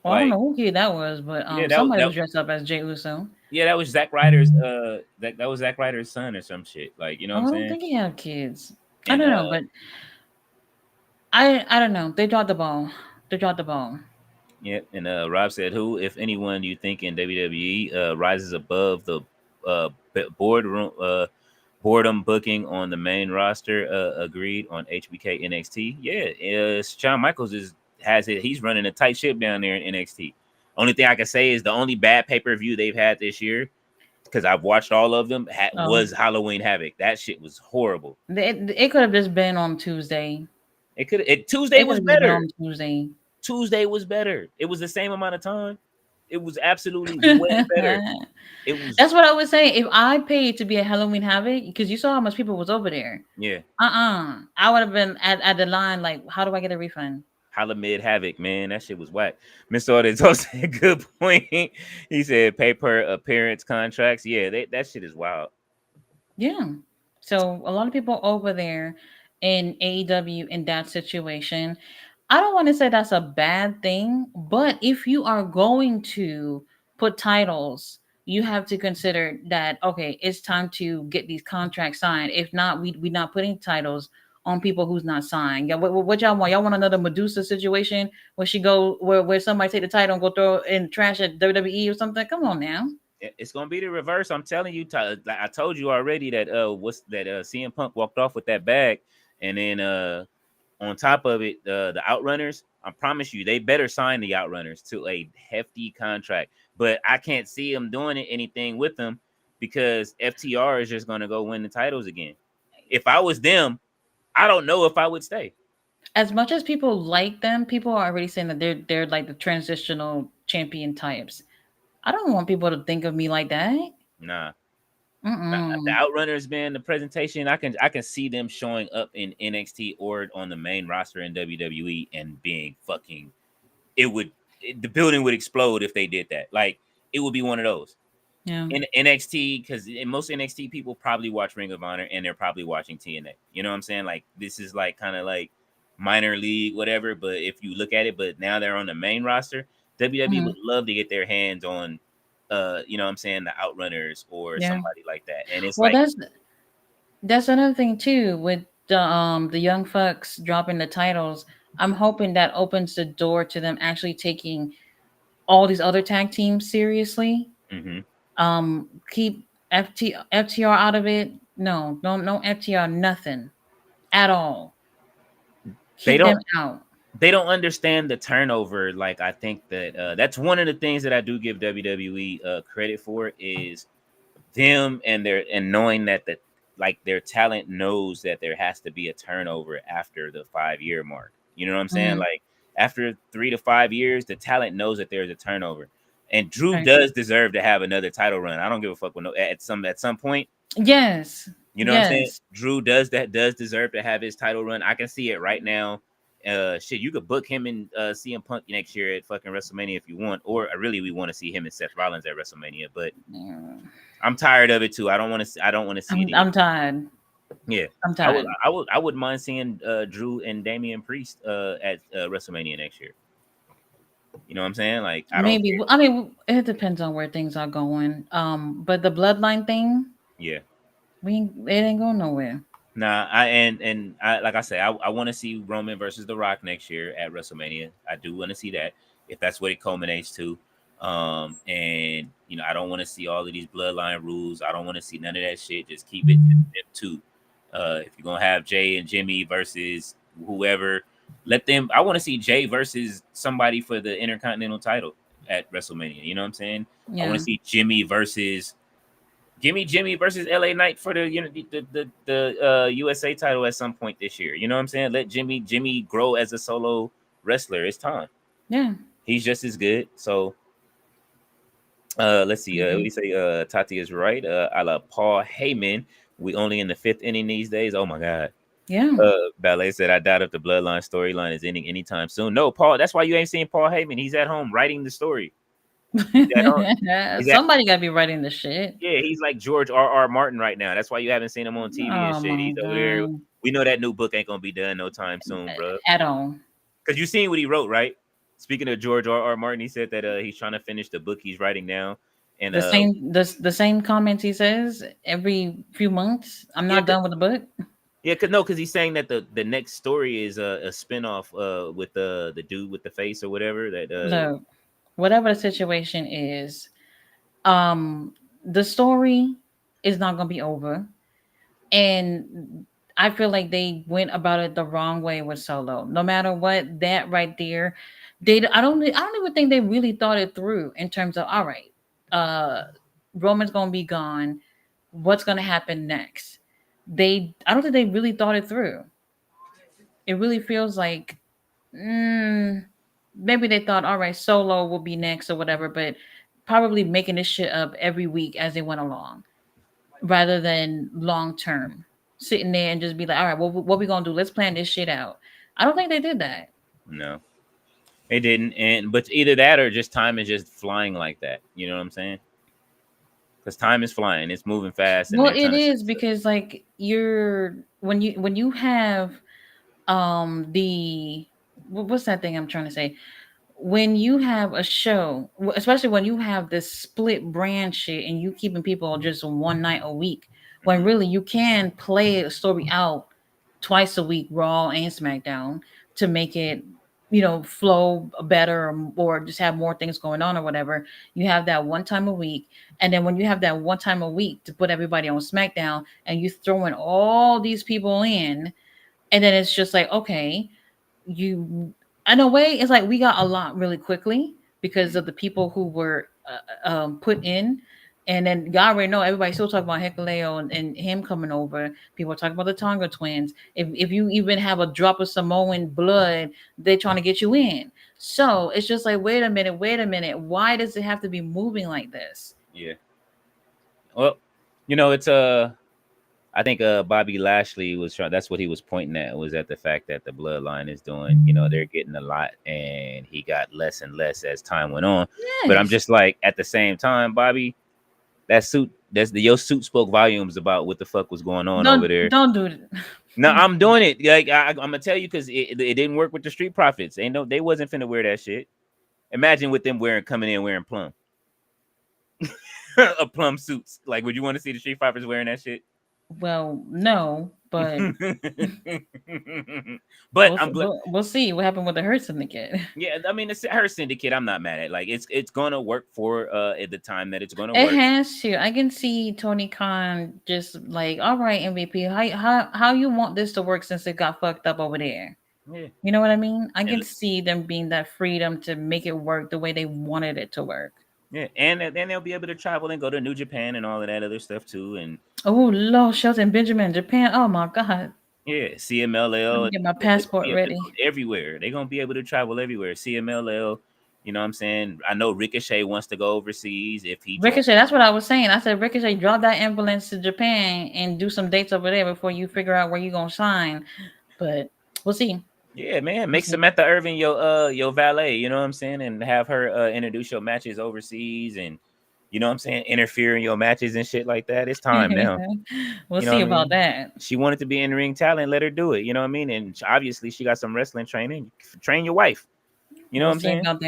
Well, I don't Like, know who kid that was, but yeah, somebody was dressed up as Jay Uso. that was Zack Ryder's that was Zack Ryder's son or some shit. Like, you know what Oh, I'm I don't saying? think he had kids. I And don't know, but I don't know. They dropped the ball. They dropped the ball. yeah, and Rob said, "Who, if anyone, do you think in WWE rises above the boardroom boredom booking on the main roster?" Agreed on HBK NXT. Yeah, Shawn Michaels has it. He's running a tight ship down there in NXT. Only thing I can say is the only bad pay per view they've had this year, because I've watched all of them, Oh, was Halloween Havoc. That shit was horrible. it could have just been on Tuesday. Tuesday It could was have just been better. on Tuesday. Tuesday was better. It was the same amount of time. It was absolutely way better. It was, That's what I was saying. If I paid to be a Halloween Havoc, because you saw how much people was over there. yeah. I would have been at the line like, how do I get a refund? Halloween Havoc, man. That shit was whack. Mr. Ortiz said, good point. He said pay per appearance contracts. Yeah, that shit is wild. Yeah. So a lot of people over there in AEW in that situation. I don't want to say that's a bad thing, but if you are going to put titles, you have to consider that okay, it's time to get these contracts signed. If not, we not putting titles on people who's not signed. Yeah, what y'all want? Y'all want another Medusa situation where she go where somebody take the title and go throw it in trash at WWE or something? Come on now. It's gonna be the reverse. I'm telling you, like I told you already that what's that CM Punk walked off with that bag, and then on top of it, the Outrunners. I promise you, they better sign the Outrunners to a hefty contract. But I can't see them doing anything with them because FTR is just gonna go win the titles again. If I was them, I don't know if I would stay. As much as people like them, people are already saying that they're like the transitional champion types. I don't want people to think of me like that. Nah, the Mm-mm. Outrunners, man, the presentation, I can see them showing up in NXT or on the main roster in WWE and being fucking. The building would explode if they did that. Like, it would be one of those. Yeah. In NXT, because most NXT people probably watch Ring of Honor and they're probably watching TNA. You know what I'm saying? Like, this is like kind of like minor league, whatever. But if you look at it, but now they're on the main roster, WWE Hmm. would love to get their hands on, you know what I'm saying, the Outrunners or Yeah. somebody like that. And it's Well, like, that's another thing too with the young fucks dropping the titles. I'm hoping that opens the door to them actually taking all these other tag teams seriously. mhm. Keep FTR out of it. No FTR, nothing at all. they Keep them don't out. they don't understand the turnover. Like, I think that that's one of the things that I do give WWE credit for is them and knowing that like their talent knows that there has to be a turnover after the 5 year mark. You know what I'm saying? Hmm. Like, after 3 to 5 years, the talent knows that there's a turnover. And Drew Right. does deserve to have another title run. I don't give a fuck when at some point. Yes. You know what I'm saying? Yes. Drew does deserve to have his title run. I can see it right now. Shit, you could book him and CM Punk next year at fucking WrestleMania if you want, or really we want to see him and Seth Rollins at WrestleMania. But Yeah. I'm tired of it too. I don't want to. I don't want to see it I'm anymore. tired. Yeah, I'm I would. tired. I wouldn't mind seeing Drew and Damian Priest at WrestleMania next year. You know what I'm saying? Like, I don't Maybe. care. I mean, it depends on where things are going. But the bloodline thing, Yeah. it ain't going nowhere. Nah, I like I say, I want to see Roman versus The Rock next year at WrestleMania. I do want to see that if that's what it culminates to. And I don't want to see all of these bloodline rules. I don't want to see none of that shit. Just keep it to them two. If you're gonna have Jay and Jimmy versus whoever, let them. I want to see Jay versus somebody for the Intercontinental title at WrestleMania. You know what I'm saying? I want Yeah. to see Jimmy versus Give me Jimmy versus LA Knight for the USA title at some point this year. You know what I'm saying? Let Jimmy grow as a solo wrestler. It's time. Yeah. He's just as good. So let's see. What do Hmm. you say? Tati is right. A la Paul Heyman. We only in the fifth inning these days. Oh my god. Yeah. Ballet said, "I doubt if the Bloodline storyline is ending anytime soon." No, Paul. That's why you ain't seen Paul Heyman. He's at home writing the story. He's at home. He's at Somebody gotta be writing the shit. Yeah. He's like George R. Martin right now. That's why you haven't seen him on TV and Oh shit. my He's over there. god. We know that new book ain't gonna be done no time soon, bro. At all. Because you seen what he wrote, right? Speaking of George R. Martin, he said that he's trying to finish the book he's writing now, and The same comments he says every few months. I'm yeah, not done with the book. yeah, because he's saying that the next story is a spinoff with the dude with the face or whatever that Look, whatever the situation is, the story is not gonna be over. And I feel like they went about it the wrong way with Solo. No matter what, that right there, I don't even think they really thought it through in terms of all right, uh Roman's gonna be gone. What's gonna happen next? I don't think they really thought it through. It really feels like maybe they thought, all right, Solo will be next or whatever, but probably making this shit up every week as they went along rather than long term sitting there and just be like, all right, what we gonna do? Let's plan this shit out. I don't think they did that. no, they didn't. And but either that or just time is just flying like that. You know what I'm saying? Because time is flying, it's moving fast, and Well, they're it trying to set is because like you're when you have the what's that thing I'm trying to say? When you have a show, especially when you have this split brand shit and you keeping people just one night a week, when Mhm. really you can play a story out twice a week, Raw and SmackDown, to make it, flow better or just have more things going on or whatever. You have that one time a week. And then when you have that one time a week to put everybody on SmackDown and you throwing all these people in, and then it's just like, okay, you in a way it's like we got a lot really quickly because of the people who were put in, and then God already know everybody still talking about Hikuleo and him coming over. People are talking about the Tonga twins. If you even have a drop of Samoan blood, they're trying to get you in. So it's just like, wait a minute, why does it have to be moving like this? Yeah. Well, it's I think Bobby Lashley was trying. That's what he was pointing at, was at the fact that the Bloodline is doing. They're getting a lot, and he got less and less as time went on. But I'm Yes. just like, at the same time, Bobby, your suit spoke volumes about what the fuck was going on over there. Don't do it. No, I'm doing it. Like I'm gonna tell you, because it didn't work with the Street Profits. They wasn't finna wear that shit. Imagine with them coming in wearing plum, a plum suits. Like, would you want to see the Street Profits wearing that shit? Well, no, but But I'm glad. we'll see what happened with the Hurt Syndicate. Yeah, I mean, it's her syndicate. I'm not mad at. Like, it's gonna work for at the time that it's gonna It work. has to. I can see Tony Khan just like, all right, MVP, how you want this to work since it got fucked up over there? Yeah, You know what I mean? I can and see them being that freedom to make it work the way they wanted it to work. yeah, and then they'll be able to travel and go to New Japan and all of that other stuff too. And Oh, Lord, Shelton Benjamin, Japan. Oh my God. yeah, Let me CMLL. get my They're gonna passport be able to ready. go everywhere. They're gonna be able to travel everywhere. CMLL. You know what I'm saying? I know Ricochet wants to go overseas if he joins. Ricochet, that's what I was saying. I said, Ricochet, drop that ambulance to Japan and do some dates over there before you figure out where you're gonna sign. But we'll see. Yeah, man, We'll make see. Samantha Irvin your valet, you know what I'm saying, and have her introduce your matches overseas, and you know what I'm saying, interfere in your matches and shit like that. It's time now. We'll You know see what I about mean? that. She wanted to be in ring talent, let her do it. You know what I mean? And obviously she got some wrestling training. Train your wife. You know what We'll I'm see saying? about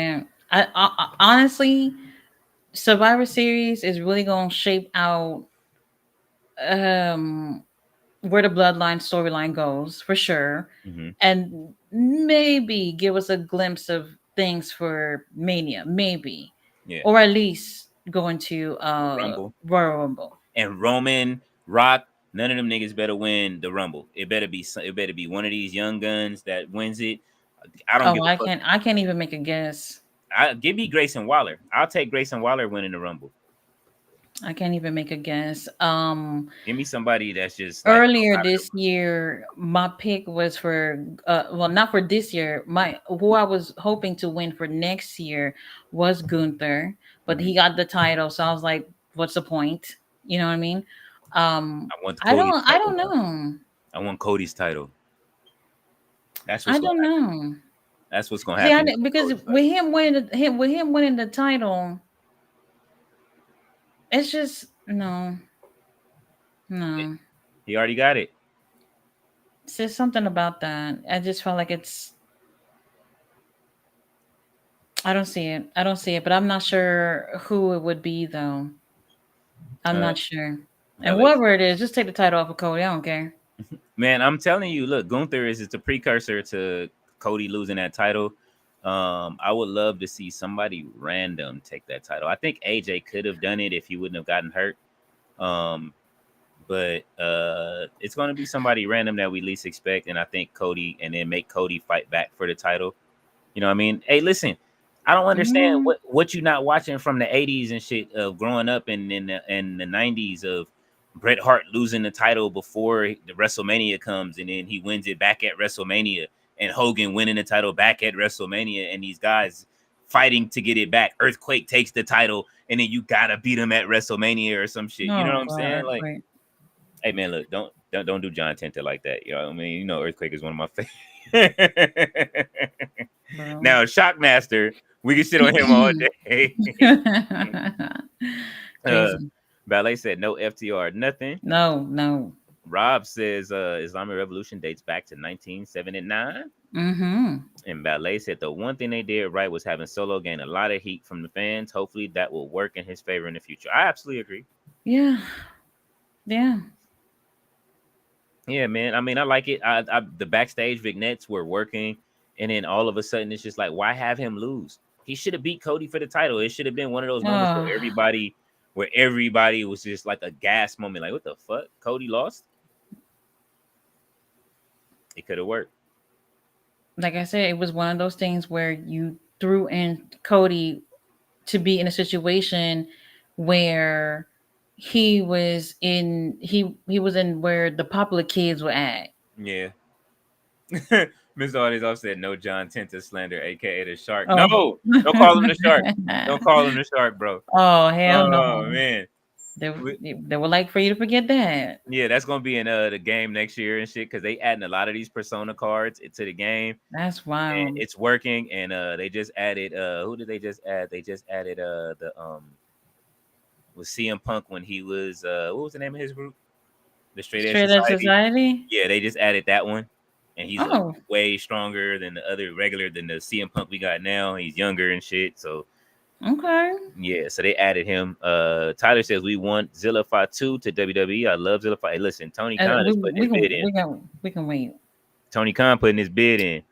that. Honestly, Survivor Series is really gonna shape out um where the bloodline storyline goes for sure, Hmm. and maybe give us a glimpse of things for Mania, maybe, Yeah. or at least go into Rumble. Royal Rumble. And Roman, Rock, none of them niggas better win the Rumble. It better be one of these young guns that wins it. I don't Oh, give a fuck. I can't even make a guess. Give me Grayson Waller. I'll take Grayson Waller winning the Rumble. I can't even make a guess. Give me somebody that's just like Earlier out of the this year, my pick was for well, not for this year. My who I was hoping to win for next year was Gunther, but blue. he got the title, so I was like, what's the point? You know what I mean? I want the Cody I title don't though. know. I want Cody's title. That's I what's gonna don't happen. know. That's what's gonna See, happen. because with him winning the title, it's just no. He already got it. It's just something about that. I just felt like it's. I don't see it. I don't see it, but I'm not sure who it would be though. I'm Uh, not sure. And Ballet. whoever it is, just take the title off of Cody. I don't care. Man, I'm telling you, look, Gunther is the precursor to Cody losing that title. I would love to see somebody random take that title. I think AJ could have done it if he wouldn't have gotten hurt. Um, but it's going to be somebody random that we least expect, and I think Cody, and then make Cody fight back for the title. You know what I mean? Hey, listen, I don't understand Mm, what you not watching from the 80s and shit of growing up in the 90s of Bret Hart losing the title before the WrestleMania comes, and then he wins it back at WrestleMania, and Hogan winning the title back at WrestleMania, and these guys fighting to get it back. Earthquake takes the title, and then you gotta beat him at WrestleMania or some shit. You know oh what I'm God, saying? Like, earthquake, hey man, look, don't do John Tenta like that. You know what I mean? You know, Earthquake is one of my favorite. bro. Now, Shockmaster, we can shit on him all day. uh, Crazy. Ballet said no FTR, nothing. No, no. Rob says Islamic Revolution dates back to 1979. Mm-hmm. And Ballet said the one thing they did right was having Solo gain a lot of heat from the fans. Hopefully that will work in his favor in the future. I absolutely agree. Yeah. Yeah. Yeah, man. I mean, I like it. The backstage vignettes were working, and then all of a sudden, it's just like, why have him lose? He should have beat Cody for the title. It should have been one of those moments Oh, where everybody was just like a gas moment, like, what the fuck? Cody lost. It could have worked. like I said, it was one of those things where you threw in Cody to be in a situation where he was in where the popular kids were at. Yeah. Miss Audience off said no John Tenta slander, aka the shark. Oh. No, don't call him the shark. Don't call him the shark, bro. Oh hell Oh no. man. They they would like for you to forget that. Yeah, that's gonna be in the game next year and shit because they adding a lot of these persona cards into the game. That's And wild. it's working. And they just added who did they just add? They just added the was CM Punk when he was what was the name of his group? The Straight Edge Straight Edge Society. Society. Yeah, they just added that one. And he's like Oh, way stronger than the other regular than the CM Punk we got now. He's younger and shit. So okay. yeah, so they added him. Tyler says we want Zilla Fatu to WWE. I love Zilla Fatu. Hey, listen, Tony And Khan is putting his bid in. we can wait. Tony Khan putting his bid in.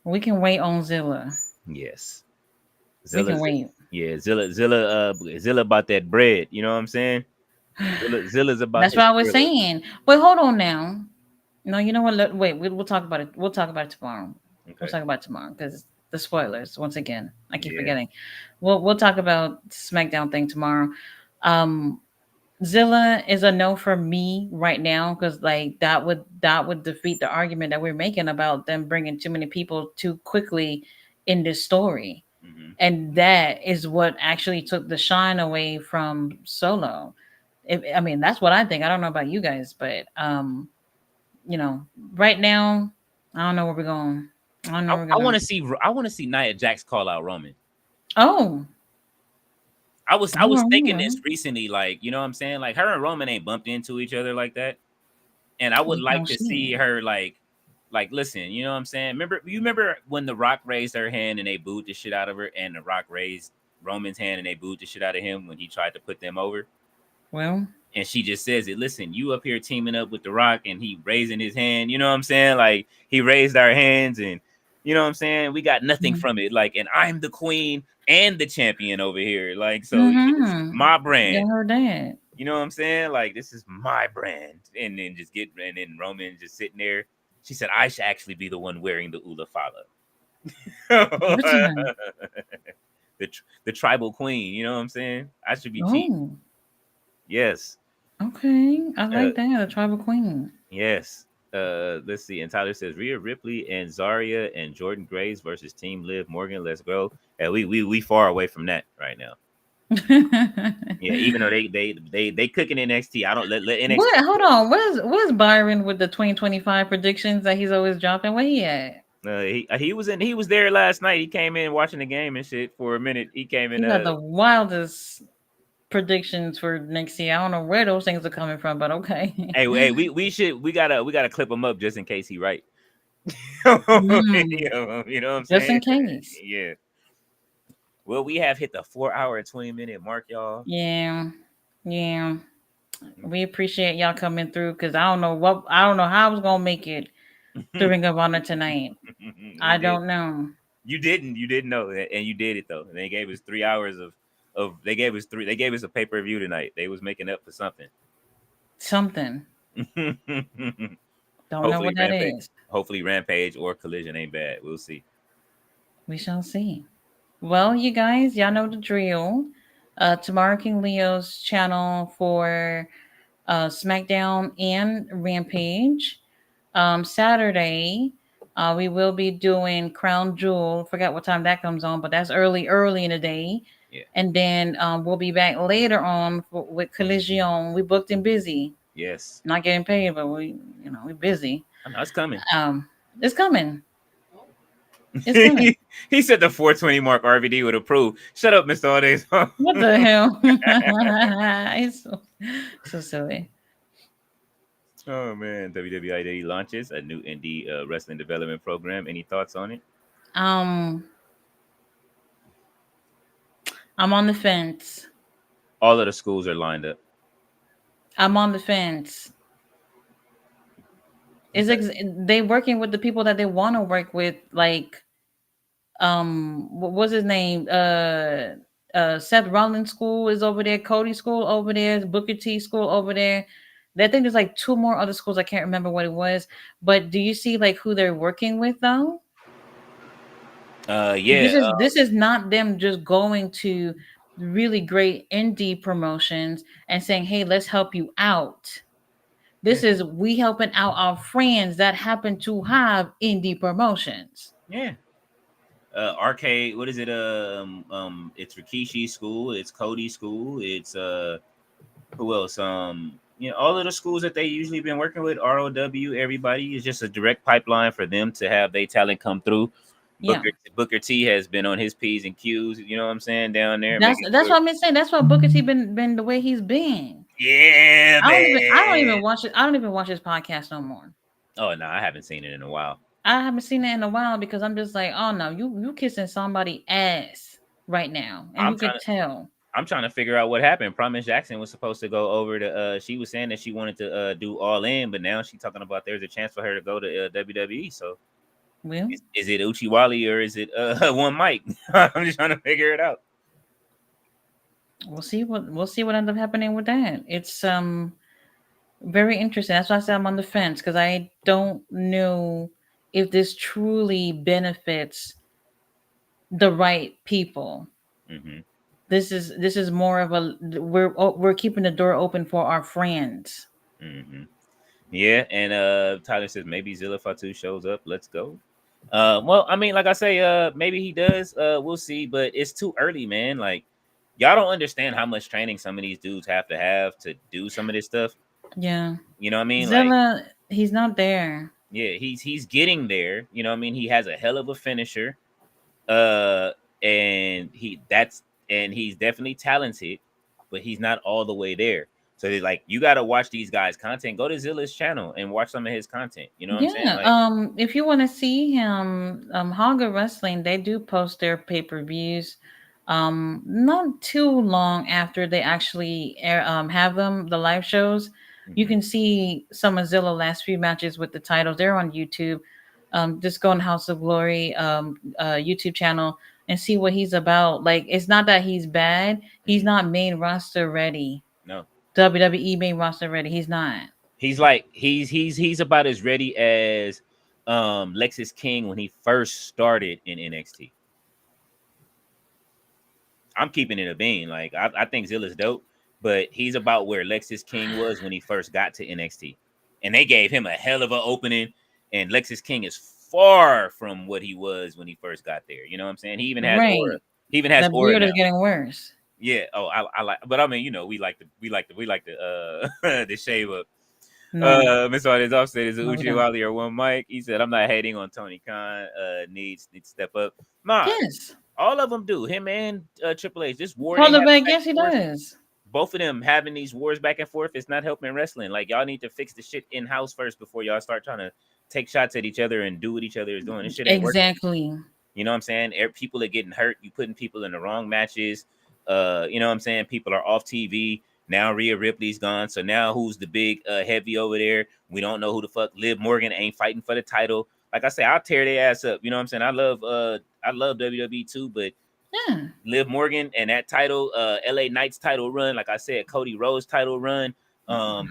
We can wait on Zilla. Yes. We Zilla, can wait. yeah, Zilla about that bread. You know what I'm saying? Zilla's about That's his what I was thriller. saying. But hold on now. No, you know what? Wait, we'll talk about it. We'll talk about it tomorrow. We'll Okay. talk about it tomorrow because the spoilers. Once again, I keep Yeah. forgetting. We'll talk about SmackDown thing tomorrow. Um, Zilla is a no for me right now because like that would defeat the argument that we're making about them bringing too many people too quickly in this story, Mm-hmm. and that is what actually took the shine away from Solo. I mean, that's what I think. I don't know about you guys, but right now, I don't know where we're going. I don't know where we're I want gonna. to see. I want to see Nia Jax call out Roman. Oh, I was thinking well, this recently, like you know what I'm saying, like her and Roman ain't bumped into each other like that, and I would we like shall to see. see her like listen, you know what I'm saying. Remember when The Rock raised her hand and they booed the shit out of her, and The Rock raised Roman's hand and they booed the shit out of him when he tried to put them over. Well, And she just says it. Listen, you up here teaming up with The Rock, and he raising his hand. You know what I'm saying? Like he raised our hands, and you know what I'm saying. We got nothing mm-hmm. from it. Like, and I'm the queen and the champion over here. Like, so it's Mm-hmm. my Yeah, brand. I heard that. You know what I'm saying? Like, this is my brand. And then Roman just sitting there. She said, I should actually be the one wearing the Ula Fala. What time? The tribal queen. You know what I'm saying? I should be chief. Oh, Yes. okay. I Uh, like that. A tribal queen. Yes. Let's see. And Tyler says Rhea Ripley and Zarya and Jordan Grace versus Team Liv Morgan. Let's go. And we far away from that right now. Yeah, even though they cooking NXT, I don't let NXT. What? Hold on. Where's Byron with the 2025 predictions that he's always dropping? Where he at? He was there last night. He came in watching the game and shit for a minute. He came in. He got the wildest predictions for next year. I don't know where those things are coming from, but okay. Hey, we gotta clip him up just in case he right. Mm, You know what I'm just in saying? case. Yeah. Well, we have hit the 4 hour and 20 minute mark, y'all. Yeah. Yeah. We appreciate y'all coming through because I don't know how I was gonna make it through Ring of Honor tonight. We I did. don't know. You didn't know that, and you did it though. And they gave us 3 hours of they gave us a pay-per-view tonight. They was making up for something. Something. Don't know hopefully what that Rampage is. hopefully Rampage or Collision ain't bad. We'll see. We shall see. Well, you guys, y'all know the drill. Tomorrow King Leo's channel for SmackDown and Rampage. Saturday, we will be doing Crown Jewel. Forgot what time that comes on, but that's early in the day. Yeah. And then we'll be back later on with Collision. We booked and busy. Yes. Not getting paid, but we're busy. I know it's coming. It's coming. It's coming. He said the 420 mark RVD would approve. Shut up, Mr. Aldays. What the hell? It's so silly. Oh man, WWE launches a new indie wrestling development program. Any thoughts on it? Um, I'm on the fence. All of the schools are lined up. I'm on the fence. They working with the people that they want to work with? Like, what was his name? Seth Rollins school is over there. Cody school over there. Booker T school over there. I think there's like two more other schools. I can't remember what it was. But do you see like who they're working with though? Yeah. This is not them just going to really great indie promotions and saying, "Hey, let's help you out." This is we helping out our friends that happen to have indie promotions. Yeah. Arcade. What is it? It's Rikishi school. It's Cody school. It's who else? All of the schools that they usually been working with. ROW. Everybody is just a direct pipeline for them to have their talent come through. Yeah, Booker T has been on his P's and Q's. You know what I'm saying down there. that's what I'm saying. That's why Booker T been the way he's been. Yeah, I don't man. even watch it. I don't even watch his podcast no more. Oh no, I haven't seen it in a while. I haven't seen it in a while because I'm just like, oh no, you kissing somebody ass right now, and I'm you trying could to tell. I'm trying to figure out what happened. Promise Jackson was supposed to go over to she was saying that she wanted to do All In, but now she's talking about there's a chance for her to go to WWE. So Well, is it Uchiwali or is it one Mike? I'm just trying to figure it out. we'll see what ends up happening with that. It's very interesting. That's why I said I'm on the fence because I don't know if this truly benefits the right people. Mm-hmm. This is more of a we're keeping the door open for our friends. Mm-hmm. Yeah, and Tyler says maybe Zilla Fatu shows up. Let's go. Well, I mean, like I say, maybe he does. We'll see, but it's too early, man. Like, y'all don't understand how much training some of these dudes have to do some of this stuff. Yeah, You know what I mean? Like, Zilla, he's not there. yeah, he's getting there. You know what I mean? He has a hell of a finisher. Uh, and he's definitely talented, but he's not all the way there. So they're like, you got to watch these guys' content. Go to Zilla's channel and watch some of his content. You know what I'm saying? Yeah. Like, If you want to see him, Haga Wrestling, they do post their pay-per-views. Not too long after they actually have them, the live shows. You mhm. can see some of Zilla last few matches with the titles. They're on YouTube. Just go on House of Glory YouTube channel and see what he's about. Like, it's not that he's bad. He's not main roster ready. No, WWE main roster ready. He's not. he's like he's about as ready as Lexis King when he first started in NXT. I'm keeping it a bean. Like, I think Zilla's dope, but he's about where Lexis King was when he first got to NXT, and they gave him a hell of an opening. And Lexis King is far from what he was when he first got there. You know what I'm saying? He even has aura. Right. He even has The aura beard now. is getting worse. Yeah. Oh, I like, but I mean, we like the the shave up. No. Mr. Artist offset is No, we Uchi don't. Wally or one Mike. He said, I'm not hating on Tony Khan. Needs to step up. Nah, Yes. all of them do. Him and Triple H. This war they have Quarterback, back yes, and he forth. does. Both of them having these wars back and forth is not helping wrestling. Like y'all need to fix the shit in house first before y'all start trying to take shots at each other and do what each other is doing. This shit ain't working. Exactly. You know what I'm saying? People are getting hurt. You putting people in the wrong matches. You know what I'm saying? People are off TV. Now Rhea Ripley's gone. So now who's the big heavy over there? We don't know who the fuck. Liv Morgan ain't fighting for the title. Like I say, I'll tear their ass up. You know what I'm saying? I love WWE too, but Yeah. Liv Morgan and that title, LA Knight's title run, like I said, Cody Rhodes title run, Braun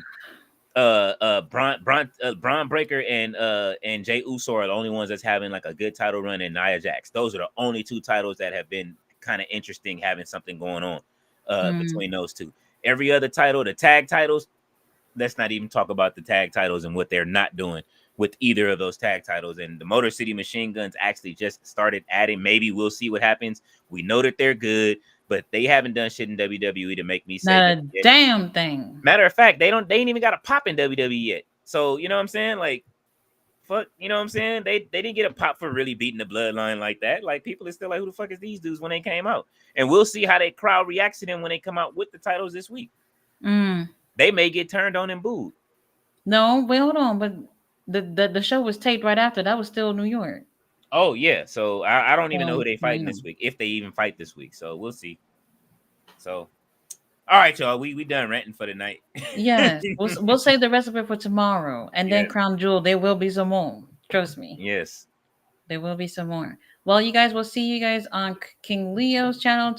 Breaker and Jay Uso are the only ones that's having like a good title run, and Nia Jax. Those are the only two titles that have been kind of interesting, having something going on between those two. Every other title, the tag titles, let's not even talk about the tag titles and what they're not doing with either of those tag titles. And the Motor City Machine Guns actually just started adding. Maybe we'll see what happens. We know that they're good, but they haven't done shit in WWE to make me say Not that a yet. damn thing. Matter of fact, they ain't even got a pop in WWE yet. So you know what I'm saying? Like, fuck, you know what I'm saying? They didn't get a pop for really beating the bloodline like that. Like, people are still like, who the fuck is these dudes when they came out? And we'll see how they crowd reacts to them when they come out with the titles this week. They may get turned on and booed. No, wait, hold on. But the show was taped right after. That was still New York. Oh yeah, so I don't even know So, who they you fighting know. this week, if they even fight this week. So we'll see. So, all right, y'all, we done ranting for the night. Yes, we'll save the rest of it for tomorrow, and then Yes, Crown Jewel. There will be some more. Trust me, yes. there will be some more. Well, you guys, will see you guys on King Leo's channel